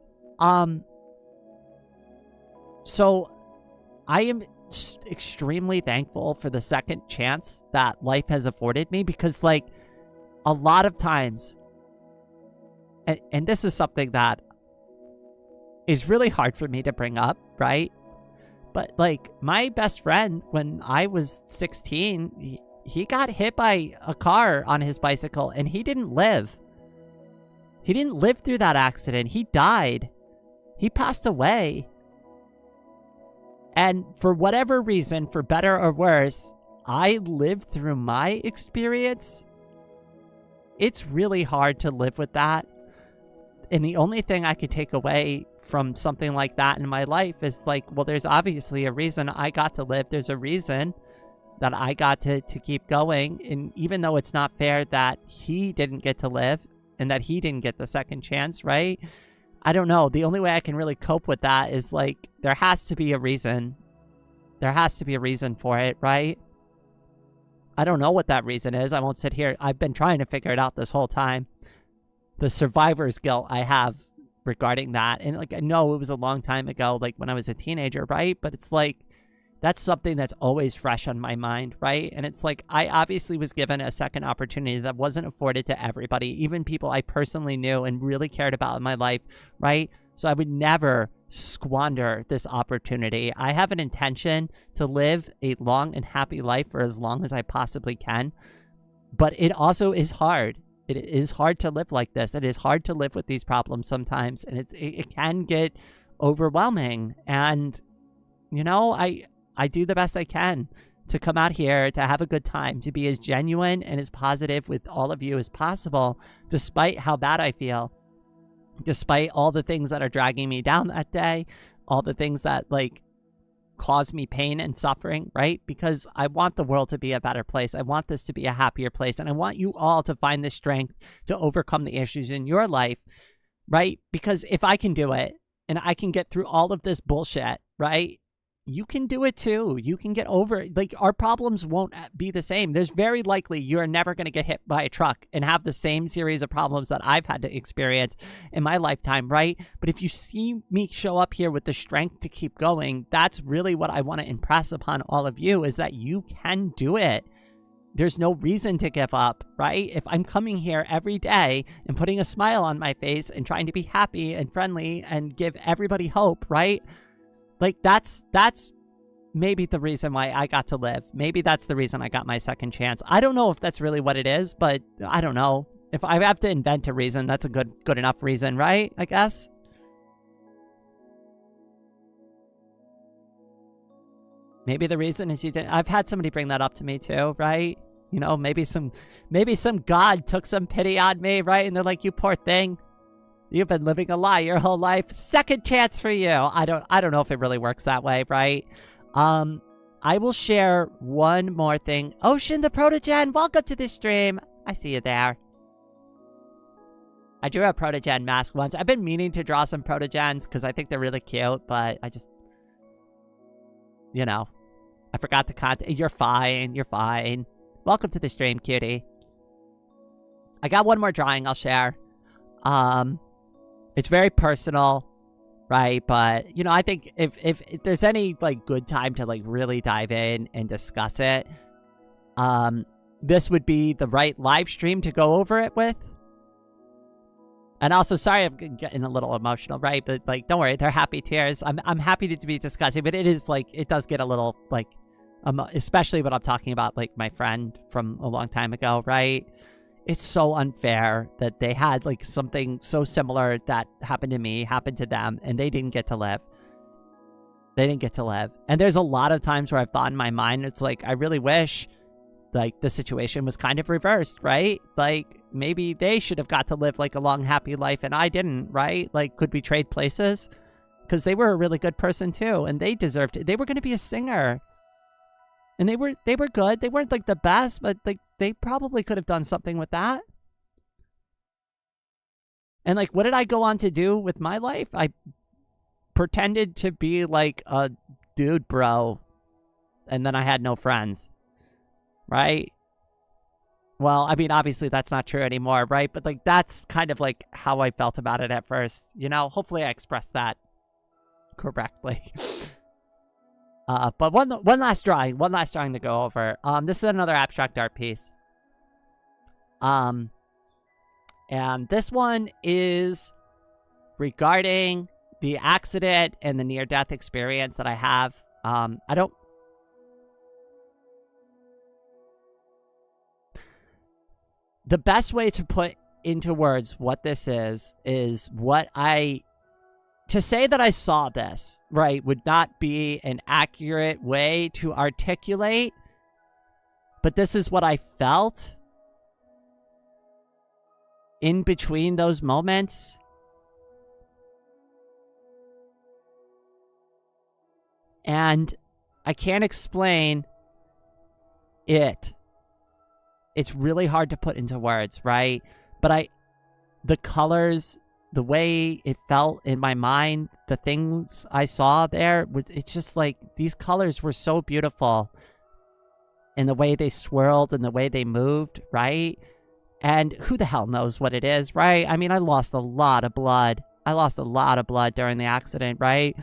So I am extremely thankful for the second chance that life has afforded me, because like a lot of times, and this is something that is really hard for me to bring up, right? But like my best friend, when I was 16, he got hit by a car on his bicycle and he didn't live. He didn't live through that accident. He died. He passed away. And for whatever reason, for better or worse, I lived through my experience. It's really hard to live with that. And the only thing I could take away from something like that in my life is like, well, there's obviously a reason I got to live. There's a reason that I got to keep going. And even though it's not fair that he didn't get to live and that he didn't get the second chance, right? I don't know. The only way I can really cope with that is like, there has to be a reason. There has to be a reason for it, right? I don't know what that reason is. I won't sit here. I've been trying to figure it out this whole time. The survivor's guilt I have regarding that. And like, I know it was a long time ago, like when I was a teenager, right? But it's like, that's something that's always fresh on my mind, right? And it's like, I obviously was given a second opportunity that wasn't afforded to everybody, even people I personally knew and really cared about in my life, right? So I would never squander this opportunity. I have an intention to live a long and happy life for as long as I possibly can. But it also is hard. It is hard to live like this. It is hard to live with these problems sometimes. And it can get overwhelming. And, you know, I do the best I can to come out here, to have a good time, to be as genuine and as positive with all of you as possible, despite how bad I feel, despite all the things that are dragging me down that day, all the things that like cause me pain and suffering, right? Because I want the world to be a better place. I want this to be a happier place. And I want you all to find the strength to overcome the issues in your life, right? Because if I can do it and I can get through all of this bullshit, right? You can do it too. You can get over it. Like, our problems won't be the same. There's very likely you're never going to get hit by a truck and have the same series of problems that I've had to experience in my lifetime, right? But if you see me show up here with the strength to keep going, that's really what I want to impress upon all of you, is that you can do it. There's no reason to give up, right? If I'm coming here every day and putting a smile on my face and trying to be happy and friendly and give everybody hope, right? Like, that's maybe the reason why I got to live. Maybe that's the reason I got my second chance. I don't know if that's really what it is, but I don't know. If I have to invent a reason, that's a good enough reason, right? I guess. Maybe the reason is you didn't. I've had somebody bring that up to me too, right? You know, maybe some God took some pity on me, right? And they're like, you poor thing. You've been living a lie your whole life. Second chance for you. I don't know if it really works that way, right? I will share one more thing. Ocean the Protogen, welcome to the stream. I see you there. I drew a Protogen mask once. I've been meaning to draw some Protogens because I think they're really cute, but I just, you know, I forgot the content. You're fine. You're fine. Welcome to the stream, cutie. I got one more drawing I'll share. It's very personal, right? But, you know, I think if there's any, like, good time to, like, really dive in and discuss it, this would be the right live stream to go over it with. And also, sorry, I'm getting a little emotional, right? But, like, don't worry, they're happy tears. I'm happy to be discussing, but it is, like, it does get a little, like, especially when I'm talking about, like, my friend from a long time ago, right? It's so unfair that they had, like, something so similar that happened to me, happened to them, and they didn't get to live. They didn't get to live. And there's a lot of times where I've thought in my mind, it's like, I really wish, like, the situation was kind of reversed, right? Like, maybe they should have got to live, like, a long, happy life, and I didn't, right? Like, could we trade places? Because they were a really good person, too, and they deserved it. They were going to be a singer. And they were good. They weren't, like, the best, but, like, they probably could have done something with that. And, like, what did I go on to do with my life? I pretended to be, like, a dude bro. And then I had no friends. Right? Well, I mean, obviously that's not true anymore, right? But like that's kind of like how I felt about it at first. Hopefully I expressed that correctly. But one last drawing to go over. This is another abstract art piece. And this one is regarding the accident and the near-death experience that I have. The best way to put into words what this is to say that I saw this, right, would not be an accurate way to articulate, but this is what I felt in between those moments. And I can't explain it. It's really hard to put into words, right? But the colors, the way it felt in my mind, the things I saw there, it's just like these colors were so beautiful in the way they swirled and the way they moved, right? And who the hell knows what it is, right? I mean, I lost a lot of blood. During the accident, right?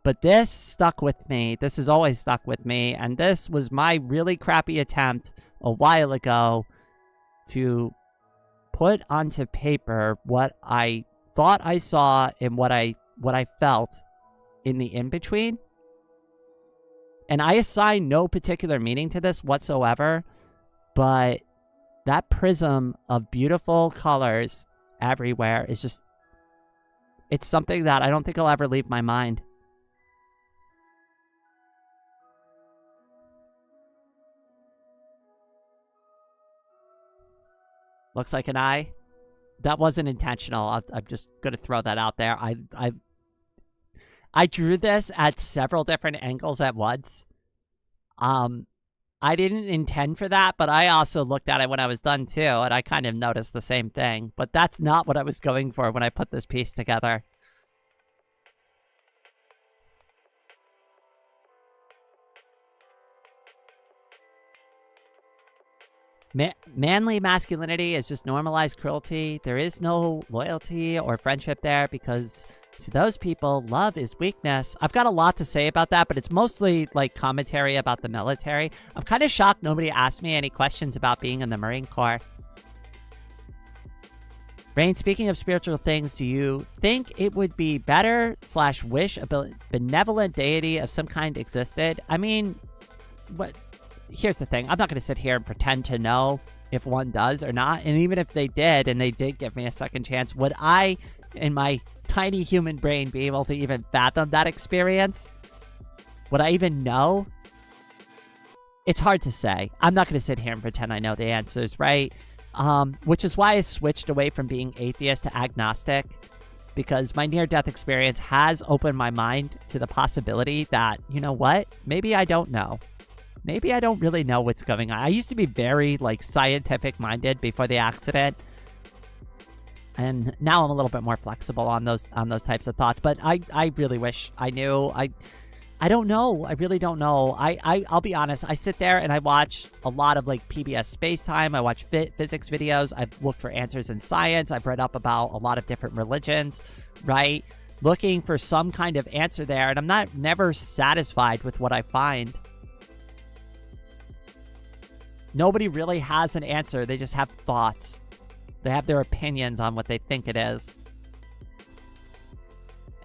But this stuck with me. This has always stuck with me. And this was my really crappy attempt a while ago to put onto paper what I thought I saw and what I felt in the in-between. And I assign no particular meaning to this whatsoever, but that prism of beautiful colors everywhere is just, it's something that I don't think will ever leave my mind. Looks like an eye. That wasn't intentional. I'm just going to throw that out there. I drew this at several different angles at once. I didn't intend for that, but I also looked at it when I was done too, and I kind of noticed the same thing. But that's not what I was going for when I put this piece together. Manly masculinity is just normalized cruelty. There is no loyalty or friendship there because to those people, love is weakness. I've got a lot to say about that, but it's mostly like commentary about the military. I'm kind of shocked nobody asked me any questions about being in the Marine Corps. Rain, speaking of spiritual things, do you think it would be better / wish a benevolent deity of some kind existed? I mean, what? Here's the thing. I'm not going to sit here and pretend to know if one does or not. And even if they did, and they did give me a second chance, would I, in my tiny human brain, be able to even fathom that experience? Would I even know? It's hard to say. I'm not going to sit here and pretend I know the answers, right? Which is why I switched away from being atheist to agnostic, because my near-death experience has opened my mind to the possibility that, you know what? Maybe I don't know. Maybe I don't really know what's going on. I used to be very, like, scientific-minded before the accident. And now I'm a little bit more flexible on those types of thoughts. But I really wish I knew. I don't know. I really don't know. I'll be honest. I sit there and I watch a lot of, like, PBS Space Time. I watch physics videos. I've looked for answers in science. I've read up about a lot of different religions, right? Looking for some kind of answer there. And I'm never satisfied with what I find. Nobody really has an answer. They just have thoughts. They have their opinions on what they think it is.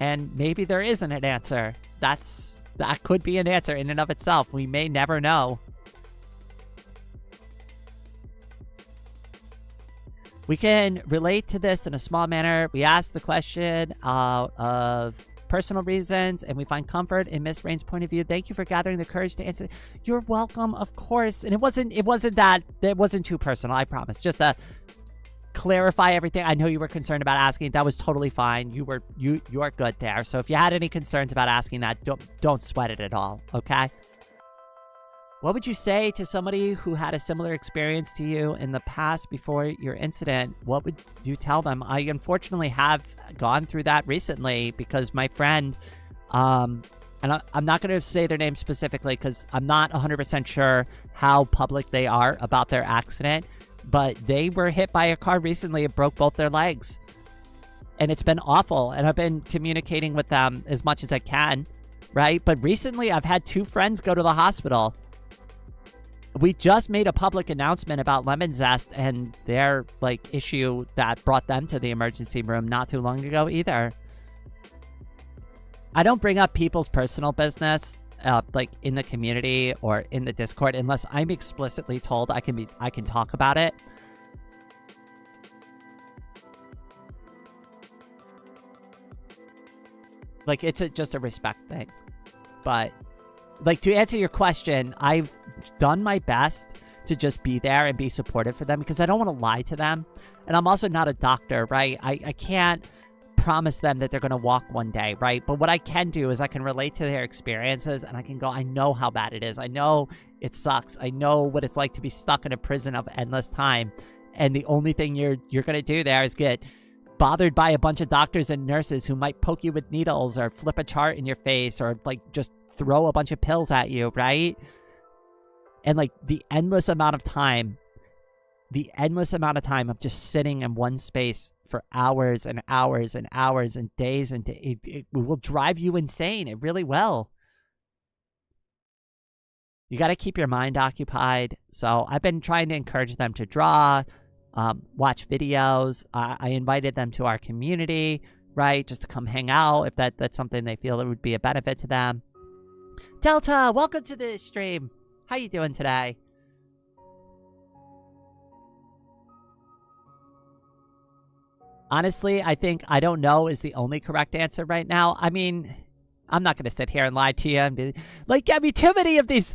And maybe there isn't an answer. That could be an answer in and of itself. We may never know. We can relate to this in a small manner. We ask the question out of personal reasons, and we find comfort in Miss Rain's point of view. Thank you for gathering the courage to answer. You're welcome, of course. And it wasn't too personal, I promise. Just to clarify everything. I know you were concerned about asking. That was totally fine. You are good there. So if you had any concerns about asking that, don't sweat it at all, okay? What would you say to somebody who had a similar experience to you in the past before your incident? What would you tell them? I unfortunately have gone through that recently because my friend, and I'm not going to say their name specifically because I'm not 100% sure how public they are about their accident. but they were hit by a car recently and broke both their legs. And it's been awful. And I've been communicating with them as much as I can, right? But recently I've had 2 friends go to the hospital. We just made a public announcement about Lemon Zest and their like issue that brought them to the emergency room not too long ago either. I don't bring up people's personal business like in the community or in the Discord unless I'm explicitly told I can talk about it. Like, it's just a respect thing. But, like, to answer your question, I've done my best to just be there and be supportive for them because I don't want to lie to them. And I'm also not a doctor, right? I can't promise them that they're going to walk one day, right? But what I can do is I can relate to their experiences and I can go, I know how bad it is. I know it sucks. I know what it's like to be stuck in a prison of endless time. And the only thing you're going to do there is get bothered by a bunch of doctors and nurses who might poke you with needles or flip a chart in your face or like just throw a bunch of pills at you, right? And like the endless amount of time of just sitting in one space for hours and hours and hours and days and it will drive you insane. It really will. You got to keep your mind occupied. So I've been trying to encourage them to draw, watch videos. I invited them to our community, right? Just to come hang out if that's something they feel that would be a benefit to them. Delta, welcome to the stream. How you doing today? Honestly, I think I don't know is the only correct answer right now. I mean, I'm not going to sit here and lie to you and be like, I mean, too many of these.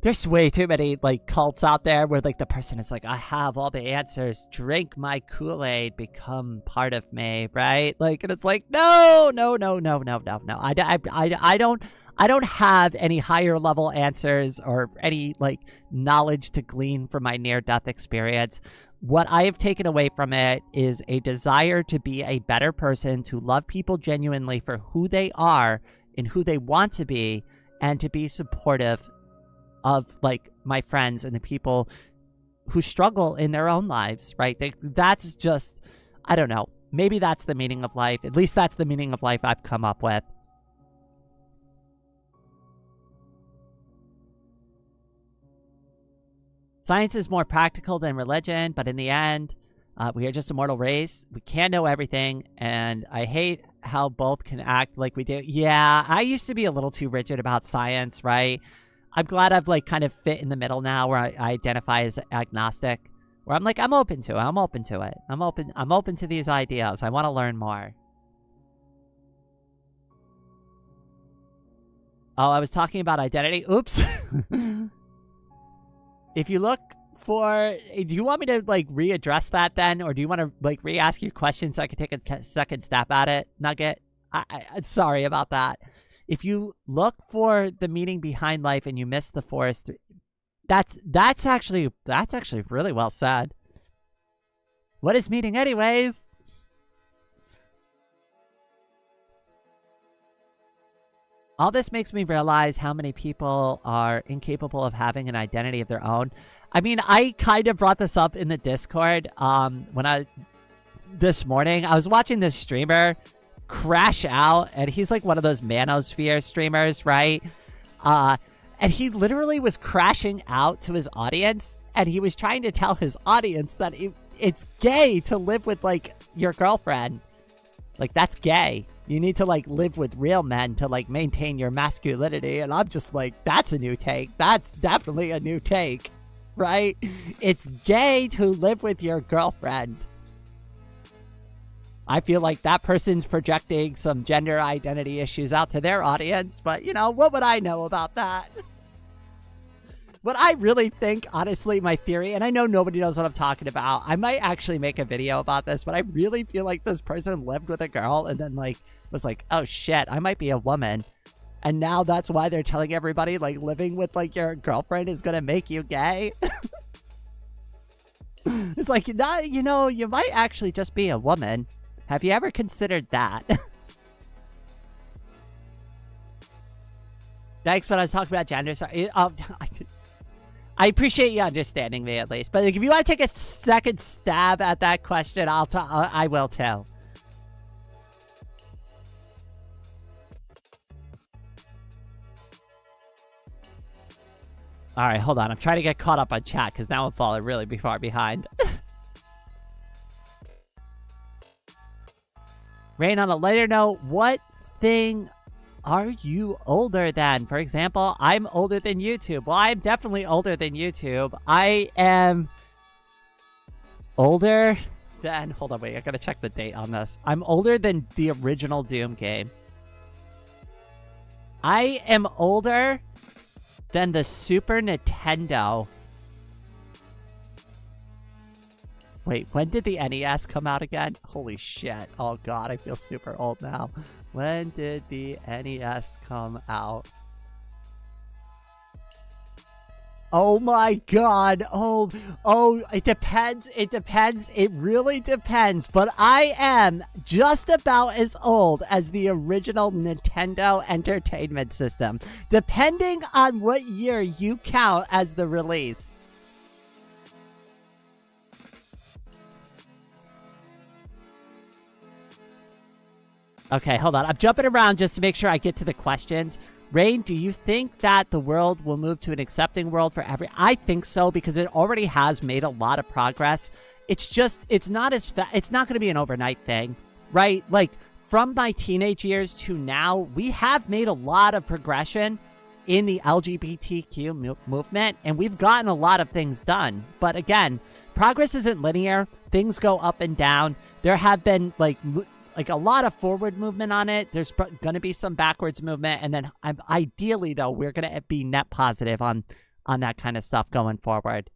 There's way too many, like, cults out there where, like, the person is like, I have all the answers. Drink my Kool-Aid. Become part of me, right? Like, and it's like, no. I don't have any higher level answers or any, like, knowledge to glean from my near-death experience. What I have taken away from it is a desire to be a better person, to love people genuinely for who they are and who they want to be, and to be supportive of, like, my friends and the people who struggle in their own lives, right? That's just, I don't know. Maybe that's the meaning of life. At least that's the meaning of life I've come up with. Science is more practical than religion, but in the end, we are just a mortal race. We can't know everything, and I hate how both can act like we do. Yeah, I used to be a little too rigid about science, right? I'm glad I've, like, kind of fit in the middle now where I identify as agnostic, where I'm like, I'm open to it. I'm open to these ideas. I want to learn more. Oh, I was talking about identity. Oops. If you look for, do you want me to, like, readdress that then? Or do you want to, like, re-ask your question so I can take a second stab at it, Nugget? I'm sorry about that. If you look for the meaning behind life and you miss the forest, that's actually really well said. What is meaning anyways? All this makes me realize how many people are incapable of having an identity of their own. I mean, I kind of brought this up in the Discord this morning. I was watching this streamer crash out, and he's like one of those manosphere streamers, right? And he literally was crashing out to his audience, and he was trying to tell his audience that it's gay to live with, like, your girlfriend. Like, that's gay. You need to, like, live with real men to, like, maintain your masculinity. And I'm just like, that's a new take. That's definitely a new take, right? It's gay to live with your girlfriend. I feel like that person's projecting some gender identity issues out to their audience, but, you know, what would I know about that? What I really think, honestly, my theory, and I know nobody knows what I'm talking about. I might actually make a video about this, but I really feel like this person lived with a girl and then, like, was like, oh shit, I might be a woman. And now that's why they're telling everybody, like, living with, like, your girlfriend is gonna make you gay. It's like, you know, you might actually just be a woman. Have you ever considered that? Thanks, but I was talking about gender. Sorry. I appreciate you understanding me at least. But like, if you want to take a second stab at that question, I will too. All right, hold on. I'm trying to get caught up on chat because now I'm falling really far behind. Rain, on a lighter note, what thing are you older than? For example, I'm older than YouTube. Well, I'm definitely older than YouTube. I am older than... Hold on, wait. I gotta check the date on this. I'm older than the original Doom game. I am older than the Super Nintendo. Wait, when did the NES come out again? Holy shit. Oh god, I feel super old now. When did the NES come out? Oh my god. Oh, it depends. It depends. It really depends. But I am just about as old as the original Nintendo Entertainment System, depending on what year you count as the release. Okay, hold on. I'm jumping around just to make sure I get to the questions. Rain, do you think that the world will move to an accepting world for every... I think so, because it already has made a lot of progress. It's just, it's not going to be an overnight thing, right? Like, from my teenage years to now, we have made a lot of progression in the LGBTQ movement, and we've gotten a lot of things done. But again, progress isn't linear. Things go up and down. There have been, like a lot of forward movement on it. There's going to be some backwards movement. And then ideally, though, we're going to be net positive on that kind of stuff going forward.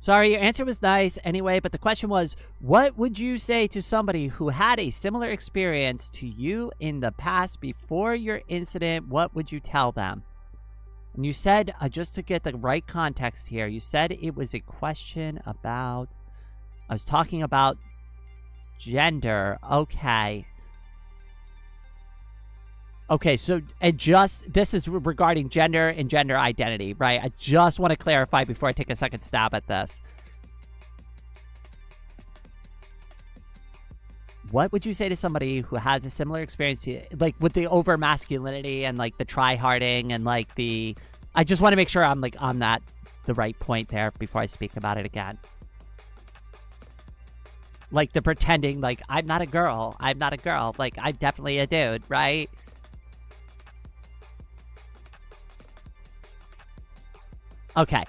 Sorry, your answer was nice anyway, but the question was, what would you say to somebody who had a similar experience to you in the past before your incident? What would you tell them? And you said, just to get the right context here, you said it was a question about, I was talking about gender. Okay. Okay, so this is regarding gender and gender identity, right? I just want to clarify before I take a second stab at this. What would you say to somebody who has a similar experience to you, like with the over masculinity and like the try-harding and like the... I just want to make sure I'm like on the right point there before I speak about it again. Like the pretending like I'm not a girl. I'm not a girl. Like I'm definitely a dude, right? Okay,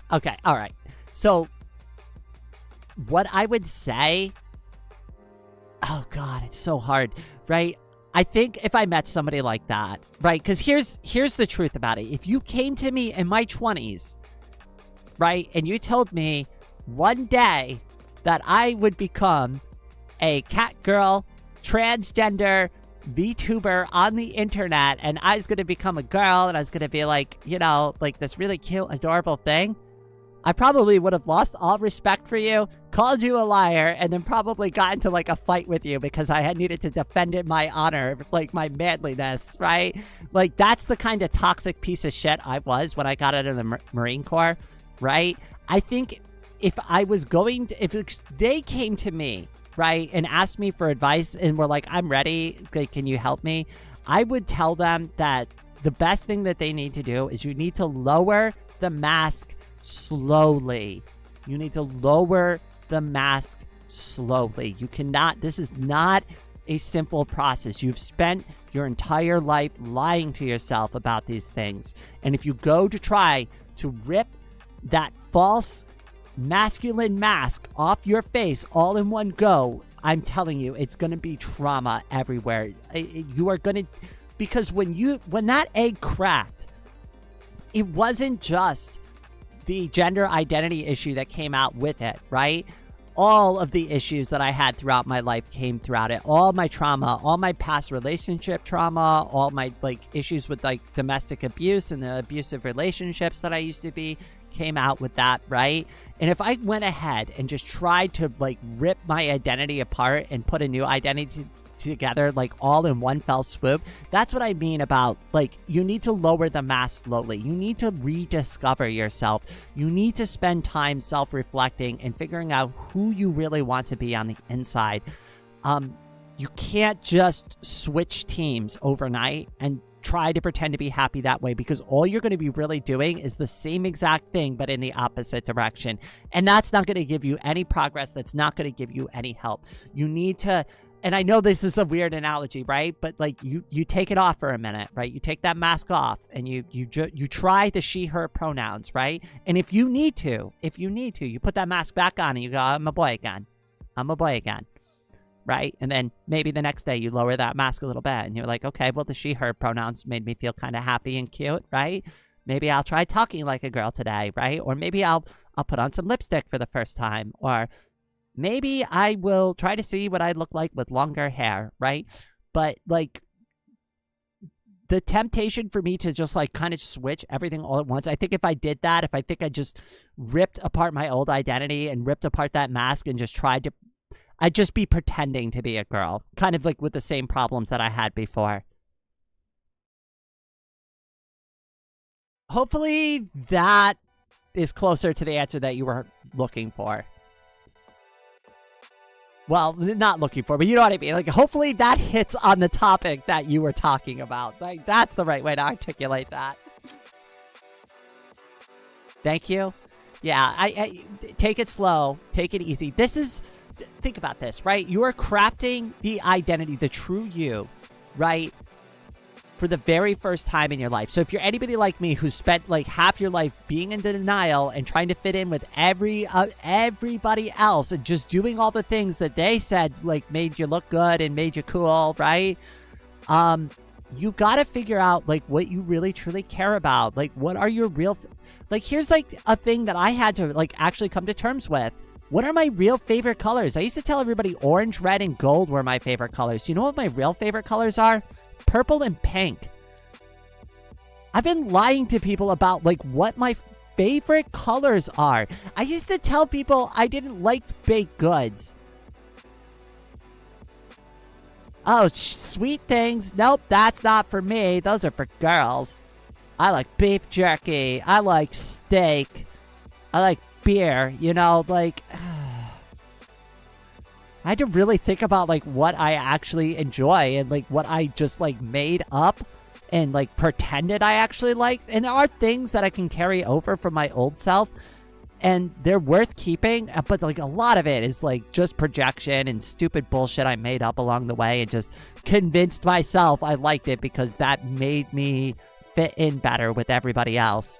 all right. So what I would say... Oh, God, it's so hard, right? I think if I met somebody like that, right? Because here's the truth about it. If you came to me in my 20s, right, and you told me one day that I would become a cat girl, transgender, VTuber on the internet, and I was going to become a girl, and I was going to be like, you know, like this really cute, adorable thing, I probably would have lost all respect for you, called you a liar, and then probably got into like a fight with you because I had needed to defend my honor, like my manliness, right? Like that's the kind of toxic piece of shit I was when I got out of the Marine Corps, right? I think if I was going to, if they came to me, right, and asked me for advice and were like, I'm ready, like, can you help me? I would tell them that the best thing that they need to do is you need to lower the mask slowly. You need to lower the mask slowly. You cannot, this is not a simple process. You've spent your entire life lying to yourself about these things. And if you go to try to rip that false masculine mask off your face all in one go, I'm telling you, it's going to be trauma everywhere. You are going to, because when that egg cracked, it wasn't just the gender identity issue that came out with it, right? All of the issues that I had throughout my life came throughout it. All my trauma, all my past relationship trauma, all my like issues with like domestic abuse and the abusive relationships that I used to be came out with that, right? And if I went ahead and just tried to like rip my identity apart and put a new identity together, like all in one fell swoop. That's what I mean about, like, you need to lower the mask slowly. You need to rediscover yourself. You need to spend time self-reflecting and figuring out who you really want to be on the inside. You can't just switch teams overnight and try to pretend to be happy that way, because all you're going to be really doing is the same exact thing but in the opposite direction, and that's not going to give you any progress. That's not going to give you any help. You need to, and I know this is a weird analogy, right? But like you take it off for a minute, right? You take that mask off and you try the she her pronouns, right? And if you need to, you put that mask back on and you go, I'm a boy again, right? And then maybe the next day you lower that mask a little bit and you're like, okay, well, the she, her pronouns made me feel kind of happy and cute, right? Maybe I'll try talking like a girl today, right? Or maybe I'll put on some lipstick for the first time. Or maybe I will try to see what I look like with longer hair, right? But like the temptation for me to just like kind of switch everything all at once, I think if I did that, if I think I just ripped apart my old identity and ripped apart that mask and just tried to, I'd just be pretending to be a girl, kind of like with the same problems that I had before. Hopefully that is closer to the answer that you were looking for. Well, not looking for, but you know what I mean. Like, hopefully that hits on the topic that you were talking about. Like, that's the right way to articulate that. Thank you. Yeah, I take it slow. Take it easy. This is... Think about this, right? You are crafting the identity, the true you, right, for the very first time in your life. So if you're anybody like me who spent like half your life being in denial and trying to fit in with everybody else and just doing all the things that they said like made you look good and made you cool, right? You gotta figure out like what you really truly care about. Like, what are your real... Like, here's like a thing that I had to like actually come to terms with. What are my real favorite colors? I used to tell everybody orange, red, and gold were my favorite colors. You know what my real favorite colors are? Purple and pink. I've been lying to people about like what my favorite colors are. I used to tell people I didn't like baked goods. Oh, sweet things. Nope, that's not for me. Those are for girls. I like beef jerky. I like steak. I like beer, you know, like I had to really think about like what I actually enjoy and like what I just like made up and like pretended I actually liked. And there are things that I can carry over from my old self and they're worth keeping, but like a lot of it is like just projection and stupid bullshit I made up along the way and just convinced myself I liked it because that made me fit in better with everybody else.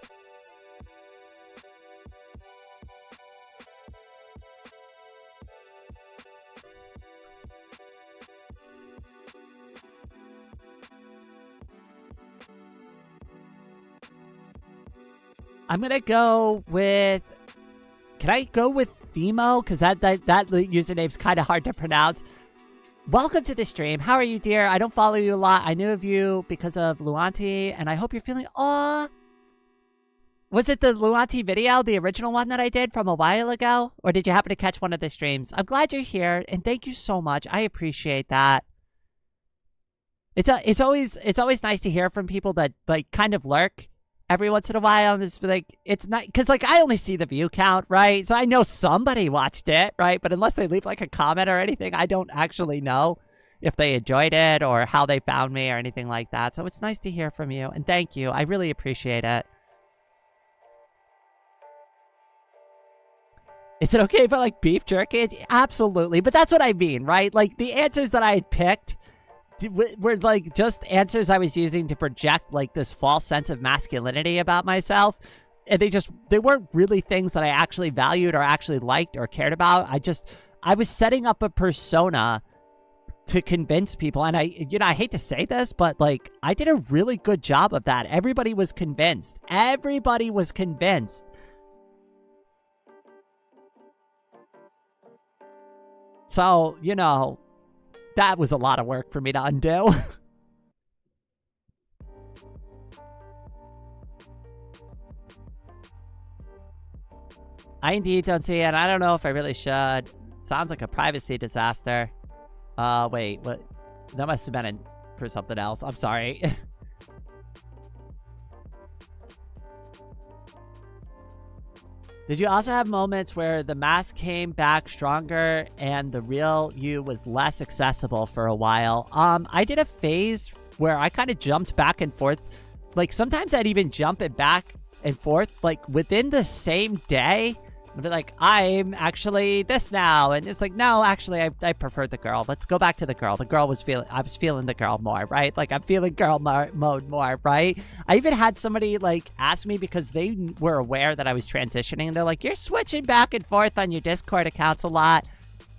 I'm gonna go with... Can I go with Themo? Because that username's kind of hard to pronounce. Welcome to the stream. How are you, dear? I don't follow you a lot. I knew of you because of Luanti, and I hope you're feeling... Aw! Was it the Luanti video, the original one that I did from a while ago? Or did you happen to catch one of the streams? I'm glad you're here, and thank you so much. I appreciate that. It's always nice to hear from people that, like, kind of lurk every once in a while, and it's like, it's not, because like I only see the view count, right? So I know somebody watched it, right? But unless they leave like a comment or anything, I don't actually know if they enjoyed it or how they found me or anything like that. So it's nice to hear from you, and thank you. I really appreciate it. Is it okay if I like beef jerky? Absolutely, but that's what I mean, right? Like the answers that I had picked were like just answers I was using to project like this false sense of masculinity about myself, and they weren't really things that I actually valued or actually liked or cared about. I was setting up a persona to convince people, and I hate to say this, but like I did a really good job of that. Everybody was convinced. So, you know, that was a lot of work for me to undo. I indeed don't see it. I don't know if I really should. Sounds like a privacy disaster. Wait, what? That must have been for something else. I'm sorry. Did you also have moments where the mask came back stronger and the real you was less accessible for a while? I did a phase where I kind of jumped back and forth. Like, sometimes I'd even jump it back and forth, like, within the same day. I'd be like, I'm actually this now. And it's like, no, actually, I preferred the girl. Let's go back to the girl. The girl was I was feeling the girl more, right? Like, I'm feeling girl mode more, right? I even had somebody, like, ask me because they were aware that I was transitioning. And they're like, you're switching back and forth on your Discord accounts a lot.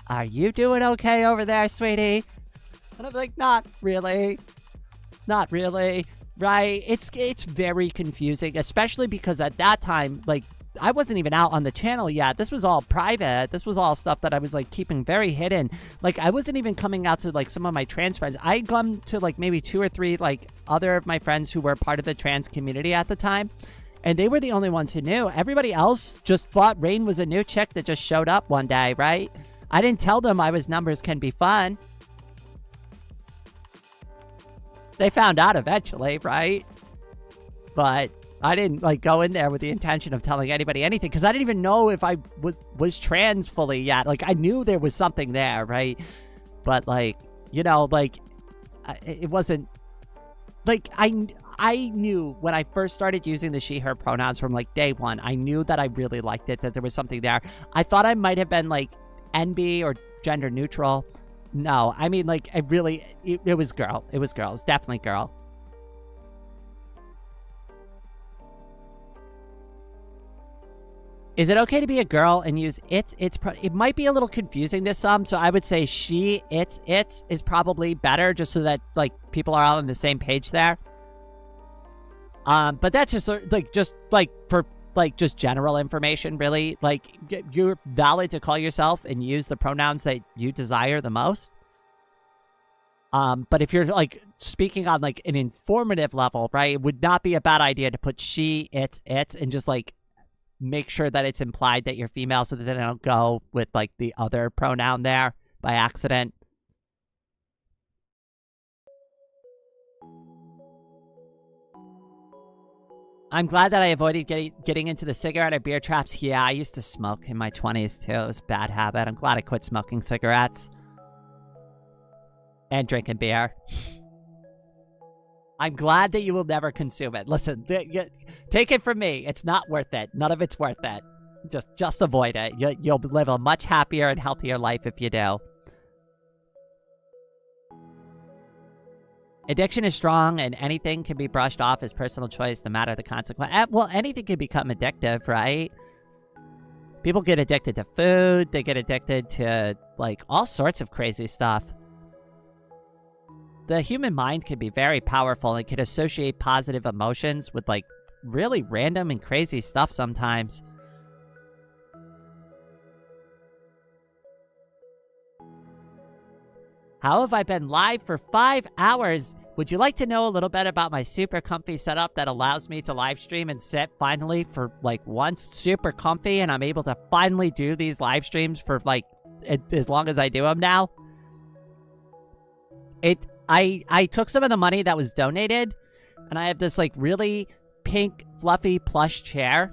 Are you doing okay over there, sweetie? And I'm like, not really. Not really, right? It's very confusing, especially because at that time, like, I wasn't even out on the channel yet. This was all private. This was all stuff that I was, like, keeping very hidden. Like, I wasn't even coming out to, like, some of my trans friends. I'd come to, like, maybe 2 or 3, like, other of my friends who were part of the trans community at the time. And they were the only ones who knew. Everybody else just thought Rain was a new chick that just showed up one day, right? I didn't tell them I was numbers can be fun. They found out eventually, right? But I didn't, like, go in there with the intention of telling anybody anything because I didn't even know if I was trans fully yet. Like, I knew there was something there, right? But, like, you know, like, it wasn't, like, I knew when I first started using the she, her pronouns from, like, day one. I knew that I really liked it, that there was something there. I thought I might have been, like, NB or gender neutral. No, I mean, like, it was girl. It was girl. It's definitely girl. Is it okay to be a girl and use it might be a little confusing to some, so I would say she, it is probably better just so that, like, people are all on the same page there. But that's just, like, for, like, just general information, really. Like, you're valid to call yourself and use the pronouns that you desire the most. But if you're, like, speaking on, like, an informative level, right, it would not be a bad idea to put she, it, and just, like, make sure that it's implied that you're female so that they don't go with, like, the other pronoun there by accident. I'm glad that I avoided getting into the cigarette or beer traps. Yeah, I used to smoke in my 20s too. It was a bad habit. I'm glad I quit smoking cigarettes. And drinking beer. I'm glad that you will never consume it. Listen, take it from me. It's not worth it. None of it's worth it. Just avoid it. You'll live a much happier and healthier life if you do. Addiction is strong, and anything can be brushed off as personal choice, no matter the consequence. Well, anything can become addictive, right? People get addicted to food. They get addicted to, like, all sorts of crazy stuff. The human mind can be very powerful and can associate positive emotions with, like, really random and crazy stuff sometimes. How have I been live for 5 hours? Would you like to know a little bit about my super comfy setup that allows me to live stream and sit finally for, like, once super comfy, and I'm able to finally do these live streams for, like, as long as I do them now? I took some of the money that was donated, and I have this, like, really pink, fluffy plush chair.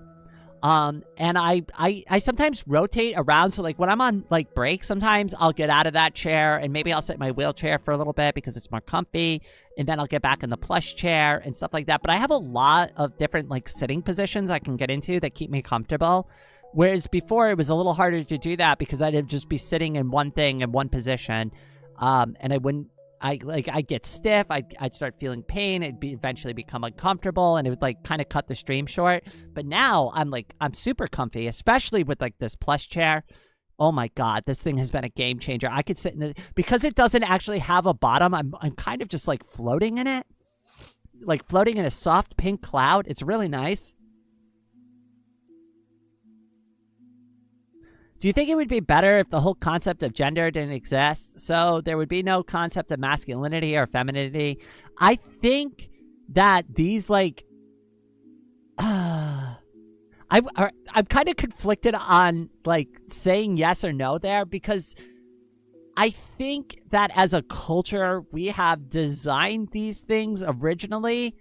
And I sometimes rotate around. So, like, when I'm on, like, break, sometimes I'll get out of that chair and maybe I'll sit in my wheelchair for a little bit because it's more comfy. And then I'll get back in the plush chair and stuff like that. But I have a lot of different, like, sitting positions I can get into that keep me comfortable. Whereas before it was a little harder to do that because I'd just be sitting in one thing in one position. And I'd get stiff, I'd start feeling pain, it'd eventually become uncomfortable, and it would, like, kind of cut the stream short. But now I'm super comfy, especially with, like, this plush chair. Oh my god, this thing has been a game changer. I could sit in it because it doesn't actually have a bottom. I'm kind of just, like, floating in it, like floating in a soft pink cloud. It's really nice. Do you think it would be better if the whole concept of gender didn't exist? So there would be no concept of masculinity or femininity. I think that these, like, I'm kind of conflicted on, like, saying yes or no there because I think that as a culture, we have designed these things originally,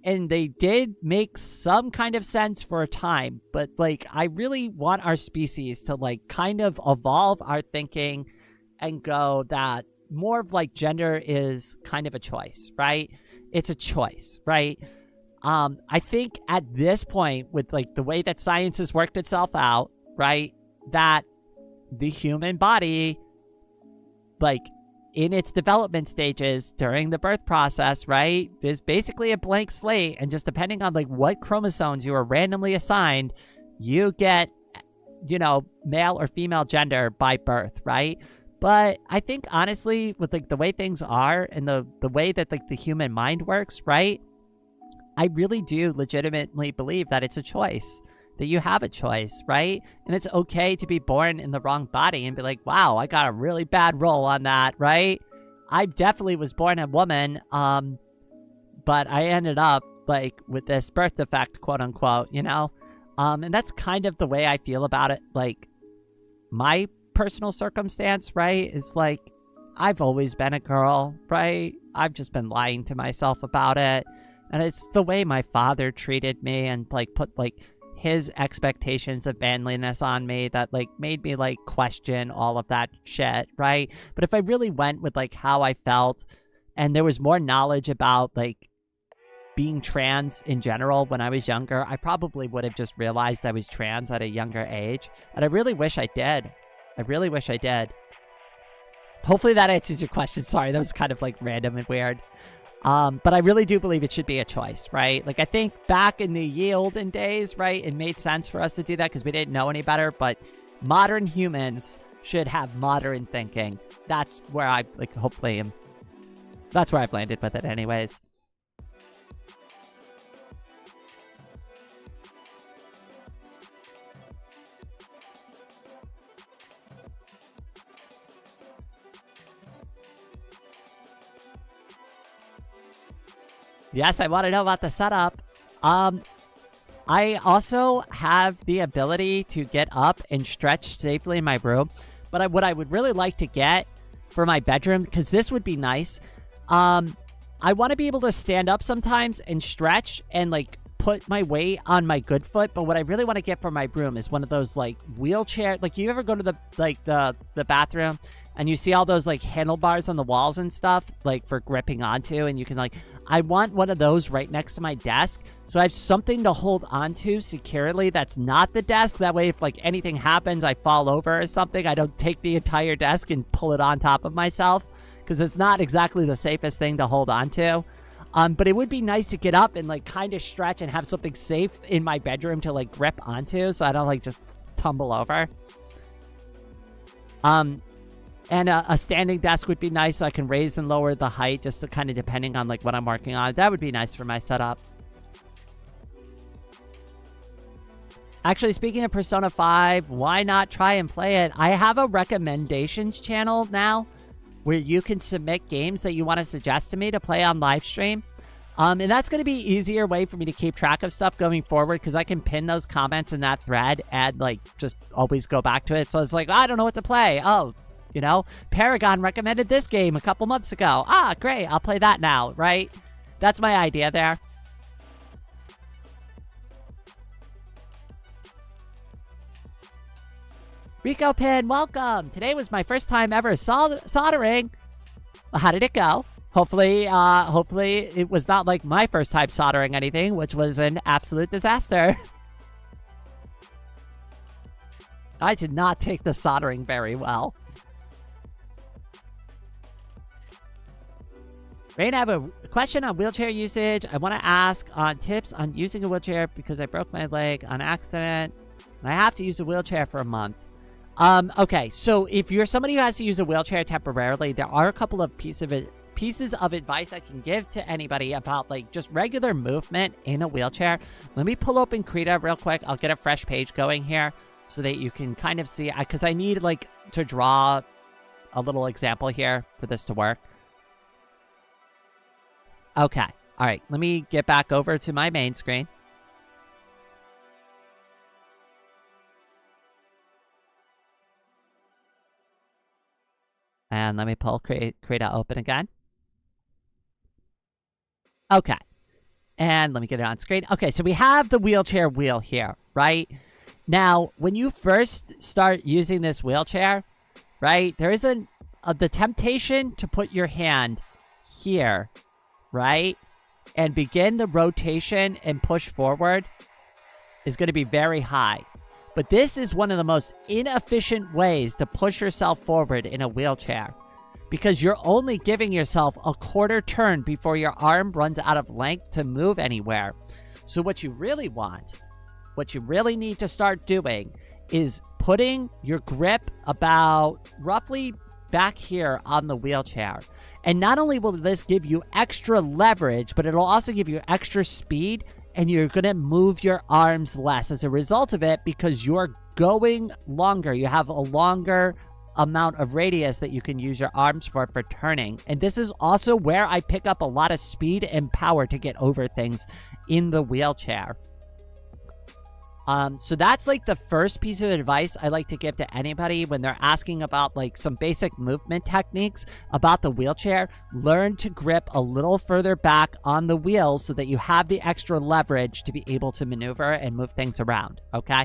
and they did make some kind of sense for a time. But, like, I really want our species to, like, kind of evolve our thinking and go that more of, like, gender is kind of a choice, right? It's a choice, right? I think at this point, with, like, the way that science has worked itself out, right, that the human body, like, in its development stages during the birth process, right, there's basically a blank slate, and just depending on, like, what chromosomes you are randomly assigned, you get, you know, male or female gender by birth, right? But I think, honestly, with, like, the way things are and the way that, like, the human mind works, right, I really do legitimately believe that it's a choice, that you have a choice, right? And it's okay to be born in the wrong body and be like, wow, I got a really bad roll on that, right? I definitely was born a woman, but I ended up, like, with this birth defect, quote unquote, you know? And that's kind of the way I feel about it. Like, my personal circumstance, right, is like, I've always been a girl, right? I've just been lying to myself about it. And it's the way my father treated me and, like, put, like, his expectations of manliness on me that, like, made me, like, question all of that shit, right? But if I really went with, like, how I felt, and there was more knowledge about, like, being trans in general when I was younger, I probably would have just realized I was trans at a younger age. And I really wish I did. I really wish I did. Hopefully that answers your question. Sorry, that was kind of, like, random and weird. But I really do believe it should be a choice, right? Like, I think back in the ye olden days, right, it made sense for us to do that because we didn't know any better, but modern humans should have modern thinking. That's where I, like, hopefully that's where I've landed with it anyways. Yes, I want to know about the setup. I also have the ability to get up and stretch safely in my room. But what I would really like to get for my bedroom, because this would be nice, I want to be able to stand up sometimes and stretch and, like, put my weight on my good foot. But what I really want to get for my room is one of those, like, wheelchair, like, you ever go to the bathroom and you see all those, like, handlebars on the walls and stuff, like, for gripping onto, and you can, like, I want one of those right next to my desk, so I have something to hold onto securely that's not the desk. That way, if, like, anything happens, I fall over or something, I don't take the entire desk and pull it on top of myself, because it's not exactly the safest thing to hold onto. But it would be nice to get up and, like, kind of stretch and have something safe in my bedroom to, like, grip onto, so I don't, like, just tumble over. And a standing desk would be nice, so I can raise and lower the height, just to kind of depending on, like, what I'm working on. That would be nice for my setup. Actually, speaking of Persona 5, why not try and play it? I have a recommendations channel now where you can submit games that you want to suggest to me to play on live stream. And that's going to be an easier way for me to keep track of stuff going forward, because I can pin those comments in that thread and, like, just always go back to it. So it's like, I don't know what to play. Oh, you know, Paragon recommended this game a couple months ago. Ah, great. I'll play that now, right? That's my idea there. Rico Pin, welcome. Today was my first time ever soldering. How did it go? Hopefully it was not like my first time soldering anything, which was an absolute disaster. I did not take the soldering very well. Rain, I have a question on wheelchair usage. I want to ask on tips on using a wheelchair because I broke my leg on accident and I have to use a wheelchair for a month. Okay, so if you're somebody who has to use a wheelchair temporarily, there are a couple of pieces of advice I can give to anybody about, like, just regular movement in a wheelchair. Let me pull open Krita real quick. I'll get a fresh page going here so that you can kind of see, because I need, like, to draw a little example here for this to work. Okay. All right. Let me get back over to my main screen. And let me pull create out open again. Okay. And let me get it on screen. Okay, so we have the wheelchair wheel here, right? Now, when you first start using this wheelchair, right, there is the temptation to put your hand here, right? And begin the rotation and push forward is going to be very high. But this is one of the most inefficient ways to push yourself forward in a wheelchair, because you're only giving yourself a quarter turn before your arm runs out of length to move anywhere. So what you really want, what you really need to start doing is putting your grip about roughly back here on the wheelchair. And not only will this give you extra leverage, but it'll also give you extra speed, and you're going to move your arms less as a result of it, because you're going longer. You have a longer amount of radius that you can use your arms for turning. And this is also where I pick up a lot of speed and power to get over things in the wheelchair. So that's like the first piece of advice I like to give to anybody when they're asking about like some basic movement techniques about the wheelchair. Learn to grip a little further back on the wheels so that you have the extra leverage to be able to maneuver and move things around, okay?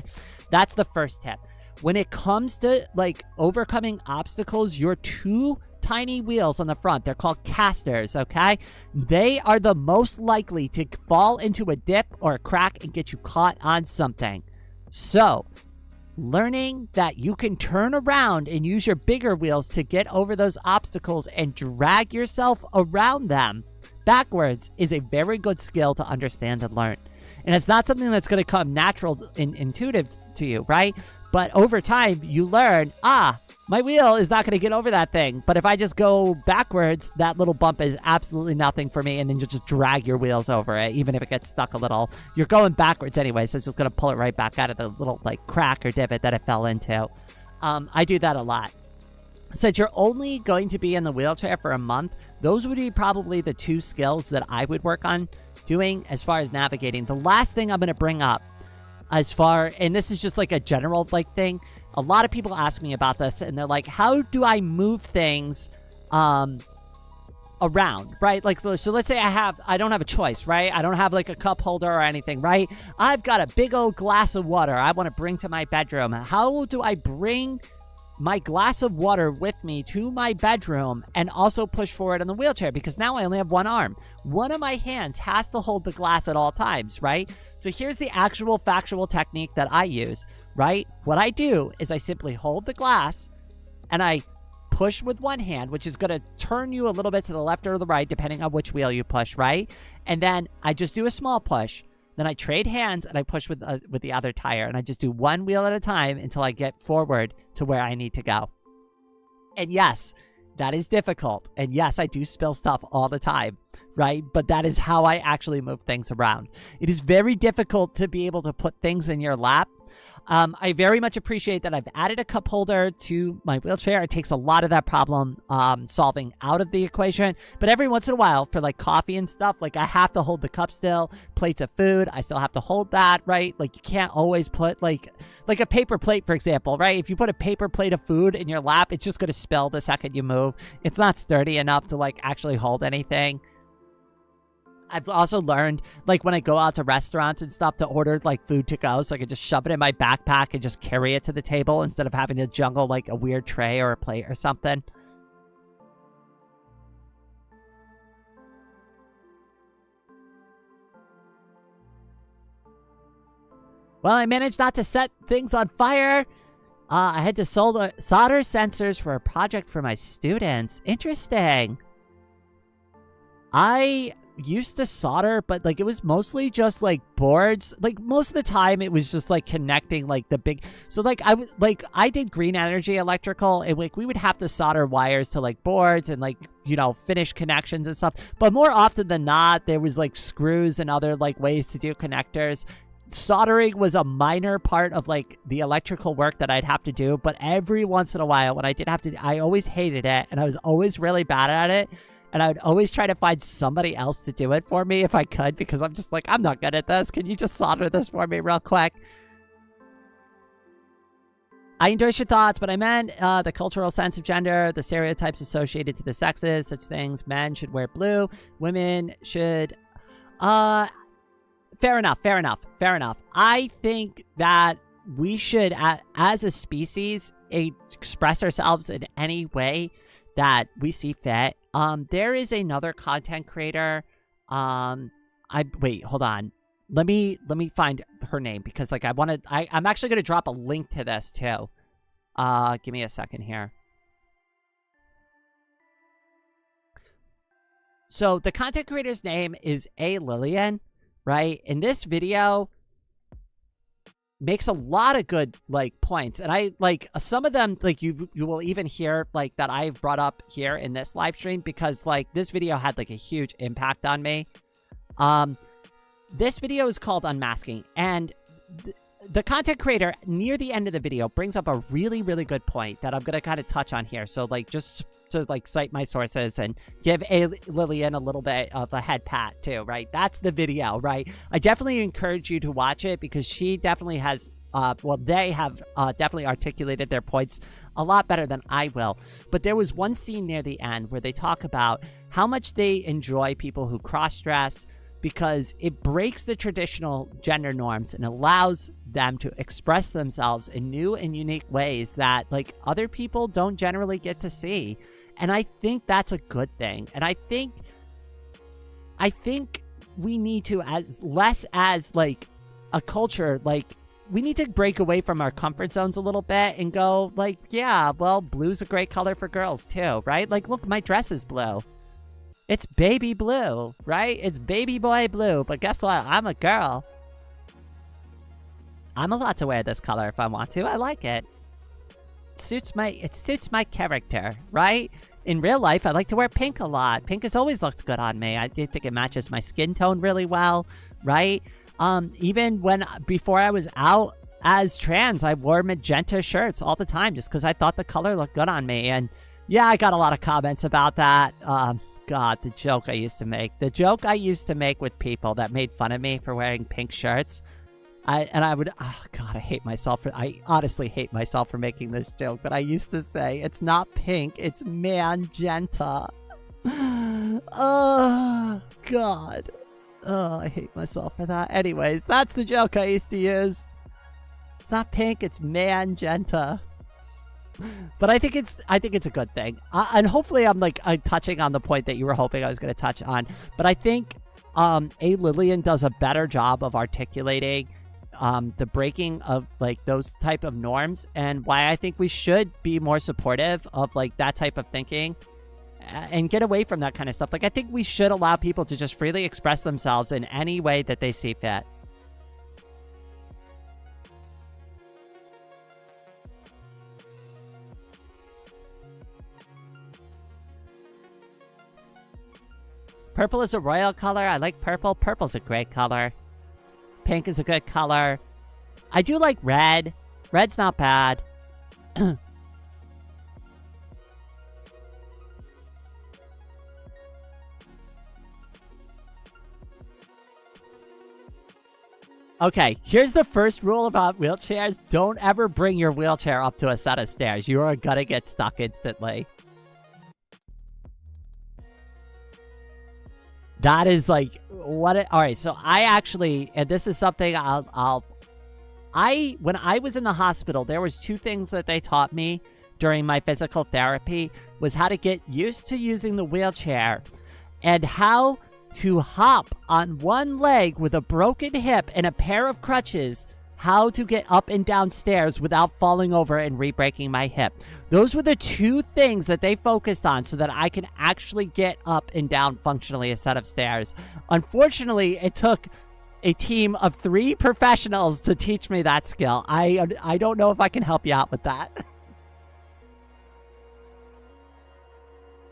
That's the first tip. When it comes to like overcoming obstacles, your two tiny wheels on the front, they're called casters, okay? They are the most likely to fall into a dip or a crack and get you caught on something. So, learning that you can turn around and use your bigger wheels to get over those obstacles and drag yourself around them backwards is a very good skill to understand and learn. And it's not something that's going to come natural and intuitive to you, right? But over time, you learn, my wheel is not going to get over that thing. But if I just go backwards, that little bump is absolutely nothing for me. And then you just drag your wheels over it, even if it gets stuck a little. You're going backwards anyway, so it's just going to pull it right back out of the little like crack or divot that it fell into. I do that a lot. Since you're only going to be in the wheelchair for a month, those would be probably the two skills that I would work on doing as far as navigating. The last thing I'm going to bring up and this is just like a general like thing. A lot of people ask me about this and they're like, how do I move things around, right? Like, so let's say I don't have a choice, right? I don't have like a cup holder or anything, right? I've got a big old glass of water I want to bring to my bedroom. How do I bring my glass of water with me to my bedroom and also push forward on the wheelchair? Because now I only have one arm. One of my hands has to hold the glass at all times, right? So here's the actual factual technique that I use, right? What I do is I simply hold the glass and I push with one hand, which is going to turn you a little bit to the left or the right, depending on which wheel you push, right? And then I just do a small push. Then I trade hands and I push with the other tire. And I just do one wheel at a time until I get forward to where I need to go. And yes, that is difficult. And yes, I do spill stuff all the time, right? But that is how I actually move things around. It is very difficult to be able to put things in your lap. I very much appreciate that I've added a cup holder to my wheelchair. It takes a lot of that problem solving out of the equation. But every once in a while, for like coffee and stuff, like I have to hold the cup still. Plates of food, I still have to hold that, right? Like you can't always put like a paper plate, for example, right? If you put a paper plate of food in your lap, it's just going to spill the second you move. It's not sturdy enough to like actually hold anything. I've also learned, like, when I go out to restaurants and stuff to order, like, food to go, so I can just shove it in my backpack and just carry it to the table instead of having to jungle, like, a weird tray or a plate or something. Well, I managed not to set things on fire. I had to solder sensors for a project for my students. Interesting. I used to solder, but like it was mostly just like boards. Like most of the time it was just like connecting like the big, so like I did green energy electrical, and like we would have to solder wires to like boards and like, you know, finish connections and stuff. But more often than not, there was like screws and other like ways to do connectors. Soldering was a minor part of like the electrical work that I'd have to do, but every once in a while when I did have to, I always hated it and I was always really bad at it. And I would always try to find somebody else to do it for me if I could, because I'm just like, I'm not good at this. Can you just solder this for me real quick? I endorse your thoughts, but I meant the cultural sense of gender, the stereotypes associated to the sexes, such things. Men should wear blue. Women should... Fair enough. I think that we should, as a species, express ourselves in any way that we see fit. There is another content creator. Wait, hold on. Let me find her name, because like I'm actually gonna drop a link to this too. Give me a second here. So the content creator's name is A. Lillian, right? In this video makes a lot of good like points, and I like some of them, like you will even hear like that I've brought up here in this live stream, because like this video had like a huge impact on me. This video is called Unmasking, and the content creator near the end of the video brings up a really, really good point that I'm going to kind of touch on here. So like just to like cite my sources and give Lillian a little bit of a head pat too, right? That's the video, right? I definitely encourage you to watch it, because she definitely has, they have definitely articulated their points a lot better than I will. But there was one scene near the end where they talk about how much they enjoy people who cross-dress, because it breaks the traditional gender norms and allows them to express themselves in new and unique ways that like other people don't generally get to see. And I think that's a good thing. And I think we need to, as less as like a culture, like we need to break away from our comfort zones a little bit and go like, yeah, well, blue's a great color for girls too, right? Like, look, my dress is blue. It's baby blue, right? It's baby boy blue. But guess what? I'm a girl. I'm allowed to wear this color if I want to. I like it. It suits my character, right? In real life, I like to wear pink a lot. Pink has always looked good on me. I think it matches my skin tone really well, right? Even before I was out as trans, I wore magenta shirts all the time just because I thought the color looked good on me. And yeah, I got a lot of comments about that. God, the joke I used to make. The joke I used to make with people that made fun of me for wearing pink shirts. I would, oh God, I honestly hate myself for making this joke, but I used to say, it's not pink, it's magenta. Oh, God. Oh, I hate myself for that. Anyways, that's the joke I used to use. It's not pink, it's magenta. But I think it's a good thing, and hopefully I'm touching on the point that you were hoping I was going to touch on. But I think A. Lillian does a better job of articulating the breaking of like those type of norms, and why I think we should be more supportive of like that type of thinking and get away from that kind of stuff. Like I think we should allow people to just freely express themselves in any way that they see fit. Purple is a royal color. I like purple. Purple's a great color. Pink is a good color. I do like red. Red's not bad. Okay, here's the first rule about wheelchairs. Don't ever bring your wheelchair up to a set of stairs. You are gonna get stuck instantly. That is like what it, all right, so I actually, and this is something when I was in the hospital, there was two things that they taught me during my physical therapy, was how to get used to using the wheelchair and how to hop on one leg with a broken hip and a pair of crutches, how to get up and down stairs without falling over and re-breaking my hip. Those were the two things that they focused on so that I can actually get up and down functionally a set of stairs. Unfortunately, it took a team of 3 professionals to teach me that skill. I don't know if I can help you out with that.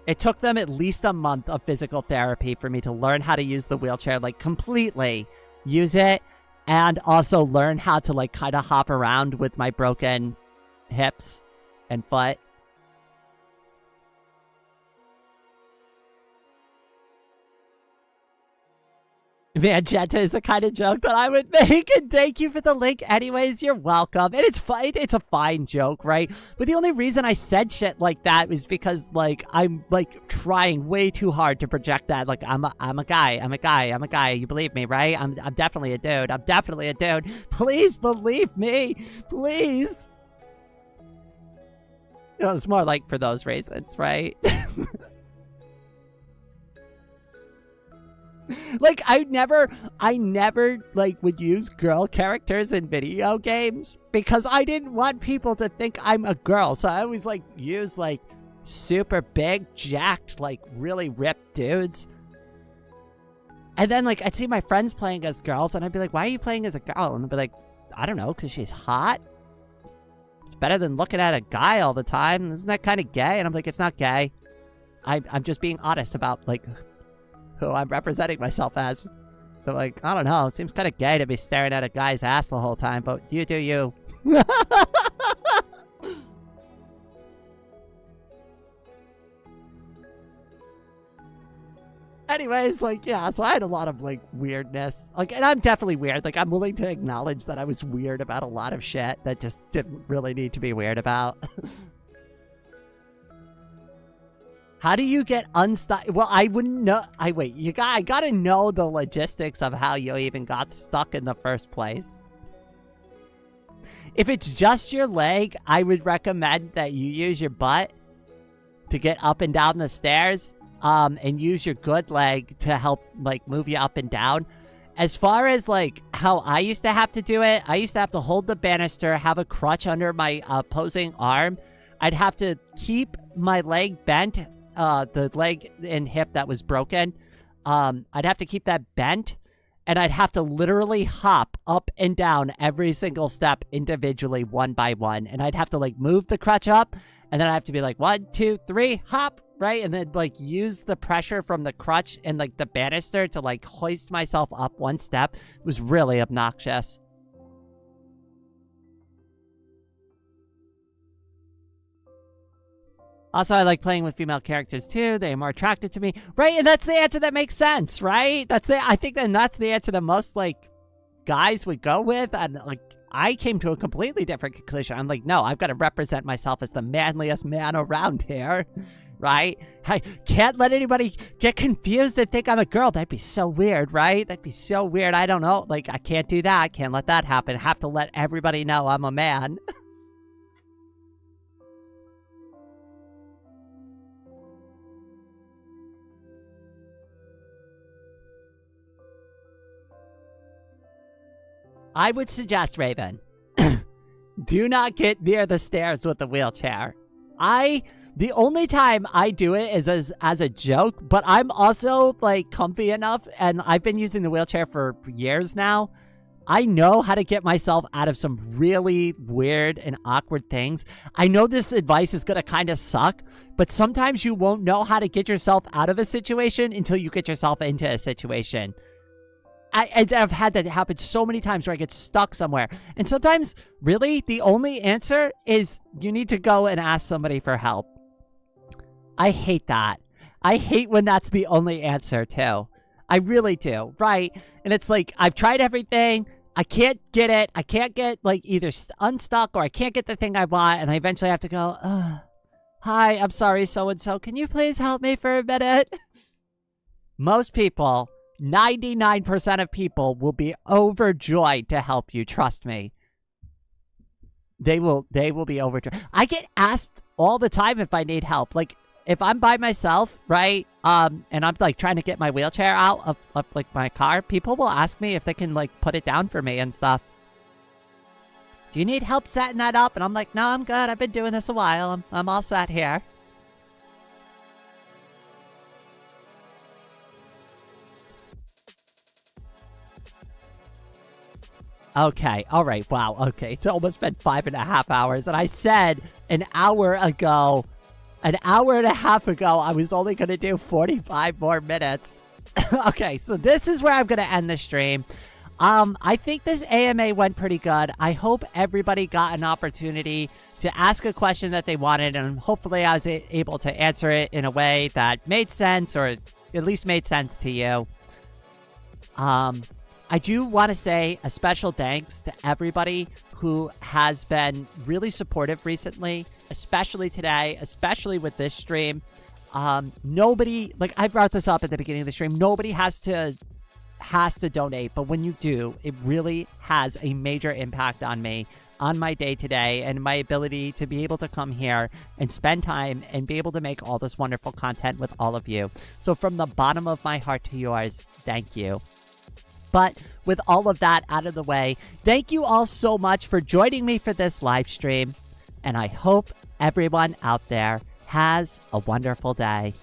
It took them at least a month of physical therapy for me to learn how to use the wheelchair, like completely use it, and also learn how to like kind of hop around with my broken hips and foot. Magenta is the kind of joke that I would make, and thank you for the link anyways, you're welcome. And it's fine, it's a fine joke, right? But the only reason I said shit like that was because, like, I'm, like, trying way too hard to project that, like, I'm a guy, you believe me, right? I'm definitely a dude, please believe me, please. You know, it's more like for those reasons, right? Like, I never, like, would use girl characters in video games because I didn't want people to think I'm a girl. So I always, like, use, like, super big, jacked, like, really ripped dudes. And then, like, I'd see my friends playing as girls, and I'd be like, why are you playing as a girl? And I'd be like, I don't know, because she's hot. It's better than looking at a guy all the time. Isn't that kind of gay? And I'm like, it's not gay. I'm just being honest about, like, who I'm representing myself as. But, like, I don't know. It seems kind of gay to be staring at a guy's ass the whole time, but you do you. Anyways, like, yeah, so I had a lot of, like, weirdness. Like, and I'm definitely weird. Like, I'm willing to acknowledge that I was weird about a lot of shit that just didn't really need to be weird about. How do you get unstuck? Well, I wouldn't know. I gotta know the logistics of how you even got stuck in the first place. If it's just your leg, I would recommend that you use your butt to get up and down the stairs, and use your good leg to help, like, move you up and down. As far as, like, how I used to have to do it, I used to have to hold the banister, have a crutch under my opposing arm. I'd have to keep my leg bent. The leg and hip that was broken, I'd have to keep that bent, and I'd have to literally hop up and down every single step individually, one by one, and I'd have to, like, move the crutch up, and then I have to be like, 1, 2, 3, hop, right? And then, like, use the pressure from the crutch and, like, the banister to, like, hoist myself up one step. It was really obnoxious. Also, I like playing with female characters, too. They are more attractive to me. Right? And that's the answer that makes sense, right? I think that's the answer that most, like, guys would go with. And, like, I came to a completely different conclusion. I'm like, no, I've got to represent myself as the manliest man around here, right? I can't let anybody get confused and think I'm a girl. That'd be so weird, right? That'd be so weird. I don't know. Like, I can't do that. I can't let that happen. I have to let everybody know I'm a man. I would suggest, Raven, do not get near the stairs with the wheelchair. The only time I do it is as a joke, but I'm also, like, comfy enough, and I've been using the wheelchair for years now. I know how to get myself out of some really weird and awkward things. I know this advice is going to kind of suck, but sometimes you won't know how to get yourself out of a situation until you get yourself into a situation. I've had that happen so many times where I get stuck somewhere. And sometimes, really, the only answer is you need to go and ask somebody for help. I hate that. I hate when that's the only answer, too. I really do, right? And it's like, I've tried everything. I can't get it. I can't get, like, either unstuck or I can't get the thing I want. And I eventually have to go, hi, I'm sorry, so-and-so. Can you please help me for a minute? Most people... 99% of people will be overjoyed to help you. Trust me. They will be overjoyed. I get asked all the time if I need help. Like, if I'm by myself, right, and I'm, like, trying to get my wheelchair out of like, my car, people will ask me if they can, like, put it down for me and stuff. Do you need help setting that up? And I'm like, no, I'm good. I've been doing this a while. I'm all set here. Okay, all right, wow, okay. It's almost been 5.5 hours, and I said an hour and a half ago, I was only going to do 45 more minutes. Okay, so this is where I'm going to end the stream. I think this AMA went pretty good. I hope everybody got an opportunity to ask a question that they wanted, and hopefully I was able to answer it in a way that made sense, or at least made sense to you. Um, I do want to say a special thanks to everybody who has been really supportive recently, especially today, especially with this stream. Nobody, like I brought this up at the beginning of the stream, nobody has to donate, but when you do, it really has a major impact on me, on my day to day, and my ability to be able to come here and spend time and be able to make all this wonderful content with all of you. So from the bottom of my heart to yours, thank you. But with all of that out of the way, thank you all so much for joining me for this live stream, and I hope everyone out there has a wonderful day.